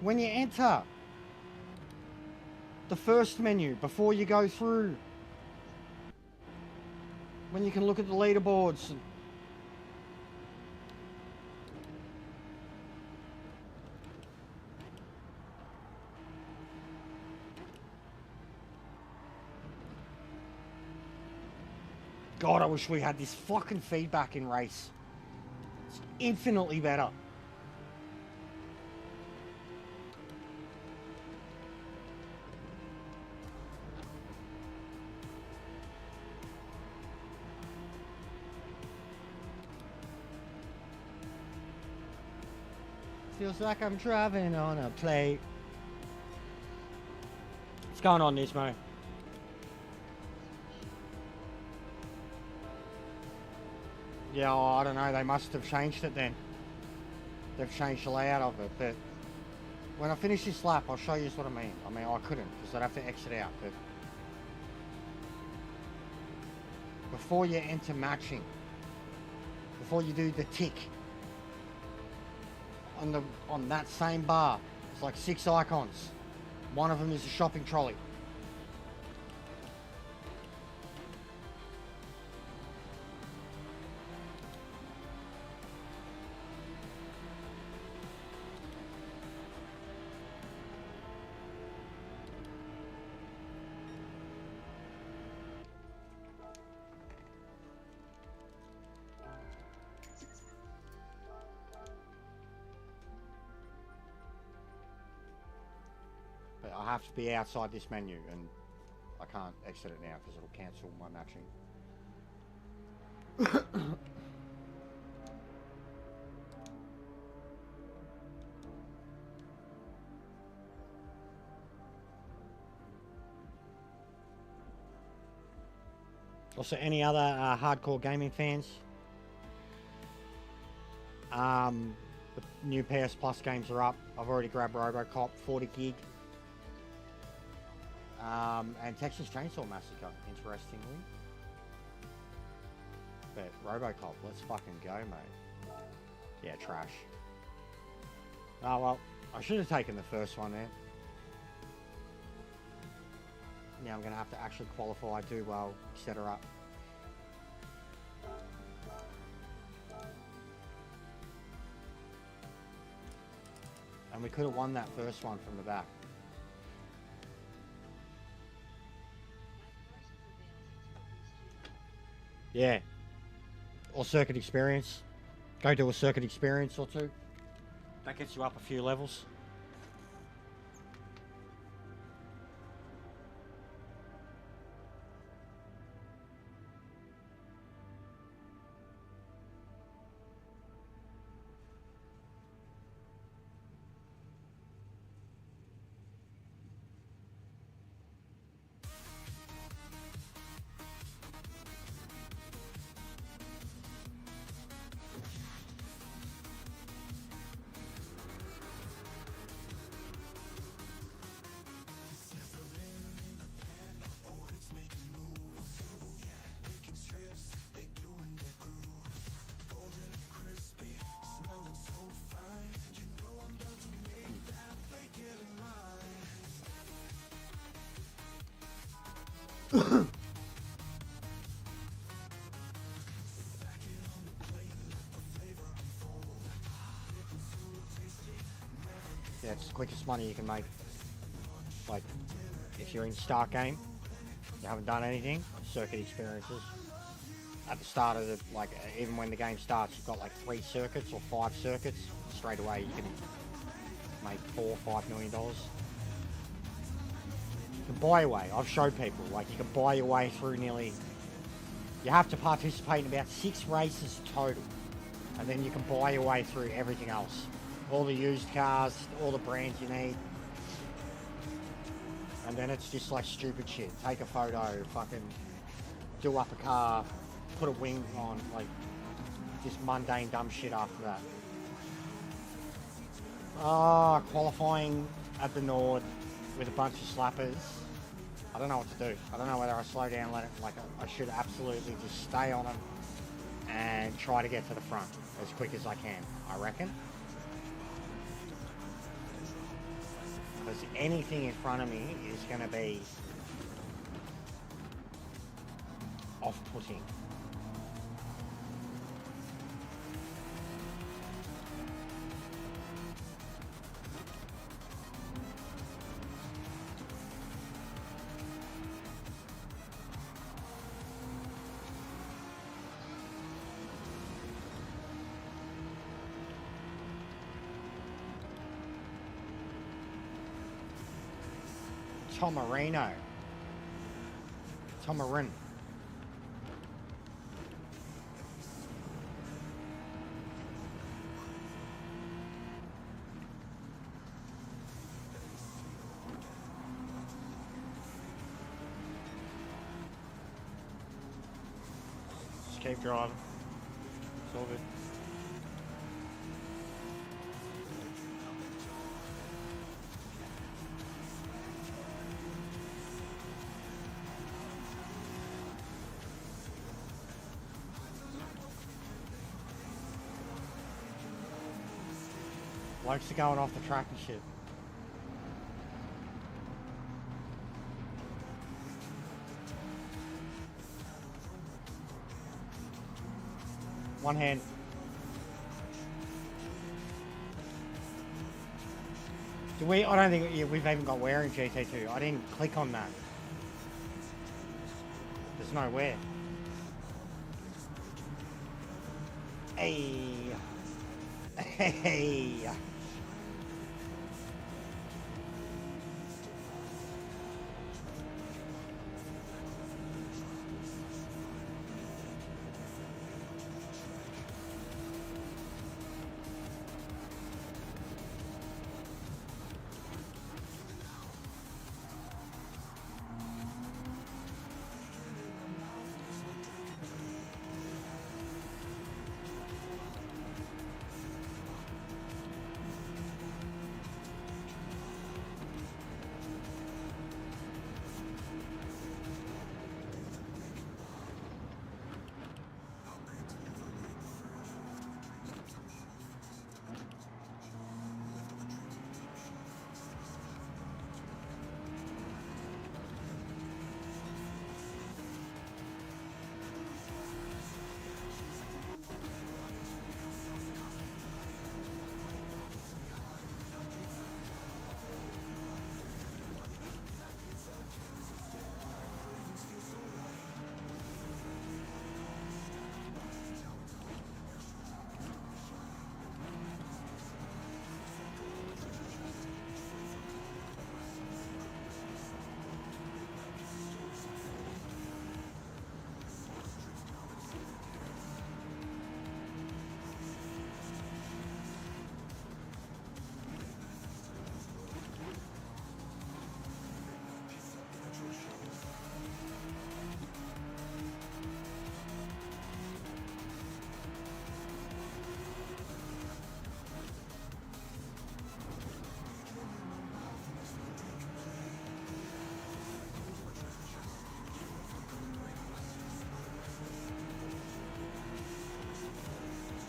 When you enter the first menu before you go through, when you can look at the leaderboards. God, I wish we had this fucking feedback in race. It's infinitely better. Feels like I'm driving on a plate. What's going on, Nismo? Yeah, well, I don't know. They must have changed it then. They've changed the layout of it. But when I finish this lap, I'll show you what I mean. I mean, I couldn't because I'd have to exit out. But before you enter matching, before you do the tick on that same bar, it's like 6 icons. One of them is a shopping trolley. But I have to be outside this menu, and I can't exit it now because it'll cancel my matching. Also, any other hardcore gaming fans? The new PS Plus games are up. I've already grabbed RoboCop, 40 gig. And Texas Chainsaw Massacre, interestingly. But RoboCop, let's fucking go, mate. Yeah, trash. Oh well, I should have taken the first one there. Now I'm gonna have to actually qualify, do well, etc. And we could have won that first one from the back. Yeah. Or circuit experience. Go do a circuit experience or two. That gets you up a few levels. Yeah, it's the quickest money you can make. Like, if you're in start game, you haven't done anything, circuit experiences. At the start of the, like, even when the game starts, you've got like 3 circuits or 5 circuits. Straight away, you can make $4 or $5 million. You can buy your way. I've showed people, like, you can buy your way through nearly. You have to participate in about 6 races total, and then you can buy your way through everything else. All the used cars, all the brands you need. And then it's just like stupid shit. Take a photo, fucking do up a car, put a wing on, like just mundane dumb shit after that. Qualifying at the Nord with a bunch of slappers. I don't know what to do. I don't know whether I slow down, let it, like I should absolutely just stay on them and try to get to the front as quick as I can, I reckon. Because anything in front of me is going to be off-putting. Tomarino. Tomarin. Keep driving. It's all good. Blokes are going off the track and shit. One hand. Do we? I don't think we've even got where in GT2. I didn't click on that. There's no where. Hey. Hey.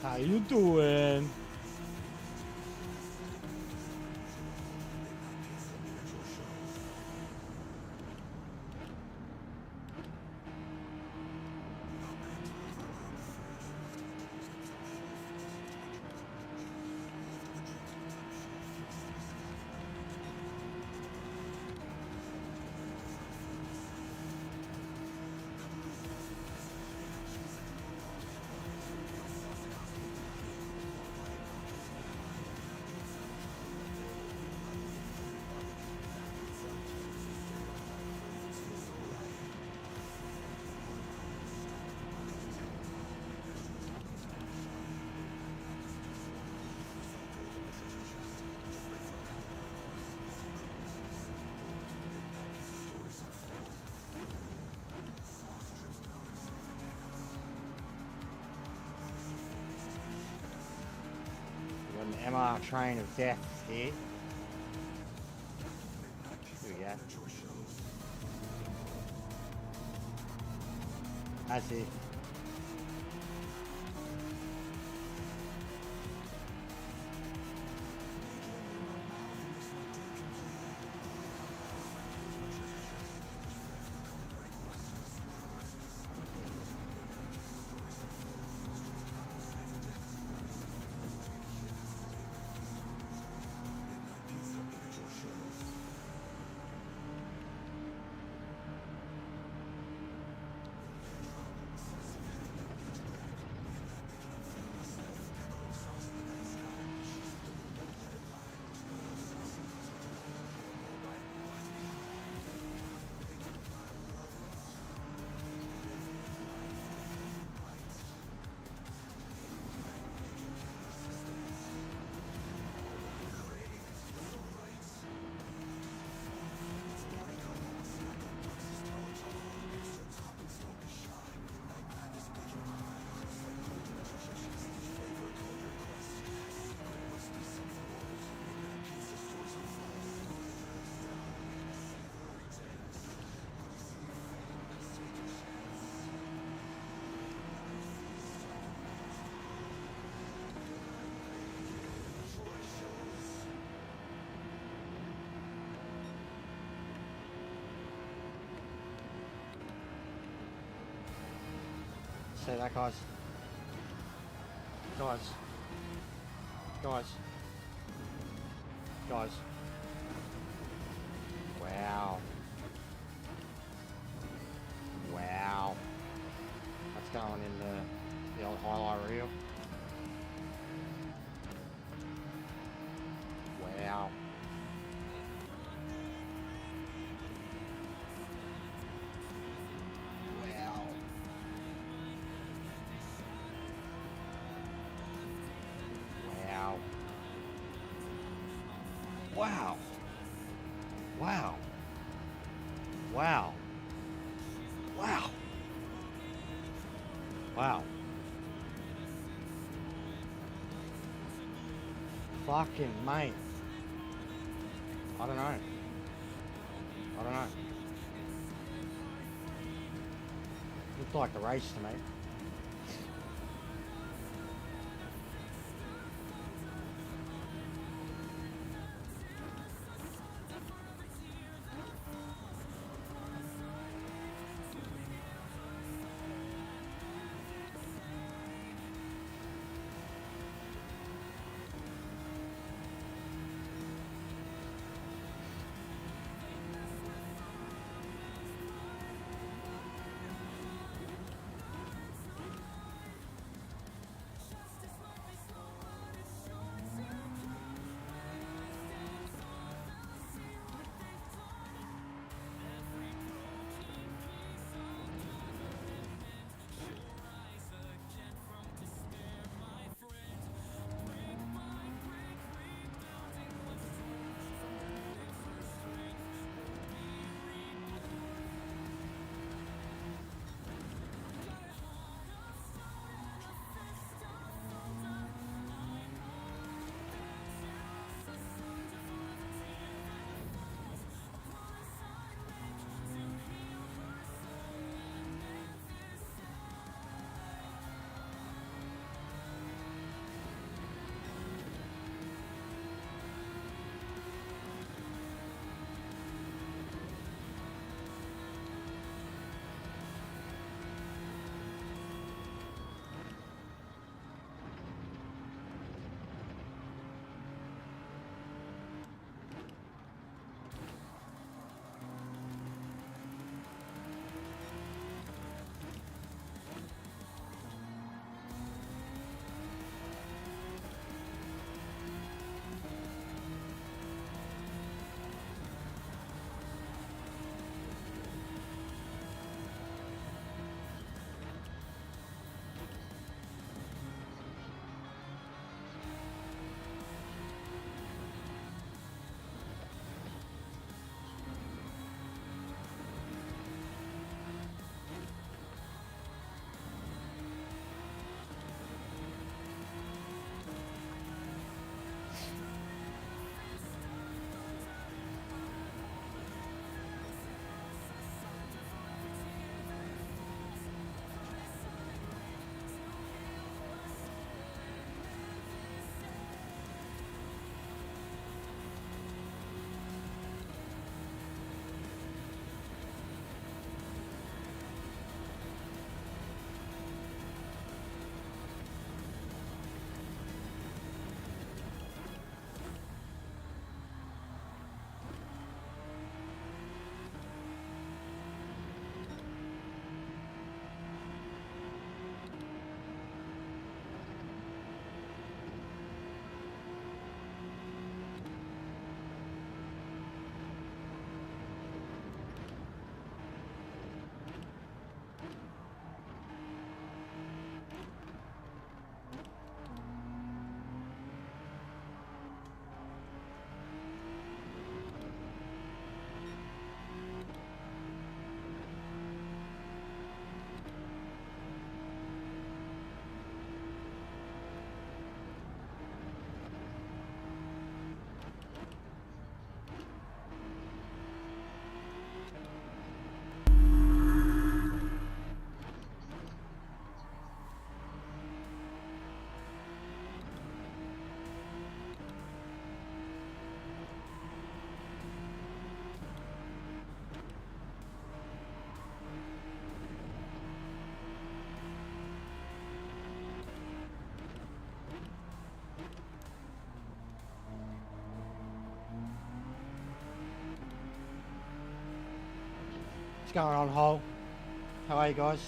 How you doing? An MR train of death here. Here we go. That's it. see that, guys? Guys. Guys. Guys. Wow. Wow. That's going in the old highlight reel. Wow. Wow. Wow. Wow. Wow. Wow. Wow. Wow. Fucking mate. I don't know. I don't know. Looked like the race to me. What's going on, Hole? How are you guys?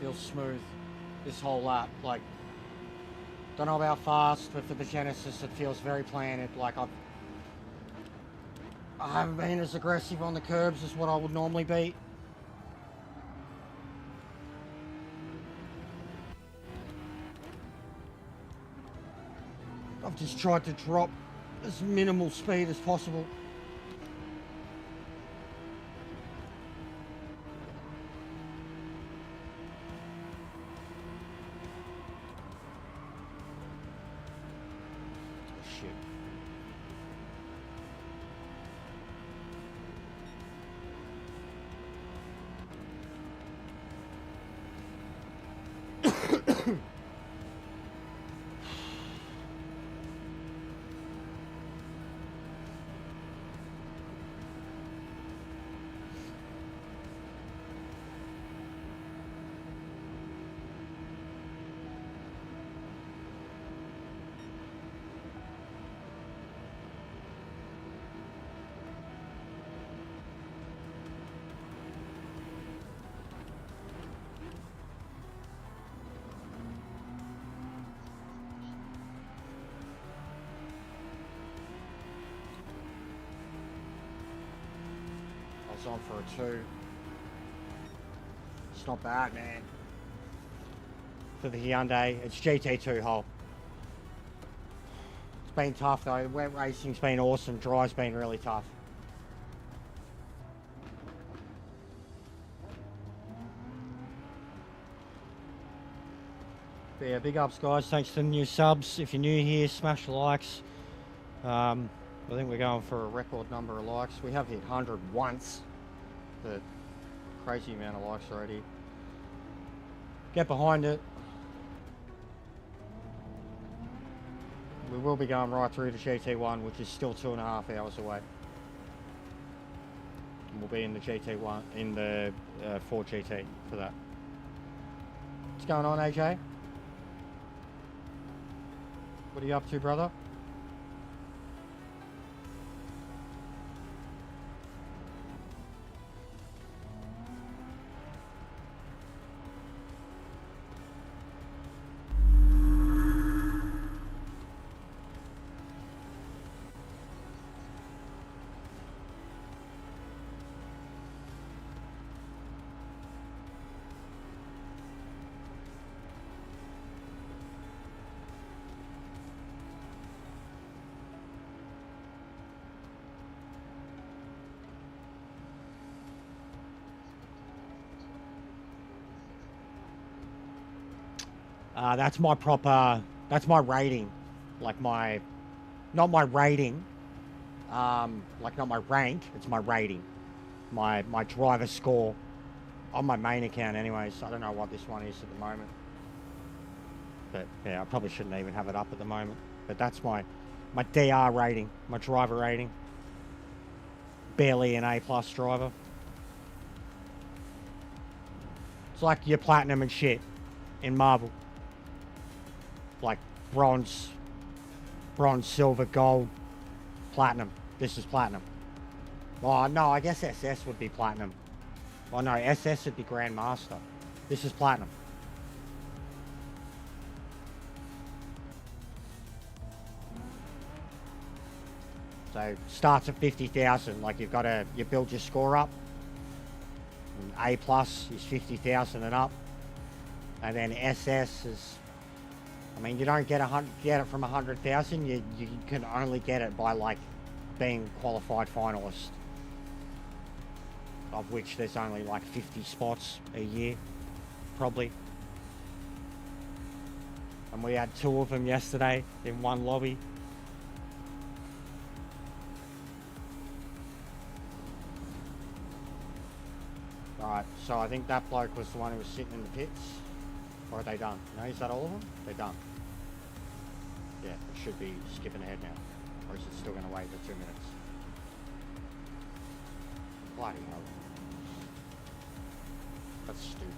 Feels smooth, this whole lap. Like, don't know about fast, but for the Genesis it feels very planted. Like I haven't been as aggressive on the curbs as what I would normally be. I've just tried to drop as minimal speed as possible. Shit. On for a 2. It's not bad, man. For the Hyundai, it's GT2 hole. It's been tough though. Wet racing's been awesome. Dry's been really tough. But yeah, big ups guys. Thanks to the new subs. If you're new here, smash the likes. I think we're going for a record number of likes. We have hit 100 once. The crazy amount of likes already. Get behind it. We will be going right through to GT1, which is still 2.5 hours away. And we'll be in the GT1, in the Ford GT for that. What's going on, AJ? What are you up to, brother? That's my proper, that's my rating. Like my, not my rating, like not my rank, it's my rating. My driver score on my main account anyways. I don't know what this one is at the moment. But yeah, I probably shouldn't even have it up at the moment. But that's my DR rating, my driver rating. Barely an A+ driver. It's like your platinum and shit in Marvel. Like bronze, silver, gold, platinum. This is platinum. Oh no, I guess SS would be platinum. Oh no, SS would be Grandmaster. This is platinum. So starts at 50,000. Like you build your score up. And A+ is 50,000 and up, and then SS is. I mean, you don't get it from 100,000. You can only get it by like being qualified finalist, of which there's only like 50 spots a year, probably. And we had 2 of them yesterday in one lobby. Alright, so I think that bloke was the one who was sitting in the pits. Or are they done? No, is that all of them? They're done. Yeah, it should be skipping ahead now. Or is it still going to wait for 2 minutes? Bloody hell. That's stupid.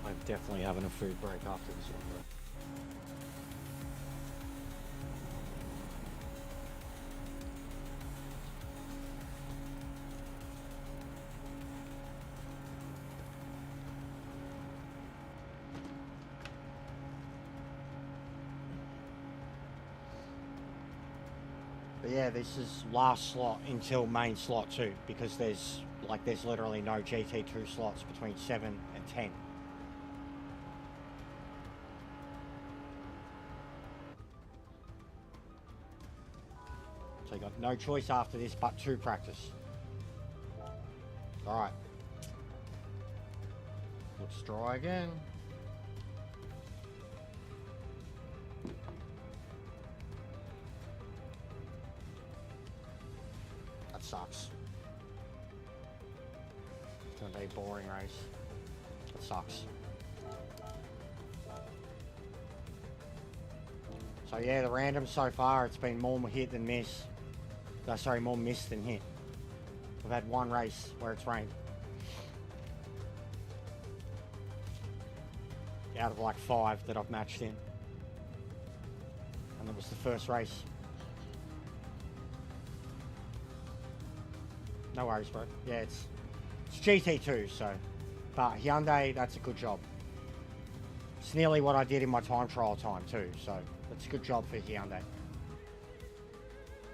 I'm definitely having a food break after this one, though. But yeah, this is last slot until main slot 2, because there's Like there's literally no GT2 slots between 7 and 10. So you got no choice after this but to practice. Alright. Looks dry again. That sucks. It's gonna be a boring race. That sucks. So yeah, the random so far, it's been more hit than miss. Sorry, more miss than hit. We've had one race where it's rained. Out of like 5 that I've matched in. And it was the first race. No worries, bro. Yeah, it's GT2, so. But Hyundai, that's a good job. It's nearly what I did in my time trial time too, so that's a good job for Hyundai.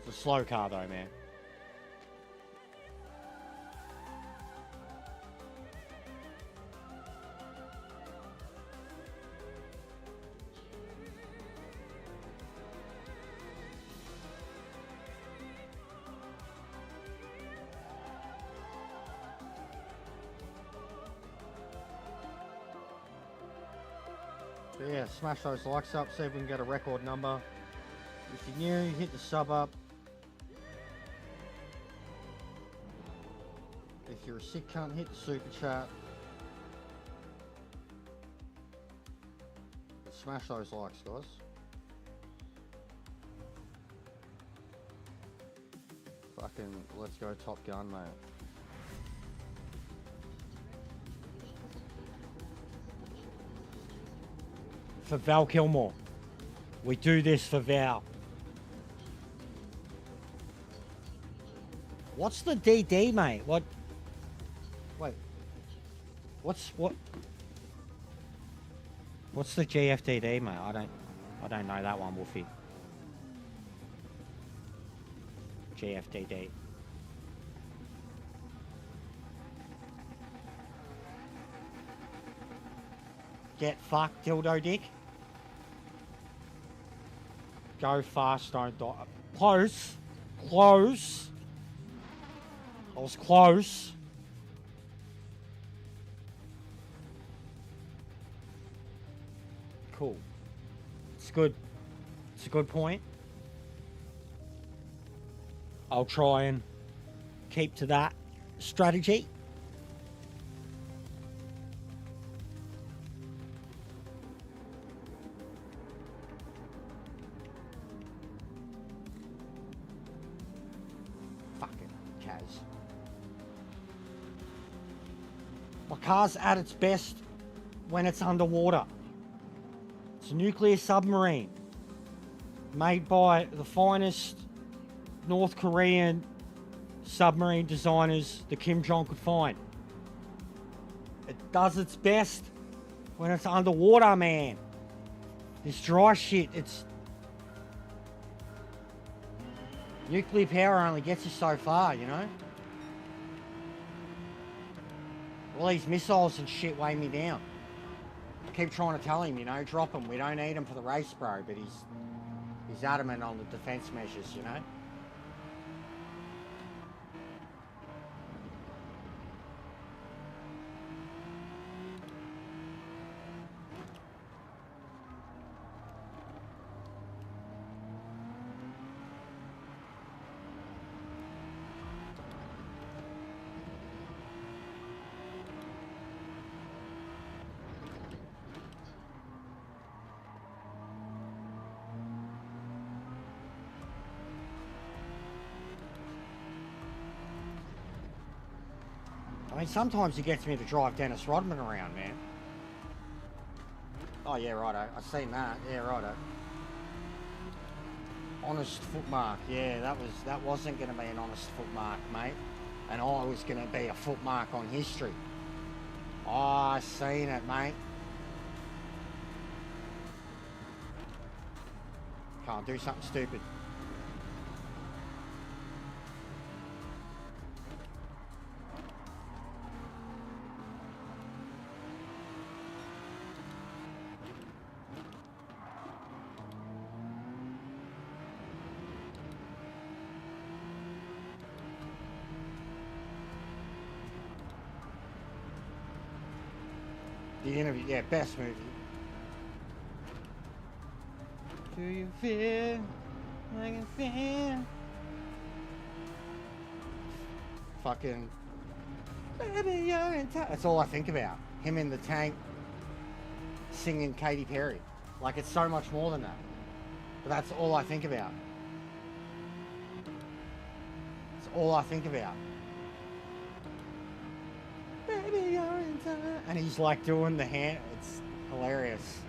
It's a slow car though, man. So yeah, smash those likes up, see if we can get a record number. If you're new, hit the sub up. If you're a sick cunt, hit the super chat. But smash those likes, guys. Fucking, let's go Top Gun, mate. For Val Kilmore. We do this for Val. What's the DD, mate? What? Wait. What's the GFDD, mate? I don't know that one, Wolfie. GFDD. Get fucked, dildo dick. Go fast, don't die. Close. Close. I was close. Cool. It's good. It's a good point. I'll try and keep to that strategy. My car's at its best when it's underwater. It's a nuclear submarine made by the finest North Korean submarine designers that Kim Jong could find. It does its best when it's underwater, man. This dry shit, it's... Nuclear power only gets you so far, you know? All these missiles and shit weigh me down. I keep trying to tell him, you know, drop them. We don't need them for the race, bro. But he's adamant on the defense measures, you know. I mean, sometimes he gets me to drive Dennis Rodman around, man. Oh, yeah, righto. I seen that. Yeah, righto. Honest footmark. Yeah, that wasn't going to be an honest footmark, mate. And I was going to be a footmark on history. Oh, I seen it, mate. Can't do something stupid. The interview, yeah, best movie. Do you feel like a fan? Fucking, baby, you're in town. That's all I think about. Him in the tank singing Katy Perry. Like, it's so much more than that. But that's all I think about. It's all I think about. Baby, you're in town. And he's like doing the hand. It's hilarious.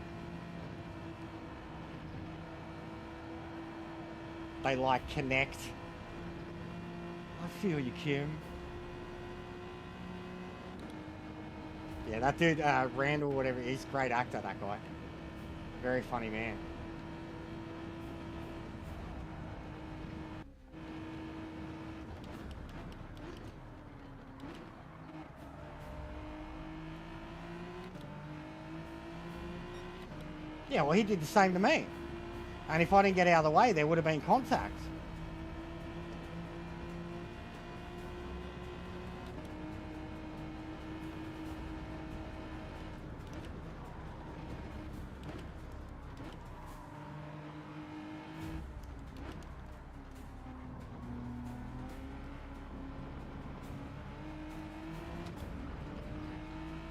They like connect. I feel you, Kim. Yeah, that dude, Randall, whatever, he's a great actor, that guy. Very funny man. Yeah, well, he did the same to me. And if I didn't get out of the way, there would have been contact.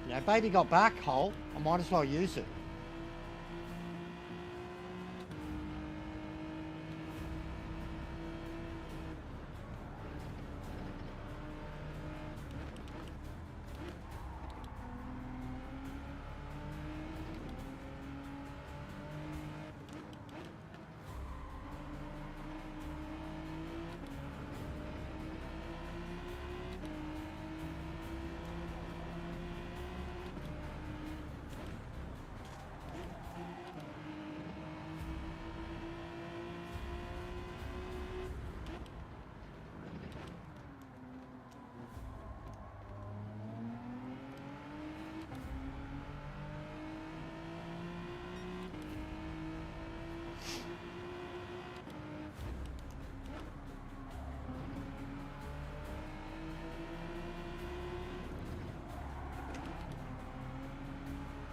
Yeah, baby got back, Hole. I might as well use it.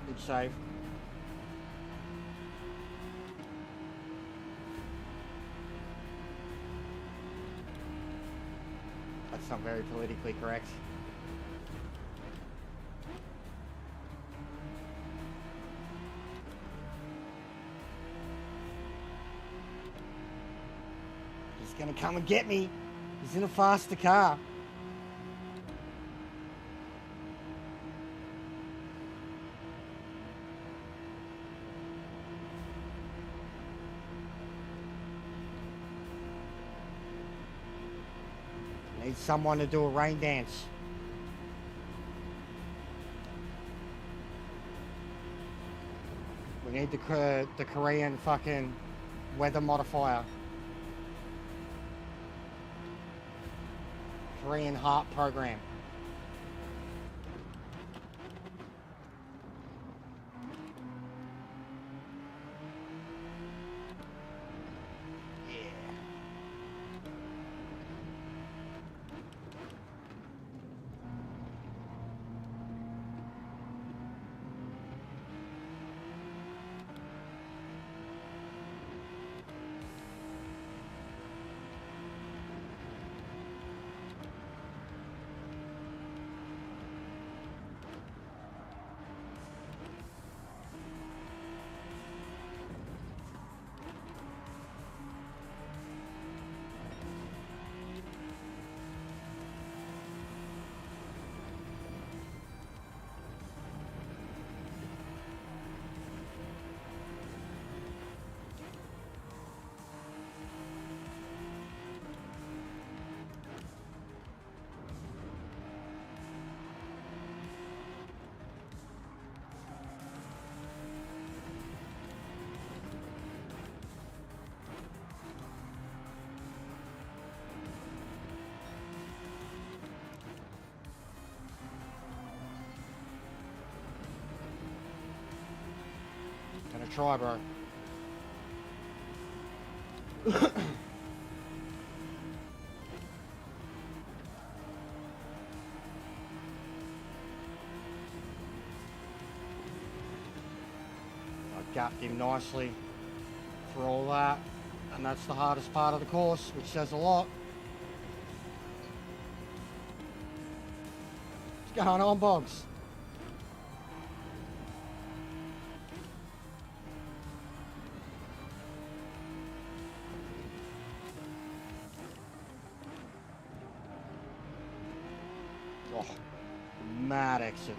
Good save. That's not very politically correct. He's gonna come and get me. He's in a faster car. Need someone to do a rain dance. We need the Korean fucking weather modifier. Korean heart program. Gonna try, bro. I gapped him nicely for all that. And that's the hardest part of the course, which says a lot. What's going on, Boggs? Oh, mad exit.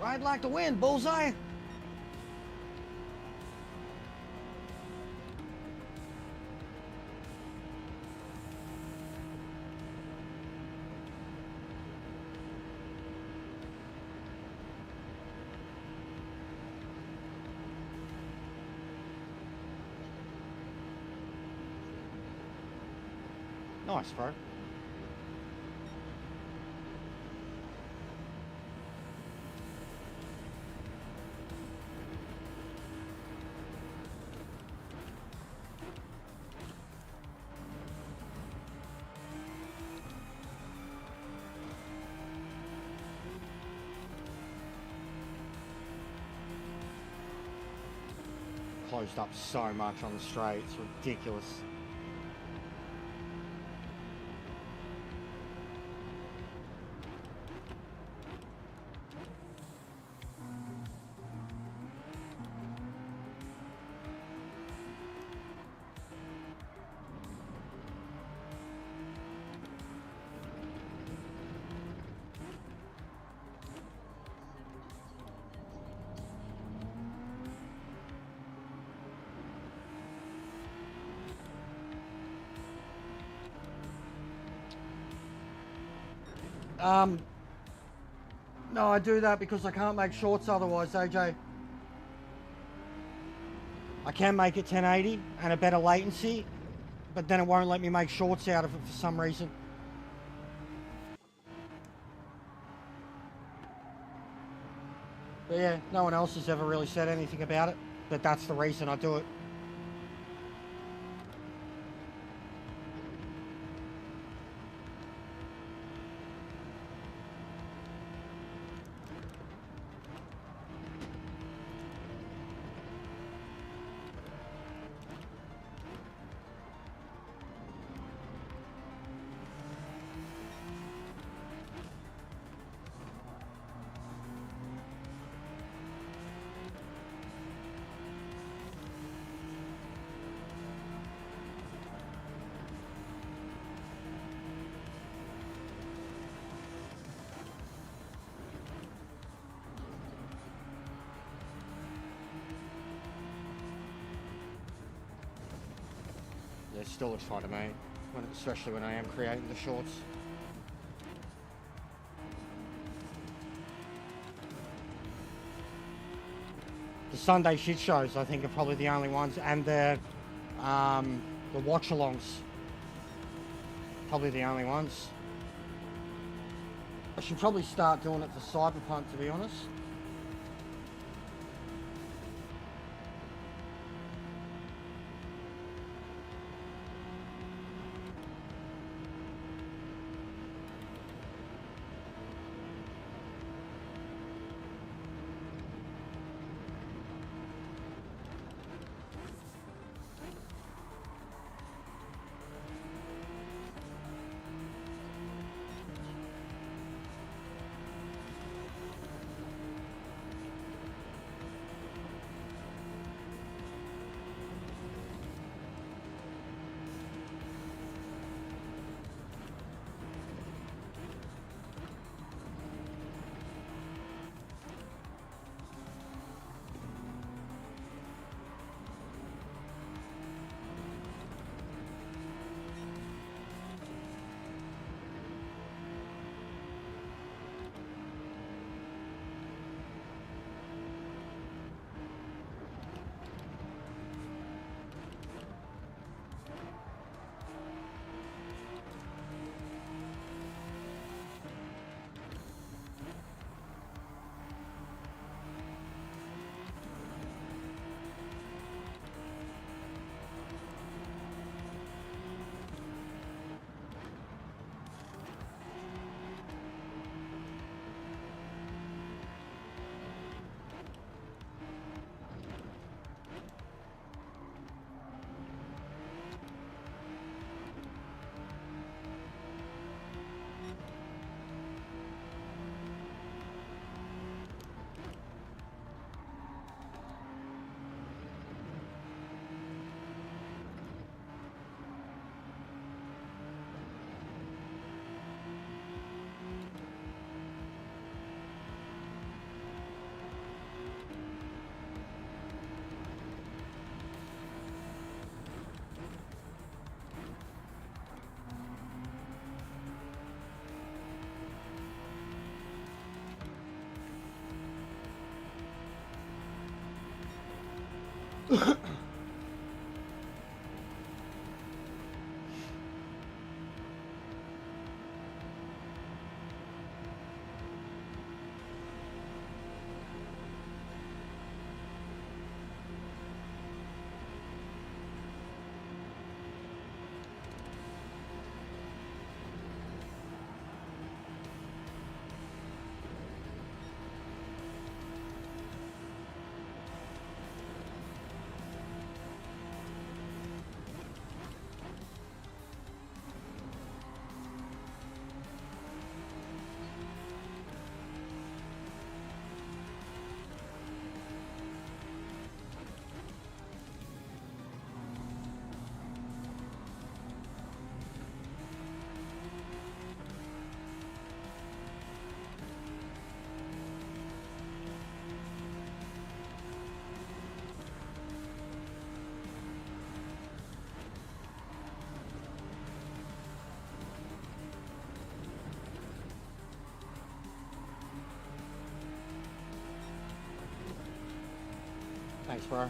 I'd like to win, bullseye. Nice, bro. Closed up so much on the straight, it's ridiculous. No, I do that because I can't make shorts otherwise, AJ. I can make it 1080 and a better latency, but then it won't let me make shorts out of it for some reason. But yeah, no one else has ever really said anything about it, but that's the reason I do it. It still looks fine to me, especially when I am creating the shorts. The Sunday shit shows, I think, are probably the only ones, and the watch-alongs, probably the only ones. I should probably start doing it for Cyberpunk, to be honest. Thanks, bro.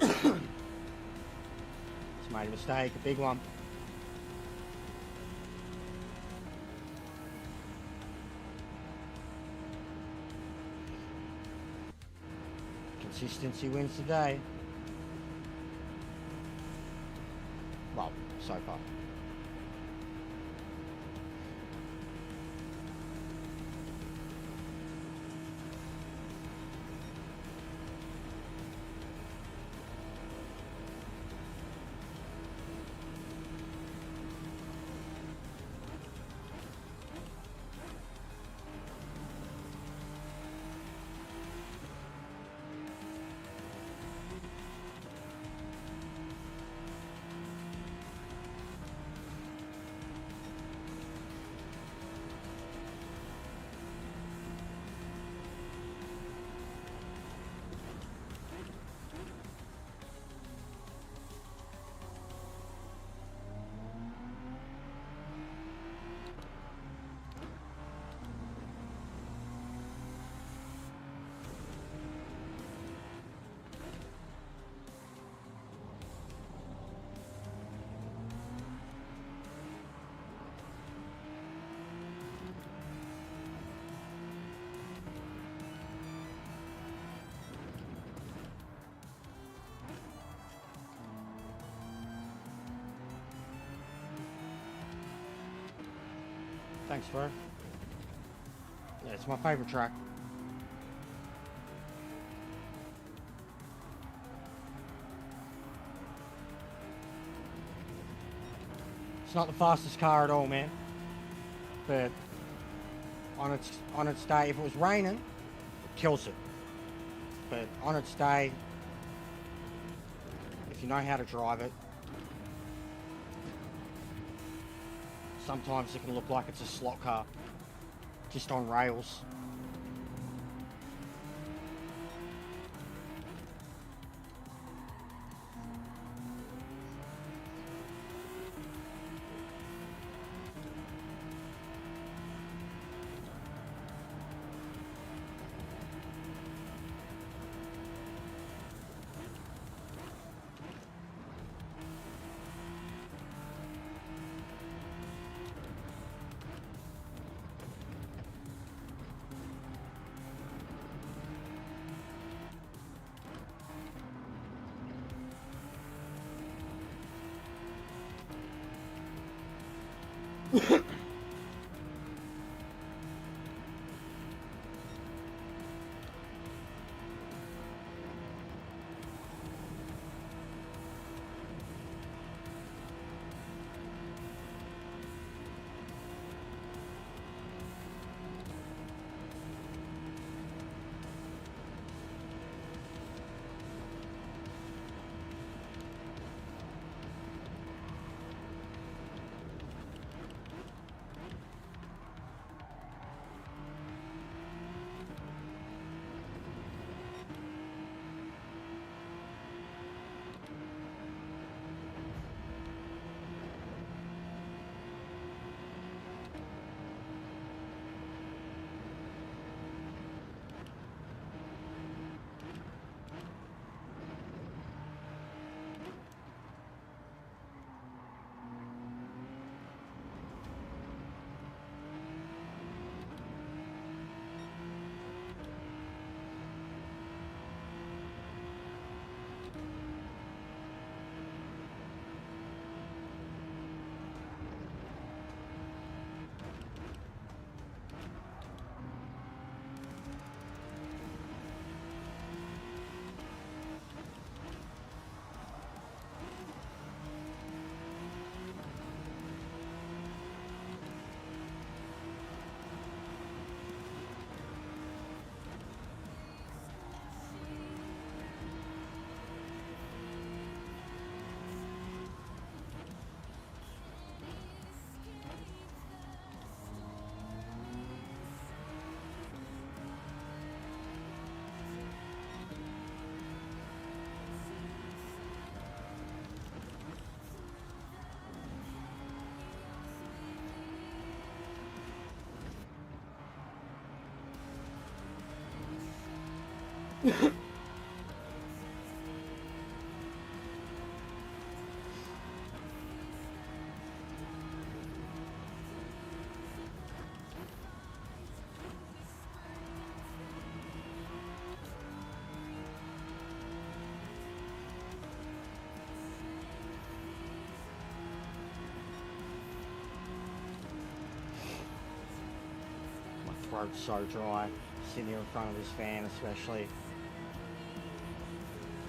Just made a mistake, a big one. Consistency wins the day. Well, so far. Thanks, bro. Yeah, it's my favourite track. It's not the fastest car at all, man. But on its day, if it was raining, it kills it. But on its day, if you know how to drive it, sometimes it can look like it's a slot car, just on rails. My throat's so dry, sitting here in front of this fan especially.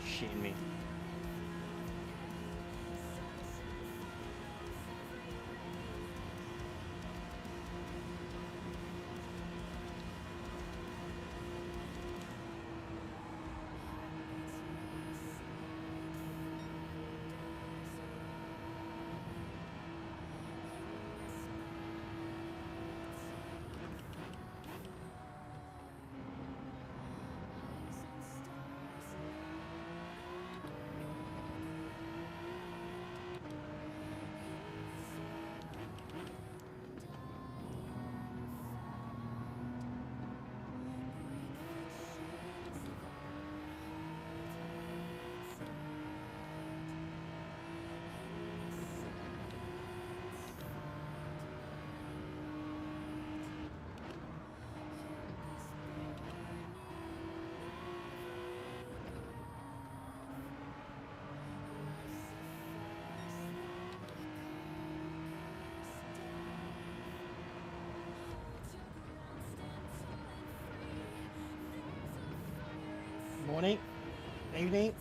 Shitting me. Morning, evening.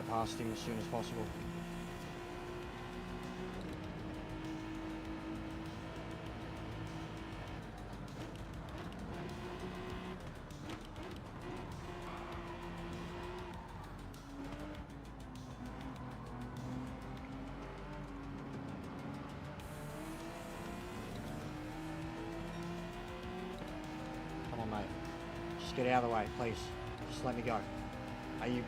get past him as soon as possible. Come on, mate. Just get out of the way, please. Just let me go. Are you...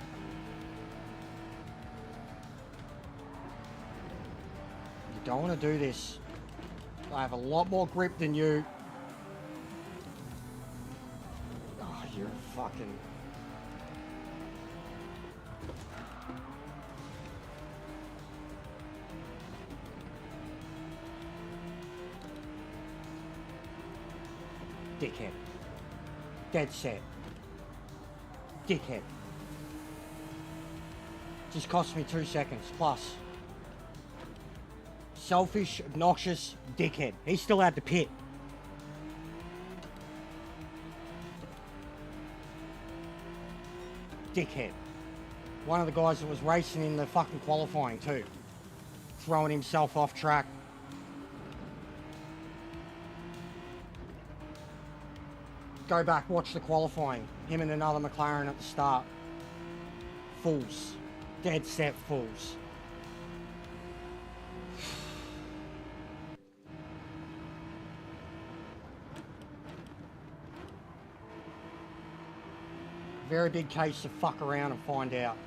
You don't want to do this. I have a lot more grip than you. Oh, you're a fucking... Dickhead. Dead set. Dickhead. Just cost me 2 seconds plus. Selfish, obnoxious dickhead. He's still out the pit. Dickhead. One of the guys that was racing in the fucking qualifying too. Throwing himself off track. Go back, watch the qualifying. Him and another McLaren at the start. Fools. Dead set fools. Very big case to fuck around and find out.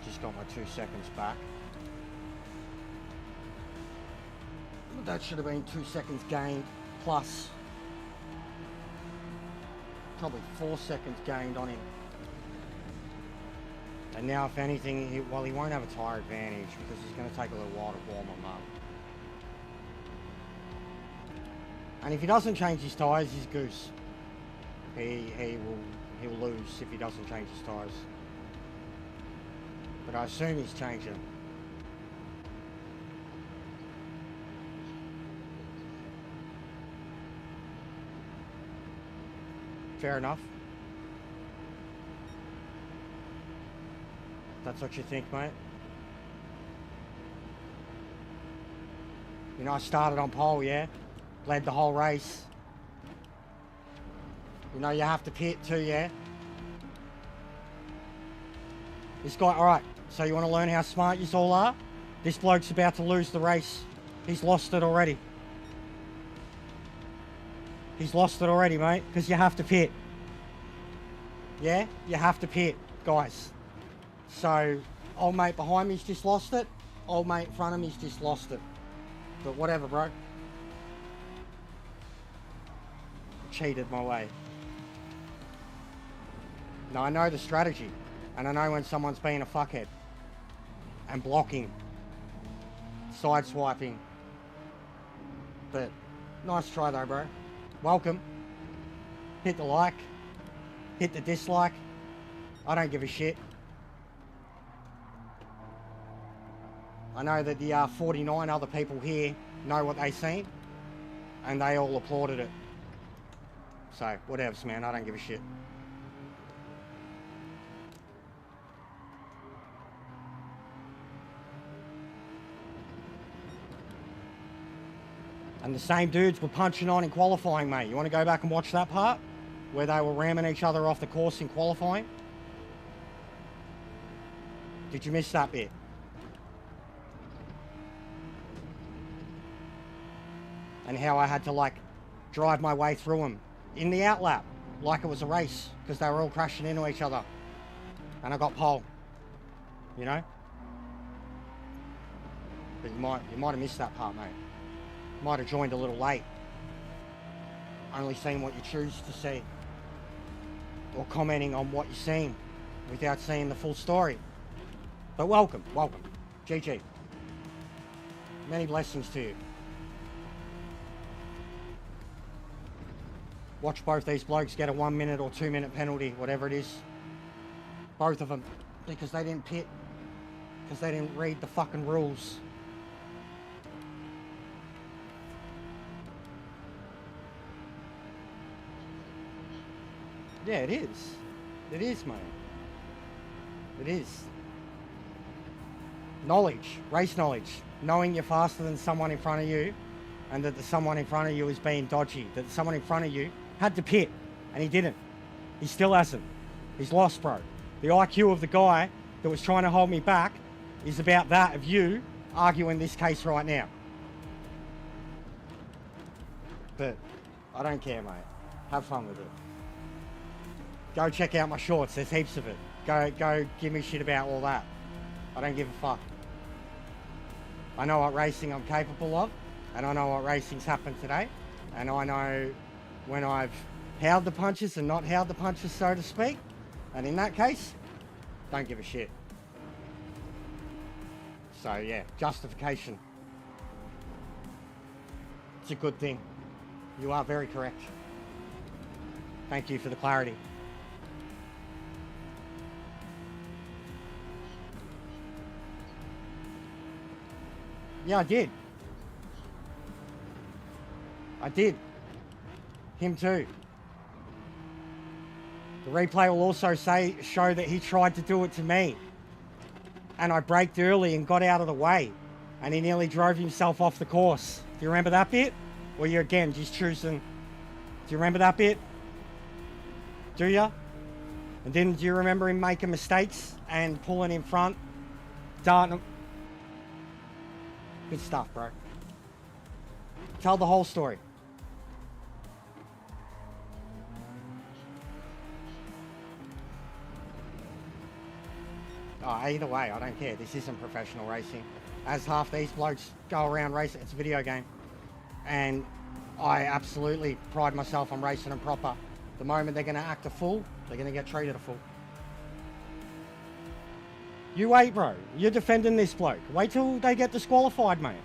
Just got my 2 seconds back. That should have been 2 seconds gained plus probably 4 seconds gained on him. And now if anything, he won't have a tyre advantage because it's going to take a little while to warm him up. And if he doesn't change his tyres, he's goose. He'll lose if he doesn't change his tyres. But I assume he's changing. fair enough. That's what you think, mate. You know, I started on pole, yeah? Led the whole race. You know, you have to pit too, yeah? This guy, alright, so you want to learn how smart you all are? This bloke's about to lose the race. He's lost it already. He's lost it already, mate, because you have to pit. Yeah? You have to pit, guys. So, old mate behind me's just lost it. Old mate in front of me's just lost it. But whatever, bro. Cheated my way. Now, I know the strategy. And I know when someone's being a fuckhead. And blocking. Sideswiping. But, nice try though, bro. Welcome. Hit the like. Hit the dislike. I don't give a shit. I know that the 49 other people here know what they seen. And they all applauded it. So, whatevs, man. I don't give a shit. And the same dudes were punching on in qualifying, mate. You want to go back and watch that part? Where they were ramming each other off the course in qualifying? Did you miss that bit? And how I had to, like, drive my way through them in the outlap, like it was a race, because they were all crashing into each other. And I got pole. You know? But you might have missed that part, mate. Might have joined a little late. Only seeing what you choose to see. Or commenting on what you're seeing without seeing the full story. But welcome, welcome. GG. Many blessings to you. Watch both these blokes get a 1 minute or 2 minute penalty, whatever it is. Both of them. Because they didn't pit. Because they didn't read the fucking rules. Yeah, it is. It is, mate. It is. Knowledge. Race knowledge. Knowing you're faster than someone in front of you and that the someone in front of you is being dodgy. That someone in front of you had to pit and he didn't. He still hasn't. He's lost, bro. The IQ of the guy that was trying to hold me back is about that of you arguing this case right now. But I don't care, mate. Have fun with it. Go check out my shorts, there's heaps of it. Go give me shit about all that. I don't give a fuck. I know what racing I'm capable of, and I know what racing's happened today, and I know when I've held the punches and not held the punches, so to speak, and in that case, don't give a shit. So yeah, justification. It's a good thing. You are very correct. Thank you for the clarity. Yeah, I did. I did. Him too. The replay will also show that he tried to do it to me. And I braked early and got out of the way. And he nearly drove himself off the course. Do you remember that bit? Or you again just choosing... Do you remember that bit? Do you? And then do you remember him making mistakes and pulling in front? Darting... Good stuff, bro. Tell the whole story. Oh, either way, I don't care. This isn't professional racing. As half these blokes go around racing, it's a video game. And I absolutely pride myself on racing them proper. The moment they're going to act a fool, they're going to get treated a fool. You wait, bro. You're defending this bloke. Wait till they get disqualified, mate.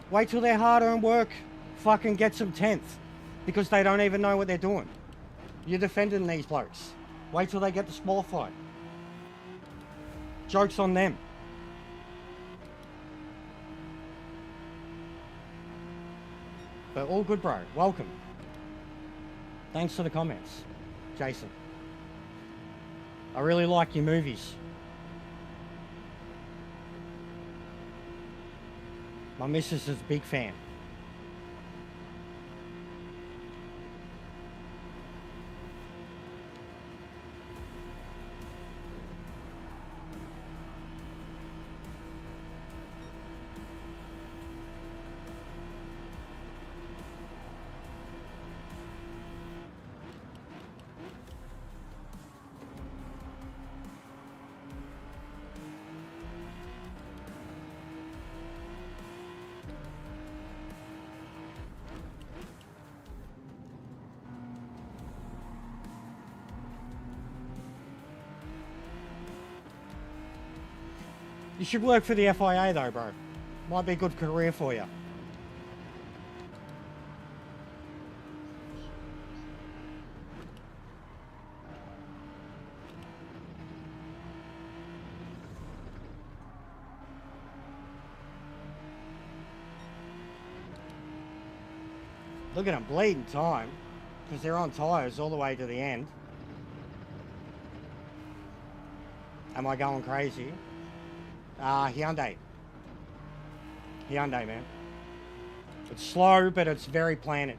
Wait till their hard-earned work fucking gets them 10th. Because they don't even know what they're doing. You're defending these blokes. Wait till they get disqualified. Joke's on them. But all good, bro. Welcome. Thanks for the comments. Jason. I really like your movies. My missus is a big fan. You should work for the FIA though, bro. Might be a good career for you. Look at them bleeding time because they're on tyres all the way to the end. Am I going crazy? Hyundai. Hyundai, man. It's slow, but it's very planted.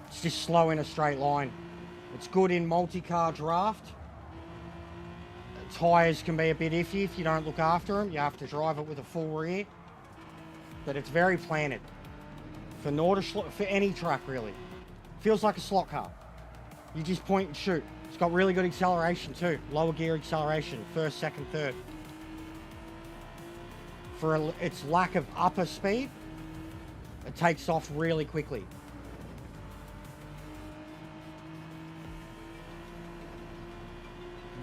It's just slow in a straight line. It's good in multi-car draft. Tyres can be a bit iffy if you don't look after them. You have to drive it with a full rear. But it's very planted. For any track, really. Feels like a slot car. You just point and shoot. It's got really good acceleration too. Lower gear acceleration, first, second, third. For its lack of upper speed, it takes off really quickly.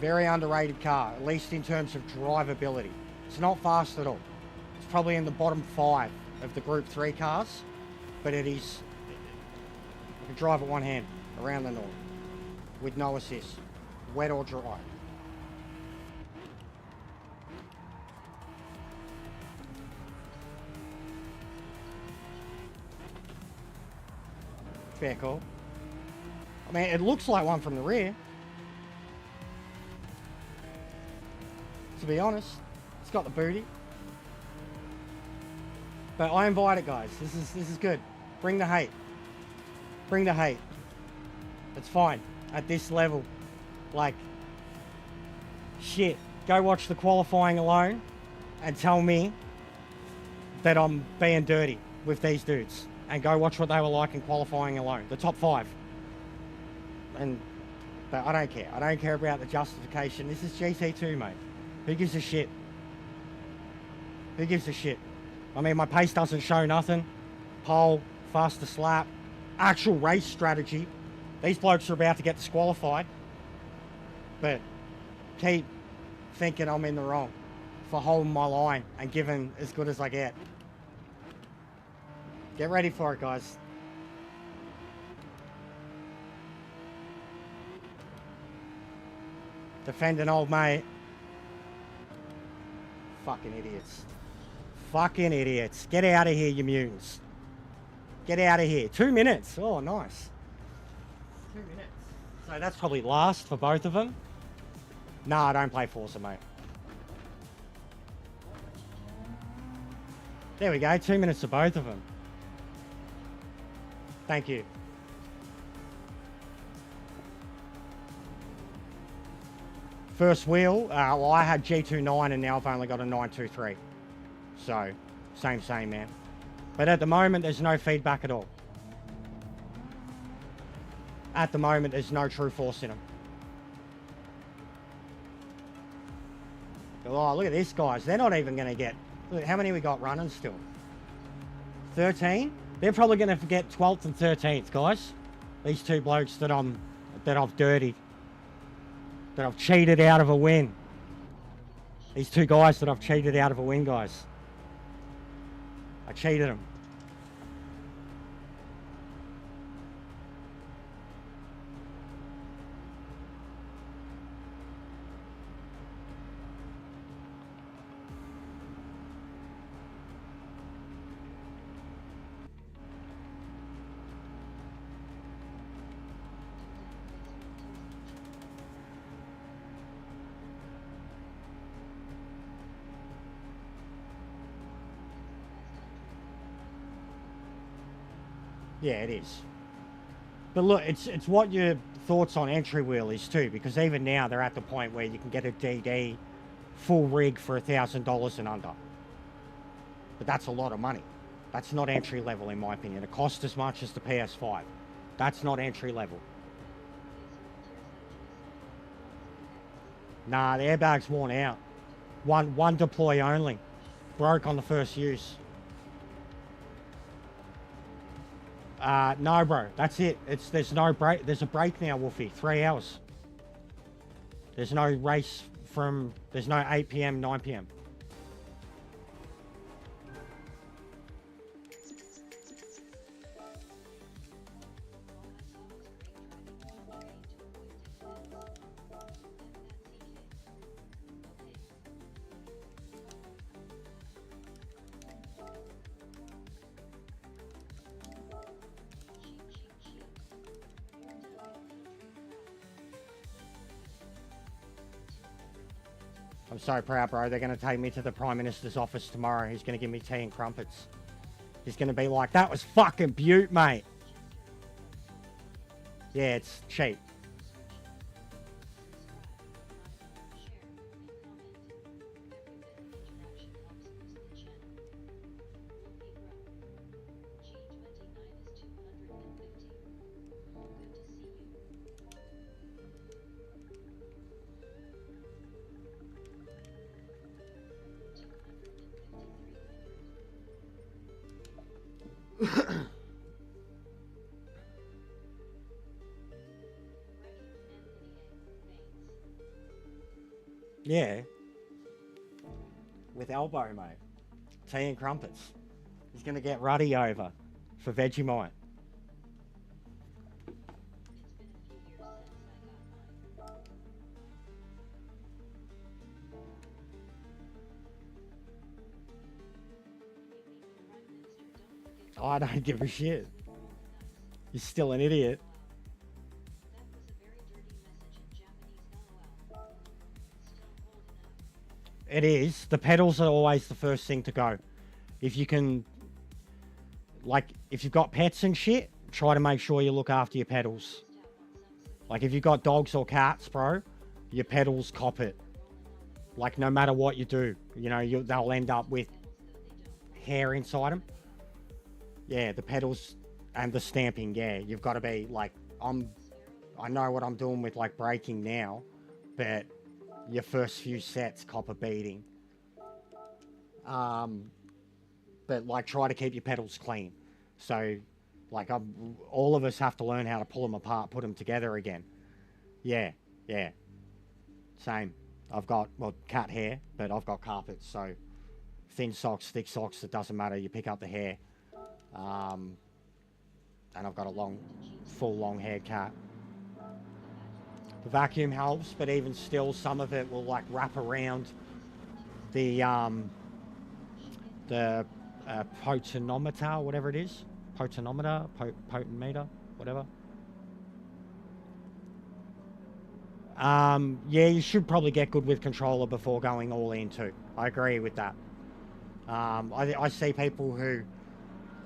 Very underrated car, at least in terms of drivability. It's not fast at all. It's probably in the bottom 5 of the Group 3 cars, but it is, you can drive it one hand around the north with no assist, wet or dry. Fair call. I mean, it looks like one from the rear. To be honest, it's got the booty. But I invite it, guys. This is good. Bring the hate. Bring the hate. It's fine at this level. Like, shit. Go watch the qualifying alone and tell me that I'm being dirty with these dudes. And go watch what they were like in qualifying alone. The top 5. But I don't care. I don't care about the justification. This is GT2, mate. Who gives a shit? Who gives a shit? I mean, my pace doesn't show nothing. Pole, fastest lap, actual race strategy. These blokes are about to get disqualified. But keep thinking I'm in the wrong for holding my line and giving as good as I get. Get ready for it, guys. Defend an old mate. Fucking idiots. Fucking idiots. Get out of here, you mutants. Get out of here. 2 minutes. Oh, nice. 2 minutes. So that's probably last for both of them. Nah, I don't play Forza, mate. There we go. 2 minutes for both of them. Thank you. First wheel, well, I had G29 and now I've only got a 923. So, same, man. But at the moment, there's no feedback at all. At the moment, there's no true force in them. Oh, look at this, guys. They're not even going to get... Look, how many we got running still? 13? They're probably going to get 12th and 13th, guys. These two blokes that I've dirtied. That I've cheated out of a win. These two guys that I've cheated out of a win, guys. I cheated them. Yeah, it is. But look, it's what your thoughts on entry wheel is too, because even now they're at the point where you can get a DD full rig for $1,000 and under. But that's a lot of money. That's not entry level in my opinion. It costs as much as the PS5. That's not entry level. Nah, the airbag's worn out. One deploy only. Broke on the first use. No, bro. That's it. There's no break. There's a break now, Wolfie. 3 hours. There's no race from. There's no 8 p.m., 9 p.m. I'm so proud, bro. They're going to take me to the Prime Minister's office tomorrow. He's going to give me tea and crumpets. He's going to be like, that was fucking beaut, mate. Yeah, it's cheap. Yeah. With elbow, mate. Tea and crumpets. He's going to get Ruddy over for Vegemite. I don't give a shit. You're still an idiot. It is. The pedals are always the first thing to go. If you can, like, if you've got pets and shit, try to make sure you look after your pedals. Like, if you've got dogs or cats, bro, your pedals cop it. Like, no matter what you do, you know, they'll end up with hair inside them. Yeah, the pedals and the stamping, yeah. You've got to be, like, I know what I'm doing with, like, braking now, but your first few sets cop a beating. But, like, try to keep your pedals clean. So, like, all of us have to learn how to pull them apart, put them together again. Yeah. Same. I've got, well, cat hair, but I've got carpets, so thin socks, thick socks, it doesn't matter. You pick up the hair. And I've got a full long-haired cat. The vacuum helps, but even still, some of it will, like, wrap around the potentiometer, whatever it is. Potentiometer, whatever. Yeah, you should probably get good with controller before going all in too. I agree with that. I see people who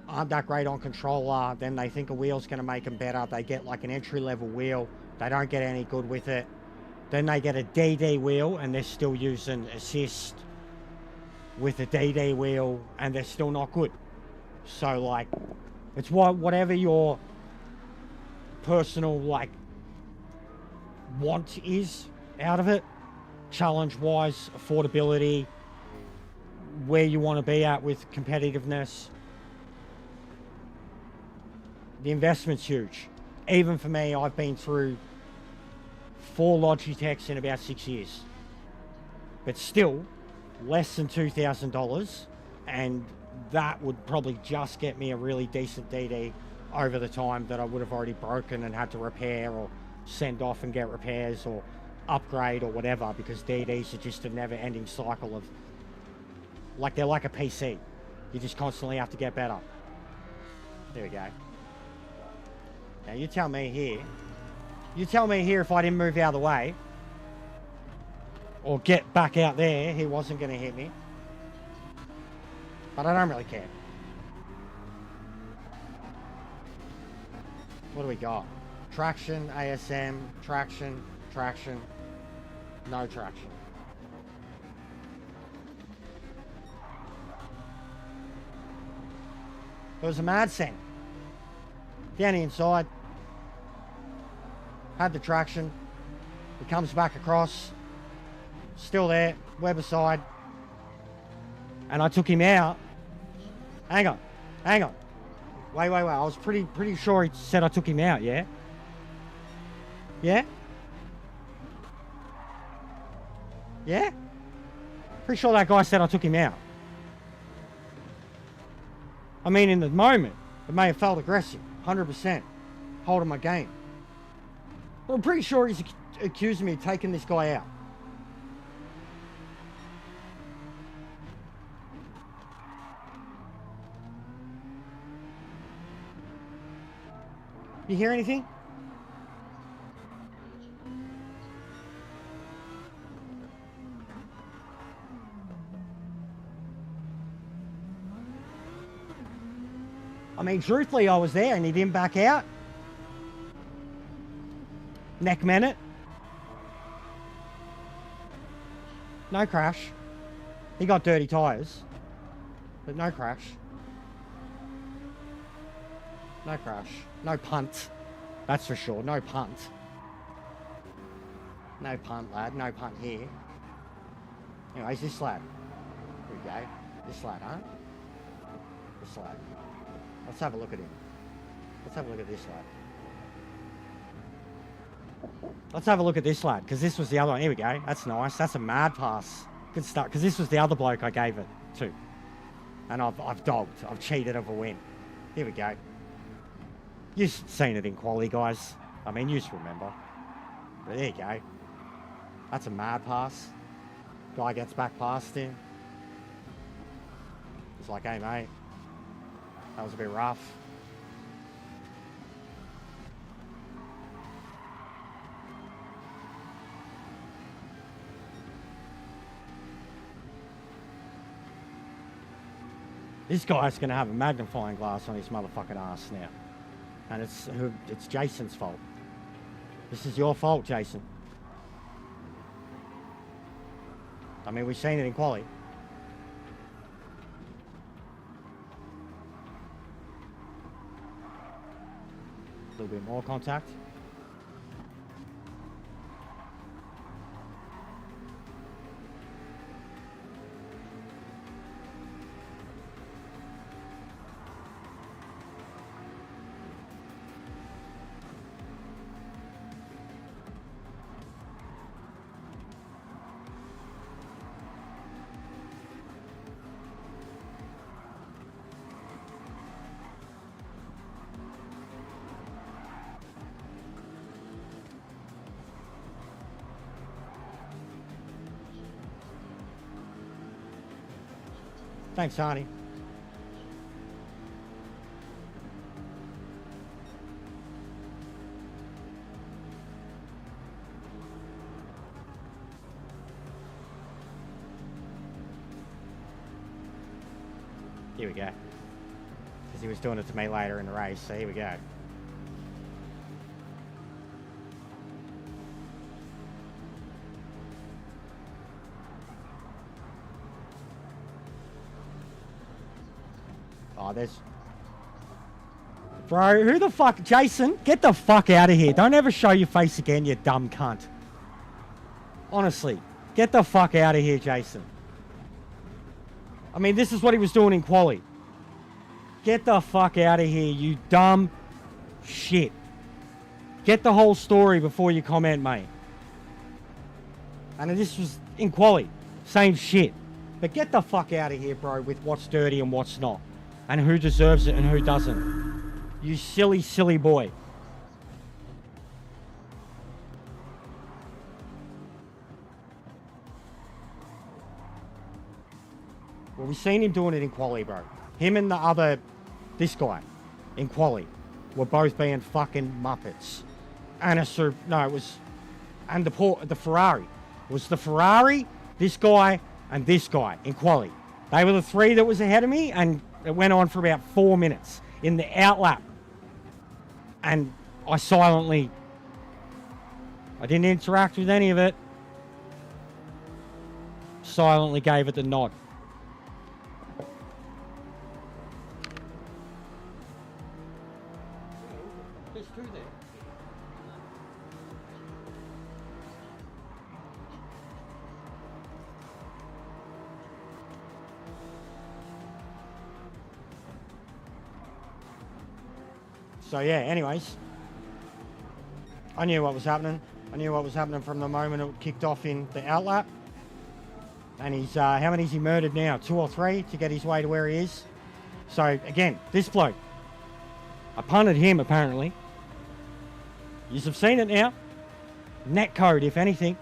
aren't that great on controller, then they think a wheel's going to make them better. They get like an entry-level wheel. They don't get any good with it. Then they get a DD wheel and they're still using assist with a DD wheel and they're still not good. So, like, it's whatever your personal, like, want is out of it. Challenge-wise, affordability, where you want to be at with competitiveness. The investment's huge. Even for me, I've been through 4 Logitechs in about 6 years. But still, less than $2,000, and that would probably just get me a really decent DD over the time that I would have already broken and had to repair or send off and get repairs or upgrade or whatever, because DDs are just a never-ending cycle of, like, they're like a PC. You just constantly have to get better. There we go. Now you tell me here if I didn't move out of the way or get back out there, he wasn't going to hit me. But I don't really care. What do we got? Traction, ASM, traction, traction, no traction. It was a mad scent. Down the inside. Had the traction. He comes back across. Still there. Weber side. And I took him out. Hang on. Hang on. Wait. I was pretty sure he said I took him out, yeah? Yeah? Yeah? Pretty sure that guy said I took him out. I mean, in the moment, it may have felt aggressive. 100%. Holding my game. But I'm pretty sure he's accusing me of taking this guy out. You hear anything? I mean, truthfully, I was there and he didn't back out. Neck minute. No crash. He got dirty tyres. But no crash. No crash. No punt. That's for sure. No punt. No punt, lad. No punt here. Anyways, this lad. Here we go. This lad, huh? This lad. Let's have a look at him. Let's have a look at this lad. Let's have a look at this lad, because this was the other one. Here we go. That's nice. That's a mad pass. Good start, because this was the other bloke I gave it to. And I've dogged. I've cheated of a win. Here we go. You've seen it in quality, guys. I mean, you just remember. But there you go. That's a mad pass. Guy gets back past him. It's like, hey, mate. That was a bit rough. This guy's going to have a magnifying glass on his motherfucking ass now. And it's Jason's fault. This is your fault, Jason. I mean, we've seen it in quali. A little bit more contact. Thanks, honey. Here we go. Because he was doing it to me later in the race, so here we go. Oh, there's... Bro, who the fuck... Jason, get the fuck out of here. Don't ever show your face again, you dumb cunt. Honestly, get the fuck out of here, Jason. I mean, this is what he was doing in quali. Get the fuck out of here, you dumb shit. Get the whole story before you comment, mate. And this was in quali. Same shit. But get the fuck out of here, bro, with what's dirty and what's not. And who deserves it and who doesn't. You silly, silly boy. Well, we've seen him doing it in quali, bro. Him and the other, this guy, in quali, were both being fucking muppets. And and the Ferrari. It was the Ferrari, this guy, and this guy in quali. They were the three that was ahead of me, and it went on for about 4 minutes in the outlap. And I silently... I didn't interact with any of it. Silently gave it the nod. There's two there. So yeah, anyways. I knew what was happening. I knew what was happening from the moment it kicked off in the outlap. And he's, how many's he murdered now? 2 or 3 to get his way to where he is. So again, this bloke. I punted him apparently. Yous have seen it now. Net code, if anything.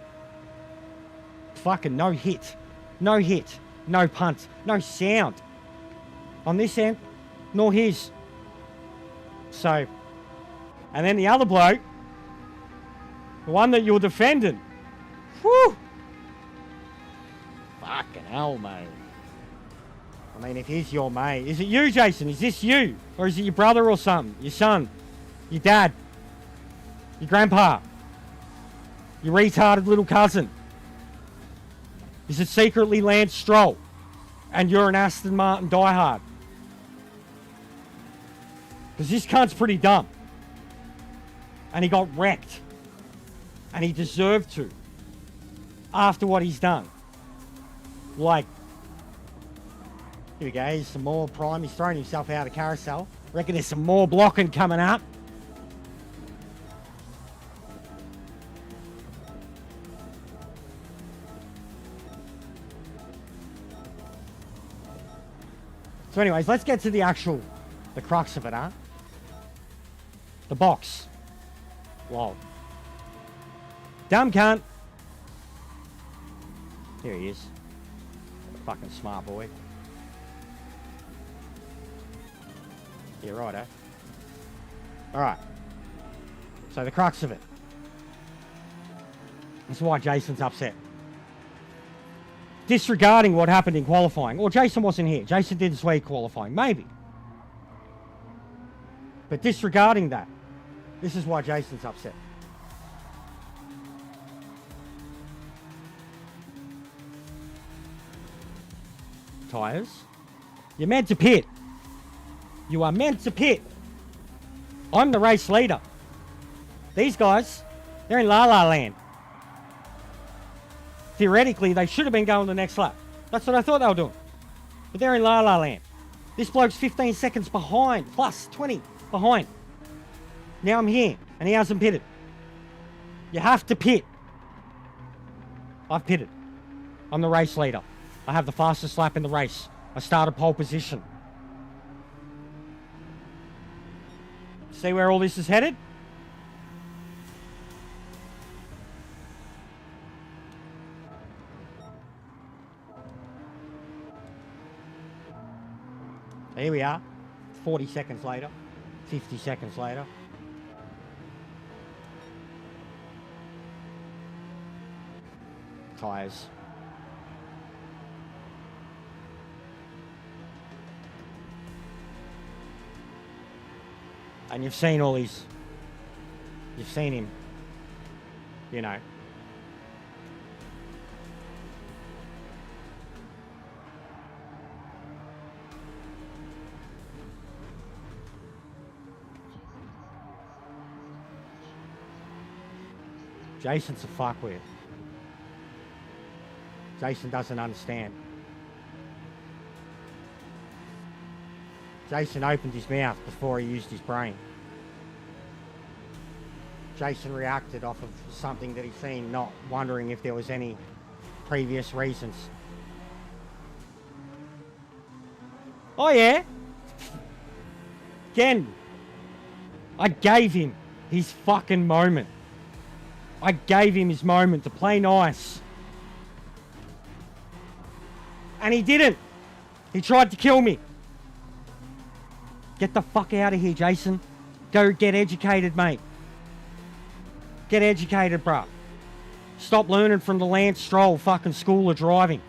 Fucking no hit. No hit. No punt. No sound. On this end, nor his. So, and then the other bloke, the one that you're defending. Whew. Fucking hell, mate. I mean, if he's your mate. Is it you, Jason? Is this you? Or is it your brother or something? Your son? Your dad? Your grandpa? Your retarded little cousin? Is it secretly Lance Stroll? And you're an Aston Martin diehard? Because this cunt's pretty dumb. And he got wrecked. And he deserved to. After what he's done. Like, here we go, here's some more prime. He's throwing himself out of the carousel. Reckon there's some more blocking coming up. So anyways, let's get to the crux of it, huh? The box. Whoa. Dumb cunt. Here he is. Fucking smart boy. Yeah, right, eh? Alright. So the crux of it. This is why Jason's upset. Disregarding what happened in qualifying. Or Jason wasn't here. Jason didn't swear qualifying. Maybe. But disregarding that. This is why Jason's upset. Tyres. You're meant to pit. You are meant to pit. I'm the race leader. These guys, they're in La La Land. Theoretically, they should have been going the next lap. That's what I thought they were doing. But they're in La La Land. This bloke's 15 seconds behind, plus 20 behind. Now I'm here, and he hasn't pitted. You have to pit. I've pitted. I'm the race leader. I have the fastest lap in the race. I started pole position. See where all this is headed? Here we are. 40 seconds later. 50 seconds later. Tyres. And you've seen all these. You've seen him. You know. Jason's a fuckwit. Jason doesn't understand. Jason opened his mouth before he used his brain. Jason reacted off of something that he's seen, not wondering if there was any previous reasons. Oh yeah? Again, I gave him his fucking moment. I gave him his moment to play nice. And he didn't. He tried to kill me. Get the fuck out of here, Jason. Go get educated, mate. Get educated, bruh. Stop learning from the Lance Stroll fucking school of driving.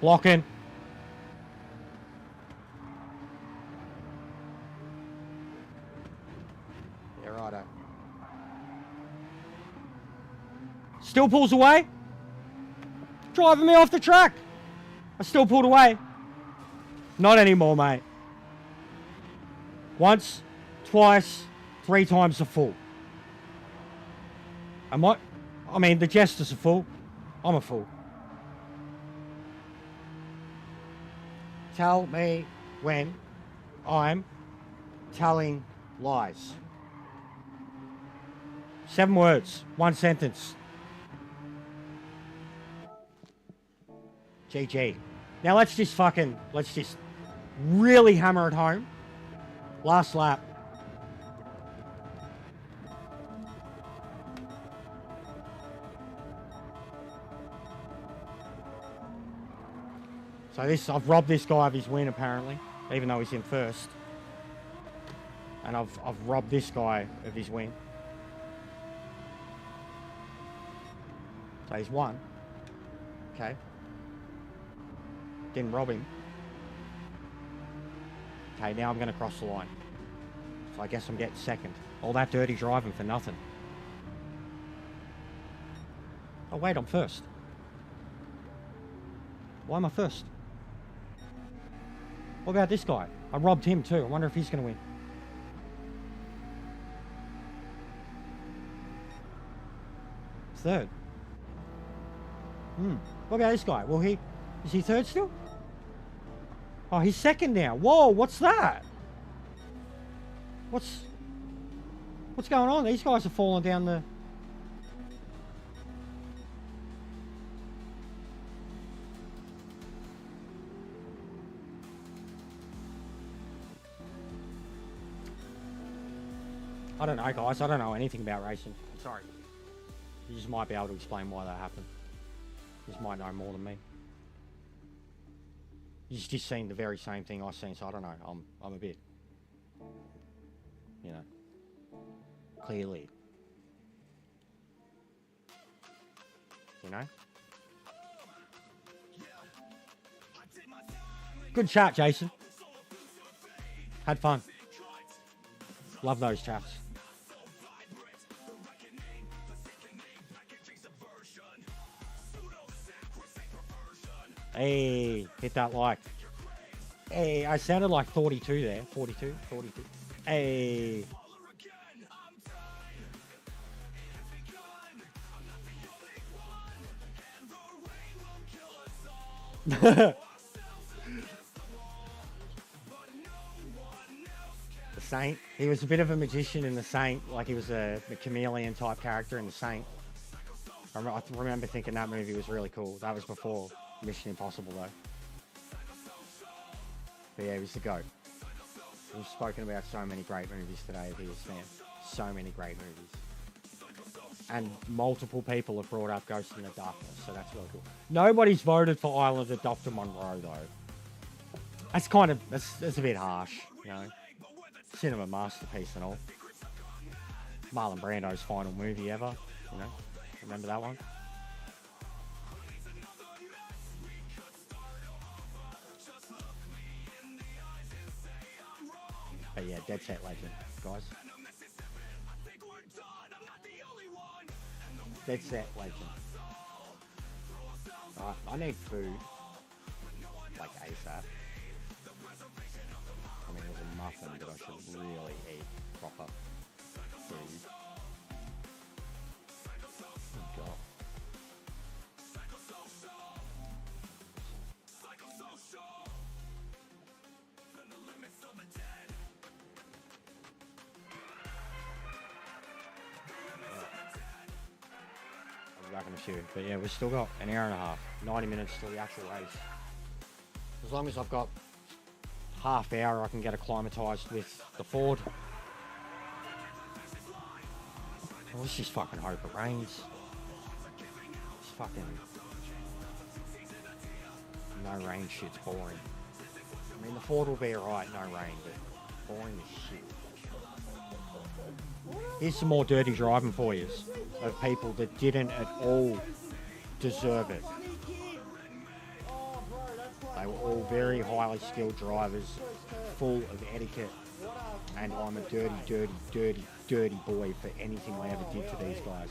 Blocking. Yeah, righto. Still pulls away. Driving me off the track. I still pulled away. Not anymore, mate. Once, twice, 3 times a fool. I mean, the jester's a fool. I'm a fool. Tell me when I'm telling lies. 7 words, 1 sentence. GG. Now let's just really hammer it home. Last lap. So I've robbed this guy of his win apparently, even though he's in first. And I've robbed this guy of his win. So he's won. Okay. Didn't rob him. Okay, now I'm going to cross the line. So I guess I'm getting second. All that dirty driving for nothing. Oh wait, I'm first. Why am I first? What about this guy? I robbed him too. I wonder if he's going to win. Third. What about this guy? Well, is he third still? Oh, he's second now. Whoa, what's that? What's going on? These guys are falling down the... I don't know, guys. I don't know anything about racing. I'm sorry. You just might be able to explain why that happened. You just might know more than me. You've just seen the very same thing I've seen, so I don't know. I'm a bit, you know, clearly, you know. Good chat, Jason. Had fun. Love those chats. Hey, hit that like. Hey, I sounded like 42 there. 42. Hey. The Saint. He was a bit of a magician in The Saint. Like he was a chameleon type character in The Saint. I remember thinking that movie was really cool. That was before Mission Impossible though. But yeah, he was the GOAT. We've spoken about so many great movies today of his, man. So many great movies. And multiple people have brought up Ghost in the Darkness, so that's really cool. Nobody's voted for Island of Dr. Monroe though. That's kind of, that's a bit harsh, you know. Cinema masterpiece and all. Marlon Brando's final movie ever, you know. Remember that one? But yeah, dead set legend, guys. Dead set legend. Alright, I need food. Like ASAP. I mean, there's a muffin, but I should really eat proper food. Oh god. Back in the shoe. But yeah, we've still got an hour and a half, 90 minutes till the actual race. As long as I've got half hour, I can get acclimatized with the Ford. Well, let's just fucking hope it rains. It's fucking... No rain shit's boring. I mean, the Ford will be alright, no rain, but boring as shit. Here's some more dirty driving for you of people that didn't at all deserve it. They were all very highly skilled drivers, full of etiquette, and I'm a dirty, dirty, dirty, dirty boy for anything I ever did to these guys.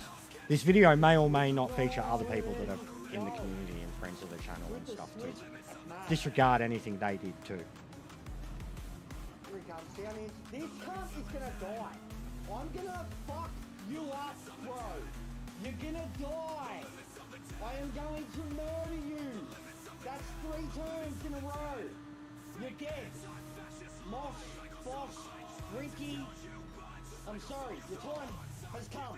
This video may or may not feature other people that are in the community and friends of the channel and stuff too. Disregard anything they did too. Here he comes down in. This cunt is gonna die. I'm gonna fuck you up, bro. You're gonna die. I am going to murder you. That's 3 turns in a row. You're dead. Mosh, Bosh, Ricky. I'm sorry, your time has come.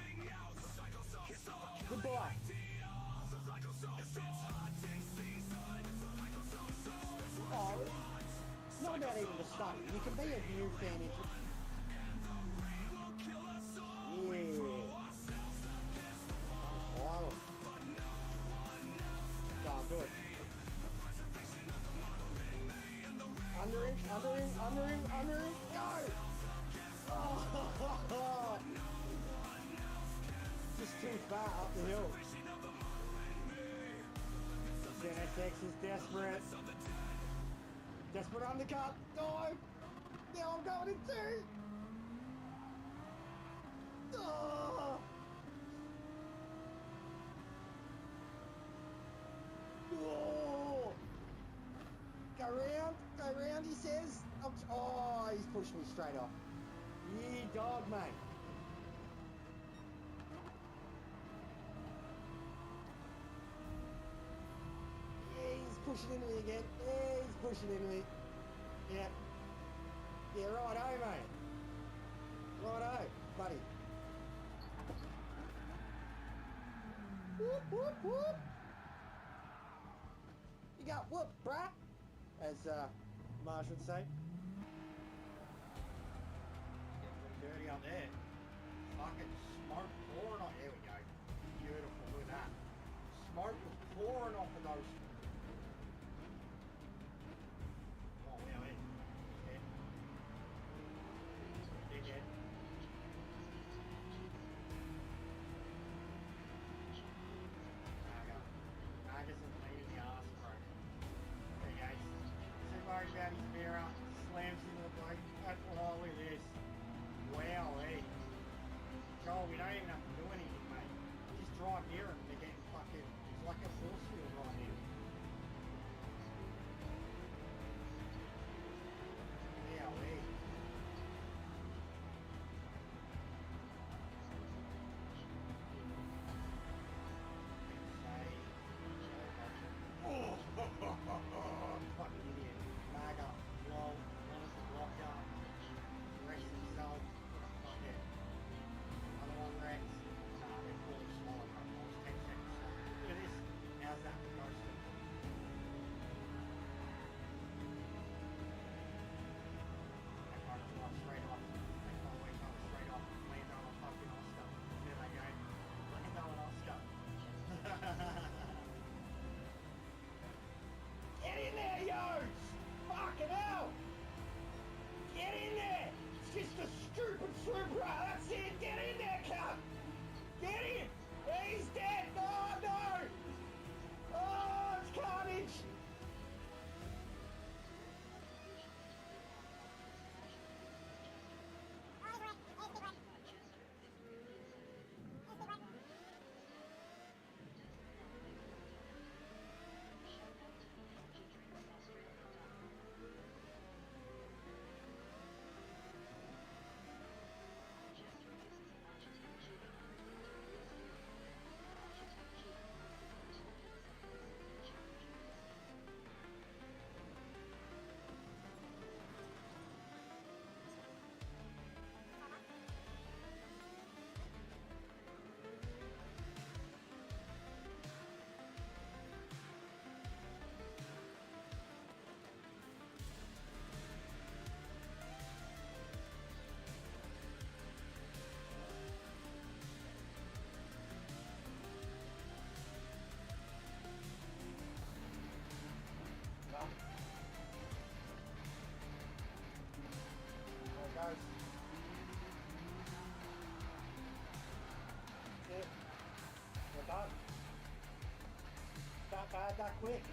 Goodbye. Oh, not about even the stuff. You can be a new fan if yeah. Oh. Can't do it. Under him, under him, under him, under him. Go! Oh. Just too far up the hill. ZSX is desperate. Desperate undercut. No! Now I'm going in 2! Oh. Oh. Go round, he says. Oh, he's pushed me straight off. Yeah, dog, mate. Yeah, he's pushing into me again. Yeah, he's pushing into me. Yeah. Yeah, righto, mate. Righto, buddy. Whoop, whoop, whoop. You got whoop, bruh. As Marsh would say. Getting dirty up there. Fucking smoke pouring off. There we go. Beautiful, look at that. Smoke was pouring off of those. Oh, wow, eh? Yeah. Dickhead. Nagas and lead in the arse, bro. There he goes. Too worried about his mirror. Slams into the bloke. Oh, look at this. Wow, eh? Joel, we don't even have to do anything, mate. Just drive near him and they're getting fucking... It's like a force field right now. Wow, eh? Oh, fucking idiot. Bag up, lol, wanted to block up, rest himself, fuck it. Another one Rex. Nah, they're full of slow, bro. I was 10 seconds slow. Look at this. How's that for ghosting? That car just went straight off. That car went straight off. Land on a fucking Oscar. There they go. Land on an Oscar. Get in there, yo! Fucking hell! Get in there! It's just a stupid Supra! That's it! Get in there, cunt! Get in! He's dead! No, no! Oh, it's carnage! There it goes. That's it. We're done. That bad, that quick.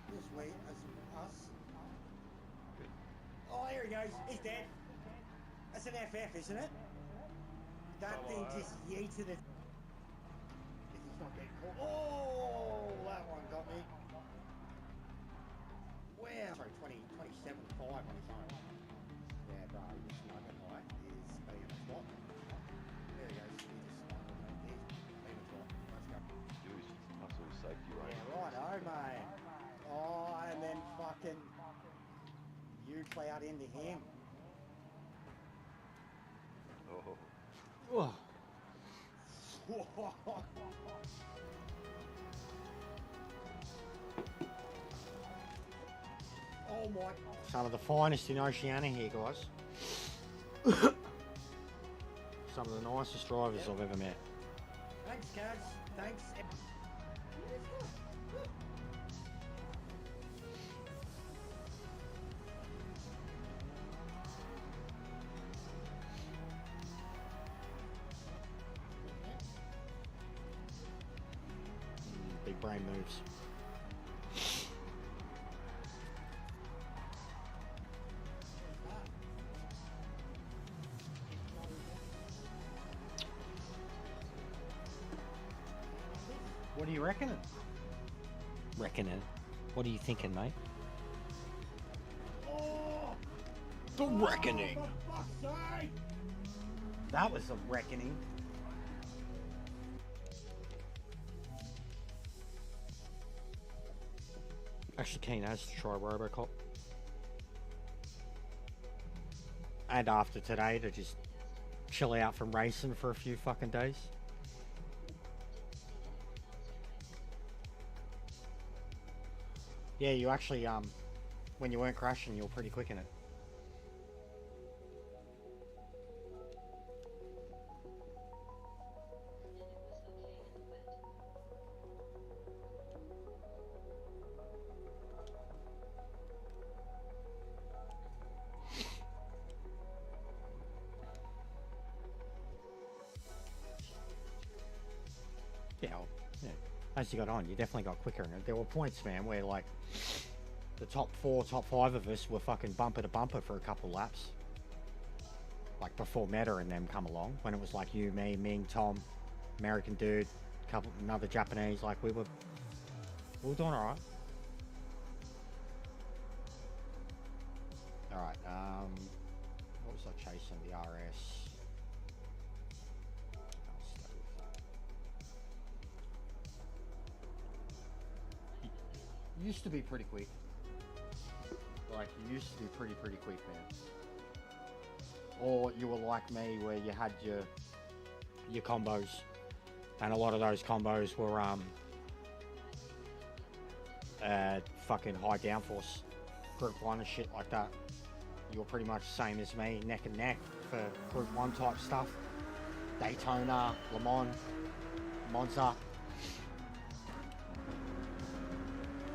This way, as us. Oh, here he goes. He's dead. That's an FF, isn't it? That thing just yeeted it. If he's not getting caught. Oh, that one got me. Wow. Sorry, 27.5 on his own. Yeah, bro, this nugget height is being a flop. There he goes. He just he's being a flop. Let's go. Do his hustle safety right. Yeah, right, mate. Oh, and then fucking you plowed into him. Oh, Oh my. Some of the finest in Oceania here, guys. Some of the nicest drivers I've ever met. Thanks, guys. Thanks. Big brain moves. What are you reckoning? Reckoning? What are you thinking, mate? Oh, The reckoning. for fuck's sake. That was a reckoning. Actually, keen as to try Robocop. And after today, to just chill out from racing for a few fucking days. Yeah, you actually, when you weren't crashing, you were pretty quick in it. Yeah, yeah. As you got on, you definitely got quicker in it. There were points, man, where like the top 4, top 5 of us were fucking bumper to bumper for a couple laps. Like before Meta and them come along, when it was like you, me, Ming, Tom, American dude, another Japanese, like we were doing alright. Alright, what was I chasing? The RS. Used to be pretty quick. Like, you used to be pretty quick, man. Or you were like me, where you had your combos, and a lot of those combos were fucking high downforce, Group 1 and shit like that. You were pretty much the same as me, neck and neck for Group 1 type stuff. Daytona, Le Mans, Monza.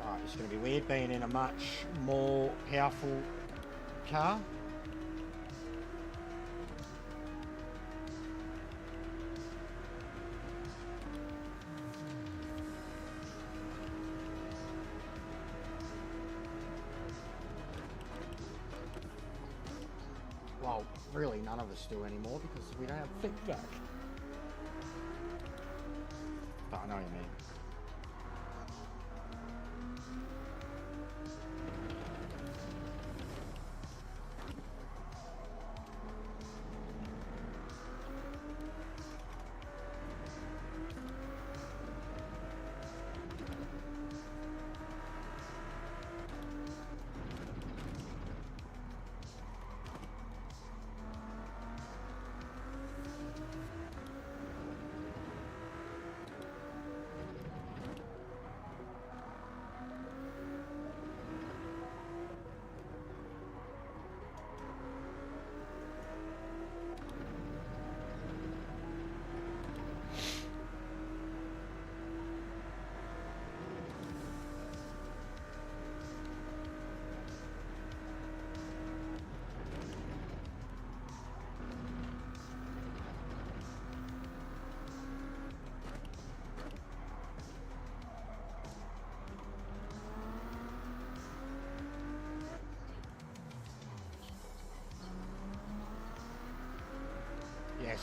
Alright, it's going to be weird being in a much more powerful car. Well, really none of us do anymore because we don't have feedback. But I know what you mean.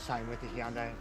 Same with the Hyundai.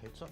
pizza.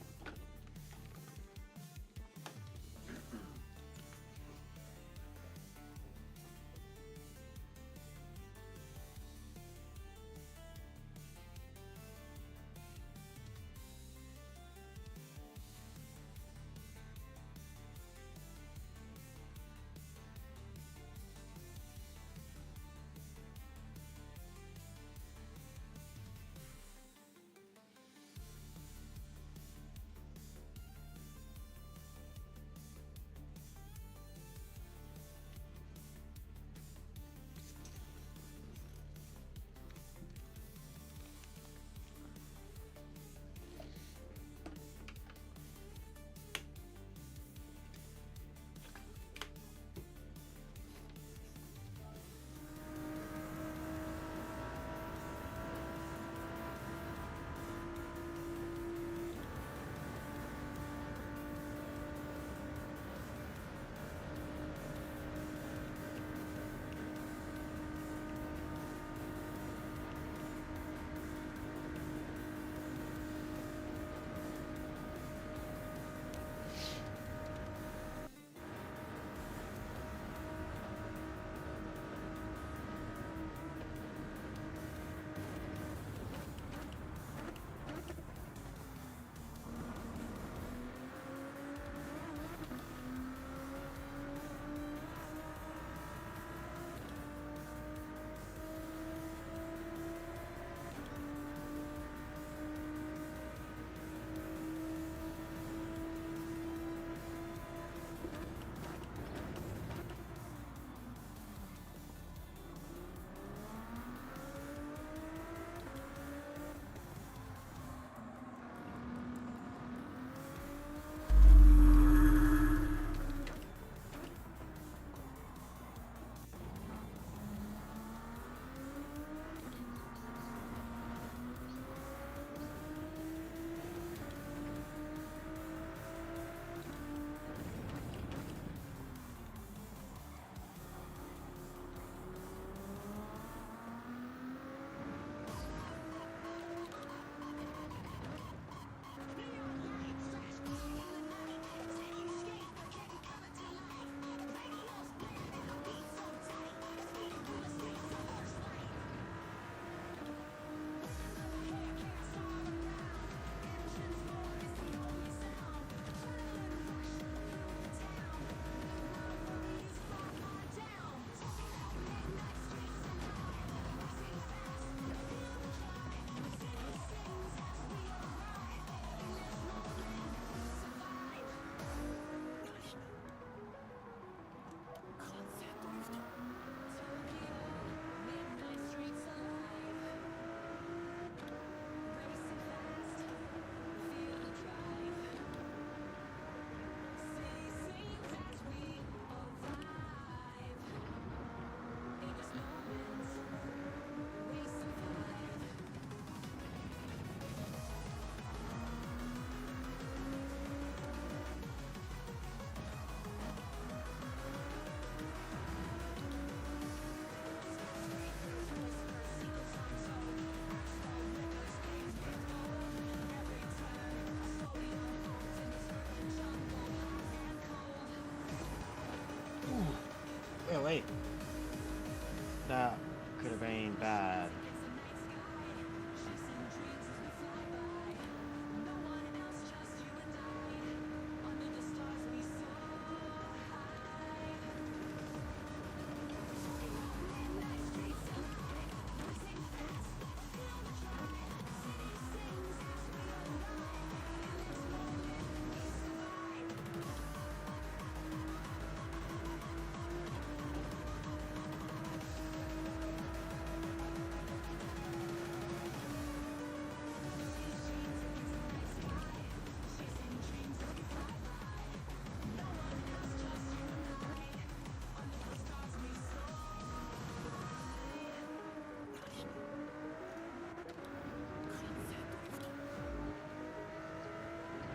Really? That could have been bad.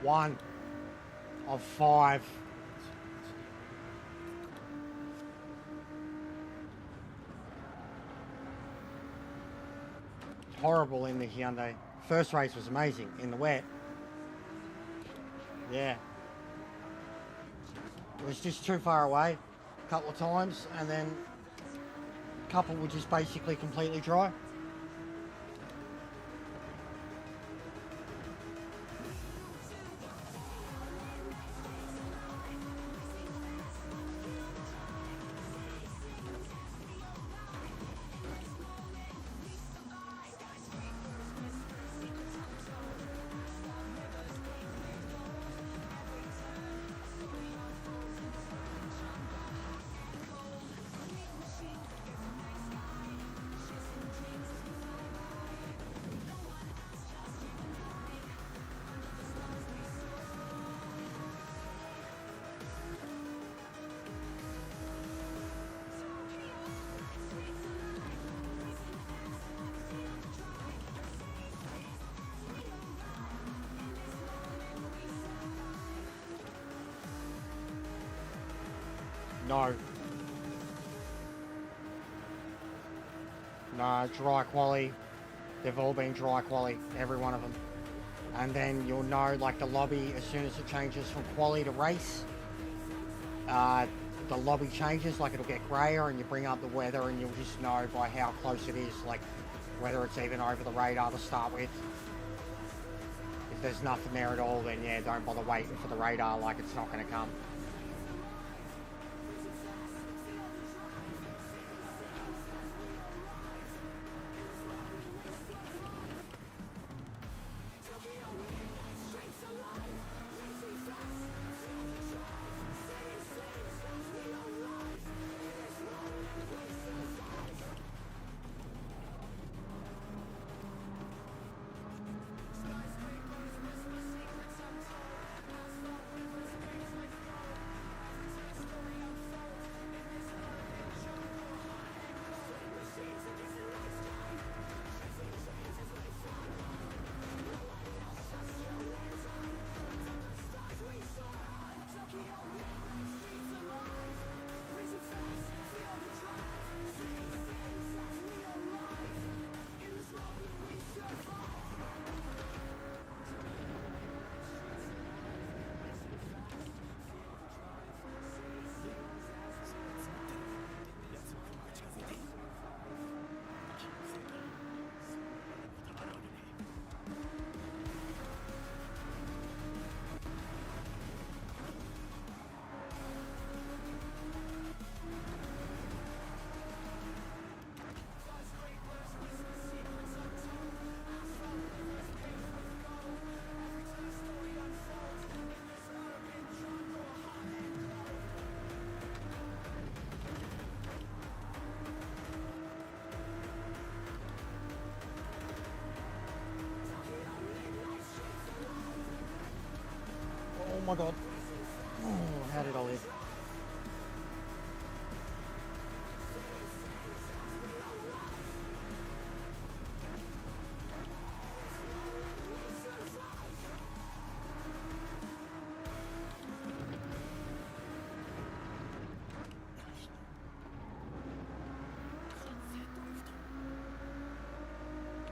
One of 5. Horrible in the Hyundai. First race was amazing in the wet. Yeah. It was just too far away a couple of times, and then a couple were just basically completely dry. No. No, dry quality. They've all been dry quality, every one of them. And then you'll know, like the lobby, as soon as it changes from quality to race, the lobby changes, like it'll get grayer, and you bring up the weather and you'll just know by how close it is, like whether it's even over the radar to start with. If there's nothing there at all, then yeah, don't bother waiting for the radar, like it's not going to come. Oh my god. Oh, how did I live?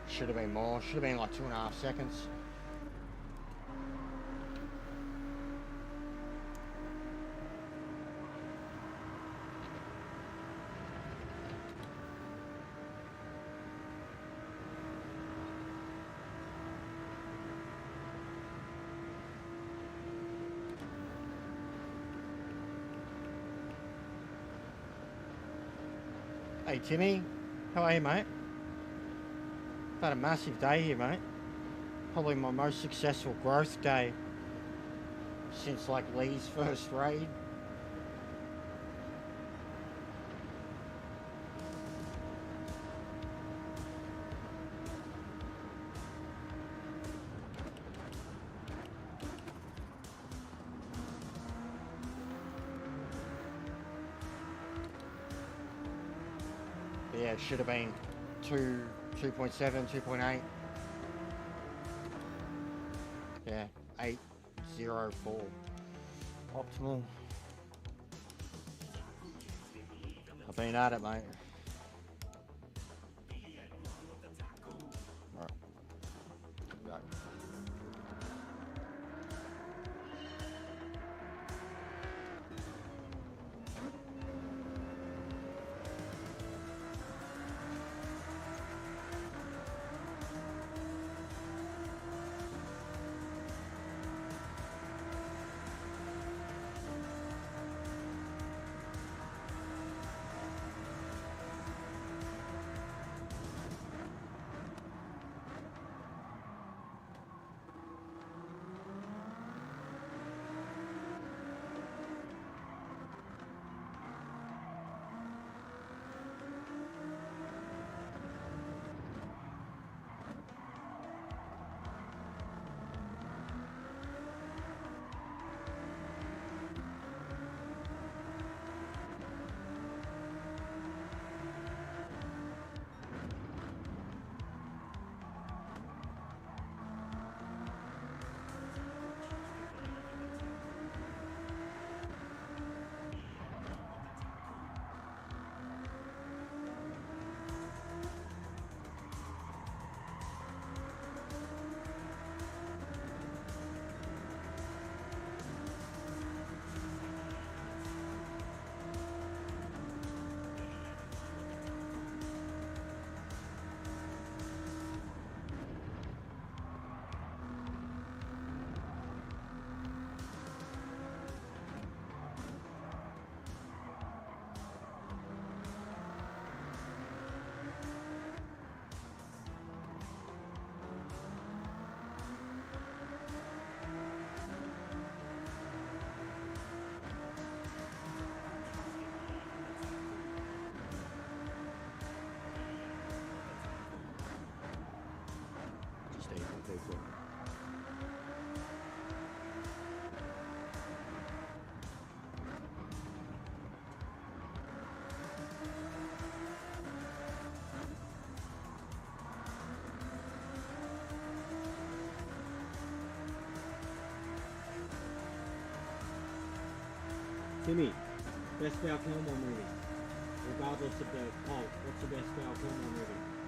Should have been more. Should have been like 2.5 seconds. Hey Timmy, how are you, mate? I've had a massive day here, mate. Probably my most successful growth day since like Lee's first raid. But yeah, it should have been 2.7, 2.8. Yeah, 804. Optimal. I've been at it, mate. Right. Go. too. Timmy, best Val Kilmer movie. Regardless of the poll, what's the best Val Kilmer movie?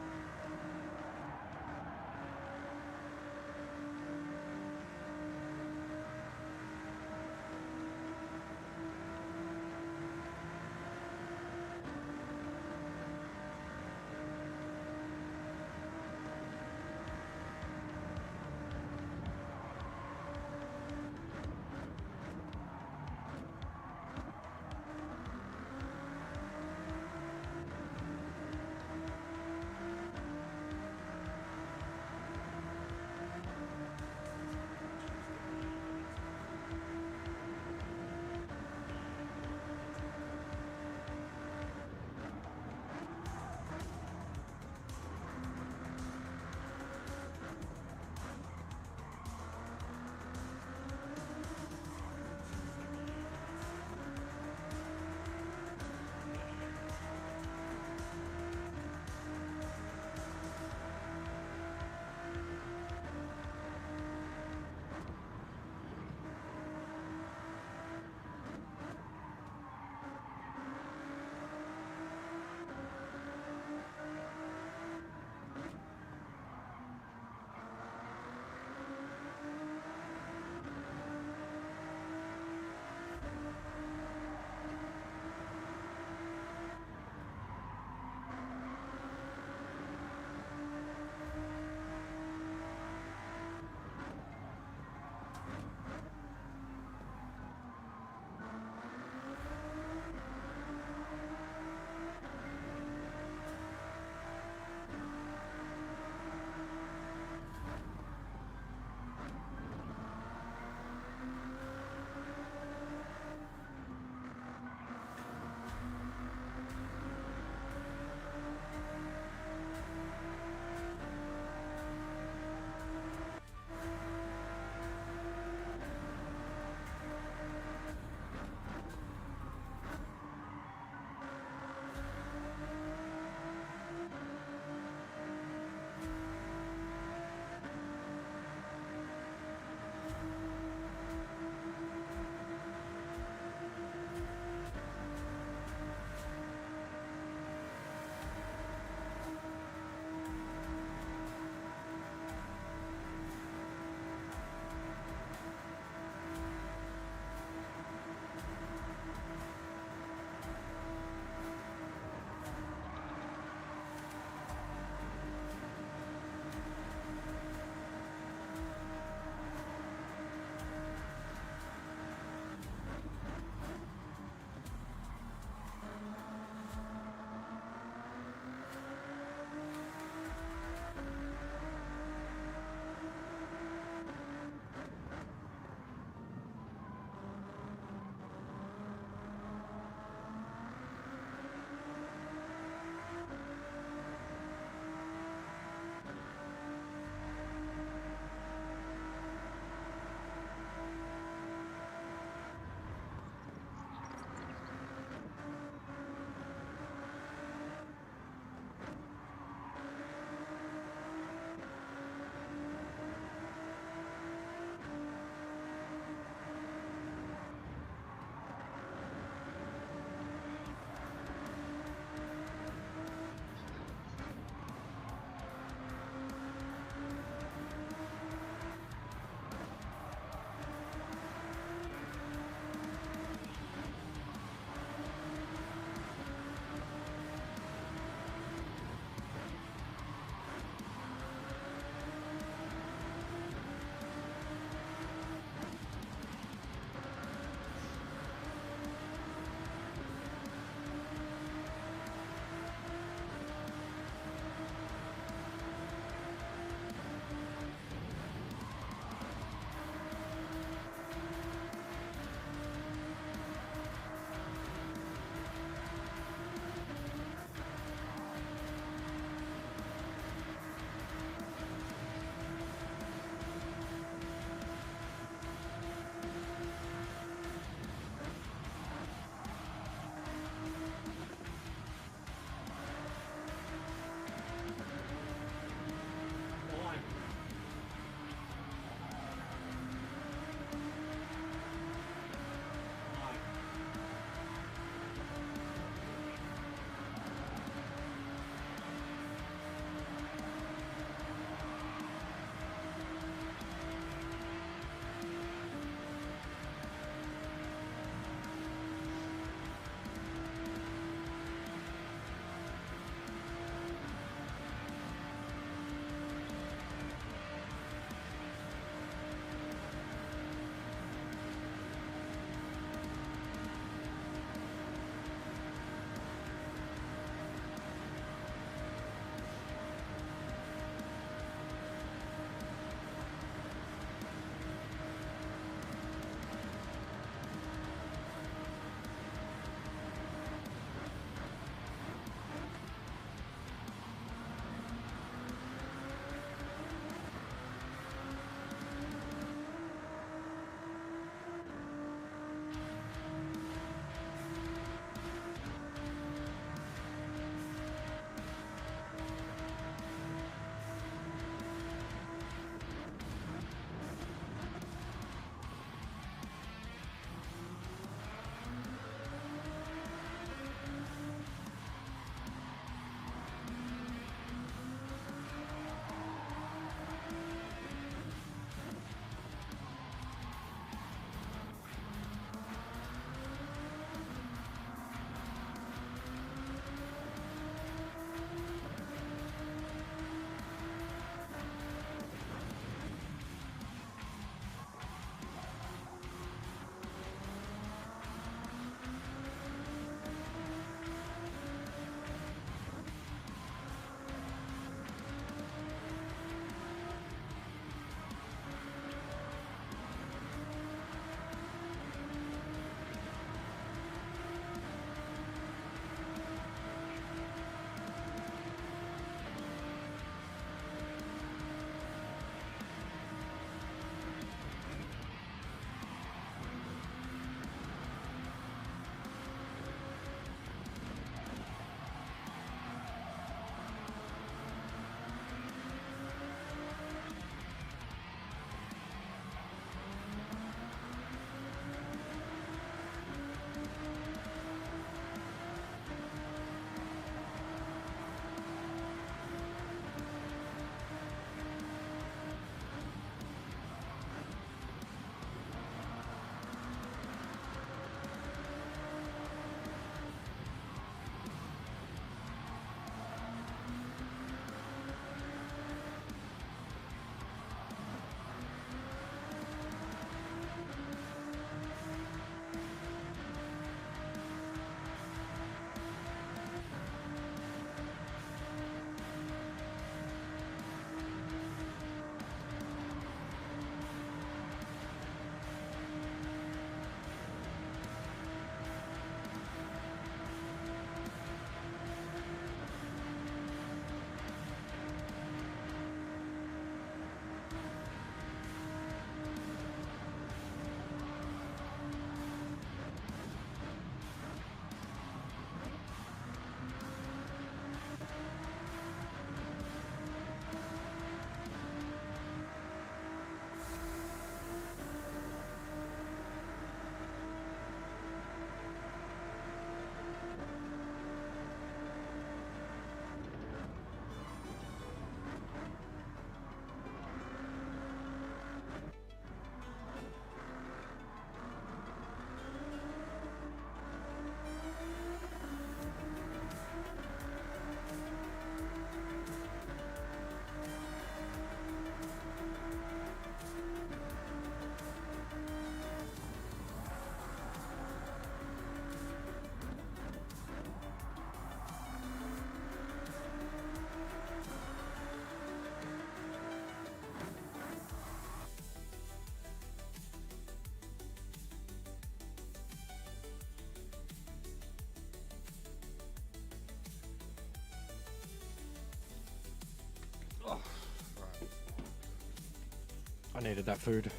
I needed that food.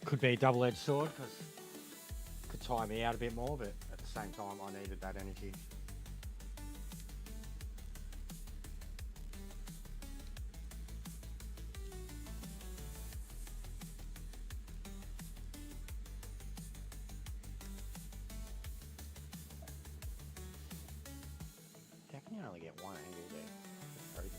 Could be a double-edged sword because it could tire me out a bit more, but at the same time I needed that energy. How can you only get one angle there? That's crazy.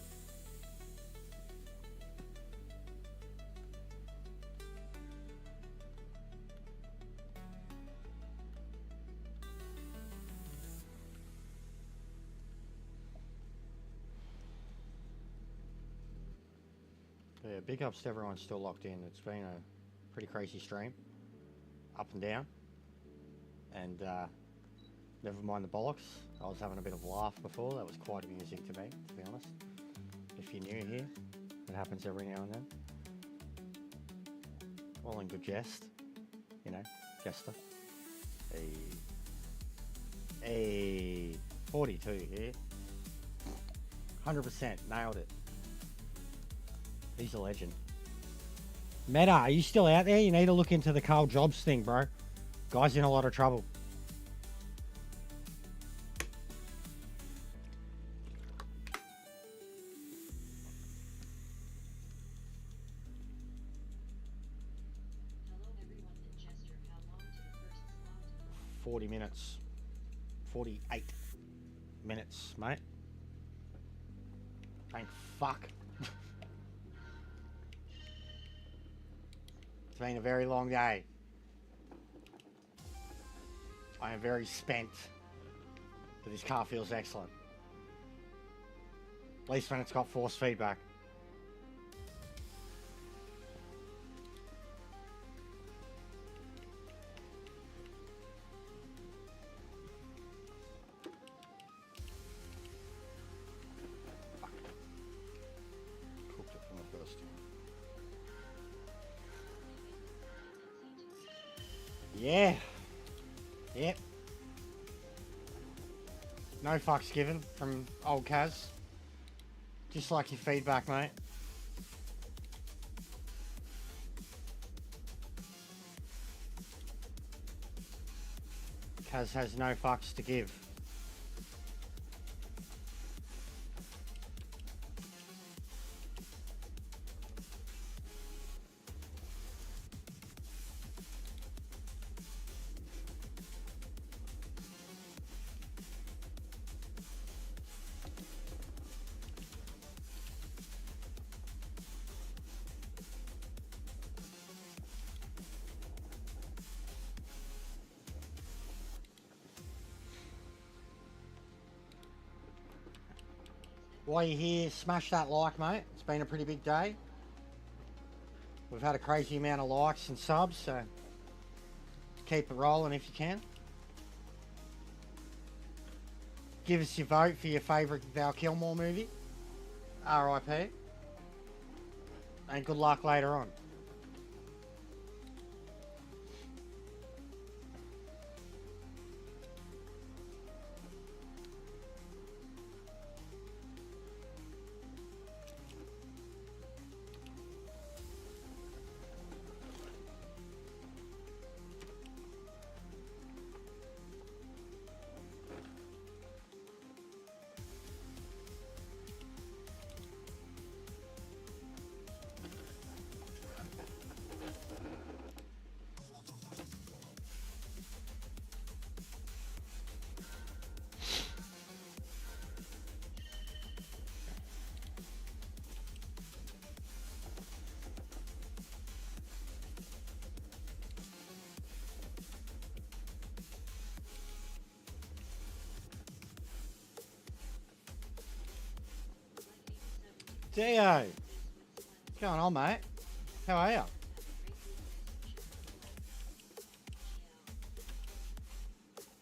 But yeah, big ups to everyone still locked in. It's been a pretty crazy stream. Up and down. And never mind the bollocks. I was having a bit of a laugh before. That was quite amusing to me, to be honest. If you're new here, it happens every now and then. All in good jest. You know, jester. A 42 here. 100% nailed it. He's a legend. Meta, are you still out there? You need to look into the Carl Jobs thing, bro. Guy's in a lot of trouble. Hello everyone in Chester. How long to the first slot? 40 minutes. 48 minutes, mate. Thank fuck. It's been a very long day. I am very spent, but this car feels excellent. At least when it's got force feedback. Cooked it from the first time. Yeah. Yep. No fucks given from old Kaz. Just like your feedback, mate. Kaz has no fucks to give. While you're here, smash that like, mate. It's been a pretty big day. We've had a crazy amount of likes and subs, so keep it rolling if you can. Give us your vote for your favourite Val Kilmer movie. RIP. And good luck later on. Dio, what's going on, mate? How are you?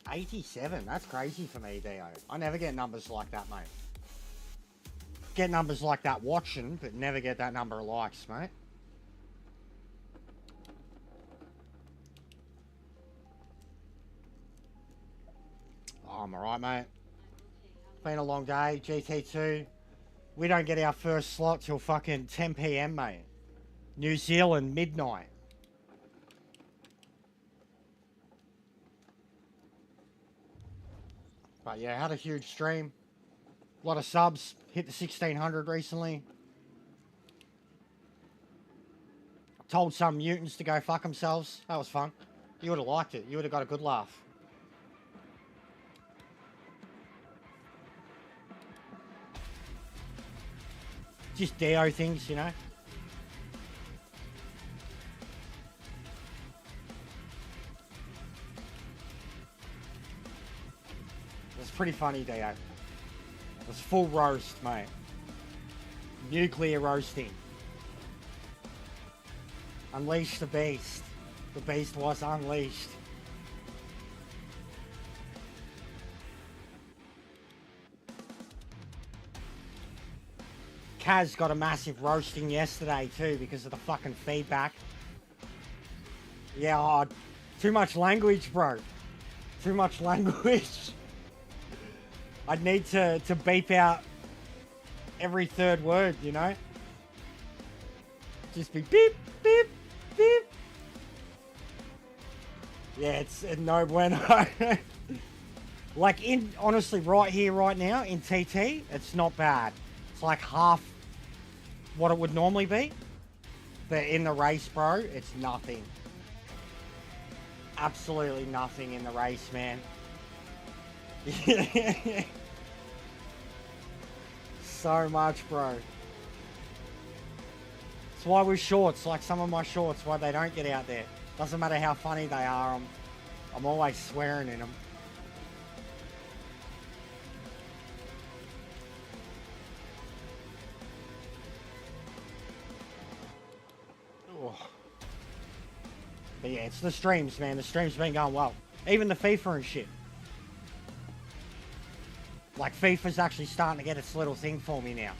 $87, that's crazy for me, Dio. I never get numbers like that, mate. Get numbers like that watching, but never get that number of likes, mate. Oh, I'm alright, mate. Been a long day, GT2. We don't get our first slot till fucking 10 p.m, mate. New Zealand, midnight. But yeah, had a huge stream. A lot of subs. Hit the 1600 recently. Told some mutants to go fuck themselves. That was fun. You would have liked it. You would have got a good laugh. Just Dio things, you know. It was pretty funny, Dio. It was full roast, mate. Nuclear roasting. Unleash the beast. The beast was unleashed. Kaz got a massive roasting yesterday too because of the fucking feedback. Yeah, oh, too much language, bro. Too much language. I'd need to beep out every third word, you know? Just be beep, beep, beep. Yeah, it's no bueno. Like honestly, right here, right now, in TT, it's not bad. It's like half what it would normally be. But in the race, bro, it's nothing. Absolutely nothing in the race, man. So much, bro. That's why with shorts, like some of my shorts, why they don't get out there. Doesn't matter how funny they are, I'm always swearing in them. But yeah, it's the streams, man. The streams been going well. Even the FIFA and shit. Like, FIFA's actually starting to get its little thing for me now.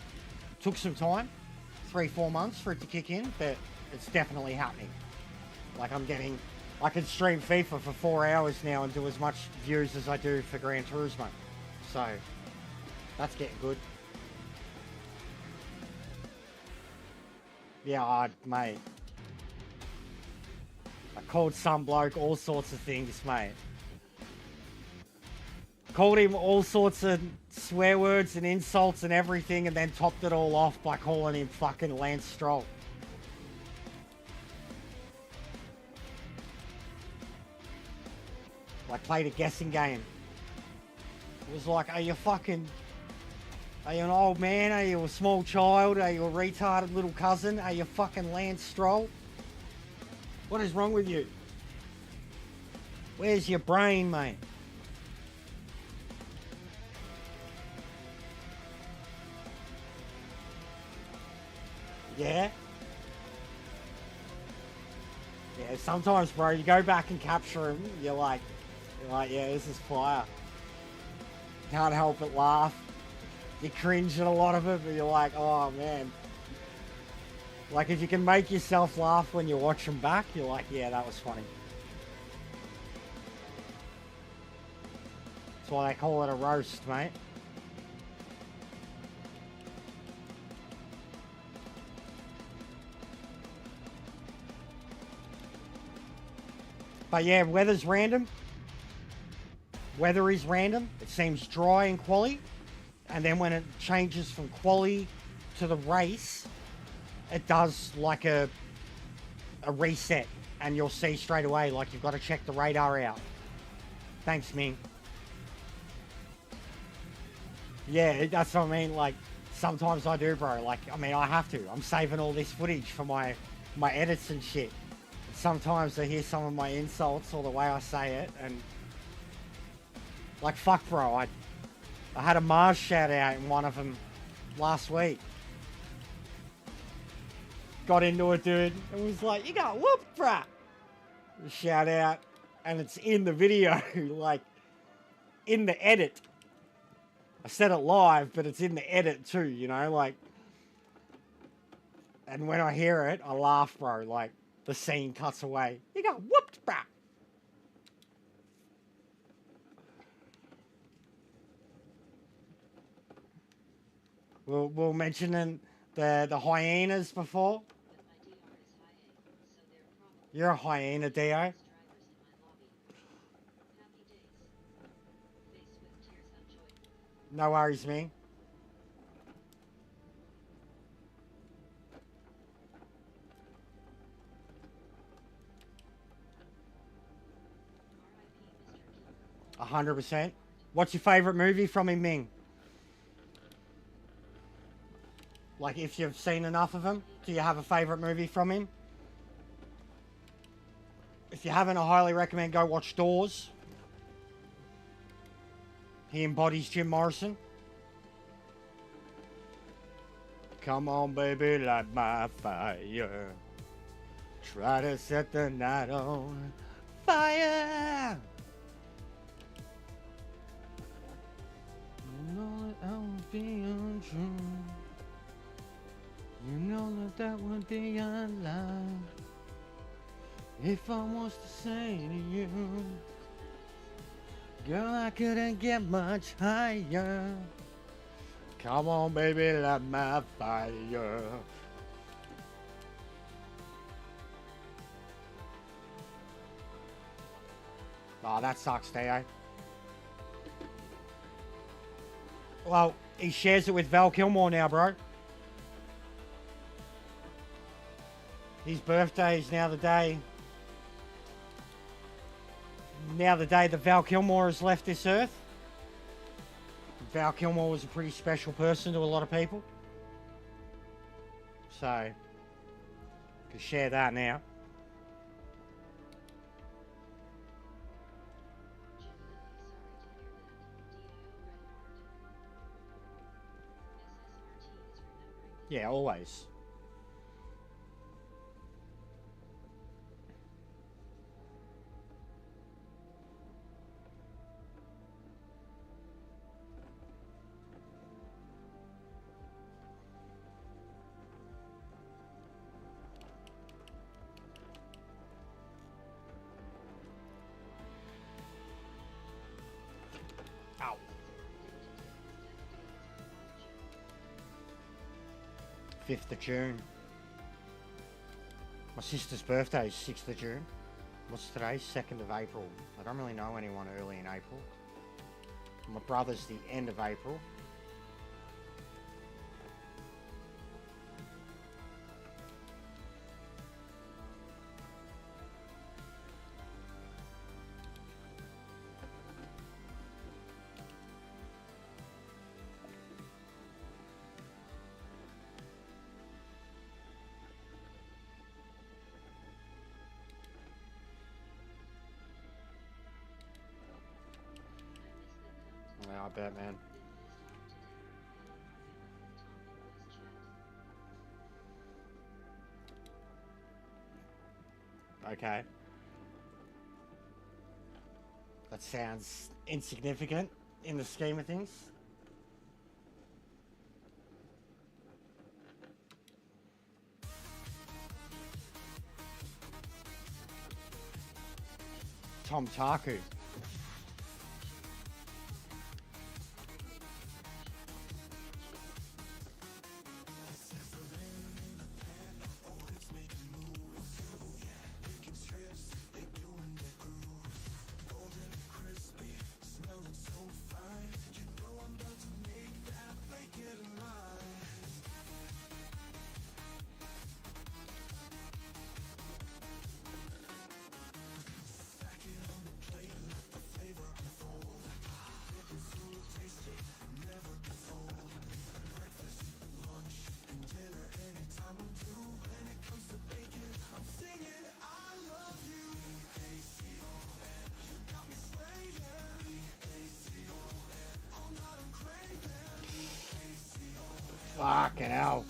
Took some time, 3-4 months for it to kick in, but it's definitely happening. Like, I can stream FIFA for 4 hours now and do as much views as I do for Gran Turismo. So, that's getting good. Yeah, mate. I called some bloke all sorts of things, mate. Called him all sorts of swear words and insults and everything, and then topped it all off by calling him fucking Lance Stroll. I played a guessing game. It was like, are you an old man? Are you a small child? Are you a retarded little cousin? Are you fucking Lance Stroll? What is wrong with you? Where's your brain, mate? Yeah? Yeah, sometimes, bro, you go back and capture him, you're like, yeah, this is fire. Can't help but laugh. You cringe at a lot of it, but you're like, oh, man. Like, if you can make yourself laugh when you watch them back, you're like, yeah, that was funny. That's why they call it a roast, mate. But yeah, weather's random. Weather is random. It seems dry in quali. And then when it changes from quali to the race, it does like a reset. And you'll see straight away, like you've got to check the radar out. Thanks, Ming. Yeah, that's what I mean. Like, sometimes I do, bro. Like, I mean, I have to. I'm saving all this footage for my edits and shit. Sometimes I hear some of my insults or the way I say it, and like, fuck, bro, I had a Mars shout out in one of them last week. Got into it, dude, and was like, you got whooped, bruh. Shout out, and it's in the video, like, in the edit. I said it live, but it's in the edit too, you know, like, and when I hear it, I laugh, bro, like, the scene cuts away. You got whooped, bruh. we're mentioning the hyenas before. But my DR is high A, so they're probably You're a hyena, Dio. drivers in my lobby. Happy days. Face with tears of joy. No worries, me. RIP, Mr. Killer. 100%. What's your favourite movie from him, Ming? Like, if you've seen enough of him, do you have a favourite movie from him? If you haven't, I highly recommend go watch Doors. He embodies Jim Morrison. Come on, baby, light my fire. Try to set the night on fire. You know that I would be untrue. You know that that would be a lie. If I was to say to you, girl, I couldn't get much higher. Come on, baby, light my fire. Oh, that sucks, Theo. Well, he shares it with Val Kilmer now, bro. His birthday is now the day. Now the day that Val Kilmer has left this earth. Val Kilmer was a pretty special person to a lot of people. So, can share that now. Yeah, always. Ow. 5th of June. My sister's birthday is 6th of June. What's today? 2nd of April. I don't really know anyone early in April. My brother's the end of April. Yeah, I bet, man. Okay. That sounds insignificant in the scheme of things. Tom Taku. Fucking hell.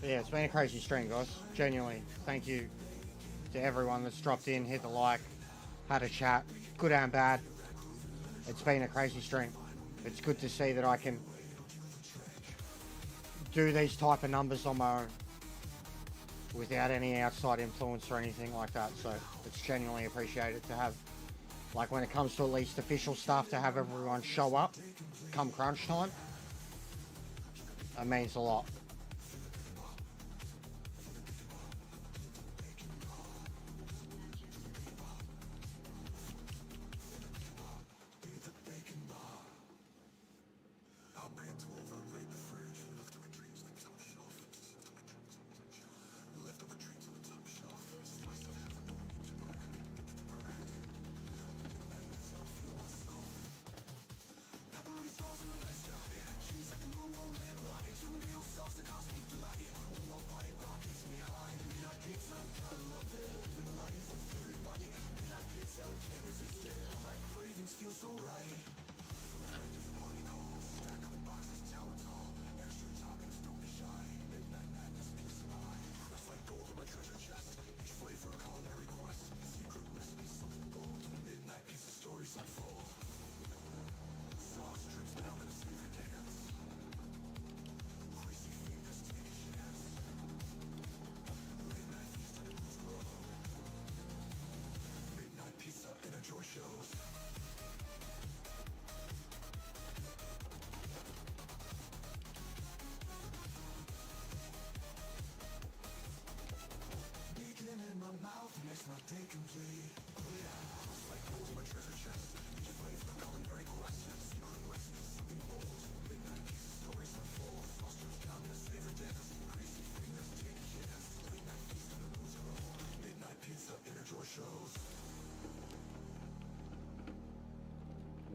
Yeah, it's been a crazy stream, guys. Genuinely, thank you to everyone that's dropped in, hit the like, had a chat, good and bad. It's been a crazy stream. It's good to see that I can do these type of numbers on my own without any outside influence or anything like that. So it's genuinely appreciated to have, like when it comes to at least official stuff, to have everyone show up come crunch time. That means a lot.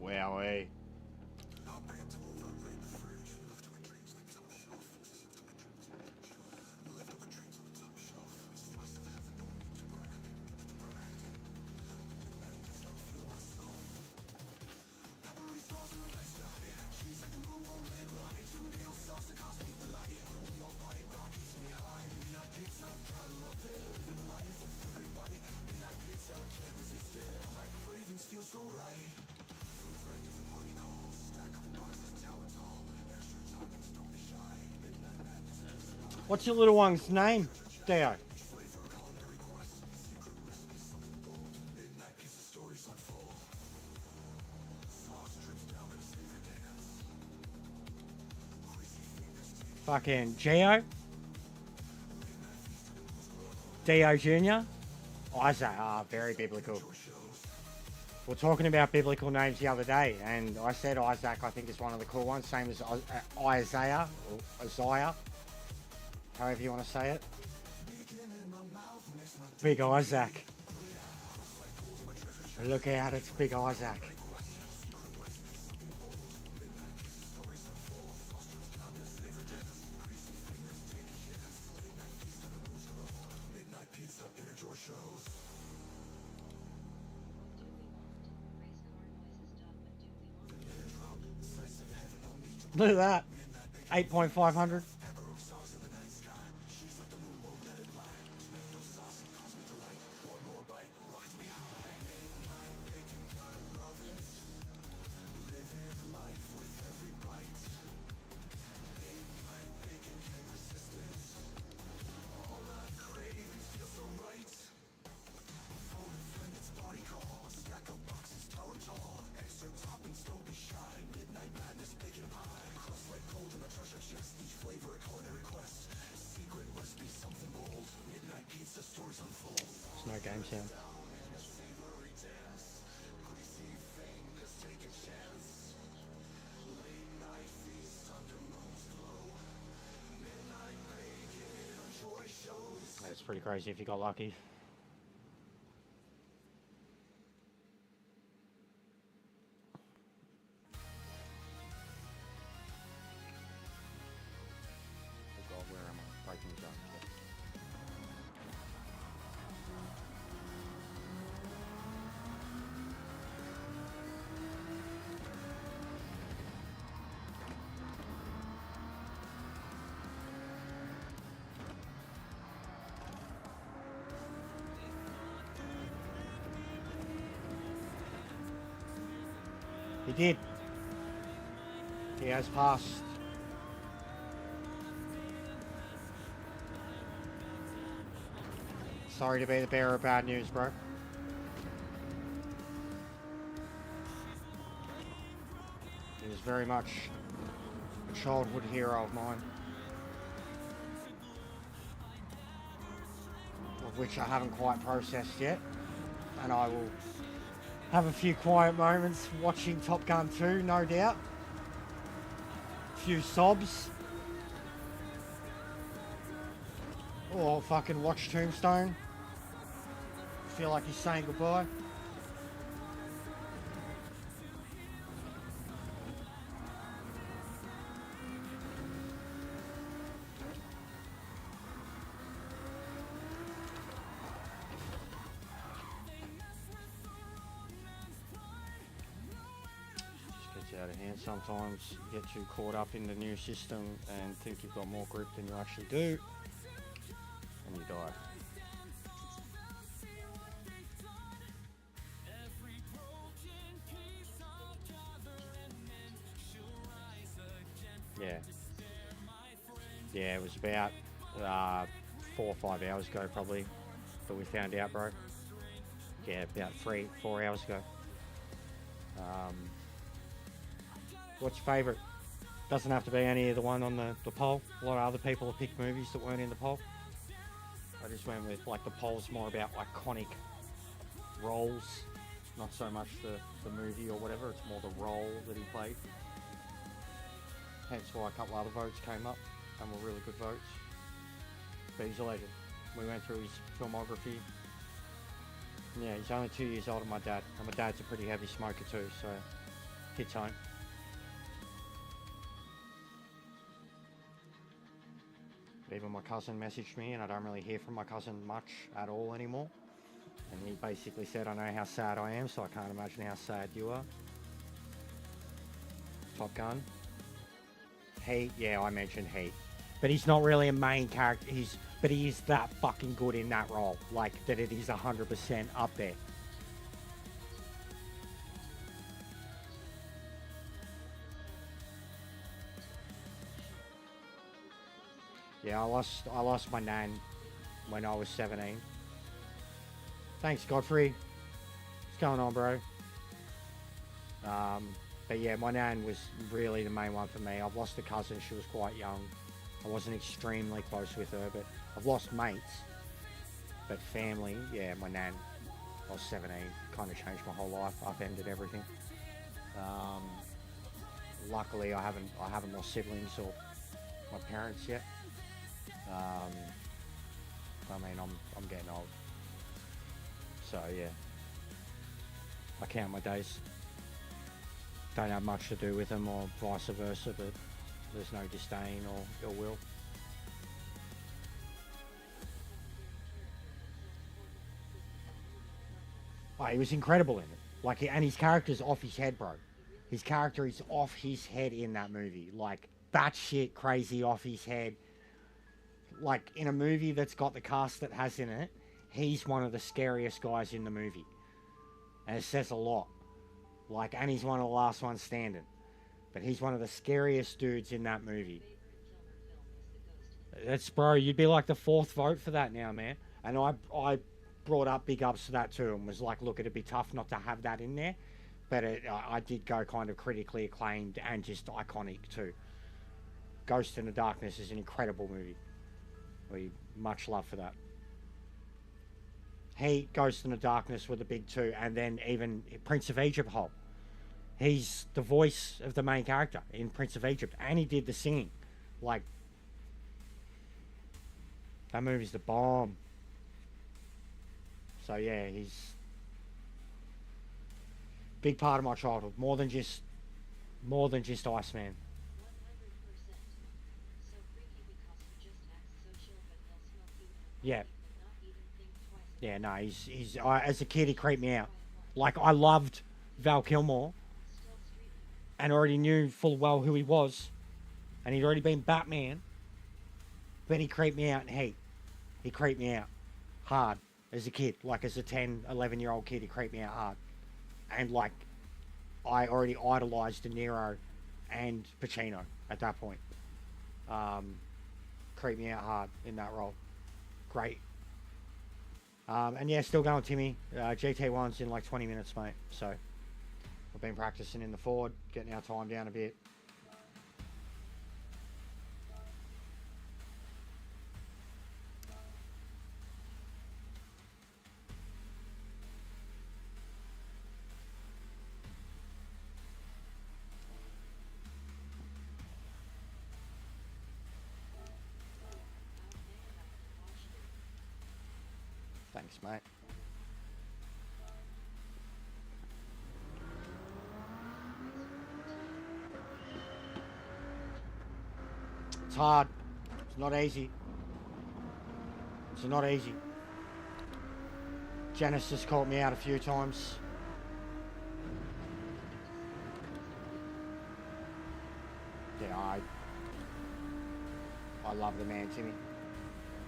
Wowee. What's your little one's name, Deo? Fucking Geo? Deo Jr.? Isaac, very biblical. We're talking about biblical names the other day, and I said Isaac, I think, is one of the cool ones, same as Isaiah, or Isaiah, however you want to say it. Big Isaac. Look out, it's Big Isaac. Look at that. 8.500. There's no game sound. That's pretty crazy if you got lucky. Oh God, where am I? Breaking the jump. He did. He has passed. Sorry to be the bearer of bad news, bro. He was very much a childhood hero of mine, of which I haven't quite processed yet, and I will have a few quiet moments watching Top Gun 2, no doubt. A few sobs. Or fucking watch Tombstone. Feel like he's saying goodbye. Out of hand sometimes. You get too caught up in the new system and think you've got more grip than you actually do, and you die. Yeah, it was about 4 or 5 hours ago probably that we found out, bro. Yeah, about 3-4 hours ago. What's your favourite? Doesn't have to be any of the one on the poll. A lot of other people have picked movies that weren't in the poll. I just went with, like, the poll's more about iconic roles, not so much the movie or whatever. It's more the role that he played. Hence why a couple other votes came up and were really good votes. But he's a legend. We went through his filmography. Yeah, he's only 2 years older than my dad. And my dad's a pretty heavy smoker too, so hits home. Even my cousin messaged me, and I don't really hear from my cousin much at all anymore. And he basically said, I know how sad I am, so I can't imagine how sad you are. Top Gun. Heat, yeah, I mentioned Heat. But he's not really a main character, but he is that fucking good in that role. Like, that it is 100% up there. Yeah, I lost my nan when I was 17. Thanks, Godfrey. What's going on, bro? But yeah, my nan was really the main one for me. I've lost a cousin. She was quite young. I wasn't extremely close with her, but I've lost mates. But family, yeah, my nan. I was 17. Kind of changed my whole life. Upended everything. Luckily, I haven't lost siblings or my parents yet. I mean, I'm getting old, so yeah, I count my days. Don't have much to do with them, or vice versa, but there's no disdain or ill will. Oh, he was incredible in it. Like, and his character's off his head, bro. His character is off his head in that movie, like batshit crazy off his head. Like, in a movie that's got the cast that has in it, he's one of the scariest guys in the movie. And it says a lot. Like, and he's one of the last ones standing. But he's one of the scariest dudes in that movie. That's, bro, you'd be like the 4th vote for that now, man. And I brought up big ups to that too, and was like, look, it'd be tough not to have that in there. But I did go kind of critically acclaimed and just iconic too. Ghost in the Darkness is an incredible movie. Much love for that. He, Ghost in the Darkness were the big two, and then even Prince of Egypt Hulk. He's the voice of the main character in Prince of Egypt, and he did the singing. Like, that movie's the bomb. So yeah, he's big part of my childhood, more than just Iceman. Yeah. Yeah, no, he's as a kid he creeped me out. Like, I loved Val Kilmer and already knew full well who he was, and he'd already been Batman, but he creeped me out in Heat. He creeped me out hard as a kid. Like, as a 10, 11-year-old kid, he creeped me out hard. And, like, I already idolized De Niro and Pacino at that point. Creeped me out hard in that role. Great. And yeah, still going, Timmy. GT1's in like 20 minutes, mate. So I've been practicing in the Ford, getting our time down a bit. Thanks, mate. It's hard. It's not easy. It's not easy. Genesis caught me out a few times. Yeah, I love the man, Timmy.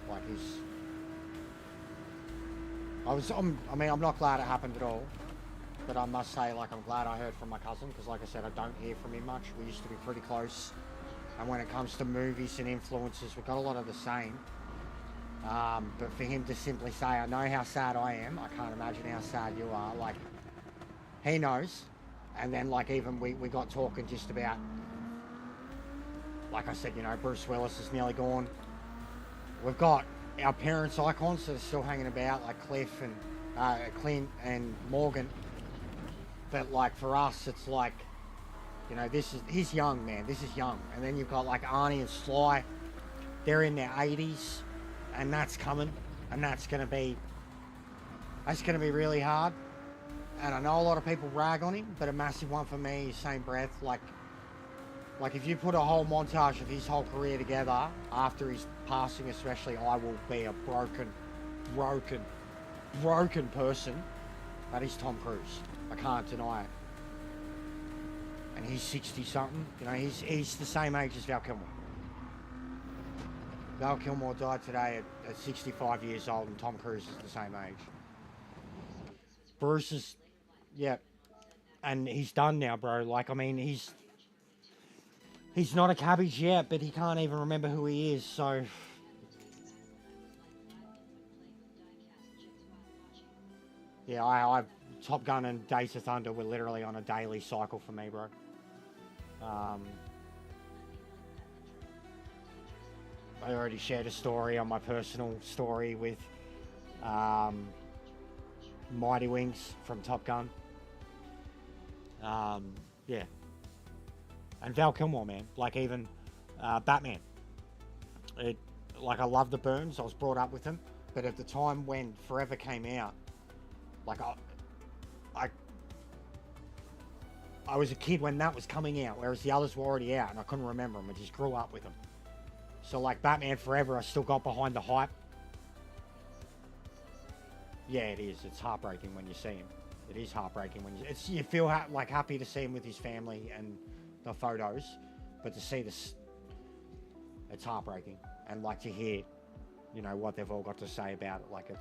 Like I'm not glad it happened at all, but I must say, like, I'm glad I heard from my cousin, because like I said, I don't hear from him much. We used to be pretty close, and when it comes to movies and influences, we've got a lot of the same. But for him to simply say, I know how sad I am, I can't imagine how sad you are, like, he knows. And then, like, even we got talking just about, like I said, you know, Bruce Willis is nearly gone. We've got our parents' icons that are still hanging about, like Cliff and Clint and Morgan. But like for us, it's like, you know, he's young, man. This is young. And then you've got like Arnie and Sly. They're in their 80s, and that's coming, and that's gonna be really hard. And I know a lot of people rag on him, but a massive one for me is same breath, like if you put a whole montage of his whole career together after his passing, especially, I will be a broken person. That is Tom Cruise. I can't deny it. And he's 60 something. You know, he's the same age as Val Kilmer. Val Kilmer died today at 65 years old, and Tom Cruise is the same age. Bruce is, yeah, and he's done now, bro. Like, I mean, he's not a cabbage yet, but he can't even remember who he is, so... Yeah, I Top Gun and Days of Thunder were literally on a daily cycle for me, bro. I already shared a story on my personal story with Mighty Wings from Top Gun. Yeah. And Val Kilmer, man. Like, even Batman. Like, I love the Burns. I was brought up with him. But at the time when Forever came out, like, I was a kid when that was coming out, whereas the others were already out, and I couldn't remember them. I just grew up with them. So, like, Batman Forever, I still got behind the hype. Yeah, it is. It's heartbreaking when you see him. It is heartbreaking when you feel like happy to see him with his family and the photos, but to see this, it's heartbreaking. And like to hear, you know, what they've all got to say about it. Like, it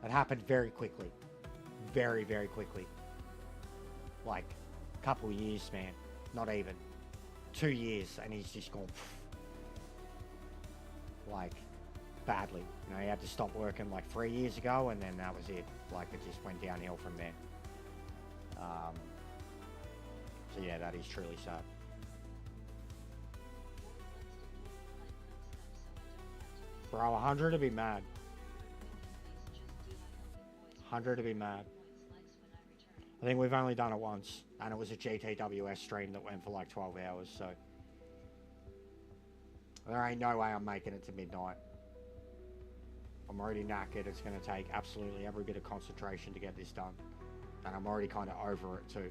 happened very quickly, very, very quickly. Like, a couple of years, man, not even 2 years, and he's just gone, like, badly. You know, he had to stop working like 3 years ago, and then that was it. Like, it just went downhill from there. So yeah, that is truly sad. Bro, 100 to be mad. 100 to be mad. I think we've only done it once, and it was a GTWS stream that went for like 12 hours, so there ain't no way I'm making it to midnight. I'm already knackered. It's going to take absolutely every bit of concentration to get this done, and I'm already kind of over it too.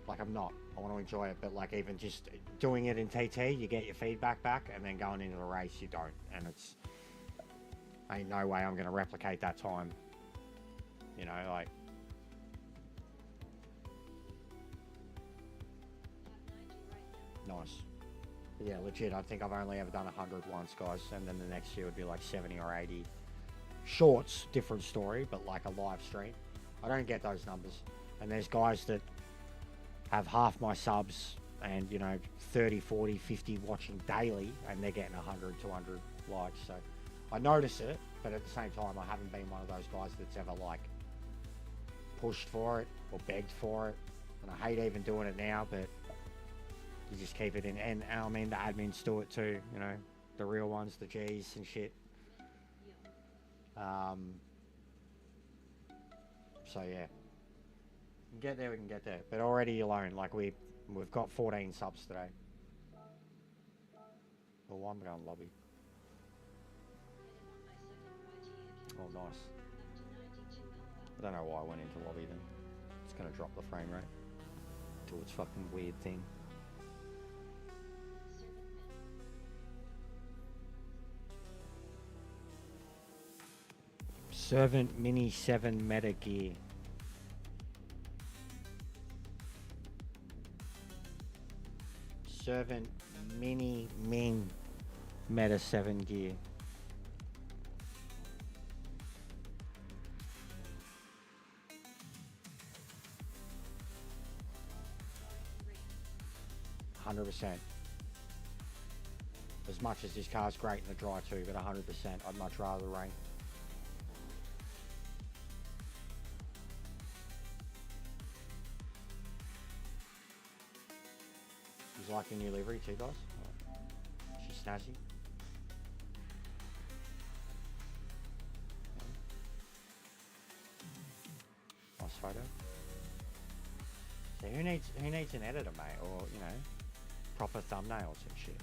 Like, I'm not. I want to enjoy it, but like, even just doing it in TT, you get your feedback back, and then going into the race, you don't. And it's, ain't no way I'm going to replicate that time. You know, like. Nice. Yeah, legit, I think I've only ever done 100 once, guys, and then the next year would be like 70 or 80. Shorts, different story, but like a live stream. I don't get those numbers. And there's guys that have half my subs and, you know, 30, 40, 50 watching daily, and they're getting 100, 200 likes. So I notice it, but at the same time, I haven't been one of those guys that's ever, like, pushed for it or begged for it. And I hate even doing it now, but you just keep it in. And I mean, the admins do it too, you know, the real ones, the G's and shit. So yeah, we can get there, we can get there. But already alone, like we've got 14 subs today. Well, I'm going lobby. Oh, nice. I don't know why I went into lobby then. It's gonna drop the frame rate. Do its fucking weird thing. Servant Mini 7 Meta Gear. Servant Mini Ming Meta 7 Gear. %. As much as this car's great in the dry too, but 100%, I'd much rather the rain. She's like a new livery too, guys. She's snazzy. Nice photo. So who needs an editor, mate, or you know, proper thumbnails and shit.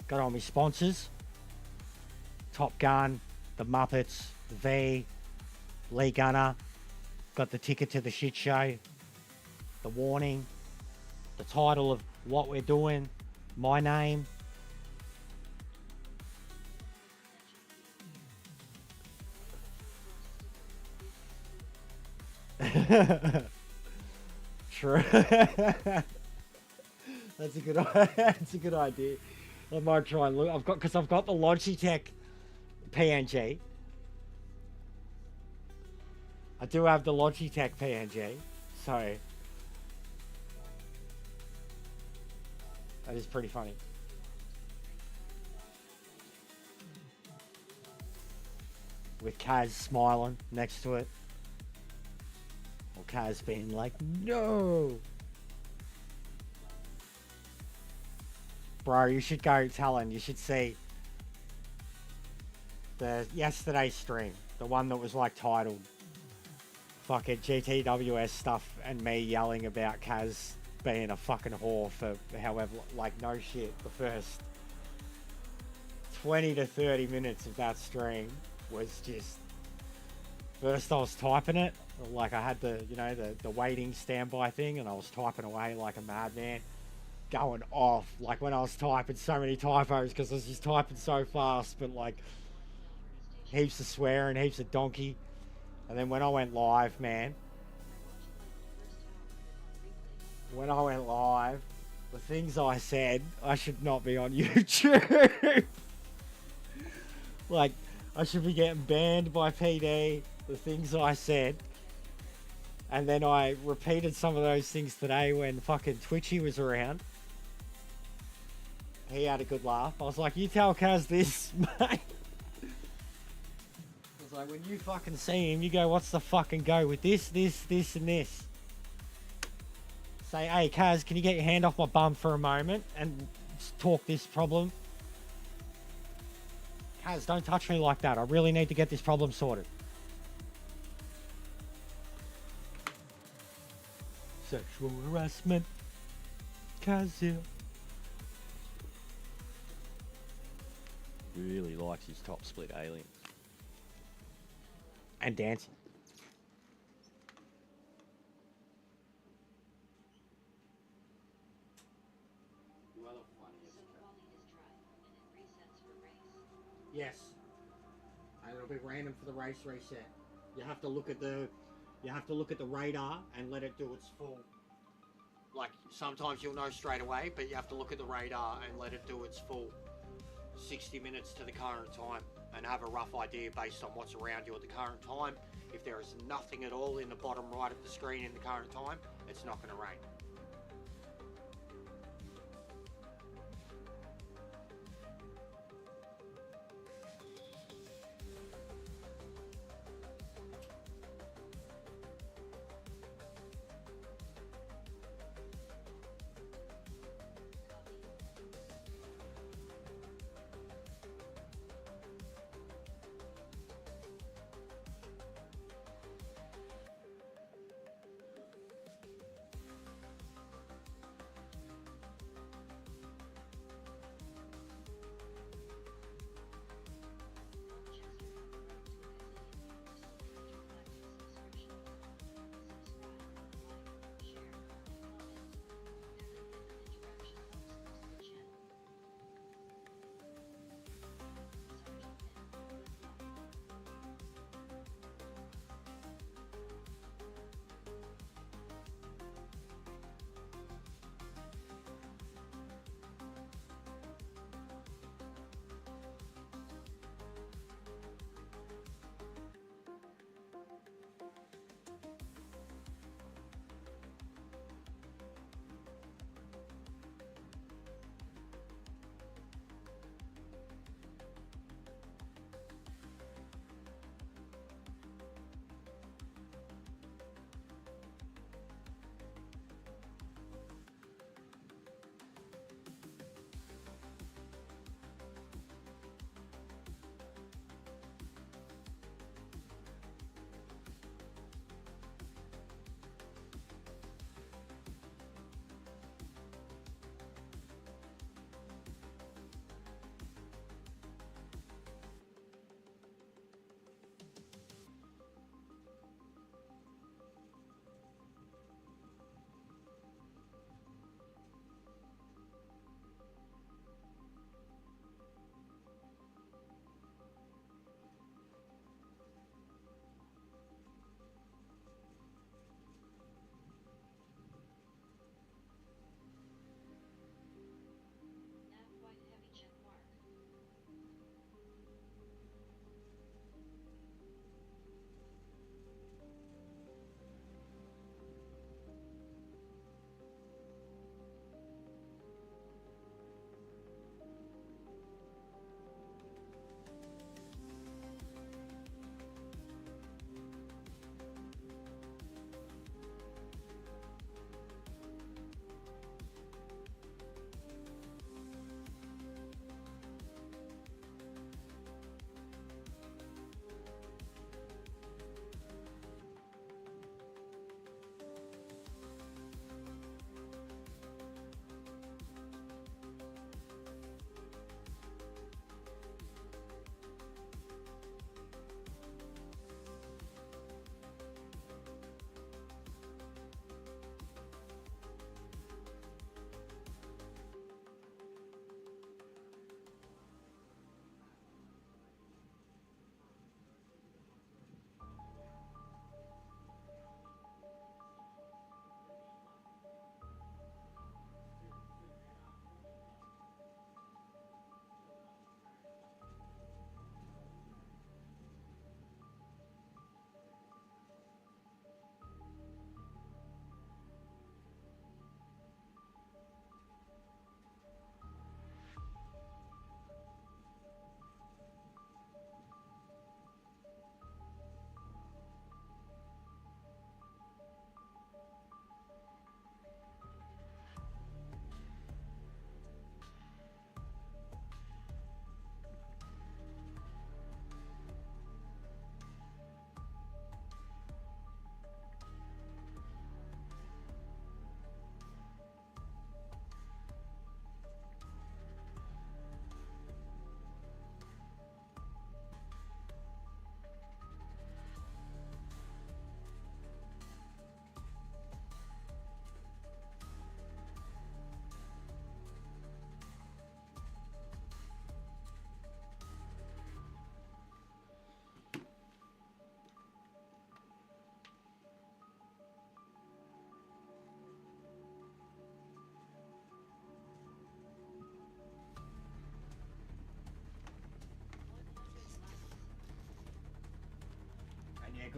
Got all my sponsors: Top Gun, The Muppets, V, Lee Gunner. Got the ticket to the shit show. The warning, the title of what we're doing, my name. True. That's a good idea. I might try and look. I've got the Logitech PNG. I do have the Logitech PNG, so that is pretty funny. With Kaz smiling next to it. Or Kaz being like, no! Bro, you should go telling. You should see the yesterday's stream. The one that was like titled fucking GTWS stuff and me yelling about Kaz being a fucking whore for however, like, no shit. The first 20 to 30 minutes of that stream was just, first I was typing it, like I had the, you know, the waiting standby thing, and I was typing away like a madman, going off, like when I was typing so many typos because I was just typing so fast, but like heaps of swearing, heaps of donkey. And then when I went live, man, when I went live, the things I said, I should not be on YouTube. Like, I should be getting banned by PD, the things I said. And then I repeated some of those things today when fucking Twitchy was around. He had a good laugh. I was like, you tell Kaz this, mate. I was like, when you fucking see him, you go, what's the fucking go with this, and this? Say, hey, Kaz, can you get your hand off my bum for a moment and talk this problem? Kaz, don't touch me like that. I really need to get this problem sorted. Sexual harassment. Kaz here. Really likes his top split aliens. And dancing. Yes. And it'll be random for the race reset. You have to look at the radar and let it do its full. Like, sometimes you'll know straight away, but you have to look at the radar and let it do its full 60 minutes to the current time and have a rough idea based on what's around you at the current time. If there is nothing at all in the bottom right of the screen in the current time, it's not going to rain.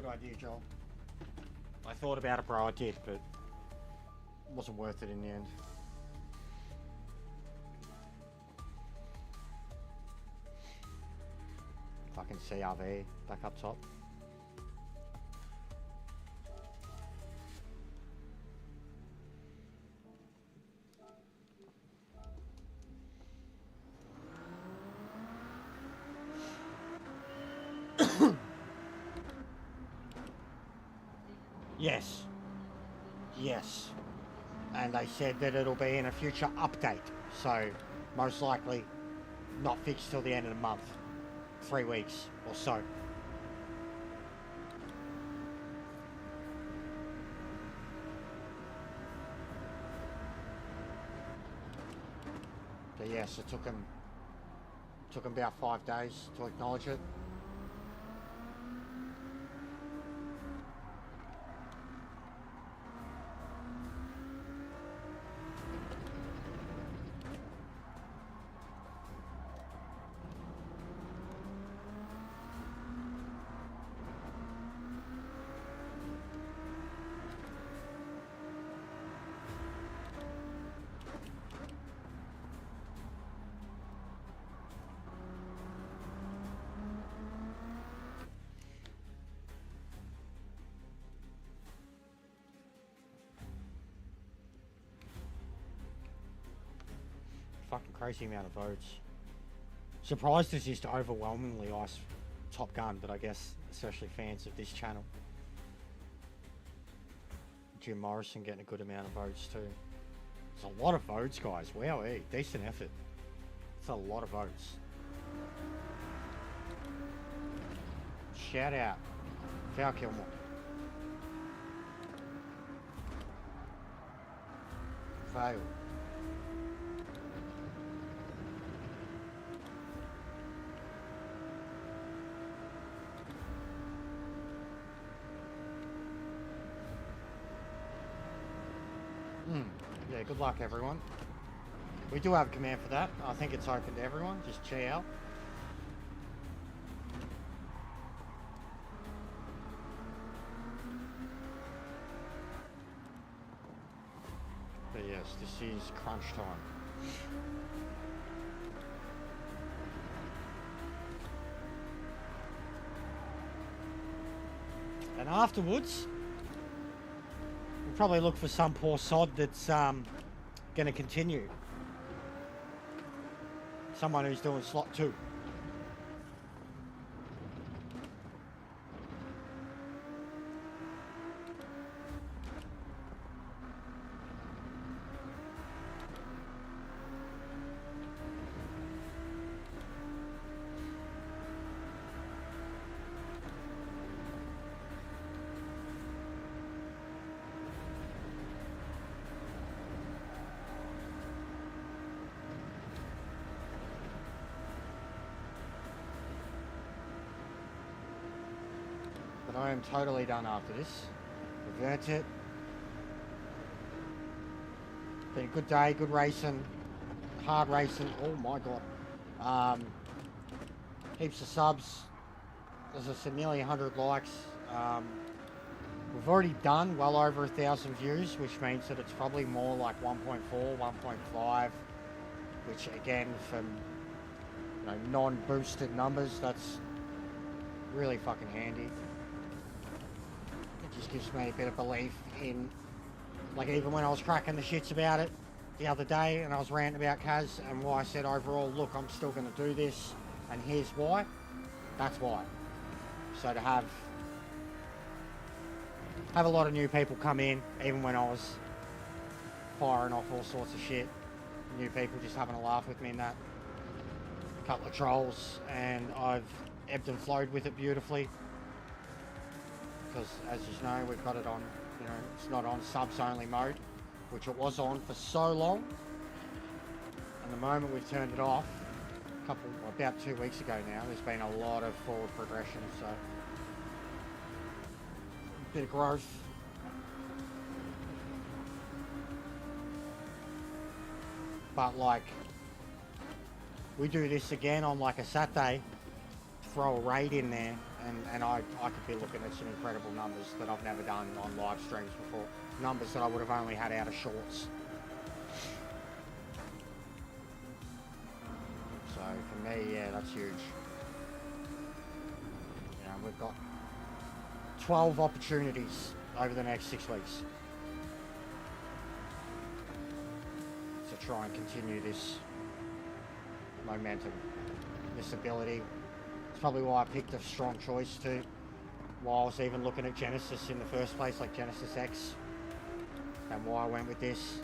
good idea, Joel. I thought about it, bro. I did, but it wasn't worth it in the end. Fucking CRV back up top. Yes. Yes. And they said that it'll be in a future update. So, most likely not fixed till the end of the month. 3 weeks or so. But yes, it took them about 5 days to acknowledge it. Fucking crazy amount of votes. Surprised it's just overwhelmingly ice Top Gun, but I guess especially fans of this channel. Jim Morrison getting a good amount of votes too. There's a lot of votes, guys. Wow, decent effort. It's a lot of votes. Shout out. Val Kilmore. Fail. Yeah, good luck everyone. We do have a command for that. I think it's open to everyone. Just check out. But yes, this is crunch time. And afterwards, we'll probably look for some poor sod that's going to continue. Someone who's doing slot 2. But I am totally done after this. We've earned it. Been a good day, good racing, hard racing. Oh my god. Heaps of subs. As I said, nearly 100 likes. We've already done well over 1,000 views, which means that it's probably more like 1.4, 1.5, which again, from non-boosted numbers, that's really fucking handy. It just gives me a bit of belief in, like, even when I was cracking the shits about it the other day and I was ranting about Kaz and why I said overall, look, I'm still going to do this and here's why. That's why. So to have a lot of new people come in, even when I was firing off all sorts of shit, new people just having a laugh with me and that. A couple of trolls, and I've ebbed and flowed with it beautifully. Because as you know, we've got it on, it's not on subs only mode, which it was on for so long. And the moment we've turned it off, about 2 weeks ago now, there's been a lot of forward progression, so a bit of growth. But like, we do this again on like a Saturday, throw a raid in there, and I could be looking at some incredible numbers that I've never done on live streams before. Numbers that I would have only had out of shorts. So for me, yeah, that's huge. You know, we've got 12 opportunities over the next 6 weeks to try and continue this momentum, this ability. It's probably why I picked a strong choice too, while I was even looking at Genesis in the first place, like Genesis X, and why I went with this.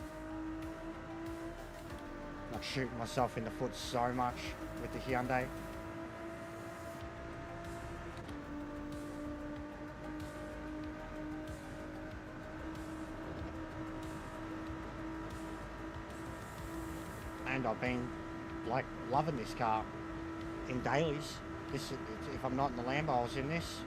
Not shooting myself in the foot so much with the Hyundai. And I've been like loving this car in dailies. This, if I'm not in the Lambo, I was in this.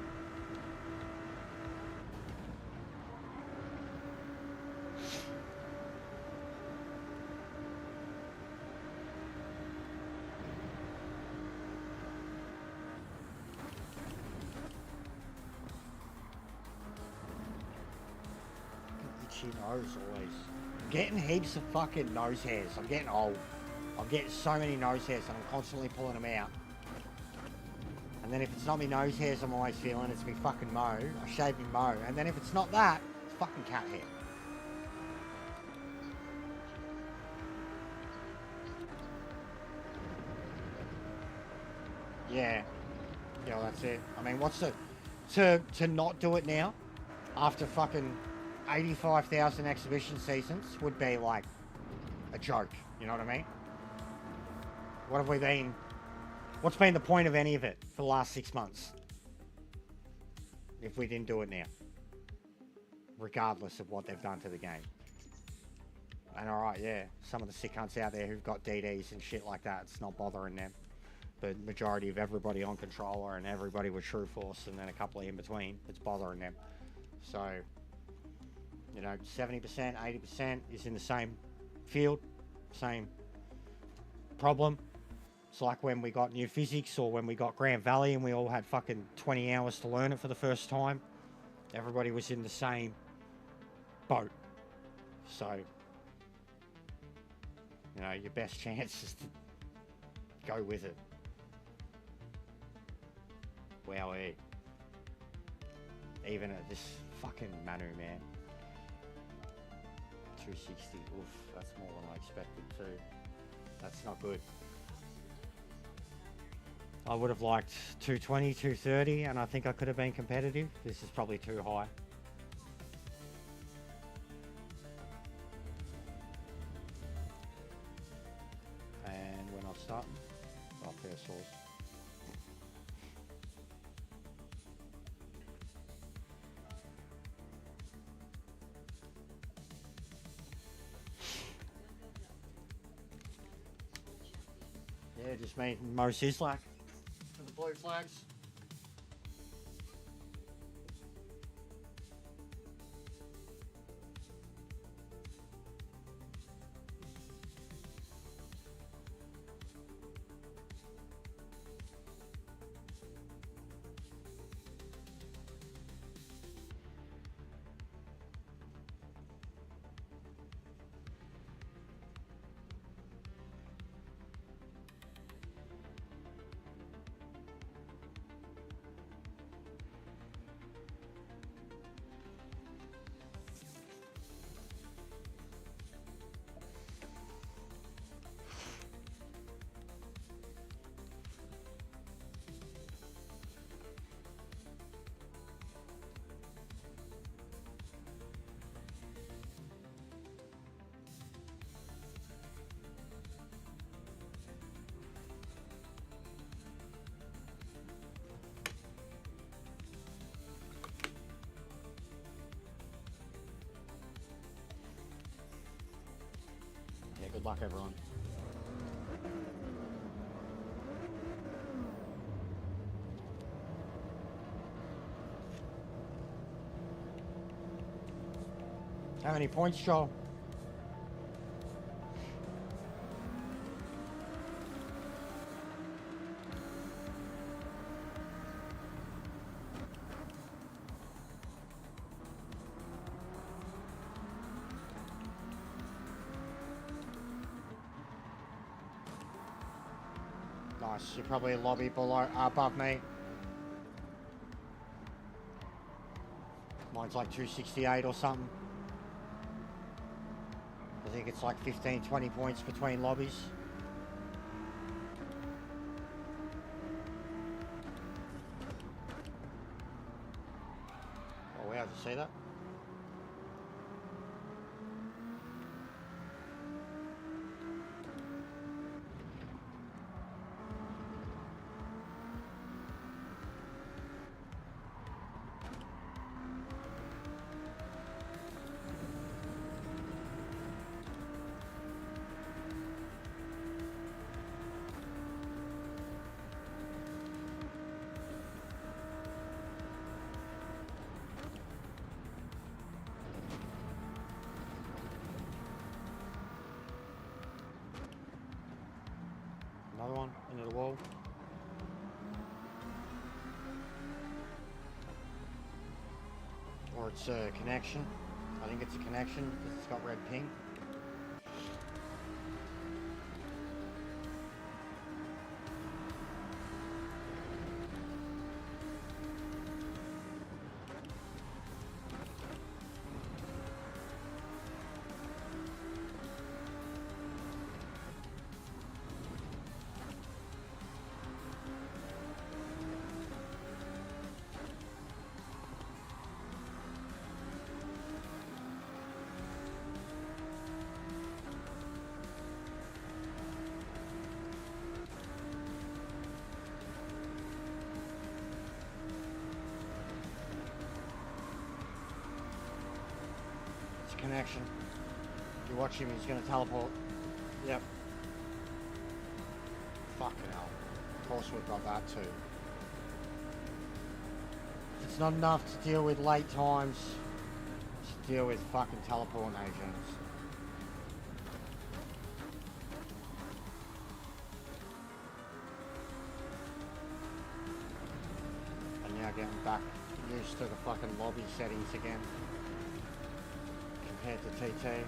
Itchy nose always. I'm getting heaps of fucking nose hairs. I'm getting old. I'm getting so many nose hairs and I'm constantly pulling them out. And then if it's not me nose hairs I'm always feeling, it's me fucking mo. I shave me mo. And then if it's not that, it's fucking cat hair. Yeah. Yeah, well, that's it. I mean, what's the... To not do it now, after fucking 85,000 exhibition seasons, would be like a joke. You know what I mean? What have we been... What's been the point of any of it for the last 6 months? If we didn't do it now. Regardless of what they've done to the game. And alright, yeah, some of the sick cunts out there who've got DDs and shit like that, it's not bothering them. But majority of everybody on controller and everybody with True Force and then a couple of in between, it's bothering them. So, you know, 70%, 80% is in the same field, same problem. It's like when we got new physics or when we got Grand Valley and we all had fucking 20 hours to learn it for the first time. Everybody was in the same boat. So, you know, your best chance is to go with it. Wowee. Even at this fucking MANU, man. 260. Oof, that's more than I expected too. That's not good. I would have liked 220, 230, and I think I could have been competitive. This is probably too high. And we're not starting. Oh, fair source. Yeah, just me and Mo Sislak for the blue flags. Yeah, good luck everyone. How many points, Joel? Nice. You're probably a lobby below, above me. Mine's like 268 or something. I think it's like 15, 20 points between lobbies. Oh wow, did you see that? Another one into the wall. Or it's a connection. I think it's a connection because it's got red ping. Connection. If you watch him, he's going to teleport. Yep. Fucking hell. Of course we've got that too. It's not enough to deal with late times. To deal with fucking teleporting agents. And now getting back used to the fucking lobby settings again. Compared to TT.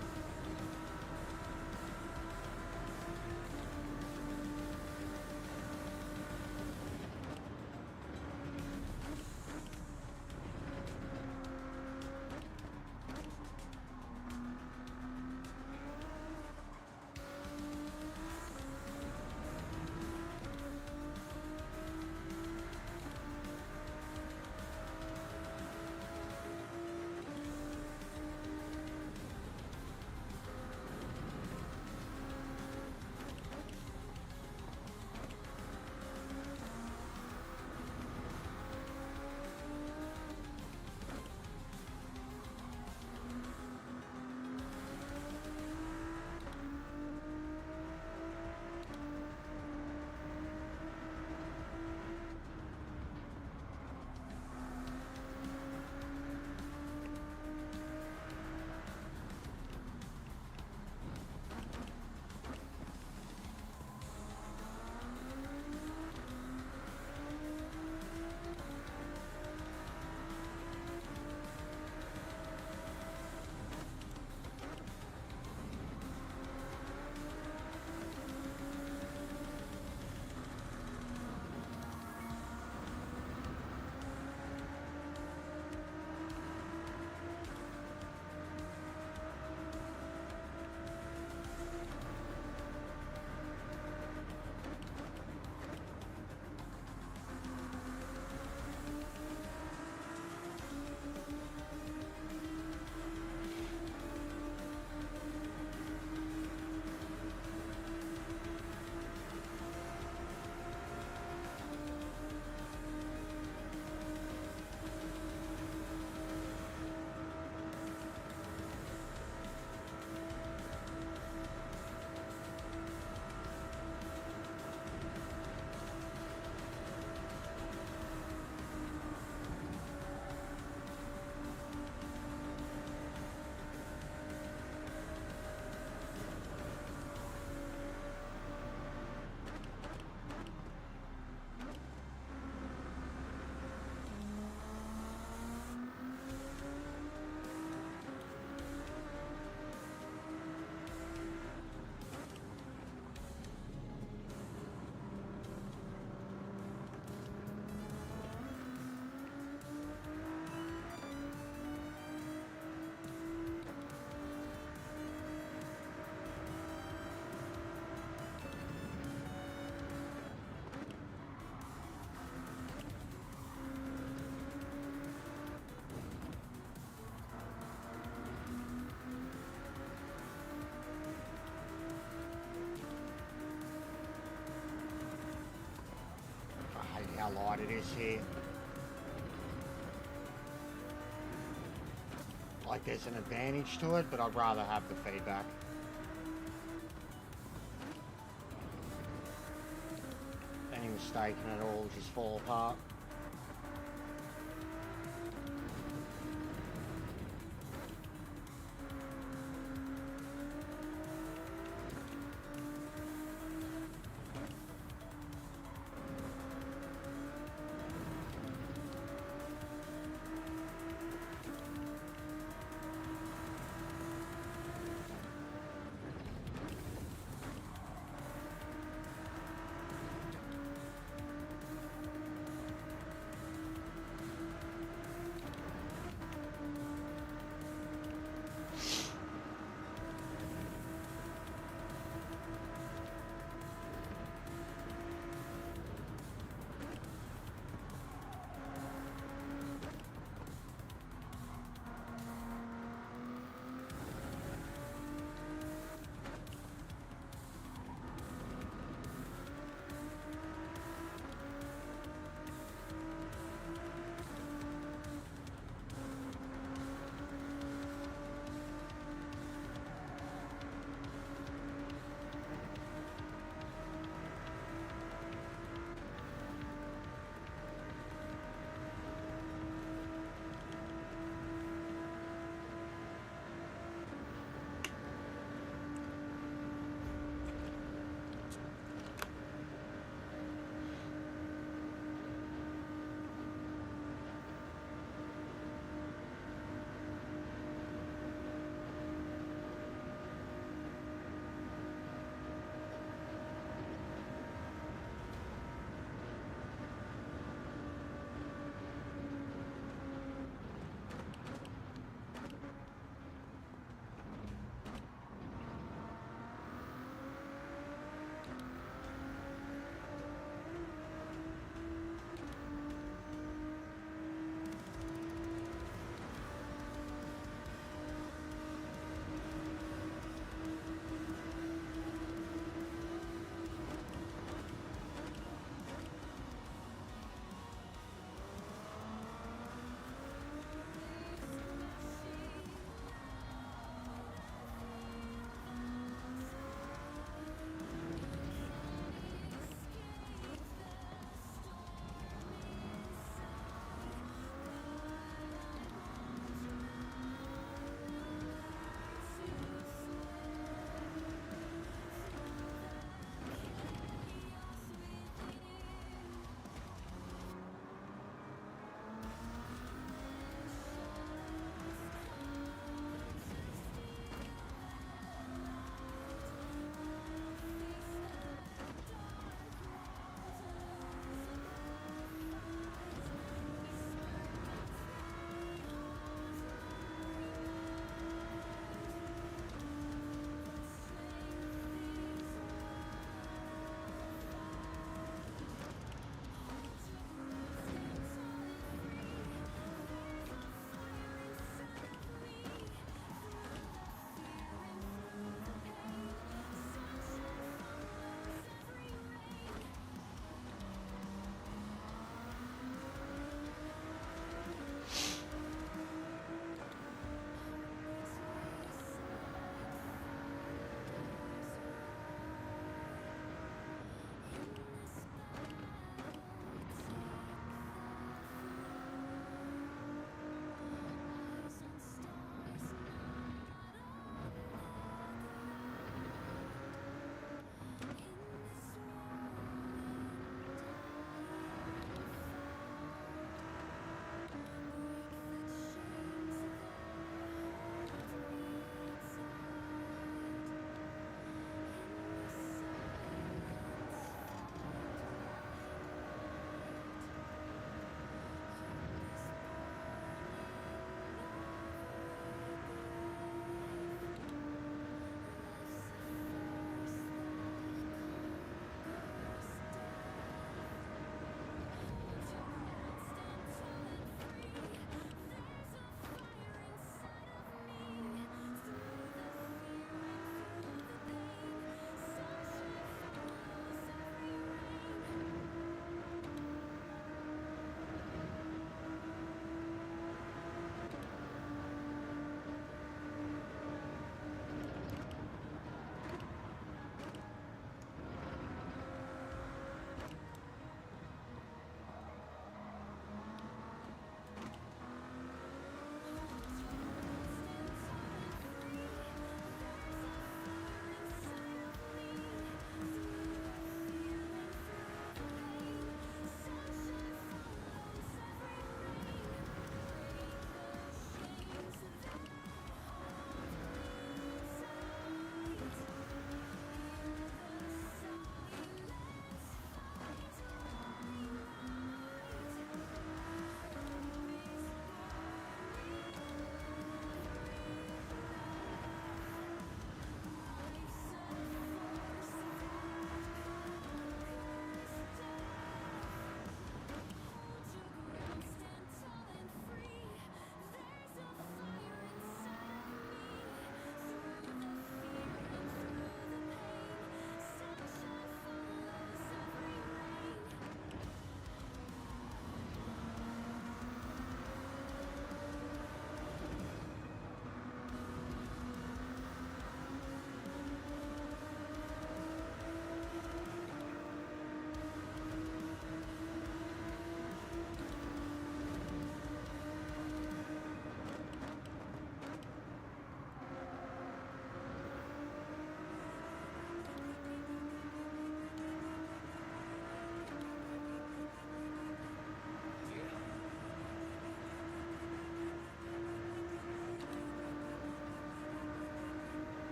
it is here. Like there's an advantage to it, but I'd rather have the feedback. Any mistake in it all just fall apart.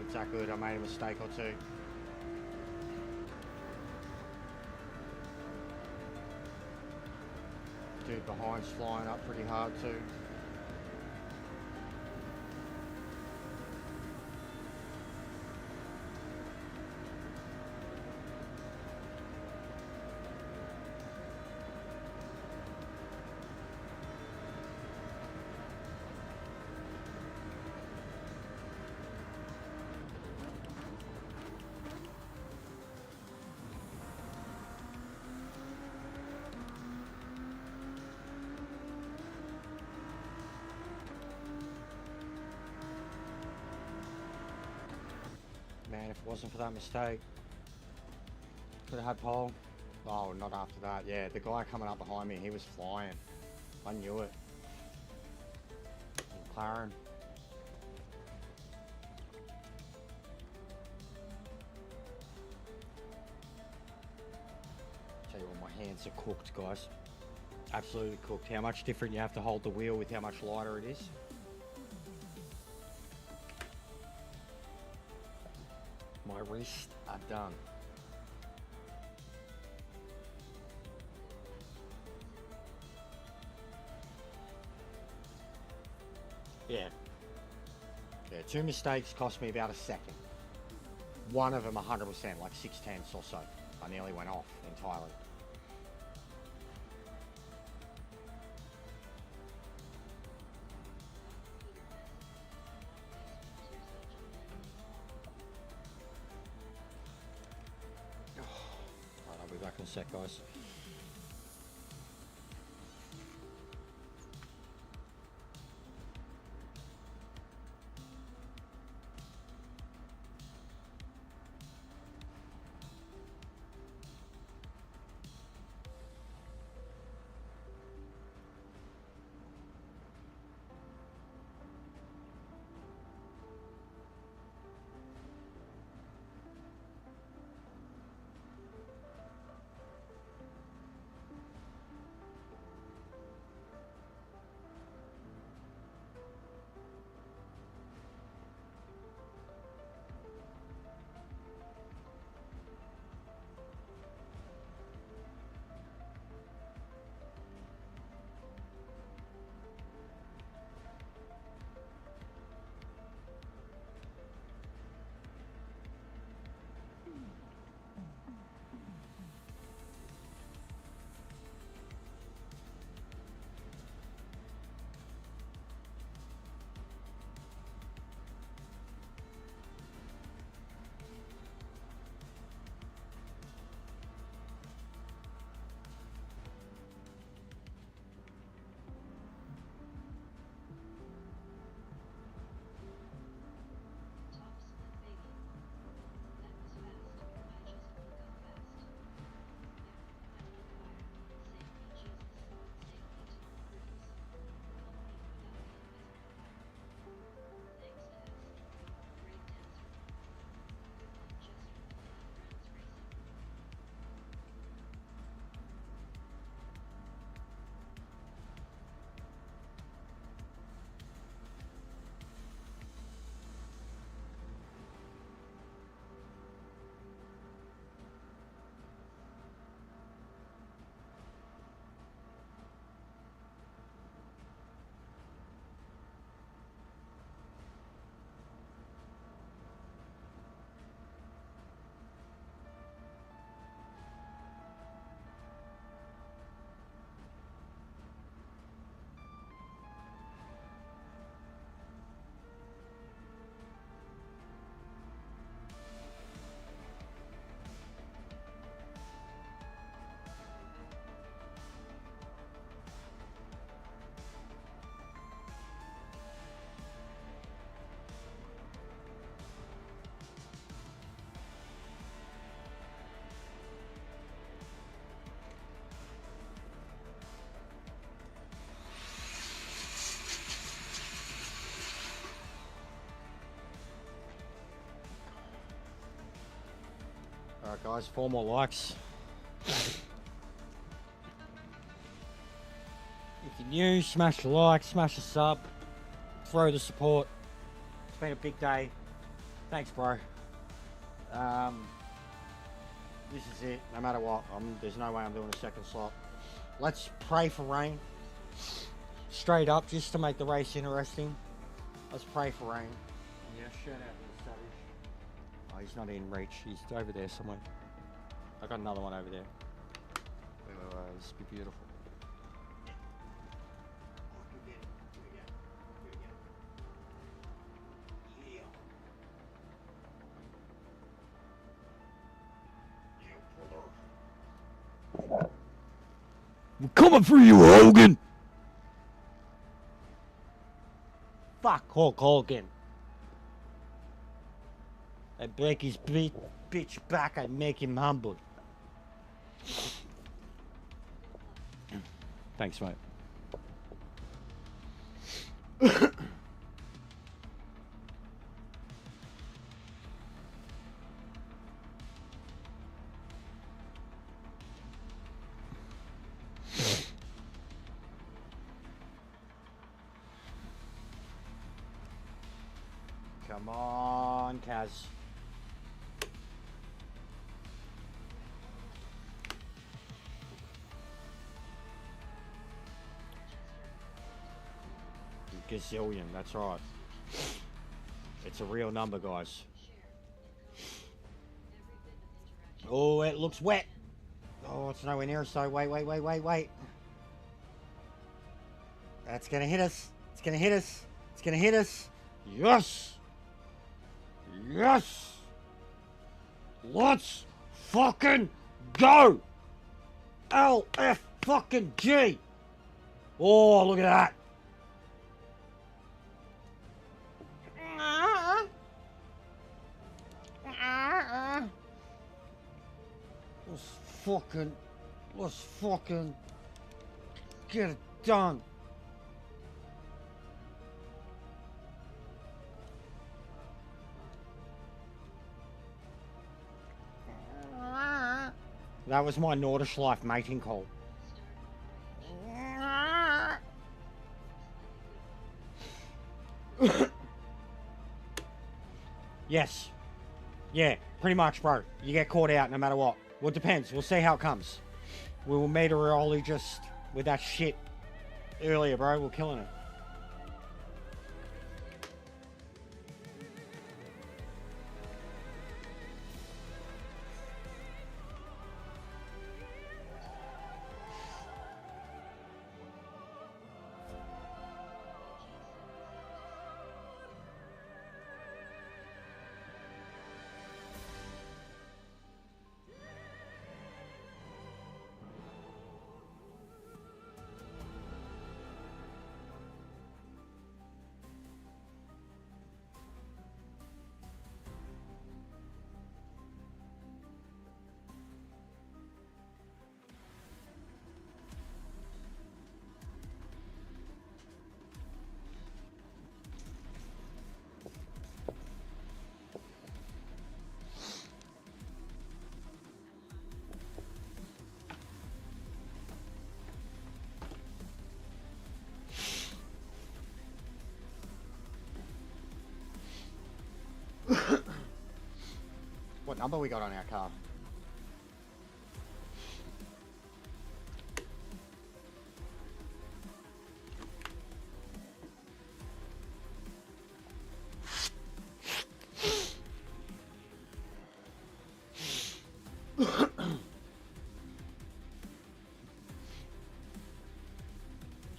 it's that good. I made a mistake or two. Dude behind's flying up pretty hard too. Man, if it wasn't for that mistake, could have had pole. Oh, not after that. Yeah, the guy coming up behind me, he was flying. I knew it. McLaren. Tell you what, my hands are cooked, guys. Absolutely cooked. How much different you have to hold the wheel with how much lighter it is. My wrists are done. Yeah. Yeah, 2 mistakes cost me about a second. One of them 100%, like 6/10 or so. I nearly went off entirely. Alright, I'll be back in a sec, guys. Top split baby. That was fast. I just wanna go fast. Yep, I don't inquire. Save me, Jesus. Save me, Tom Cruise. Help me without the invisible fire. Thanks, test. Great dancer. Just 49 rounds racing. Alright guys, 4 more likes. If you're new, smash the like, smash the sub, throw the support. It's been a big day Thanks, bro. This is it. No matter what, there's no way I'm doing a second slot. Let's pray for rain. Straight up, just to make the race interesting. Let's pray for rain. Yeah, shout out to the Savage. Oh, he's not in reach. He's over there somewhere. I got another one over there. This would be beautiful. We're coming for you, Hogan! Fuck Hulk Hogan. I break his bitch back, I make him humble. Thanks, mate. Come on, Kaz. Gazillion, that's right. It's a real number, guys. Oh, it looks wet. Oh, it's nowhere near us, so wait. That's gonna hit us. It's gonna hit us. It's gonna hit us. Yes! Yes! Let's fucking go! LF fucking G! Oh, look at that! Let's fucking get it done. That was my Nordishlife mating call. Yes. Yeah, pretty much, bro. You get caught out no matter what. Well, it depends. We'll see how it comes. We will meteorologist with that shit earlier, bro. We're killing it. What number we got on our car?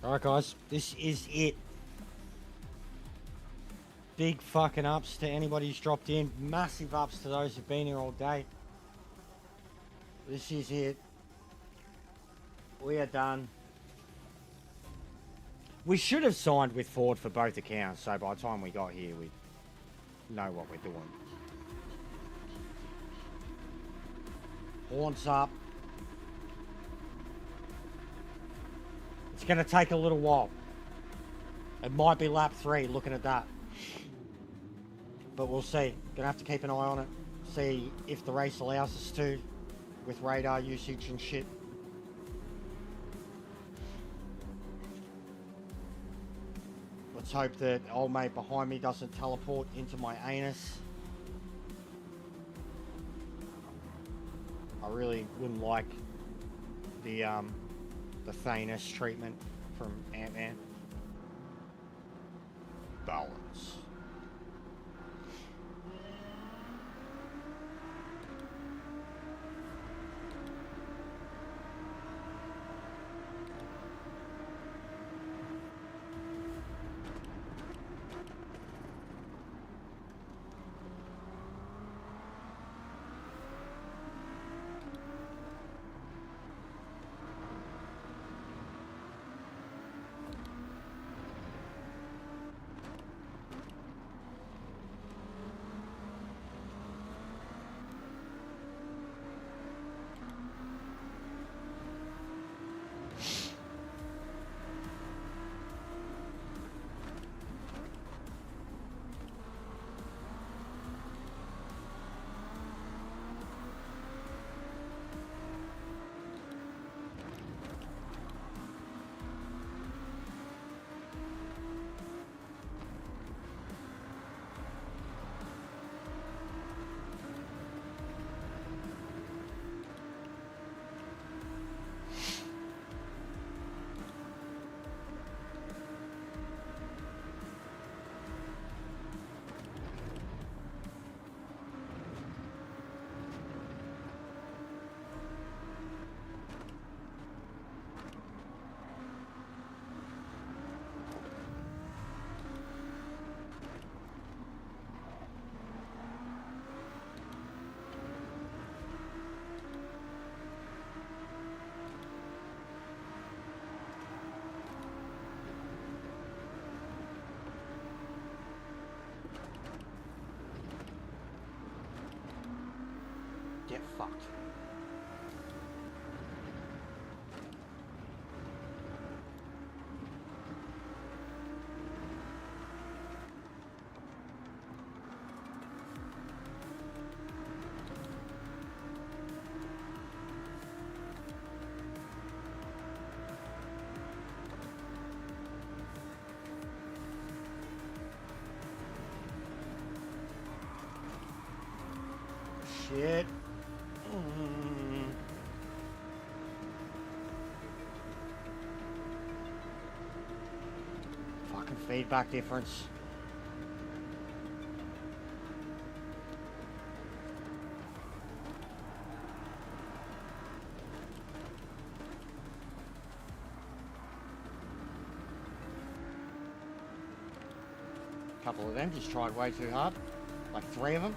Alright guys, this is it. Big fucking ups to anybody who's dropped in. Massive ups to those who've been here all day. This is it. We are done. We should have signed with Ford for both accounts, so by the time we got here, we know what we're doing. Horns up. It's going to take a little while. It might be lap 3, looking at that. But we'll see. Gonna have to keep an eye on it. See if the race allows us to, with radar usage and shit. Let's hope that old mate behind me doesn't teleport into my anus. I really wouldn't like the Thanos treatment from Ant-Man. Balance. Get fucked. Shit. Fucking feedback difference. Couple of them just tried way too hard. Like 3 of them.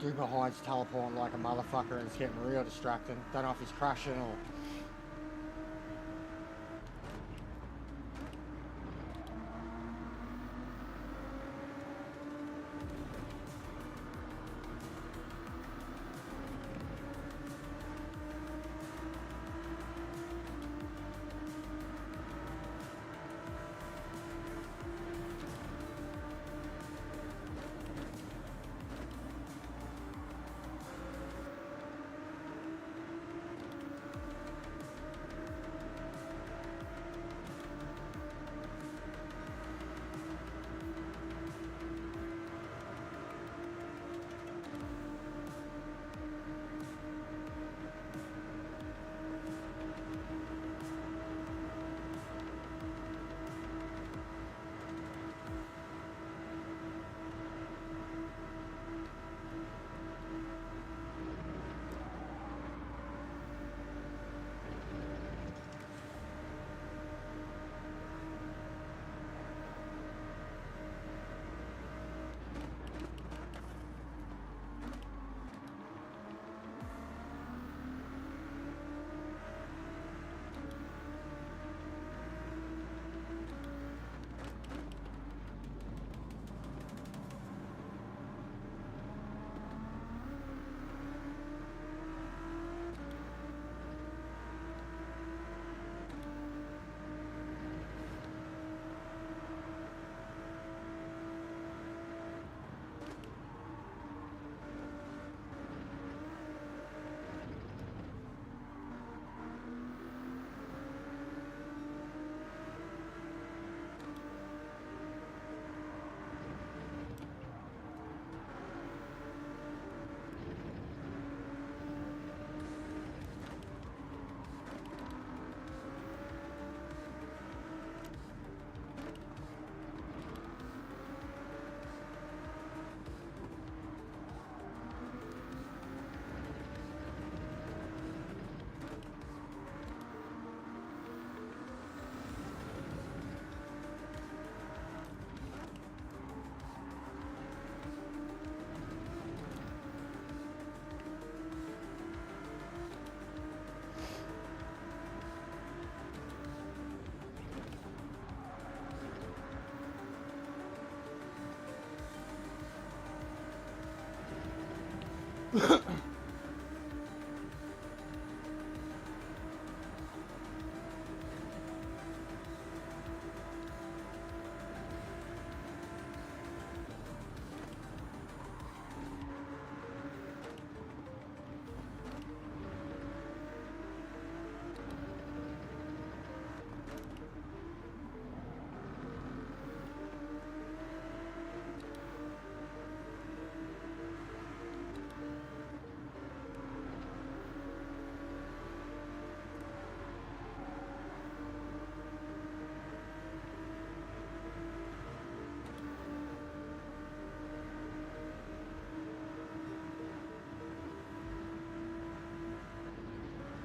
Dude behind's teleporting like a motherfucker and it's getting real distracting. Don't know if he's crashing or...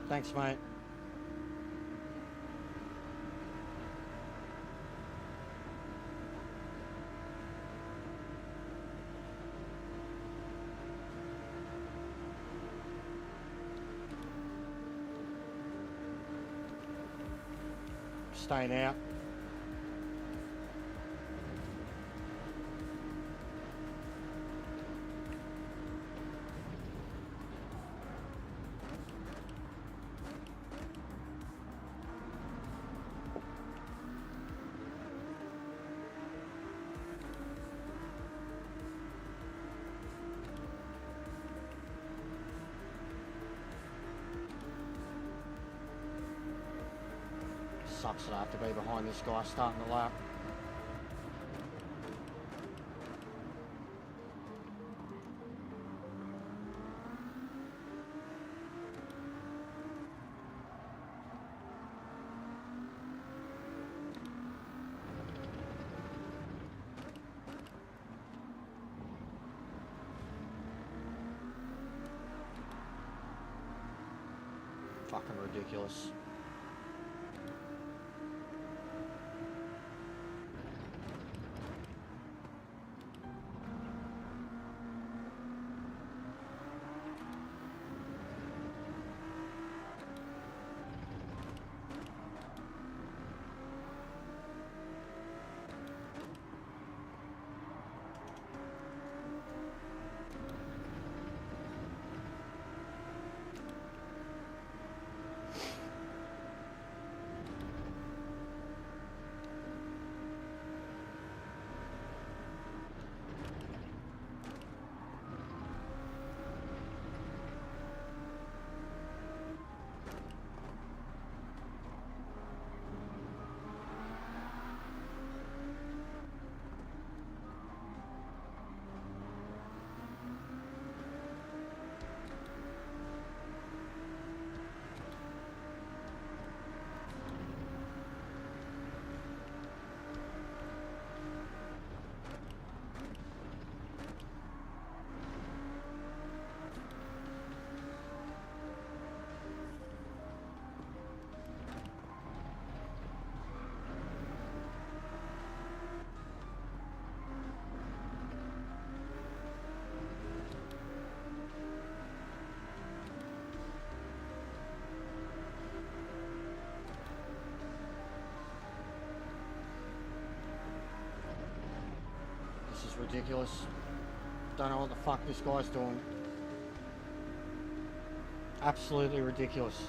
Thanks, mate. Staying out. Sucks that I have to be behind this guy starting the lap. Fucking ridiculous. This is ridiculous. Don't know what the fuck this guy's doing. Absolutely ridiculous.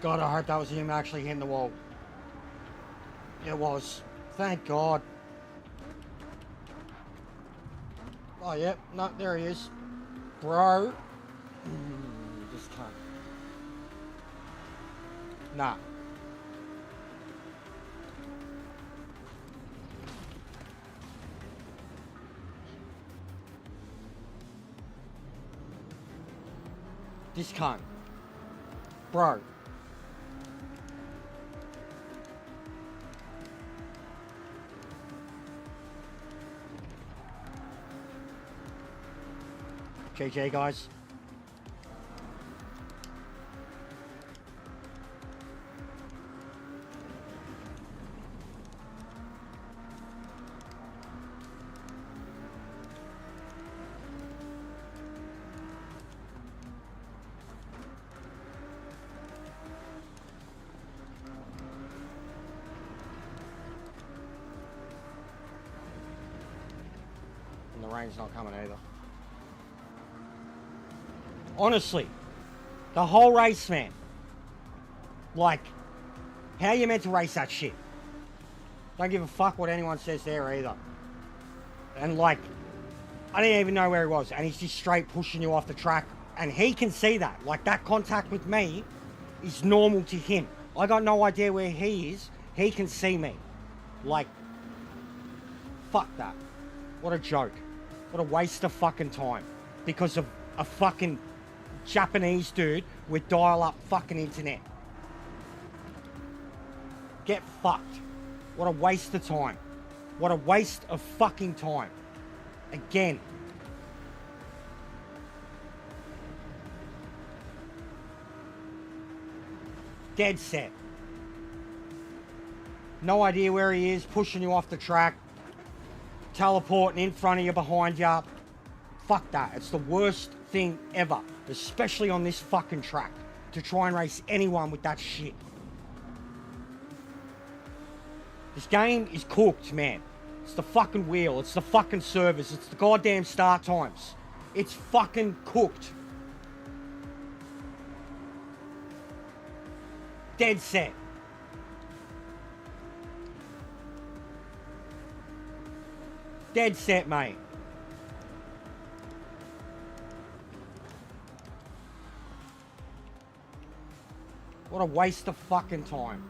God, I hope that was him actually hitting the wall. It was. Thank God. Oh, yep. No, there he is. Bro. Just can't. Nah. This cunt. Bro. GG, guys. And the rain's not coming either. Honestly, the whole race, man. Like, how you meant to race that shit? Don't give a fuck what anyone says there either. And like, I didn't even know where he was. And he's just straight pushing you off the track. And he can see that. Like, that contact with me is normal to him. I got no idea where he is. He can see me. Like, fuck that. What a joke. What a waste of fucking time. Because of a fucking Japanese dude with dial-up fucking internet. Get fucked. What a waste of time. What a waste of fucking time. Again. Dead set. No idea where he is, pushing you off the track. Teleporting in front of you, behind you. Fuck that. It's the worst thing ever. Especially on this fucking track. To try and race anyone with that shit. This game is cooked, man. It's the fucking wheel. It's the fucking service. It's the goddamn start times. It's fucking cooked. Dead set. Dead set, mate. What a waste of fucking time.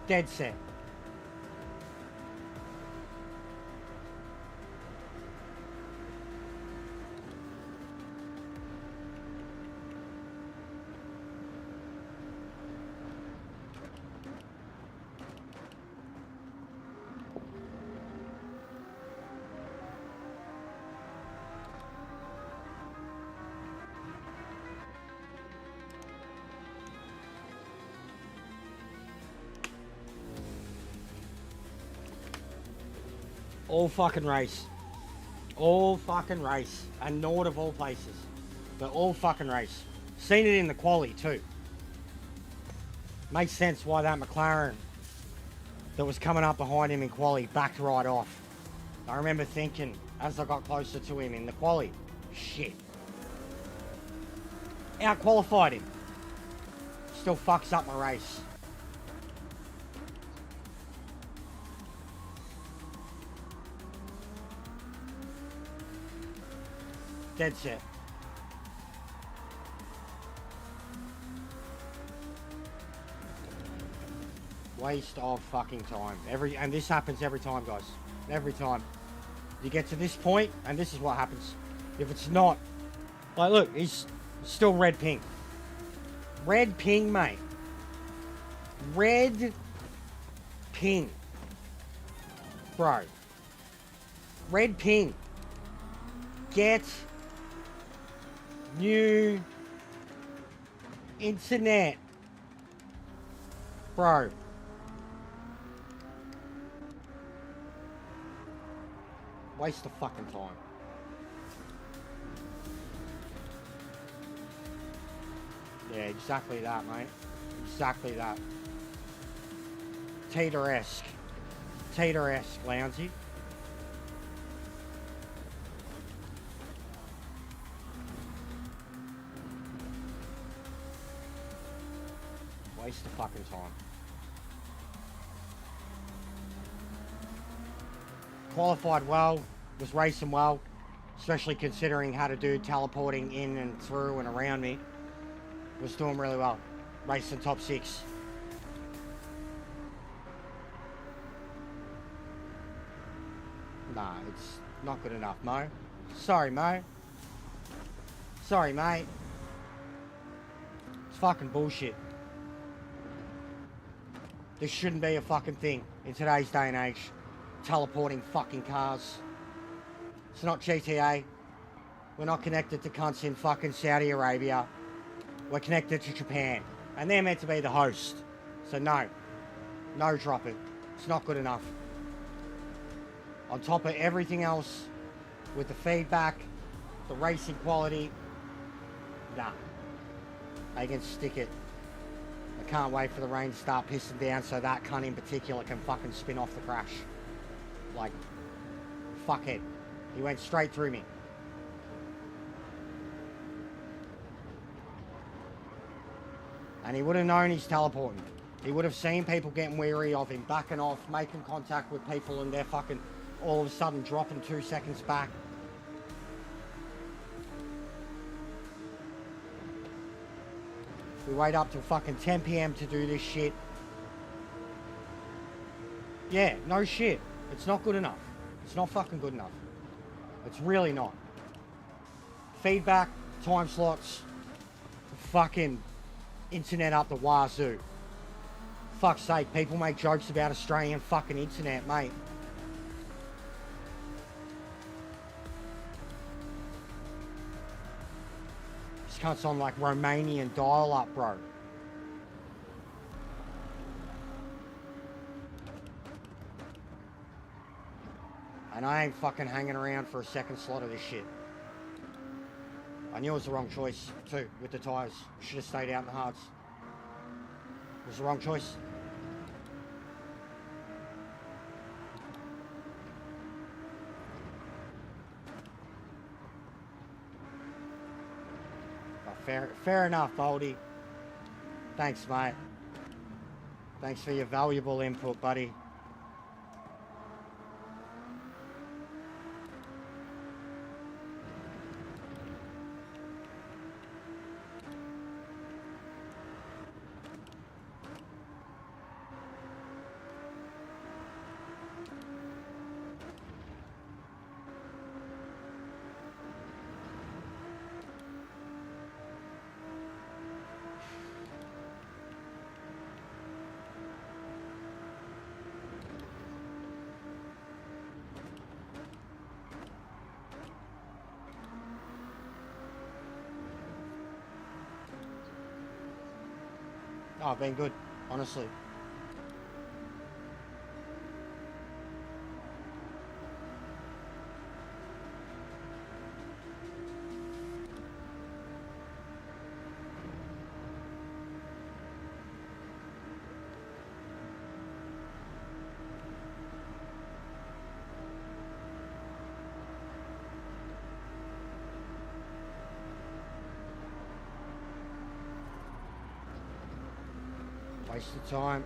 Dead set. All fucking race. All fucking race. And Nord of all places. But all fucking race. Seen it in the quali too. Makes sense why that McLaren that was coming up behind him in quali backed right off. I remember thinking as I got closer to him in the quali, shit. Out-qualified him. Still fucks up my race. Dead set. Waste of fucking time. And this happens every time, guys. Every time. You get to this point, and this is what happens. If it's not, like, look, he's still red ping. Red ping, mate. Red ping. Bro. Red ping. Get new internet. Bro. Waste of fucking time. Yeah, exactly that, mate. Exactly that. Tater-esque. Tater-esque, Lounsey. Waste of fucking time. Qualified well, was racing well, especially considering had a dude teleporting in and through and around me. Was doing really well. Racing top 6. Nah, it's not good enough, Mo. Sorry, Mo. Sorry, mate. It's fucking bullshit. This shouldn't be a fucking thing in today's day and age. Teleporting fucking cars. It's not GTA. We're not connected to cunts in fucking Saudi Arabia. We're connected to Japan. And they're meant to be the host. So no. No, drop it. It's not good enough. On top of everything else, with the feedback, the racing quality, nah. They can stick it. I can't wait for the rain to start pissing down so that cunt in particular can fucking spin off the crash. Like, fuckhead. He went straight through me. And he would have known he's teleporting. He would have seen people getting weary of him, backing off, making contact with people, and they're fucking all of a sudden dropping 2 seconds back. We wait up till fucking 10 PM to do this shit. Yeah, no shit. It's not good enough. It's not fucking good enough. It's really not. Feedback, time slots, fucking internet up the wazoo. Fuck's sake, people make jokes about Australian fucking internet, mate. This cunt's on like Romanian dial-up, bro. And I ain't fucking hanging around for a second slot of this shit. I knew it was the wrong choice, too, with the tyres. Should have stayed out in the hards. It was the wrong choice. Oh, fair enough, Boldy. Thanks, mate. Thanks for your valuable input, buddy. Oh, been good, honestly. Waste of time.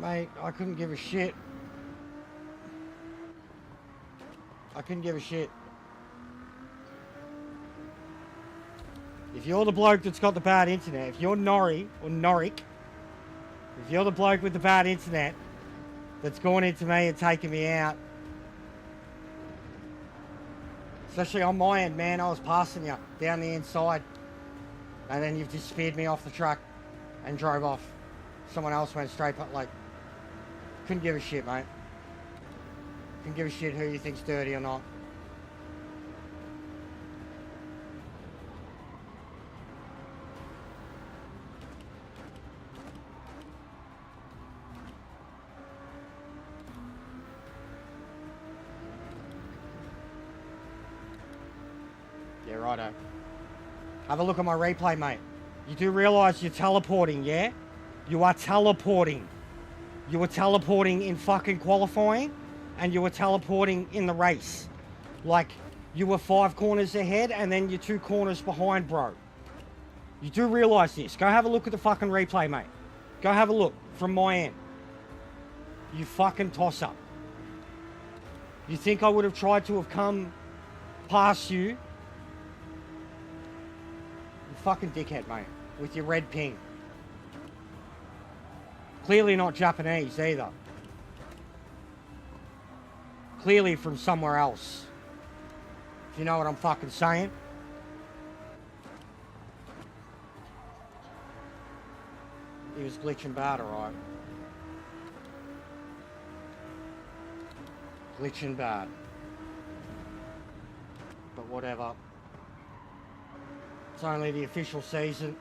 Mate, I couldn't give a shit. I couldn't give a shit. If you're the bloke that's got the bad internet, if you're Norrie or Norrick, if you're the bloke with the bad internet that's gone into me and taken me out, especially on my end, man, I was passing you down the inside, and then you've just speared me off the truck and drove off. Someone else went straight, but like, couldn't give a shit, mate. Couldn't give a shit who you think's dirty or not. Yeah, righto. Have a look at my replay, mate. You do realise you're teleporting, yeah? You are teleporting. You were teleporting in fucking qualifying, and you were teleporting in the race. Like, you were 5 corners ahead, and then you're 2 corners behind, bro. You do realise this. Go have a look at the fucking replay, mate. Go have a look from my end. You fucking toss up. You think I would have tried to have come past you? You fucking dickhead, mate. With your red ping. Clearly not Japanese either. Clearly from somewhere else. If you know what I'm fucking saying. He was glitching bad, alright. Glitching bad. But whatever. It's only the official season.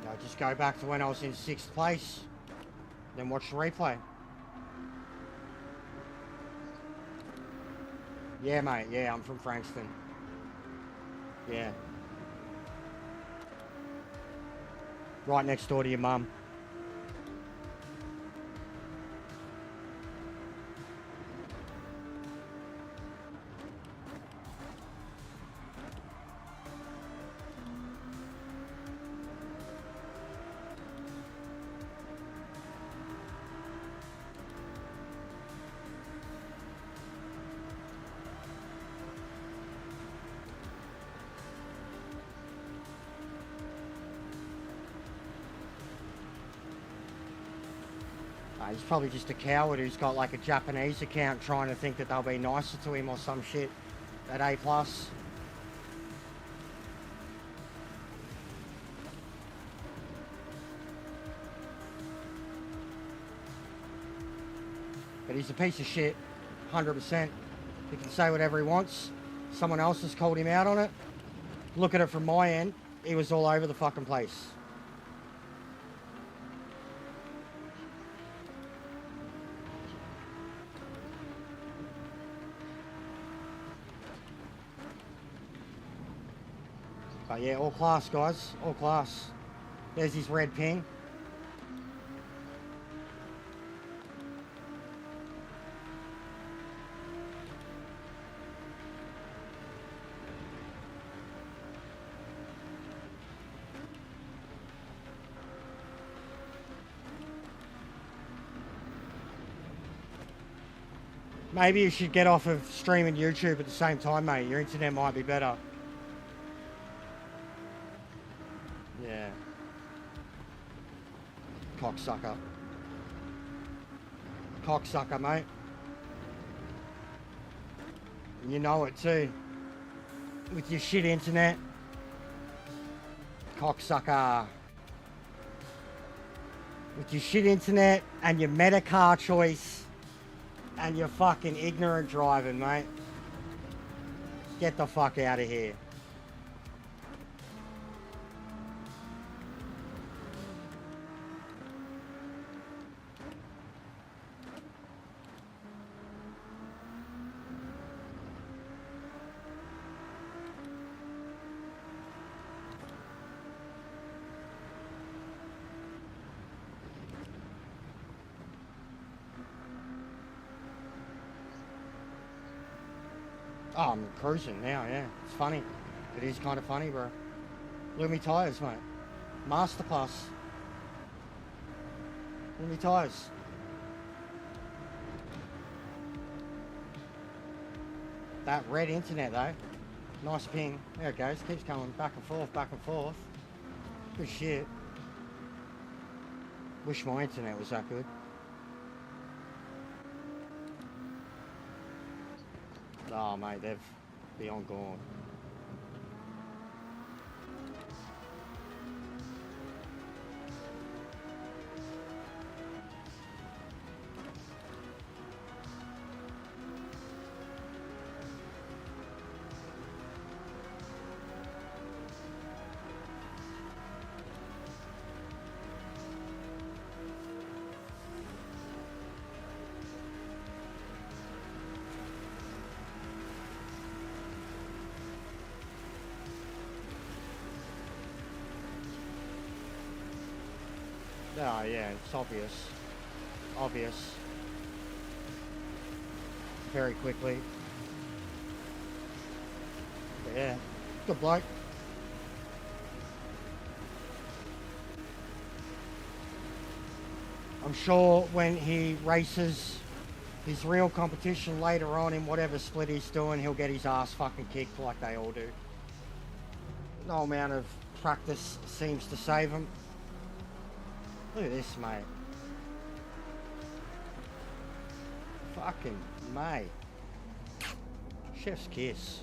Now just go back to when I was in 6th place. Then watch the replay. Yeah, mate. Yeah, I'm from Frankston. Yeah. Right next door to your mum. He's probably just a coward who's got like a Japanese account trying to think that they'll be nicer to him or some shit at A+. But he's a piece of shit, 100%. He can say whatever he wants. Someone else has called him out on it. Look at it from my end, he was all over the fucking place. But yeah, all class, guys. All class. There's his red ping. Maybe you should get off of streaming YouTube at the same time, mate. Your internet might be better. Yeah. Cocksucker. Cocksucker, mate. And you know it too. With your shit internet. Cocksucker. With your shit internet and your meta car choice. And your fucking ignorant driving, mate. Get the fuck out of here. Oh, I'm cruising now, yeah. It's funny. It is kind of funny, bro. Look at me tyres, mate. Masterclass. Look at me tyres. That red internet, though. Nice ping. There it goes. Keeps coming back and forth, back and forth. Good shit. Wish my internet was that good. Oh, mate, they've beyond gone. Oh, yeah, it's obvious. Obvious. Very quickly. But yeah, good bloke. I'm sure when he races his real competition later on in whatever split he's doing, he'll get his ass fucking kicked like they all do. No amount of practice seems to save him. Look at this, mate. Fucking mate. Chef's kiss.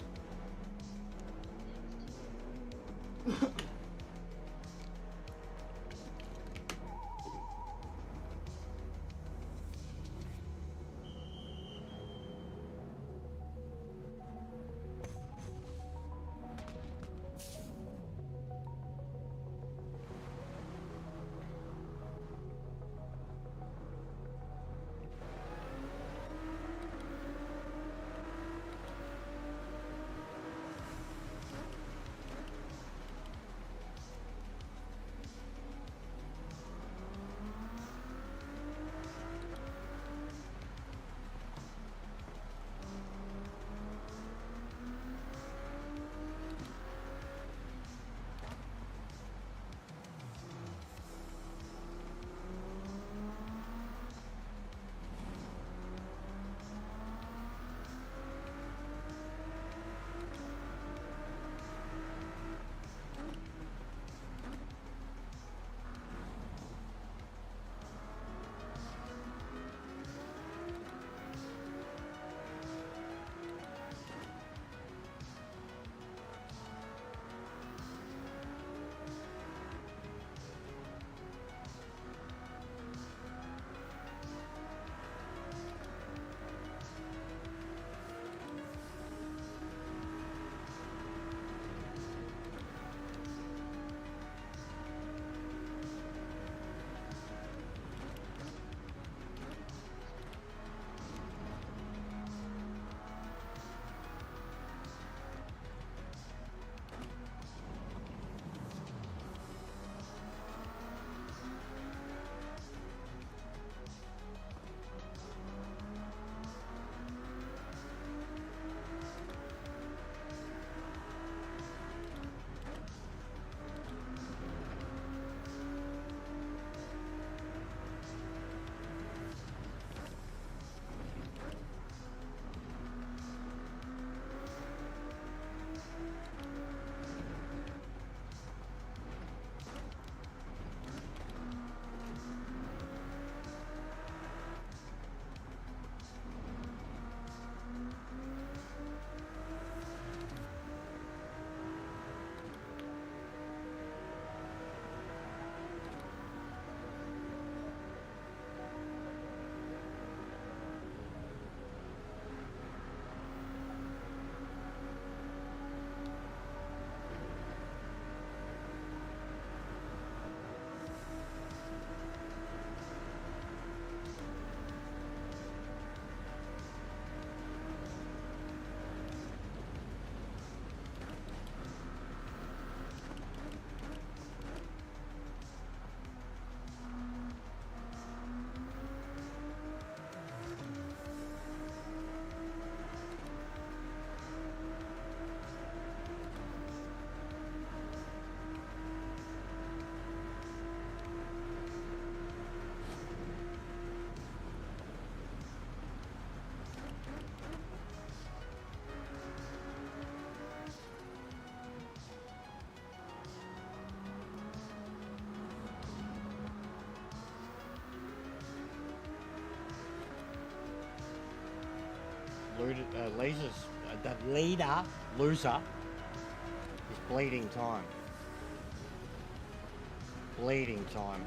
the leader, loser, is bleeding time. Bleeding time.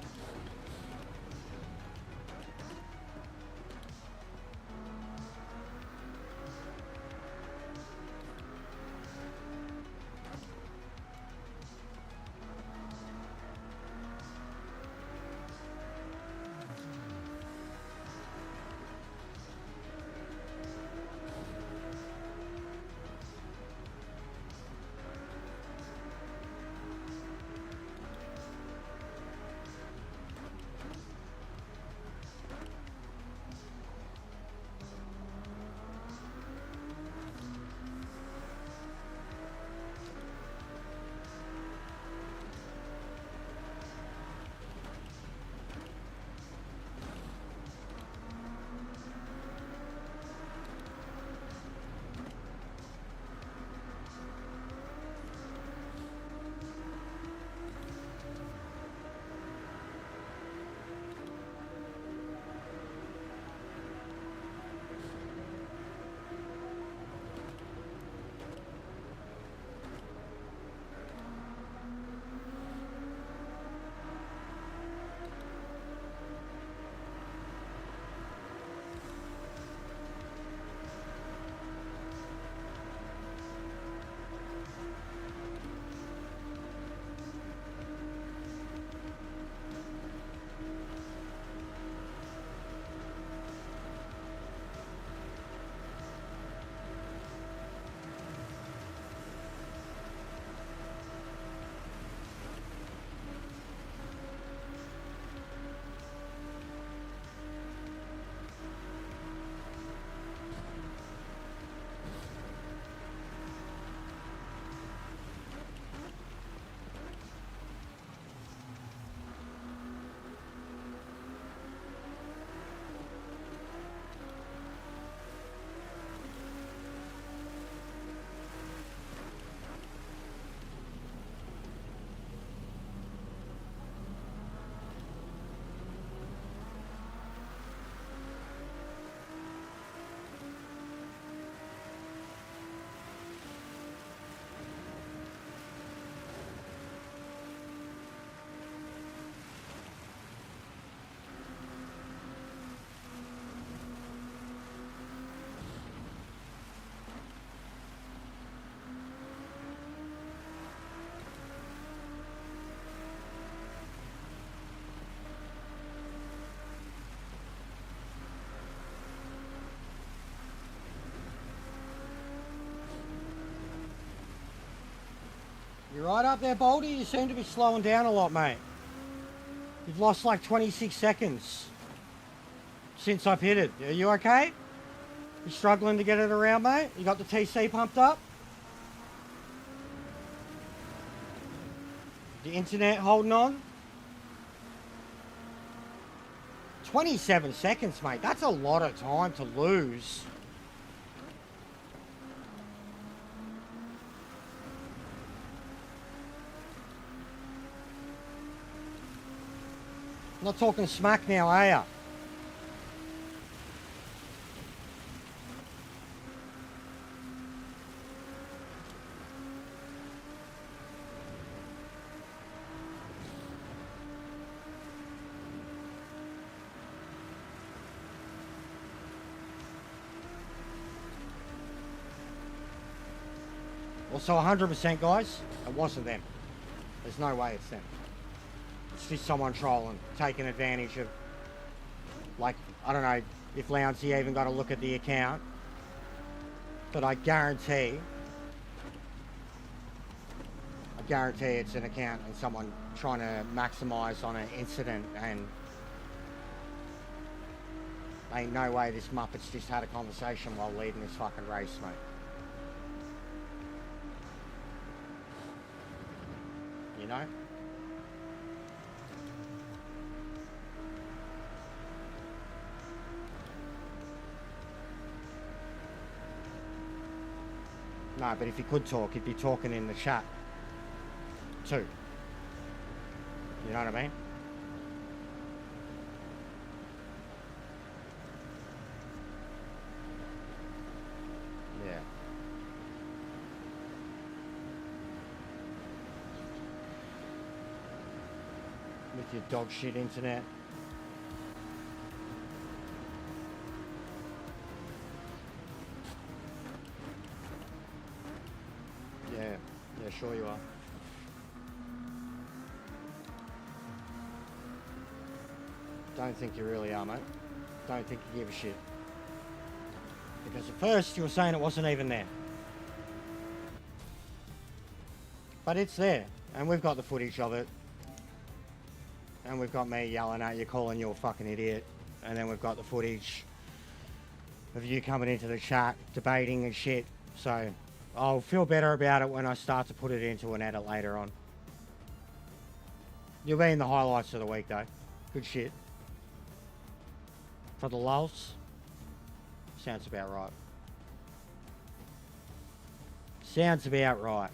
You're right up there, Baldy. You seem to be slowing down a lot, mate. You've lost like 26 seconds since I've hit it. Are you okay? You struggling to get it around, mate? You got the TC pumped up? The internet holding on? 27 seconds, mate. That's a lot of time to lose. Not talking smack now, are ya? Also, 100% guys, it wasn't them. There's no way it's them. It's just someone trolling, taking advantage of, like, I don't know if Louncy even got a look at the account, but I guarantee it's an account and someone trying to maximize on an incident, and ain't no way this Muppet's just had a conversation while leading this fucking race, mate. You know? No, but if he could talk, he'd be talking in the chat too. You know what I mean? with your dog shit internet. Yeah, sure you are. Don't think you really are, mate. Don't think you give a shit. Because at first you were saying it wasn't even there. But it's there, and we've got the footage of it. And we've got me yelling at you, calling you a fucking idiot. And then we've got the footage of you coming into the chat, debating and shit. So I'll feel better about it when I start to put it into an edit later on. You'll be in the highlights of the week though. Good shit. For the lulz, sounds about right. Sounds about right.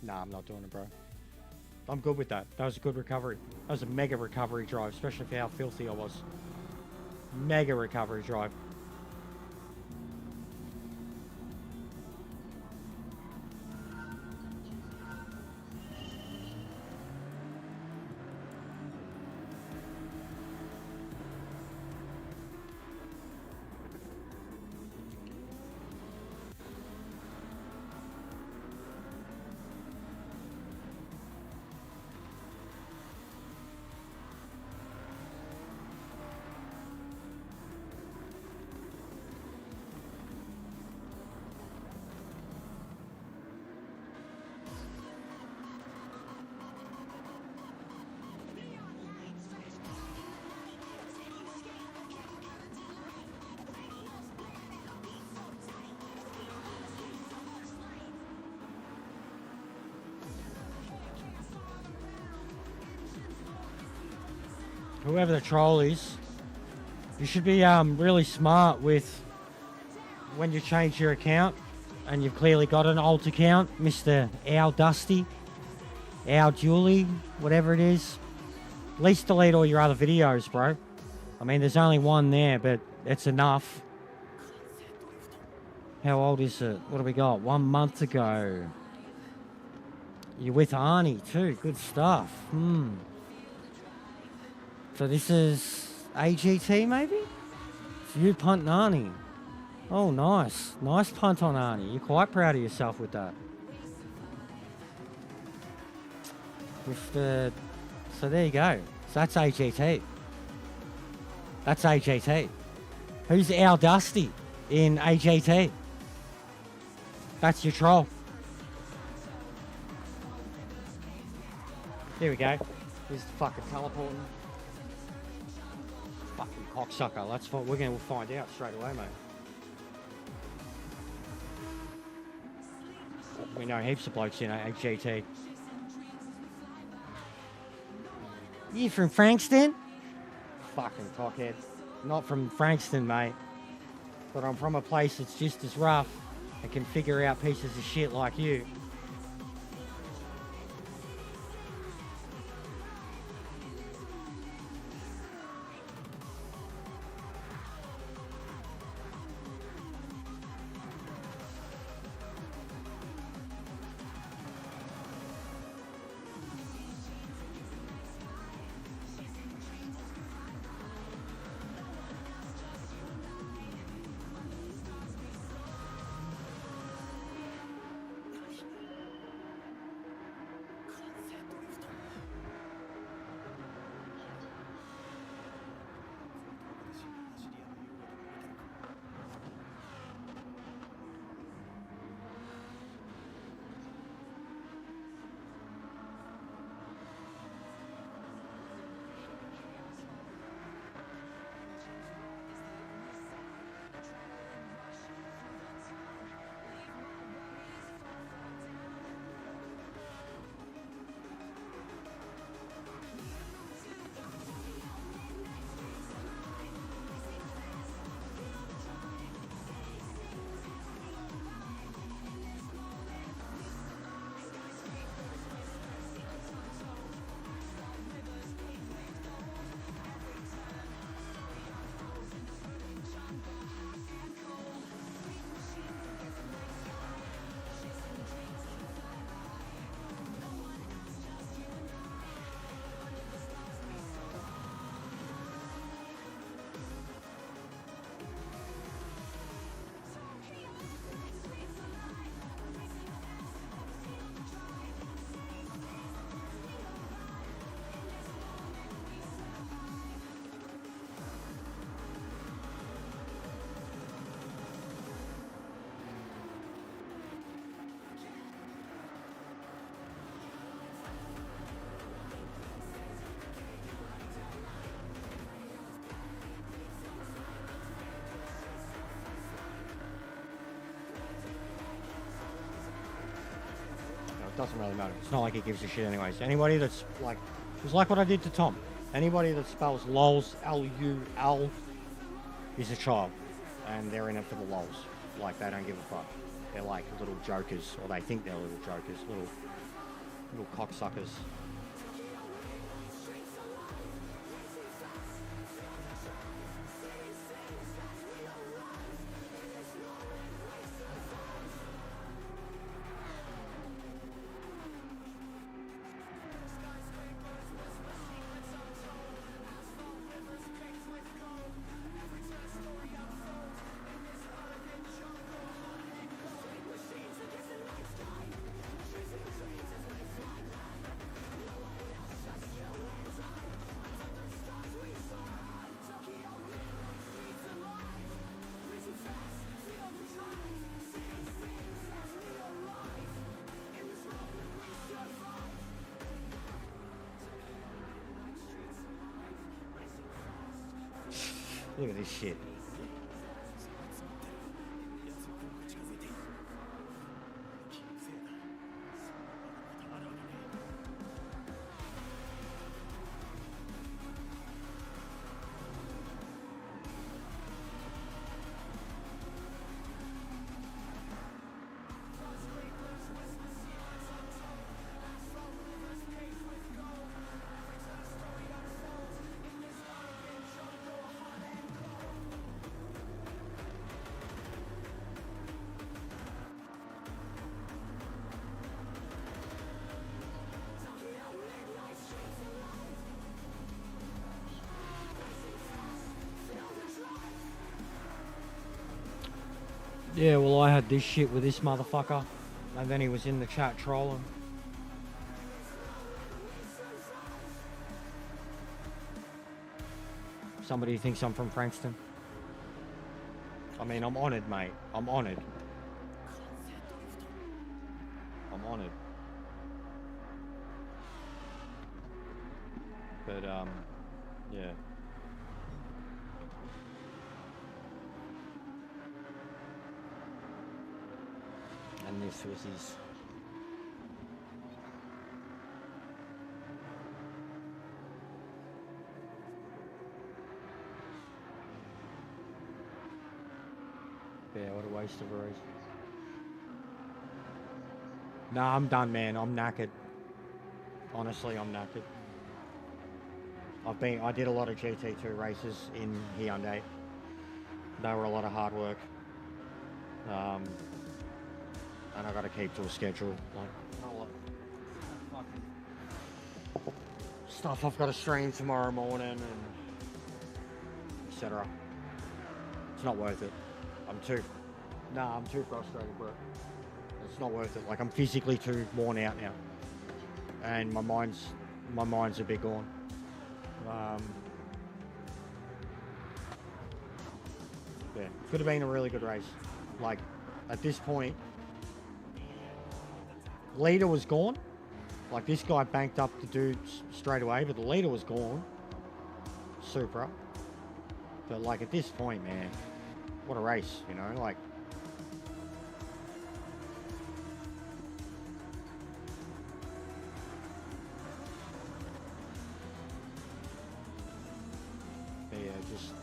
Nah, I'm not doing it, bro. I'm good with that. That was a good recovery. That was a mega recovery drive, especially for how filthy I was. Mega recovery drive. Whoever the troll is, you should be really smart with when you change your account and you've clearly got an old account, Mr. Owl Dusty, Owl Julie, whatever it is. At least delete all your other videos, bro. I mean, there's only one there, but it's enough. How old is it? What do we got? 1 month ago. You're with Arnie too. Good stuff. So this is AGT maybe? So you punt Arnie. Oh, nice. Nice punt on Arnie. You're quite proud of yourself with that. So there you go. So that's AGT. That's AGT. Who's Owl Dusty in AGT? That's your troll. There we go. He's fucking teleporting. Fucking cocksucker. That's what we're gonna find out straight away, mate. We know heaps of blokes in AGT. You from Frankston? Fucking cockhead. Not from Frankston, mate. But I'm from a place that's just as rough and can figure out pieces of shit like you. doesn't really matter. It's not like he gives a shit anyways. Anybody that's like, it's like what I did to Tom. Anybody that spells lols, L-U-L, is a child. And they're in it for the lols. Like, they don't give a fuck. They're like little jokers, or they think they're little jokers, little cocksuckers. Look at this shit. Yeah, well, I had this shit with this motherfucker, and then he was in the chat trolling. Somebody thinks I'm from Frankston. I mean, I'm honoured, mate. I'm honoured. I'm honoured. But, yeah. And this was his. Yeah, what a waste of a race. Nah, I'm done, man. I'm knackered. Honestly, I'm knackered. I did a lot of GT2 races in Hyundai. They were a lot of hard work. And I gotta keep to a schedule. Like, a lot of fucking stuff I've got to stream tomorrow morning and etc. It's not worth it. I'm too frustrated, bro. It's not worth it. Like, I'm physically too worn out now, and my mind's a bit gone. Yeah, could have been a really good race. Like, at this point, leader was gone. Like, this guy banked up the dudes straight away, but the leader was gone. Supra. But, like, at this point, man, what a race, you know? Like, yeah, just,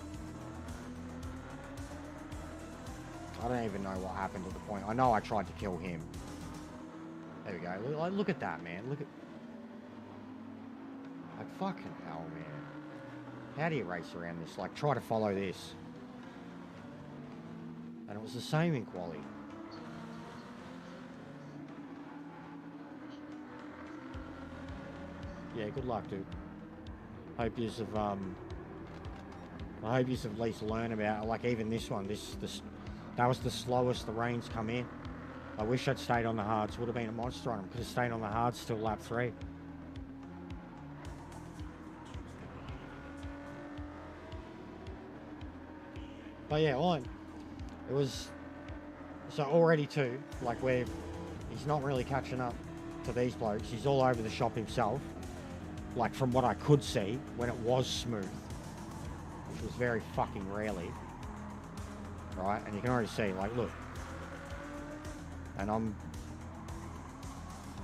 I don't even know what happened at the point. I know I tried to kill him. There we go. Like, look at that, man. Look at, like, fucking hell, man. How do you race around this? Like, try to follow this. And it was the same in quali. Yeah, good luck, dude. Hope yous have, I hope yous have at least learned about, like, even this one. That was the slowest the rains come in. I wish I'd stayed on the hards. Would have been a monster on him. Could have stayed on the hards till lap 3. But yeah, it was, so already too, like, he's not really catching up to these blokes. He's all over the shop himself. Like, from what I could see when it was smooth, which was very fucking rarely. Right, and you can already see, like, look. And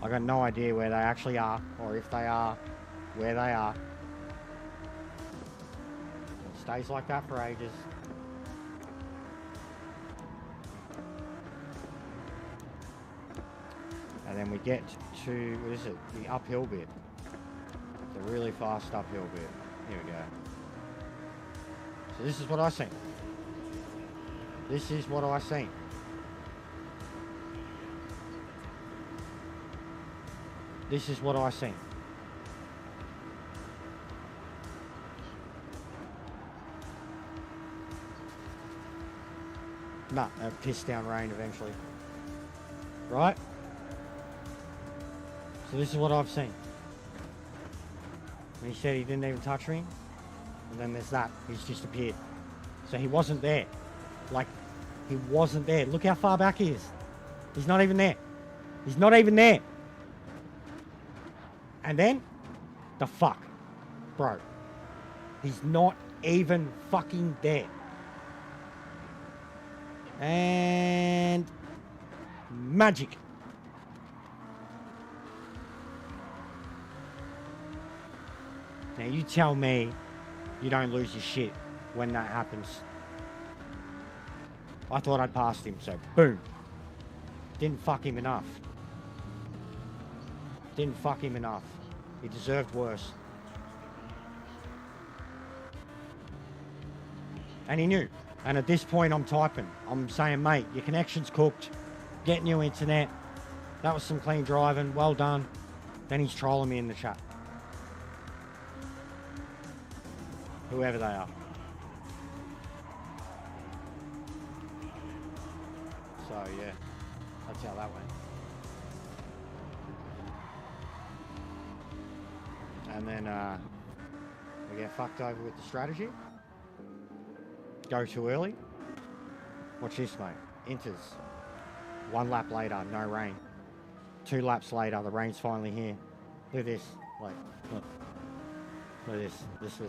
I got no idea where they actually are, or if they are, where they are. It stays like that for ages. And then we get to, what is it, the uphill bit. The really fast uphill bit. Here we go. So this is what I seen. This is what I seen. This is what I seen. Nah, a piss down rain eventually. Right? So this is what I've seen. And he said he didn't even touch me. And then there's that. He's just appeared. So he wasn't there. Like, he wasn't there. Look how far back he is. He's not even there. He's not even there. And then, the fuck. Bro. He's not even fucking there. And magic. Now you tell me you don't lose your shit when that happens. I thought I'd passed him, so boom. Didn't fuck him enough. Didn't fuck him enough. He deserved worse. And he knew. And at this point I'm typing. I'm saying, mate, your connection's cooked. Get new internet. That was some clean driving. Well done. Then he's trolling me in the chat. Whoever they are. So yeah, that's how that went. And then we get fucked over with the strategy. Go too early. Watch this, mate. Enters. 1 lap later, no rain. 2 laps later, the rain's finally here. Look at this. Like, look. Look at this. This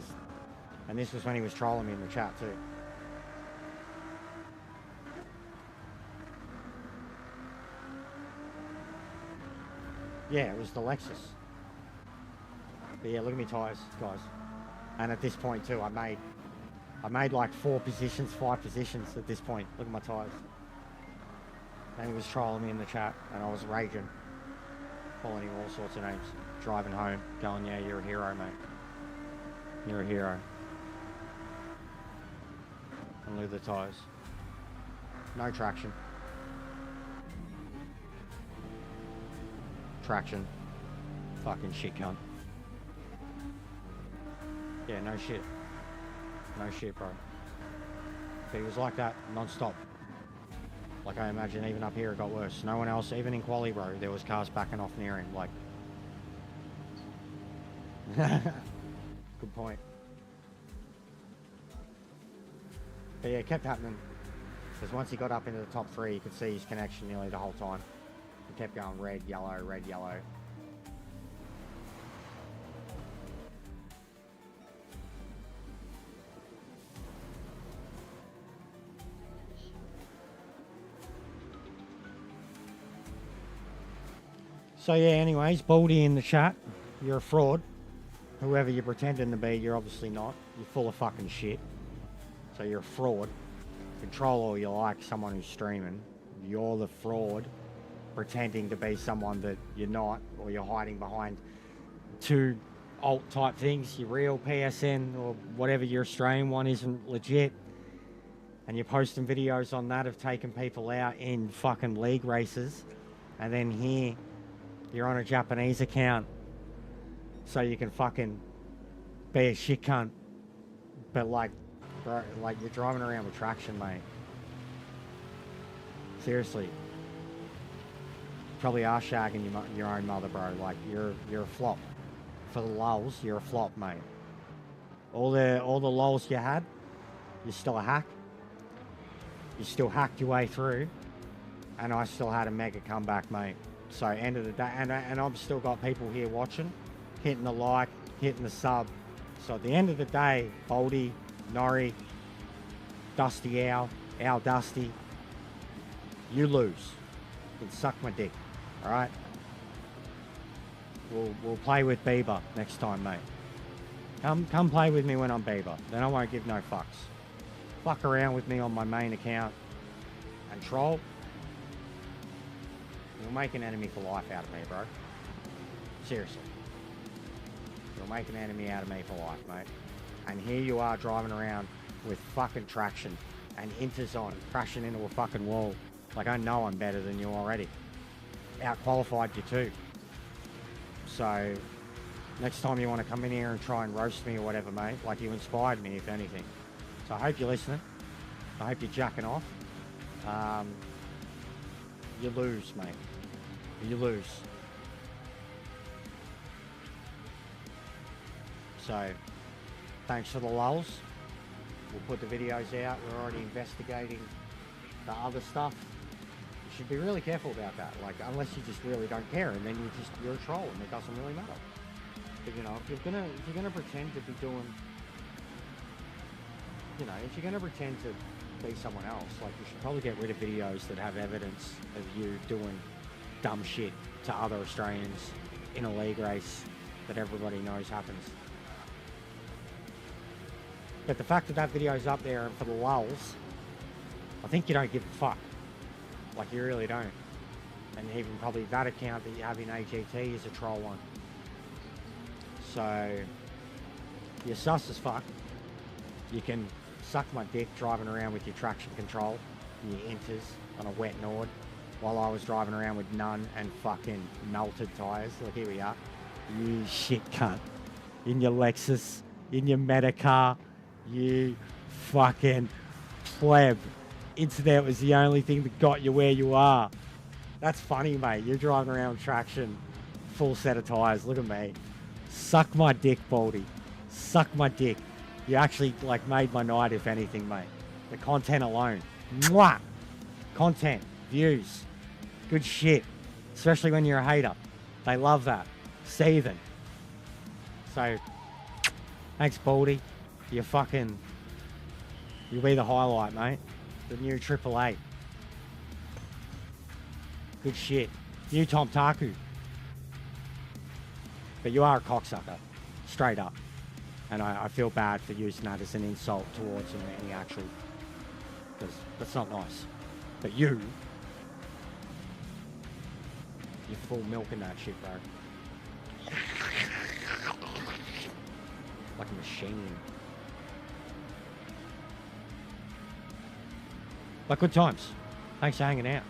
was when he was trolling me in the chat too. Yeah, it was the Lexus. But yeah, look at me tyres, guys. And at this point too, I made like 4 positions, 5 positions at this point. Look at my tyres. And he was trolling me in the chat, and I was raging. Calling him all sorts of names. Driving home, going, yeah, you're a hero, mate. You're a hero. And look at the tyres. No traction. Traction. Fucking shit cunt. Yeah, no shit. No shit, bro. But he was like that non-stop. Like I imagine even up here it got worse. No one else, even in quali, bro, there was cars backing off near him. Like, good point. But yeah, it kept happening. Because once he got up into the top 3, you could see his connection nearly the whole time. He kept going red, yellow, red, yellow. So yeah, anyways, Baldy in the chat, you're a fraud. Whoever you're pretending to be, you're obviously not. You're full of fucking shit. So you're a fraud. Control all you like, someone who's streaming. You're the fraud, pretending to be someone that you're not, or you're hiding behind 2 alt type things. Your real PSN or whatever your Australian one isn't legit. And you're posting videos on that of taking people out in fucking league races. And then here, you're on a Japanese account. So you can fucking be a shit cunt. But like, bro, like you're driving around with traction, mate. Seriously. Probably are shagging your own mother, bro. Like you're a flop. For the lulz, you're a flop, mate. All the lulz you had, you're still a hack. You still hacked your way through, and I still had a mega comeback, mate. So end of the day, and I've still got people here watching, hitting the like, hitting the sub. So at the end of the day, Baldy, Norrie, Dusty Owl Dusty, you lose. You can suck my dick, all right? We'll play with Bieber next time, mate. Come play with me when I'm Bieber. Then I won't give no fucks. Fuck around with me on my main account and troll. You'll make an enemy for life out of me, bro. Seriously. You'll make an enemy out of me for life, mate. And here you are driving around with fucking traction and inters on, crashing into a fucking wall. Like, I know I'm better than you already. Out-qualified you too. So, next time you want to come in here and try and roast me or whatever, mate, like, you inspired me, if anything. So I hope you're listening. I hope you're jacking off. You lose, mate. You lose. So, thanks for the lulls. We'll put the videos out. We're already investigating the other stuff. You should be really careful about that. Like, unless you just really don't care, and then you're a troll, and it doesn't really matter. But you know, if you're gonna pretend to be doing, you know, if you're gonna pretend to be someone else, like, you should probably get rid of videos that have evidence of you doing dumb shit to other Australians in a league race that everybody knows happens. But the fact that that video's up there and for the lulls, I think you don't give a fuck. Like, you really don't. And even probably that account that you have in AGT is a troll one. So, you're sus as fuck. You can suck my dick driving around with your traction control and your inters on a wet Nord while I was driving around with none and fucking melted tyres. Look, here we are. You shit cunt. In your Lexus, in your Metacar, you fucking pleb. Internet was the only thing that got you where you are. That's funny, mate. You're driving around with traction, full set of tyres. Look at me. Suck my dick, Baldy. Suck my dick. You actually, like, made my night, if anything, mate. The content alone. Mwah! Content. Views. Good shit. Especially when you're a hater. They love that. Seething. So, thanks, Baldy. You'll be the highlight, mate. The new Triple A. Good shit. New Tom Taku. But you are a cocksucker. Straight up. And I feel bad for using that as an insult towards him in any actual... Because that's not nice. But you're full milking that shit, bro. Like a machine. But good times. Thanks for hanging out.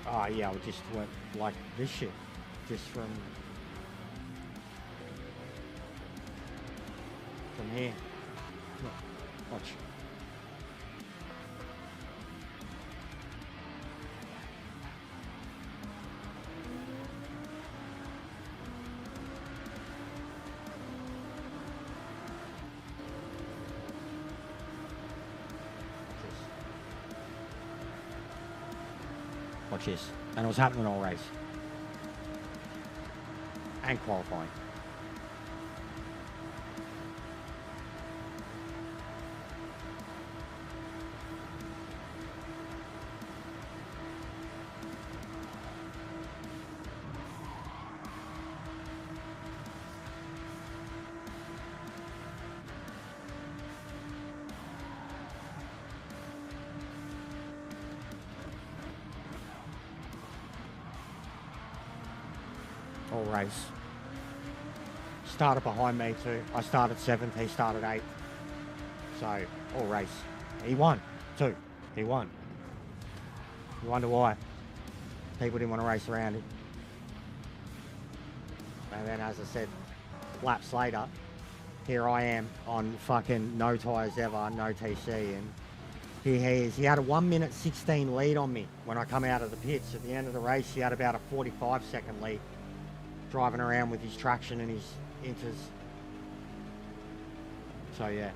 Oh yeah, we just went like this shit. Just from here. Look, watch. Watch this. And it was happening all race. And qualifying. All race. Started behind me too. I started 7th, he started 8th. So, all race. He won too. He won. You wonder why? People didn't want to race around him. And then, as I said, laps later, here I am on fucking no tyres ever, no TC, and here he is. He had a 1 minute 16 lead on me when I come out of the pits. At the end of the race, he had about a 45-second lead. Driving around with his traction and his inters. So yeah.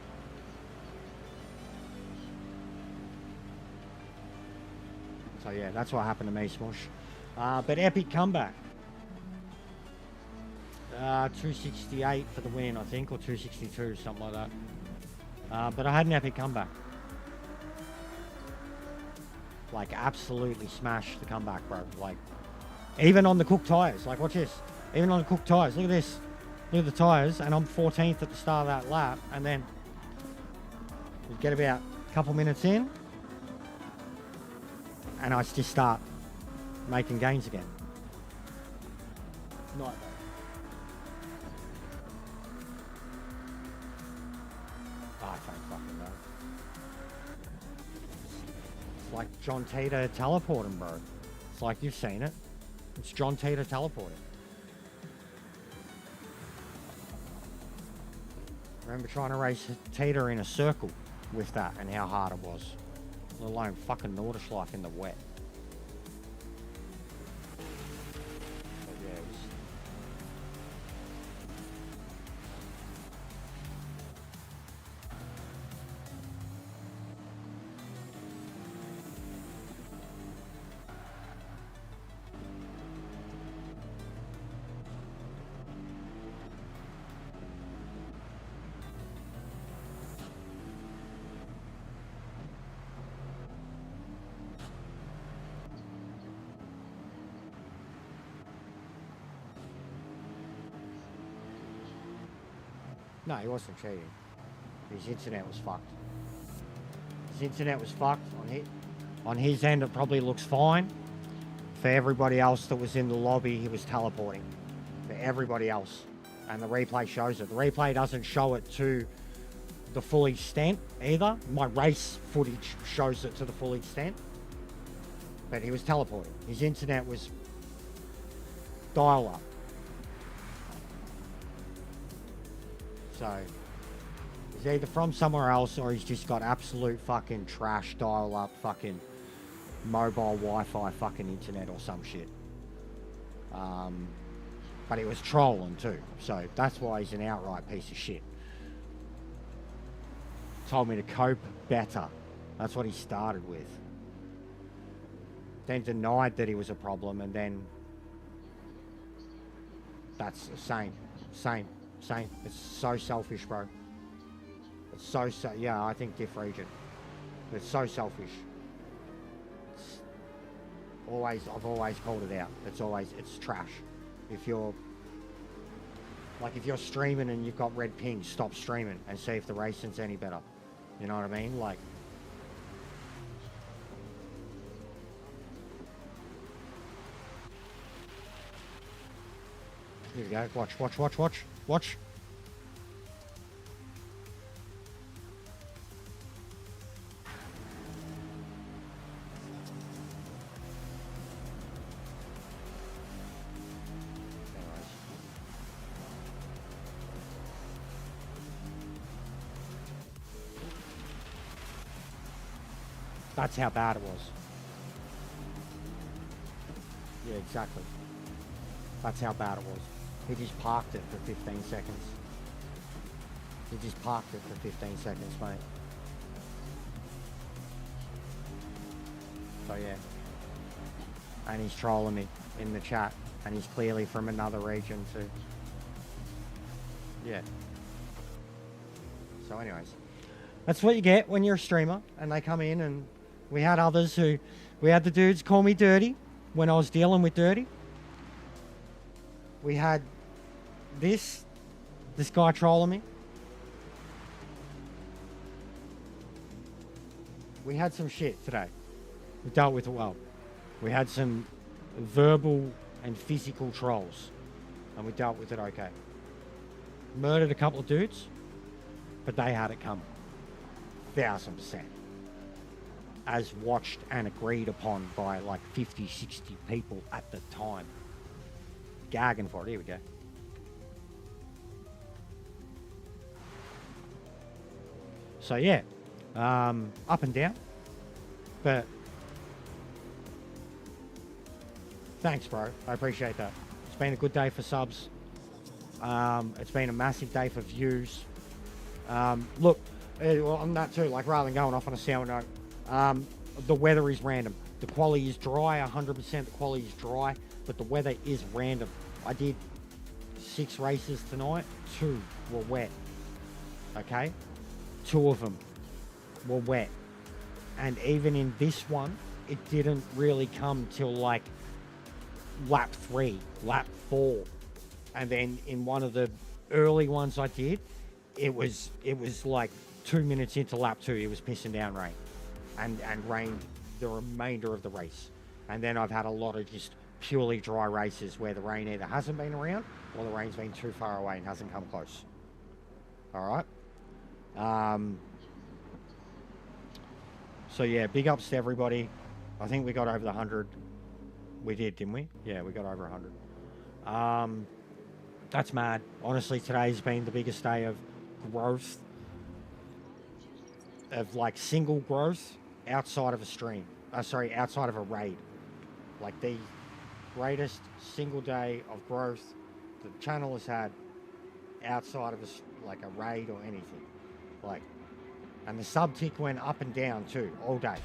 So yeah, that's what happened to me, Smush. But epic comeback. 268 for the win, I think, or 262, something like that. But I had an epic comeback. Like, absolutely smashed the comeback, bro. Like, even on the cooked tyres. Like, watch this. Even on the cooked tyres. Look at this. Look at the tyres. And I'm 14th at the start of that lap. And then we get about a couple minutes in. And I just start making gains again. Not I don't fucking know. It's like John Teeter teleporting, bro. It's like you've seen it. It's John Teeter teleporting. Remember trying to race Teeter in a circle with that and how hard it was. Let alone fucking Nordschleife in the wet. But yeah, it was... No, he wasn't cheating. His internet was fucked. His internet was fucked. On his end, it probably looks fine. For everybody else that was in the lobby, he was teleporting. For everybody else. And the replay shows it. The replay doesn't show it to the full extent either. My race footage shows it to the full extent. But he was teleporting. His internet was dial up. So, he's either from somewhere else or he's just got absolute fucking trash dial-up fucking mobile Wi-Fi fucking internet or some shit. But he was trolling too, so that's why he's an outright piece of shit. Told me to cope better. That's what he started with. Then denied that he was a problem, and then that's the same. It's so selfish, bro. It's so yeah, I think diff region. It's so selfish. I've always called it out. It's trash. If you're streaming and you've got red ping, stop streaming and see if the racing's any better. You know what I mean? Like, here we go. Watch. That's how bad it was. Yeah, exactly. That's how bad it was. He just parked it for 15 seconds. He just parked it for 15 seconds, mate. So yeah. And he's trolling me in the chat. And he's clearly from another region too. Yeah. So anyways. That's what you get when you're a streamer and they come in, and we had others who... We had the dudes call me dirty when I was dealing with dirty. We had this guy trolling me. We had some shit today. We dealt with it well. We had some verbal and physical trolls, and we dealt with it okay. Murdered a couple of dudes, but they had it coming. 1000%. As watched and agreed upon by like 50, 60 people at the time. Gagging for it. Here we go. So yeah, up and down, but thanks, bro. I appreciate that. It's been a good day for subs. It's been a massive day for views. Look, well, on that too, like rather than going off on a sour note, the weather is random. The quality is dry, 100% the quality is dry, but the weather is random. I did 6 races tonight, 2 were wet, okay? 2 of them were wet. And even in this one, it didn't really come till like lap 3, lap 4. And then in one of the early ones I did, it was like 2 minutes into lap 2, it was pissing down rain and rained the remainder of the race. And then I've had a lot of just purely dry races where the rain either hasn't been around or the rain's been too far away and hasn't come close. All right. So yeah, big ups to everybody. I think we got over the 100. We did, didn't we? Yeah, we got over 100. That's mad. Honestly, today's been the biggest day of growth, of like single growth outside of a stream. Outside of a raid. Like the greatest single day of growth the channel has had outside of like a raid or anything. Like, and the sub tick went up and down too all day.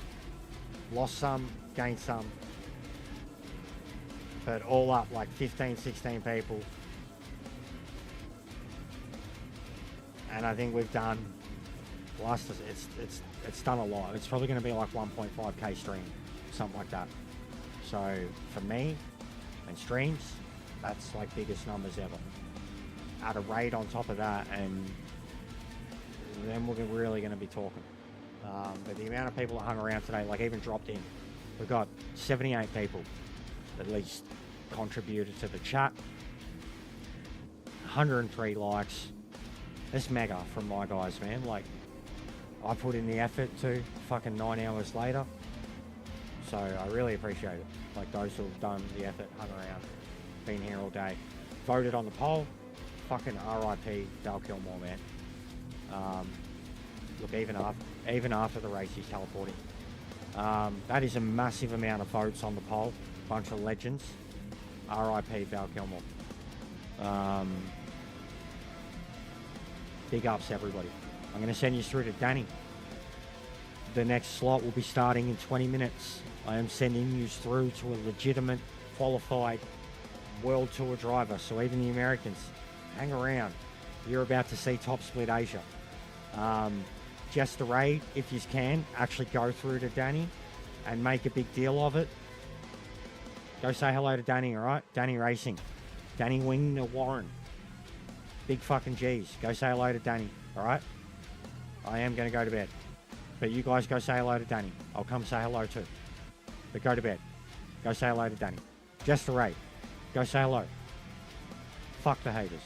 Lost some, gained some, but all up like 15, 16 people. And I think we've done it's done a lot. It's probably going to be like 1.5k stream, something like that. So for me and streams, that's like biggest numbers ever. Add a raid on top of that, and then we're really going to be talking. But the amount of people that hung around today, like even dropped in, we've got 78 people at least contributed to the chat. 103 likes. It's mega from my guys, man. Like, I put in the effort too, fucking 9 hours later. So I really appreciate it. Like those who have done the effort, hung around, been here all day. Voted on the poll. Fucking RIP Val Kilmore, man. Look, even after the race, he's teleporting. That is a massive amount of votes on the poll. Bunch of legends. RIP Val Kilmore. Big ups, everybody. I'm going to send you through to Danny. The next slot will be starting in 20 minutes. I am sending you through to a legitimate, qualified World Tour driver. So even the Americans, hang around. You're about to see Top Split Asia. Just a raid, if you can, actually go through to Danny and make a big deal of it. Go say hello to Danny, all right? Danny Racing. Danny Wing Warren. Big fucking G's. Go say hello to Danny, all right? I am going to go to bed. But you guys go say hello to Danny. I'll come say hello too. But go to bed. Go say hello to Danny. Just a raid. Go say hello. Fuck the haters.